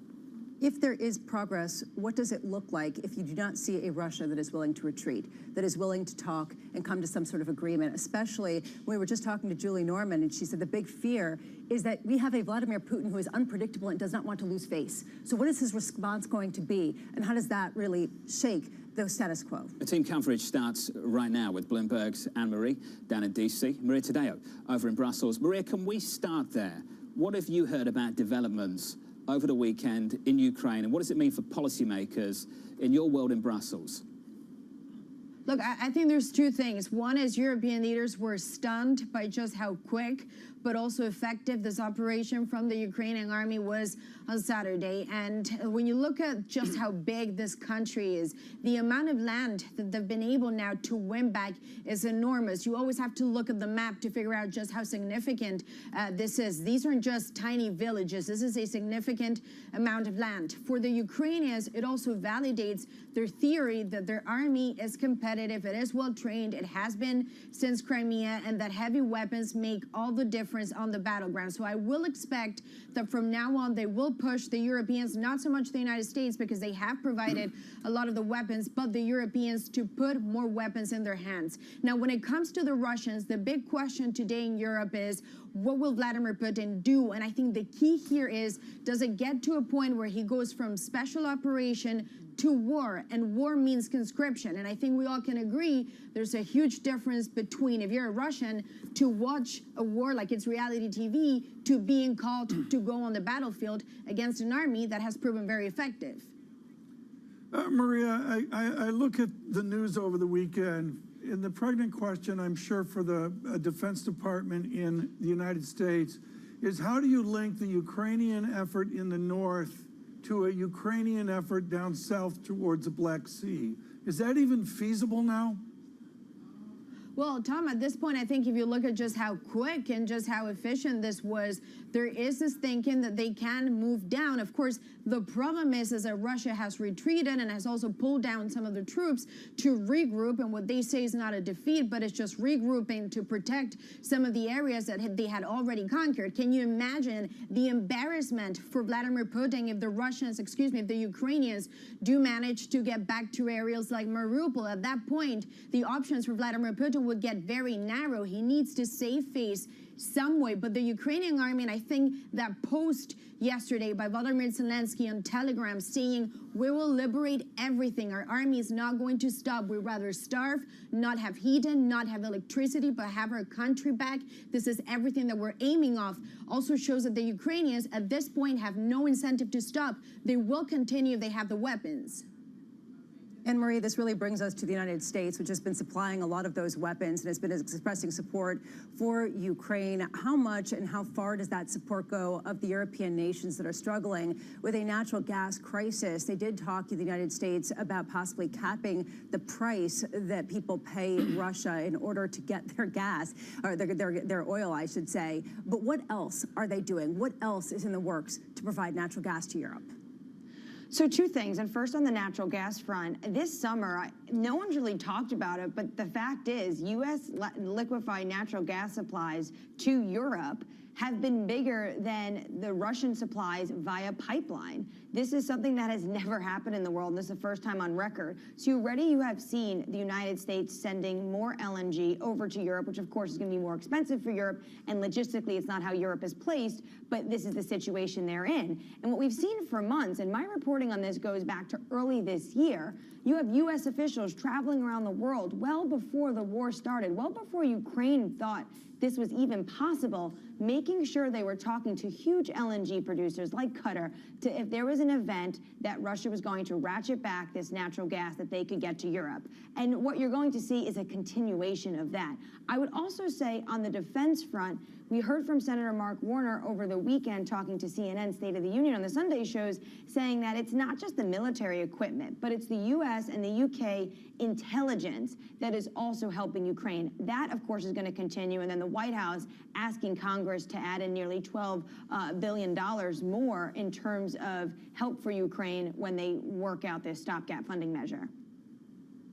S26: If there is progress, what does it look like if you do not see a Russia that is willing to retreat, that is willing to talk and come to some sort of agreement? Especially, we were just talking to Julie Norman, and she said the big fear is that we have a Vladimir Putin who is unpredictable and does not want to lose face. So what is his response going to be, and how does that really shake the status quo?
S21: The team coverage starts right now with Bloomberg's Anne-Marie down in D.C., Maria Tadeo over in Brussels. Maria, can we start there? What have you heard about developments over the weekend in Ukraine, and what does it mean for policymakers in your world in Brussels?
S5: Look, I think there's two things. One is European leaders were stunned by just how quick but also effective this operation from the Ukrainian army was on Saturday. And when you look at just how big this country is, the amount of land that they've been able now to win back is enormous. You always have to look at the map to figure out just how significant this is. These aren't just tiny villages. This is a significant amount of land. For the Ukrainians, it also validates their theory that their army is competitive, it is well trained, it has been since Crimea, and that heavy weapons make all the difference on the battleground. So I will expect that from now on they will push the Europeans, not so much the United States because they have provided a lot of the weapons, but the Europeans to put more weapons in their hands. Now, when it comes to the Russians, the big question today in Europe is, what will Vladimir Putin do? And I think the key here is, does it get to a point where he goes from special operation to war? And war means conscription. And I think we all can agree there's a huge difference between, if you're a Russian, to watch a war like it's reality TV, to being called to go on the battlefield against an army that has proven very effective.
S25: Maria, I look at the news over the weekend, and the pregnant question, I'm sure, for the Defense Department in the United States is, how do you link the Ukrainian effort in the north to a Ukrainian effort down south towards the Black Sea? Is that even feasible now?
S5: Well, Tom, at this point, I think if you look at just how quick and just how efficient this was, there is this thinking that they can move down. Of course, the problem is that Russia has retreated and has also pulled down some of the troops to regroup, and what they say is not a defeat, but it's just regrouping to protect some of the areas that they had already conquered. Can you imagine the embarrassment for Vladimir Putin if the Russians, if the Ukrainians do manage to get back to areas like Mariupol? At that point, the options for Vladimir Putin would get very narrow. He needs to save face some way. But the Ukrainian army, and I think that post yesterday by Volodymyr Zelensky on Telegram saying, we will liberate everything. Our army is not going to stop. We'd rather starve, not have heat and not have electricity, but have our country back. This is everything that we're aiming off. Also shows that the Ukrainians at this point have no incentive to stop. They will continue if they have the weapons.
S26: And Marie, this really brings us to the United States, which has been supplying a lot of those weapons and has been expressing support for Ukraine. How much and how far does that support go of the European nations that are struggling with a natural gas crisis? They did talk to the United States about possibly capping the price that people pay Russia in order to get their gas, or their oil, I should say. But what else are they doing? What else is in the works to provide natural gas to Europe?
S6: So two things, and first on the natural gas front, this summer, no one's really talked about it, but the fact is U.S. liquefied natural gas supplies to Europe have been bigger than the Russian supplies via pipeline. This is something that has never happened in the world. This is the first time on record. So already you have seen the United States sending more LNG over to Europe, which of course is going to be more expensive for Europe, and logistically it's not how Europe is placed, but this is the situation they're in. And what we've seen for months, and my reporting on this goes back to early this year, you have U.S. officials traveling around the world well before the war started, well before Ukraine thought this was even possible, making sure they were talking to huge LNG producers like Qatar to, if there was an event that Russia was going to ratchet back this natural gas, that they could get to Europe. And what you're going to see is a continuation of that. I would also say on the defense front, we heard from Senator Mark Warner over the weekend talking to CNN State of the Union on the Sunday shows, saying that it's not just the military equipment, but it's the U.S. and the U.K. intelligence that is also helping Ukraine. That, of course, is going to continue. And then the White House asking Congress to add in nearly $12 billion more in terms of help for Ukraine when they work out this stopgap funding measure.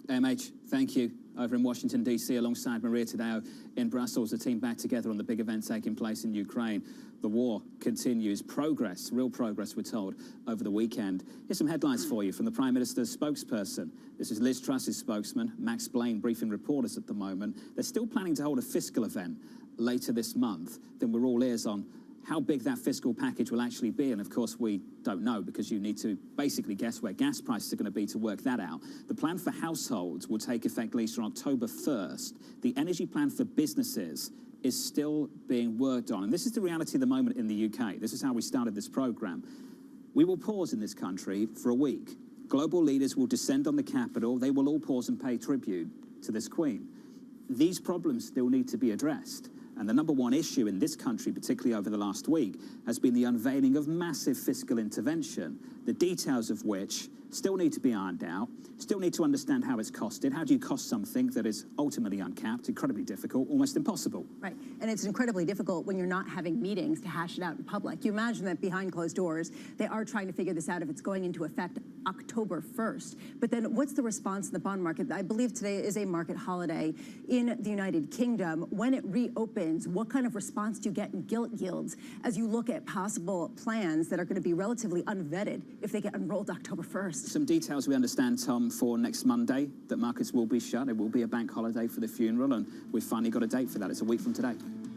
S21: MH, thank you. Over in Washington, D.C., alongside Maria Tadeo in Brussels, the team back together on the big event taking place in Ukraine. The war continues. Progress, real progress, we're told, over the weekend. Here's some headlines for you from the Prime Minister's spokesperson. This is Liz Truss's spokesman, Max Blaine, briefing reporters at the moment. They're still planning to hold a fiscal event later this month. Then we're all ears on how big that fiscal package will actually be. And of course, we don't know, because you need to basically guess where gas prices are going to be to work that out. The plan for households will take effect, Lisa, on October 1st. The energy plan for businesses is still being worked on. And this is the reality of the moment in the UK. This is how we started this program. We will pause in this country for a week. Global leaders will descend on the capital. They will all pause and pay tribute to this Queen. These problems still need to be addressed. And the number one issue in this country, particularly over the last week, has been the unveiling of massive fiscal intervention, the details of which still need to be ironed out, still need to understand how it's costed. How do you cost something that is ultimately uncapped? Incredibly difficult, almost impossible.
S26: Right, and it's incredibly difficult when you're not having meetings to hash it out in public. You imagine that behind closed doors, they are trying to figure this out if it's going into effect October 1st. But then what's the response in the bond market? I believe today is a market holiday in the United Kingdom. When it reopens, what kind of response do you get in gilt yields as you look at possible plans that are going to be relatively unvetted if they get unrolled October 1st?
S21: Some details we understand, Tom, for next Monday, that markets will be shut. It will be a bank holiday for the funeral, and we've finally got a date for that. It's a week from today.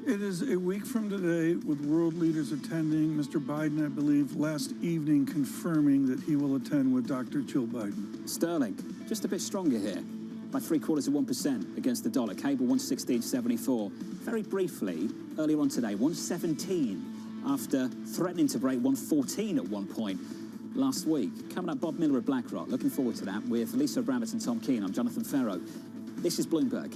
S25: It is a week from today, with world leaders attending. Mr. Biden, I believe, last evening confirming that he will attend with Dr. Jill Biden.
S21: Sterling, just a bit stronger here, by 0.75% against the dollar. Cable 116.74. Very briefly, earlier on today, 117 after threatening to break 114 at one point last week. Coming up, Bob Miller of BlackRock. Looking forward to that with Lisa Brammett and Tom Keane. I'm Jonathan Ferro. This is Bloomberg.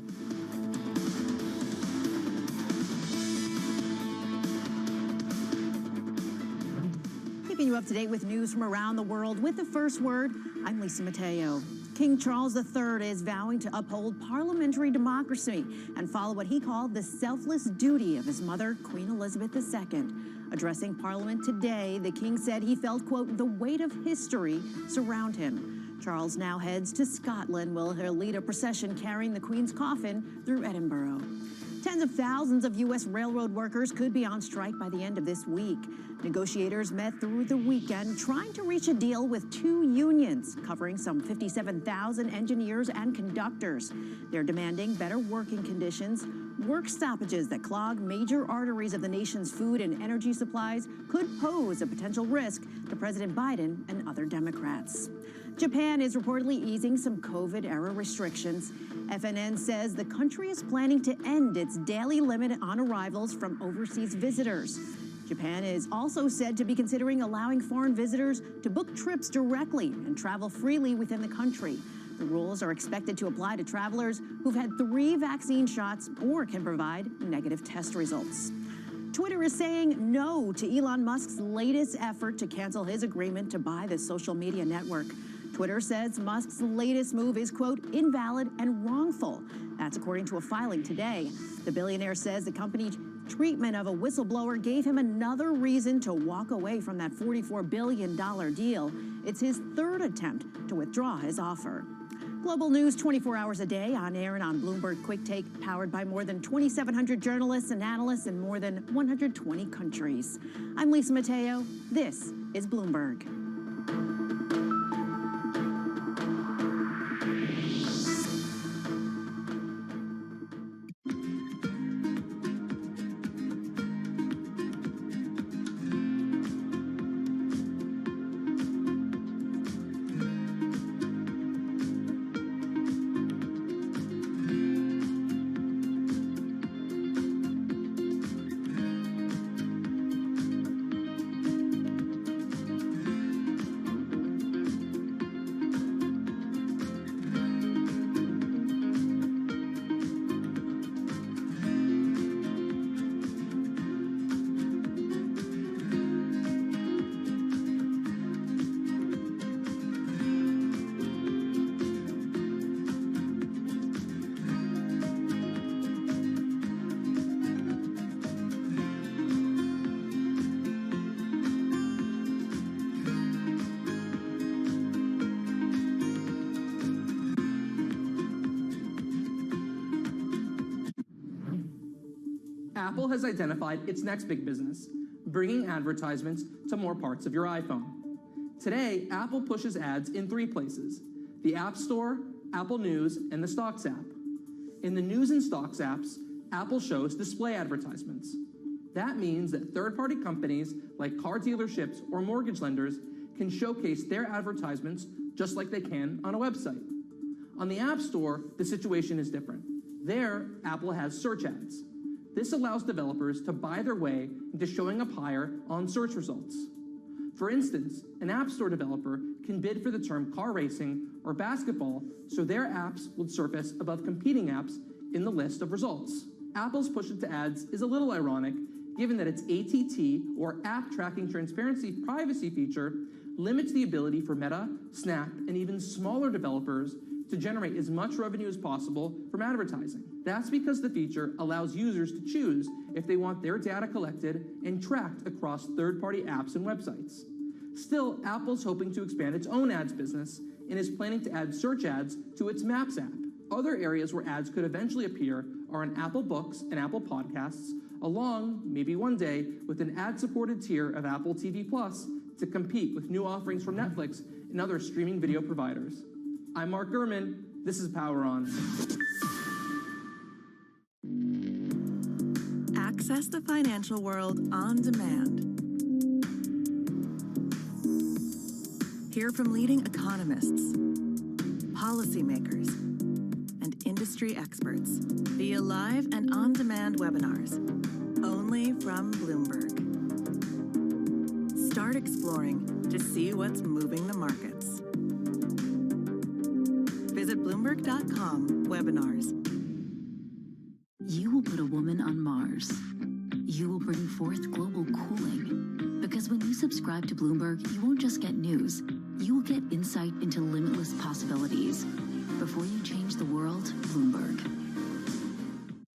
S8: Keeping you up to date with news from around the world with the first word, I'm Lisa Mateo. King Charles III is vowing to uphold parliamentary democracy and follow what he called the selfless duty of his mother, Queen Elizabeth II. Addressing Parliament today, the king said he felt, quote, the weight of history surround him. Charles now heads to Scotland, where he'll lead a procession carrying the Queen's coffin through Edinburgh. Tens of thousands of U.S. railroad workers could be on strike by the end of this week. Negotiators met through the weekend trying to reach a deal with two unions covering some 57,000 engineers and conductors. They're demanding better working conditions. Work stoppages that clog major arteries of the nation's food and energy supplies could pose a potential risk to President Biden and other Democrats. Japan is reportedly easing some COVID-era restrictions. FNN says the country is planning to end its daily limit on arrivals from overseas visitors. Japan is also said to be considering allowing foreign visitors to book trips directly and travel freely within the country. The rules are expected to apply to travelers who've had 3 vaccine shots or can provide negative test results. Twitter is saying no to Elon Musk's latest effort to cancel his agreement to buy the social media network. Twitter says Musk's latest move is, quote, invalid and wrongful. That's according to a filing today. The billionaire says the company's treatment of a whistleblower gave him another reason to walk away from that $44 billion deal. It's his 3rd attempt to withdraw his offer. Global news 24 hours a day, on air and on Bloomberg Quick Take, powered by more than 2,700 journalists and analysts in more than 120 countries. I'm Lisa Mateo. This is Bloomberg.
S15: Apple has identified its next big business, bringing advertisements to more parts of your iPhone. Today, Apple pushes ads in 3 places: the App Store, Apple News, and the Stocks app. In the News and Stocks apps, Apple shows display advertisements. That means that third-party companies like car dealerships or mortgage lenders can showcase their advertisements just like they can on a website. On the App Store, the situation is different. There, Apple has search ads. This allows developers to buy their way into showing up higher on search results. For instance, an App Store developer can bid for the term car racing or basketball, so their apps would surface above competing apps in the list of results. Apple's push into ads is a little ironic, given that its ATT, or App Tracking Transparency Privacy feature, limits the ability for Meta, Snap, and even smaller developers to generate as much revenue as possible from advertising. That's because the feature allows users to choose if they want their data collected and tracked across third-party apps and websites. Still, Apple's hoping to expand its own ads business and is planning to add search ads to its Maps app. Other areas where ads could eventually appear are in Apple Books and Apple Podcasts, along, maybe one day, with an ad-supported tier of Apple TV Plus to compete with new offerings from Netflix and other streaming video providers. I'm Mark Gurman. This is Power On.
S16: Access the financial world on demand. Hear from leading economists, policymakers, and industry experts via live and on-demand webinars, only from Bloomberg. Start exploring to see what's moving the markets. Visit Bloomberg.com/webinars.
S19: You will put a woman on Mars. You will bring forth global cooling. Because when you subscribe to Bloomberg, you won't just get news. You will get insight into limitless possibilities. Before you change the world, Bloomberg.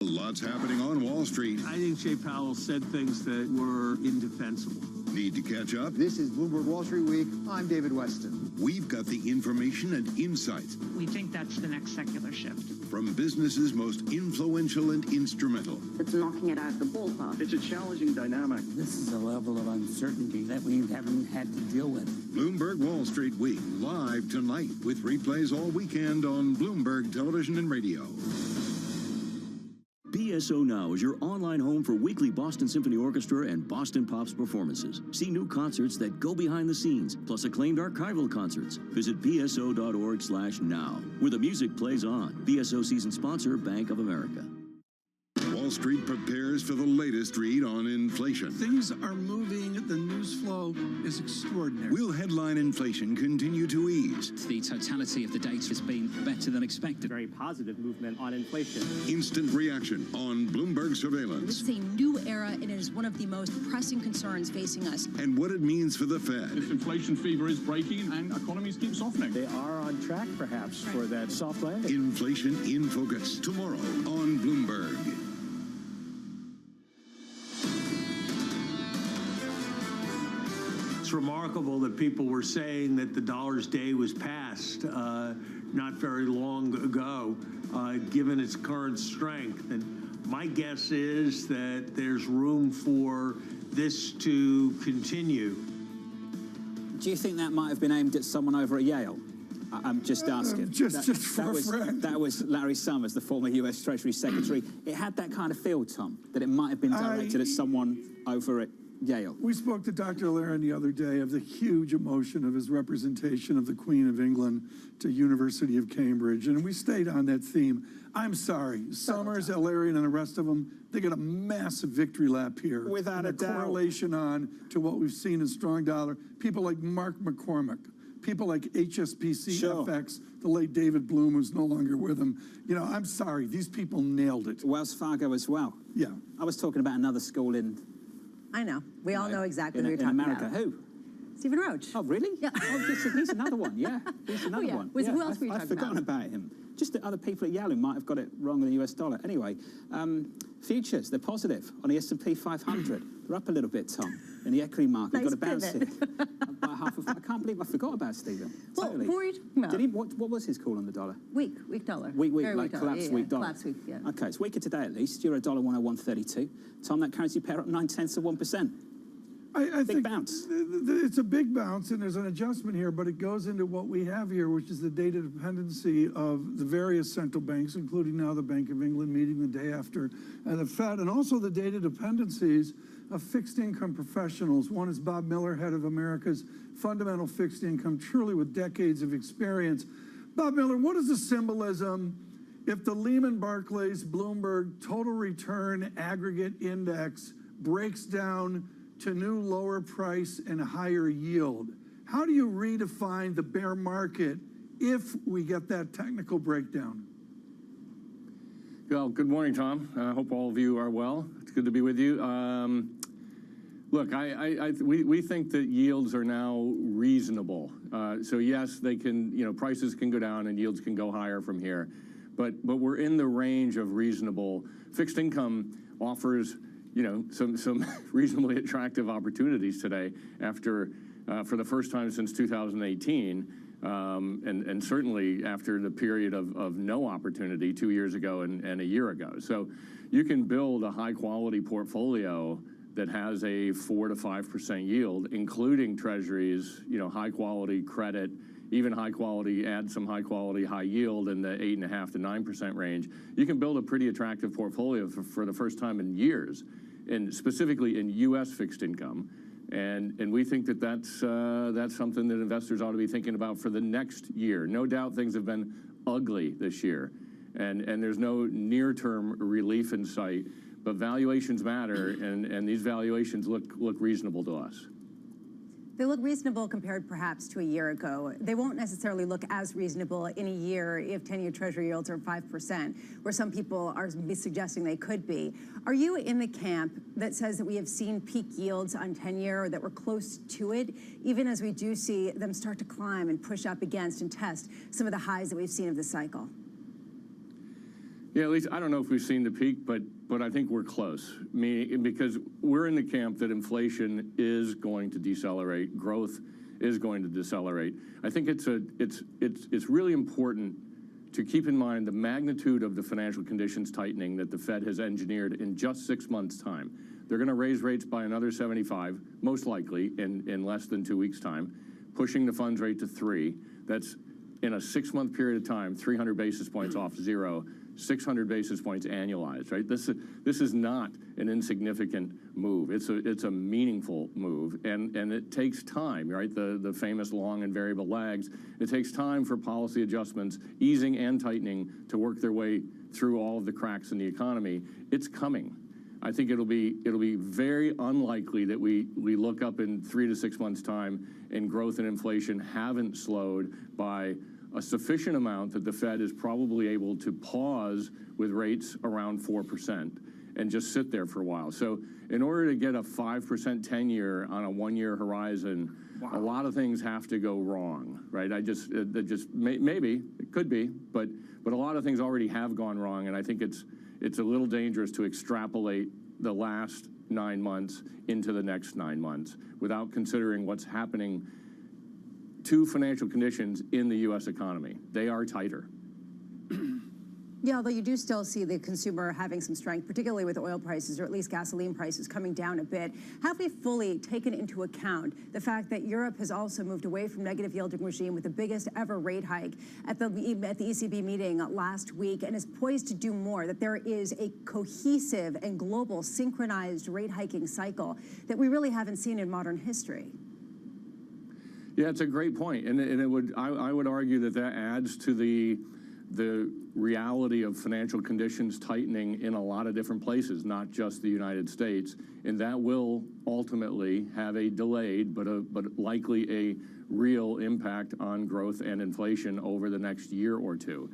S7: Lots happening on Wall Street.
S10: I think Jay Powell said things that were indefensible.
S7: Need to catch up?
S9: This is Bloomberg Wall Street Week. I'm David Weston.
S7: We've got the information and insights
S1: We think that's the next secular shift.
S7: from businesses most influential and instrumental.
S2: It's knocking it out of the ballpark.
S4: It's a challenging dynamic.
S20: This is a level of uncertainty that we haven't had to deal with.
S7: Bloomberg Wall Street Week, live tonight with replays all weekend on Bloomberg Television and Radio.
S22: BSO Now is your online home for weekly Boston Symphony Orchestra and Boston Pops performances. See new concerts that go behind the scenes, plus acclaimed archival concerts. Visit bso.org/now, where the music plays on. BSO season sponsor, Bank of America.
S7: Wall Street prepares for the latest read on inflation.
S25: Things are moving. The news flow is extraordinary.
S7: Will headline inflation continue to ease?
S21: The totality of the data has been better than expected.
S23: Very positive movement on inflation.
S7: Instant reaction on Bloomberg surveillance.
S27: This is a new era, and it is one of the most pressing concerns facing us.
S7: And what it means for the Fed.
S28: This inflation fever is breaking and economies keep softening.
S10: They are on track, perhaps, for that soft landing.
S7: Inflation in focus tomorrow on Bloomberg.
S10: It's remarkable that people were saying that the dollar's day was past not very long ago, given its current strength. And my guess is that there's room for this to continue.
S21: Do you think that might have been aimed at someone over at Yale? I'm just asking.
S25: Just for a friend.
S21: That was Larry Summers, the former U.S. Treasury Secretary. It had that kind of feel, Tom, that it might have been directed at someone over at Yale.
S25: We spoke to Dr. Laren the other day of the huge emotion of his representation of the Queen of England to University of Cambridge, and we stayed on that theme. I'm sorry, Summers, Laren, and the rest of them, they got a massive victory lap here.
S21: Without a doubt.
S25: Correlation on to what we've seen in strong dollar. People like Mark McCormick, people like HSBC FX, the late David Bloom, who's no longer with him. You know, I'm sorry, these people nailed it.
S21: Wells Fargo as well.
S25: Yeah.
S21: I was talking about another school in...
S26: I know. We all know exactly who you're
S21: in
S26: talking
S21: America.
S26: about.
S21: Who?
S26: Stephen Roach.
S21: Oh, really?
S26: Yeah.
S21: Oh, he's another one. Yeah, he's another one.
S26: Who else were you talking
S21: I've forgotten about him. Just the other people at Yale who might have got it wrong on the US dollar. Anyway, futures, they're positive on the S&P 500. They're up a little bit, Tom, in the equity market.
S26: Nice
S21: Got a bounce here.
S26: pivot.
S21: About half of, I can't believe I forgot about Stephen.
S26: Well,
S21: Totally.
S26: who were you talking about?
S21: Did he, what was his call on the dollar?
S26: Weak dollar.
S21: Weak,
S26: Very
S21: like
S26: dollar.
S21: collapsed weak dollar.
S26: Collapsed weak, yeah.
S21: Okay, it's weaker today at least. Euro dollar 101.32. Tom, that currency pair up 0.9%.
S25: I think
S21: bounce.
S25: It's a big bounce, and there's an adjustment here, but it goes into what we have here, which is the data dependency of the various central banks, including now the Bank of England meeting the day after the Fed, and also the data dependencies of fixed income professionals. One is Bob Miller, head of America's fundamental fixed income, truly with decades of experience. Bob Miller, what is the symbolism if the Lehman Barclays Bloomberg total return aggregate index breaks down to new lower price and higher yield? How do you redefine the bear market if we get that technical breakdown?
S28: Well, good morning, Tom. I hope all of you are well. It's good to be with you. Look, we think that yields are now reasonable. So yes, they can, prices can go down and yields can go higher from here, but we're in the range of reasonable. Fixed income offers some reasonably attractive opportunities today after, for the first time since 2018, and certainly after the period of no opportunity 2 years ago and a year ago. So you can build a high-quality portfolio that has a 4 to 5% yield, including treasuries, high-quality credit, even high-quality, add some high-quality high yield in the 8.5 to 9% range. You can build a pretty attractive portfolio for the first time in years, and specifically in U.S. fixed income. And we think that that's something that investors ought to be thinking about for the next year. No doubt things have been ugly this year, and there's no near-term relief in sight, but valuations matter, and these valuations look reasonable to us.
S26: They look reasonable compared perhaps to a year ago. They won't necessarily look as reasonable in a year if 10-year Treasury yields are 5%, where some people are suggesting they could be. Are you in the camp that says that we have seen peak yields on 10-year, or that we're close to it, even as we do see them start to climb and push up against and test some of the highs that we've seen of this cycle?
S28: Yeah, at least I don't know if we've seen the peak, but I think we're close. Because we're in the camp that inflation is going to decelerate, growth is going to decelerate. I think it's really important to keep in mind the magnitude of the financial conditions tightening that the Fed has engineered in just 6 months' time. They're going to raise rates by another 75, most likely in less than 2 weeks' time, pushing the funds rate to 3. That's in a 6-month period of time, 300 basis points off zero. 600 basis points annualized, right? This is not an insignificant move. It's a meaningful move, and it takes time, right? The famous long and variable lags. It takes time for policy adjustments, easing and tightening, to work their way through all of the cracks in the economy. It's coming. I think it'll be very unlikely that we look up in 3 to 6 months' time and growth and inflation haven't slowed by a sufficient amount that the Fed is probably able to pause with rates around 4% and just sit there for a while. So in order to get a 5% 10-year on a 1-year horizon, a lot of things have to go wrong, right? Maybe, it could be, but a lot of things already have gone wrong, and I think it's a little dangerous to extrapolate the last 9 months into the next 9 months without considering what's happening to financial conditions in the U.S. economy. They are tighter.
S26: Yeah, although you do still see the consumer having some strength, particularly with oil prices, or at least gasoline prices, coming down a bit. Have we fully taken into account the fact that Europe has also moved away from negative yielding regime with the biggest ever rate hike at the ECB meeting last week, and is poised to do more, that there is a cohesive and global synchronized rate hiking cycle that we really haven't seen in modern history?
S28: Yeah, it's a great point, and I would argue that adds to the reality of financial conditions tightening in a lot of different places, not just the United States, and that will ultimately have a delayed but likely a real impact on growth and inflation over the next year or two.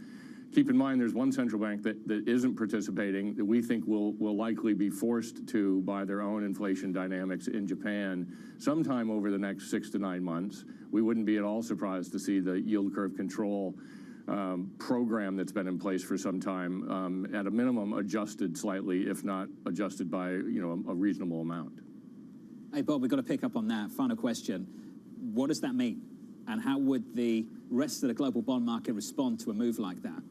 S28: Keep in mind, there's one central bank that isn't participating, that we think will likely be forced to by their own inflation dynamics in Japan sometime over the next 6 to 9 months. We wouldn't be at all surprised to see the yield curve control program that's been in place for some time, at a minimum, adjusted slightly, if not adjusted by a reasonable amount.
S21: Hey, Bob, we've got to pick up on that. Final question. What does that mean? And how would the rest of the global bond market respond to a move like that?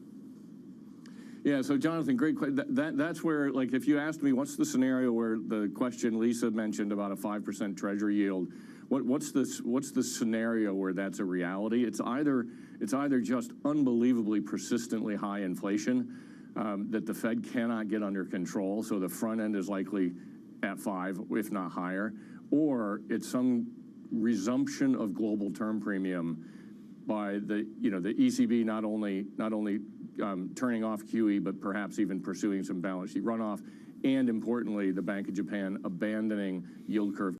S28: Yeah, so Jonathan, great question. That's where, like, if you asked me what's the scenario where the question Lisa mentioned about a 5% Treasury yield, what's the scenario where that's a reality? It's either just unbelievably persistently high inflation that the Fed cannot get under control, so the front end is likely at 5, if not higher, or it's some resumption of global term premium by the ECB not only turning off QE, but perhaps even pursuing some balance sheet runoff, and importantly, the Bank of Japan abandoning yield curve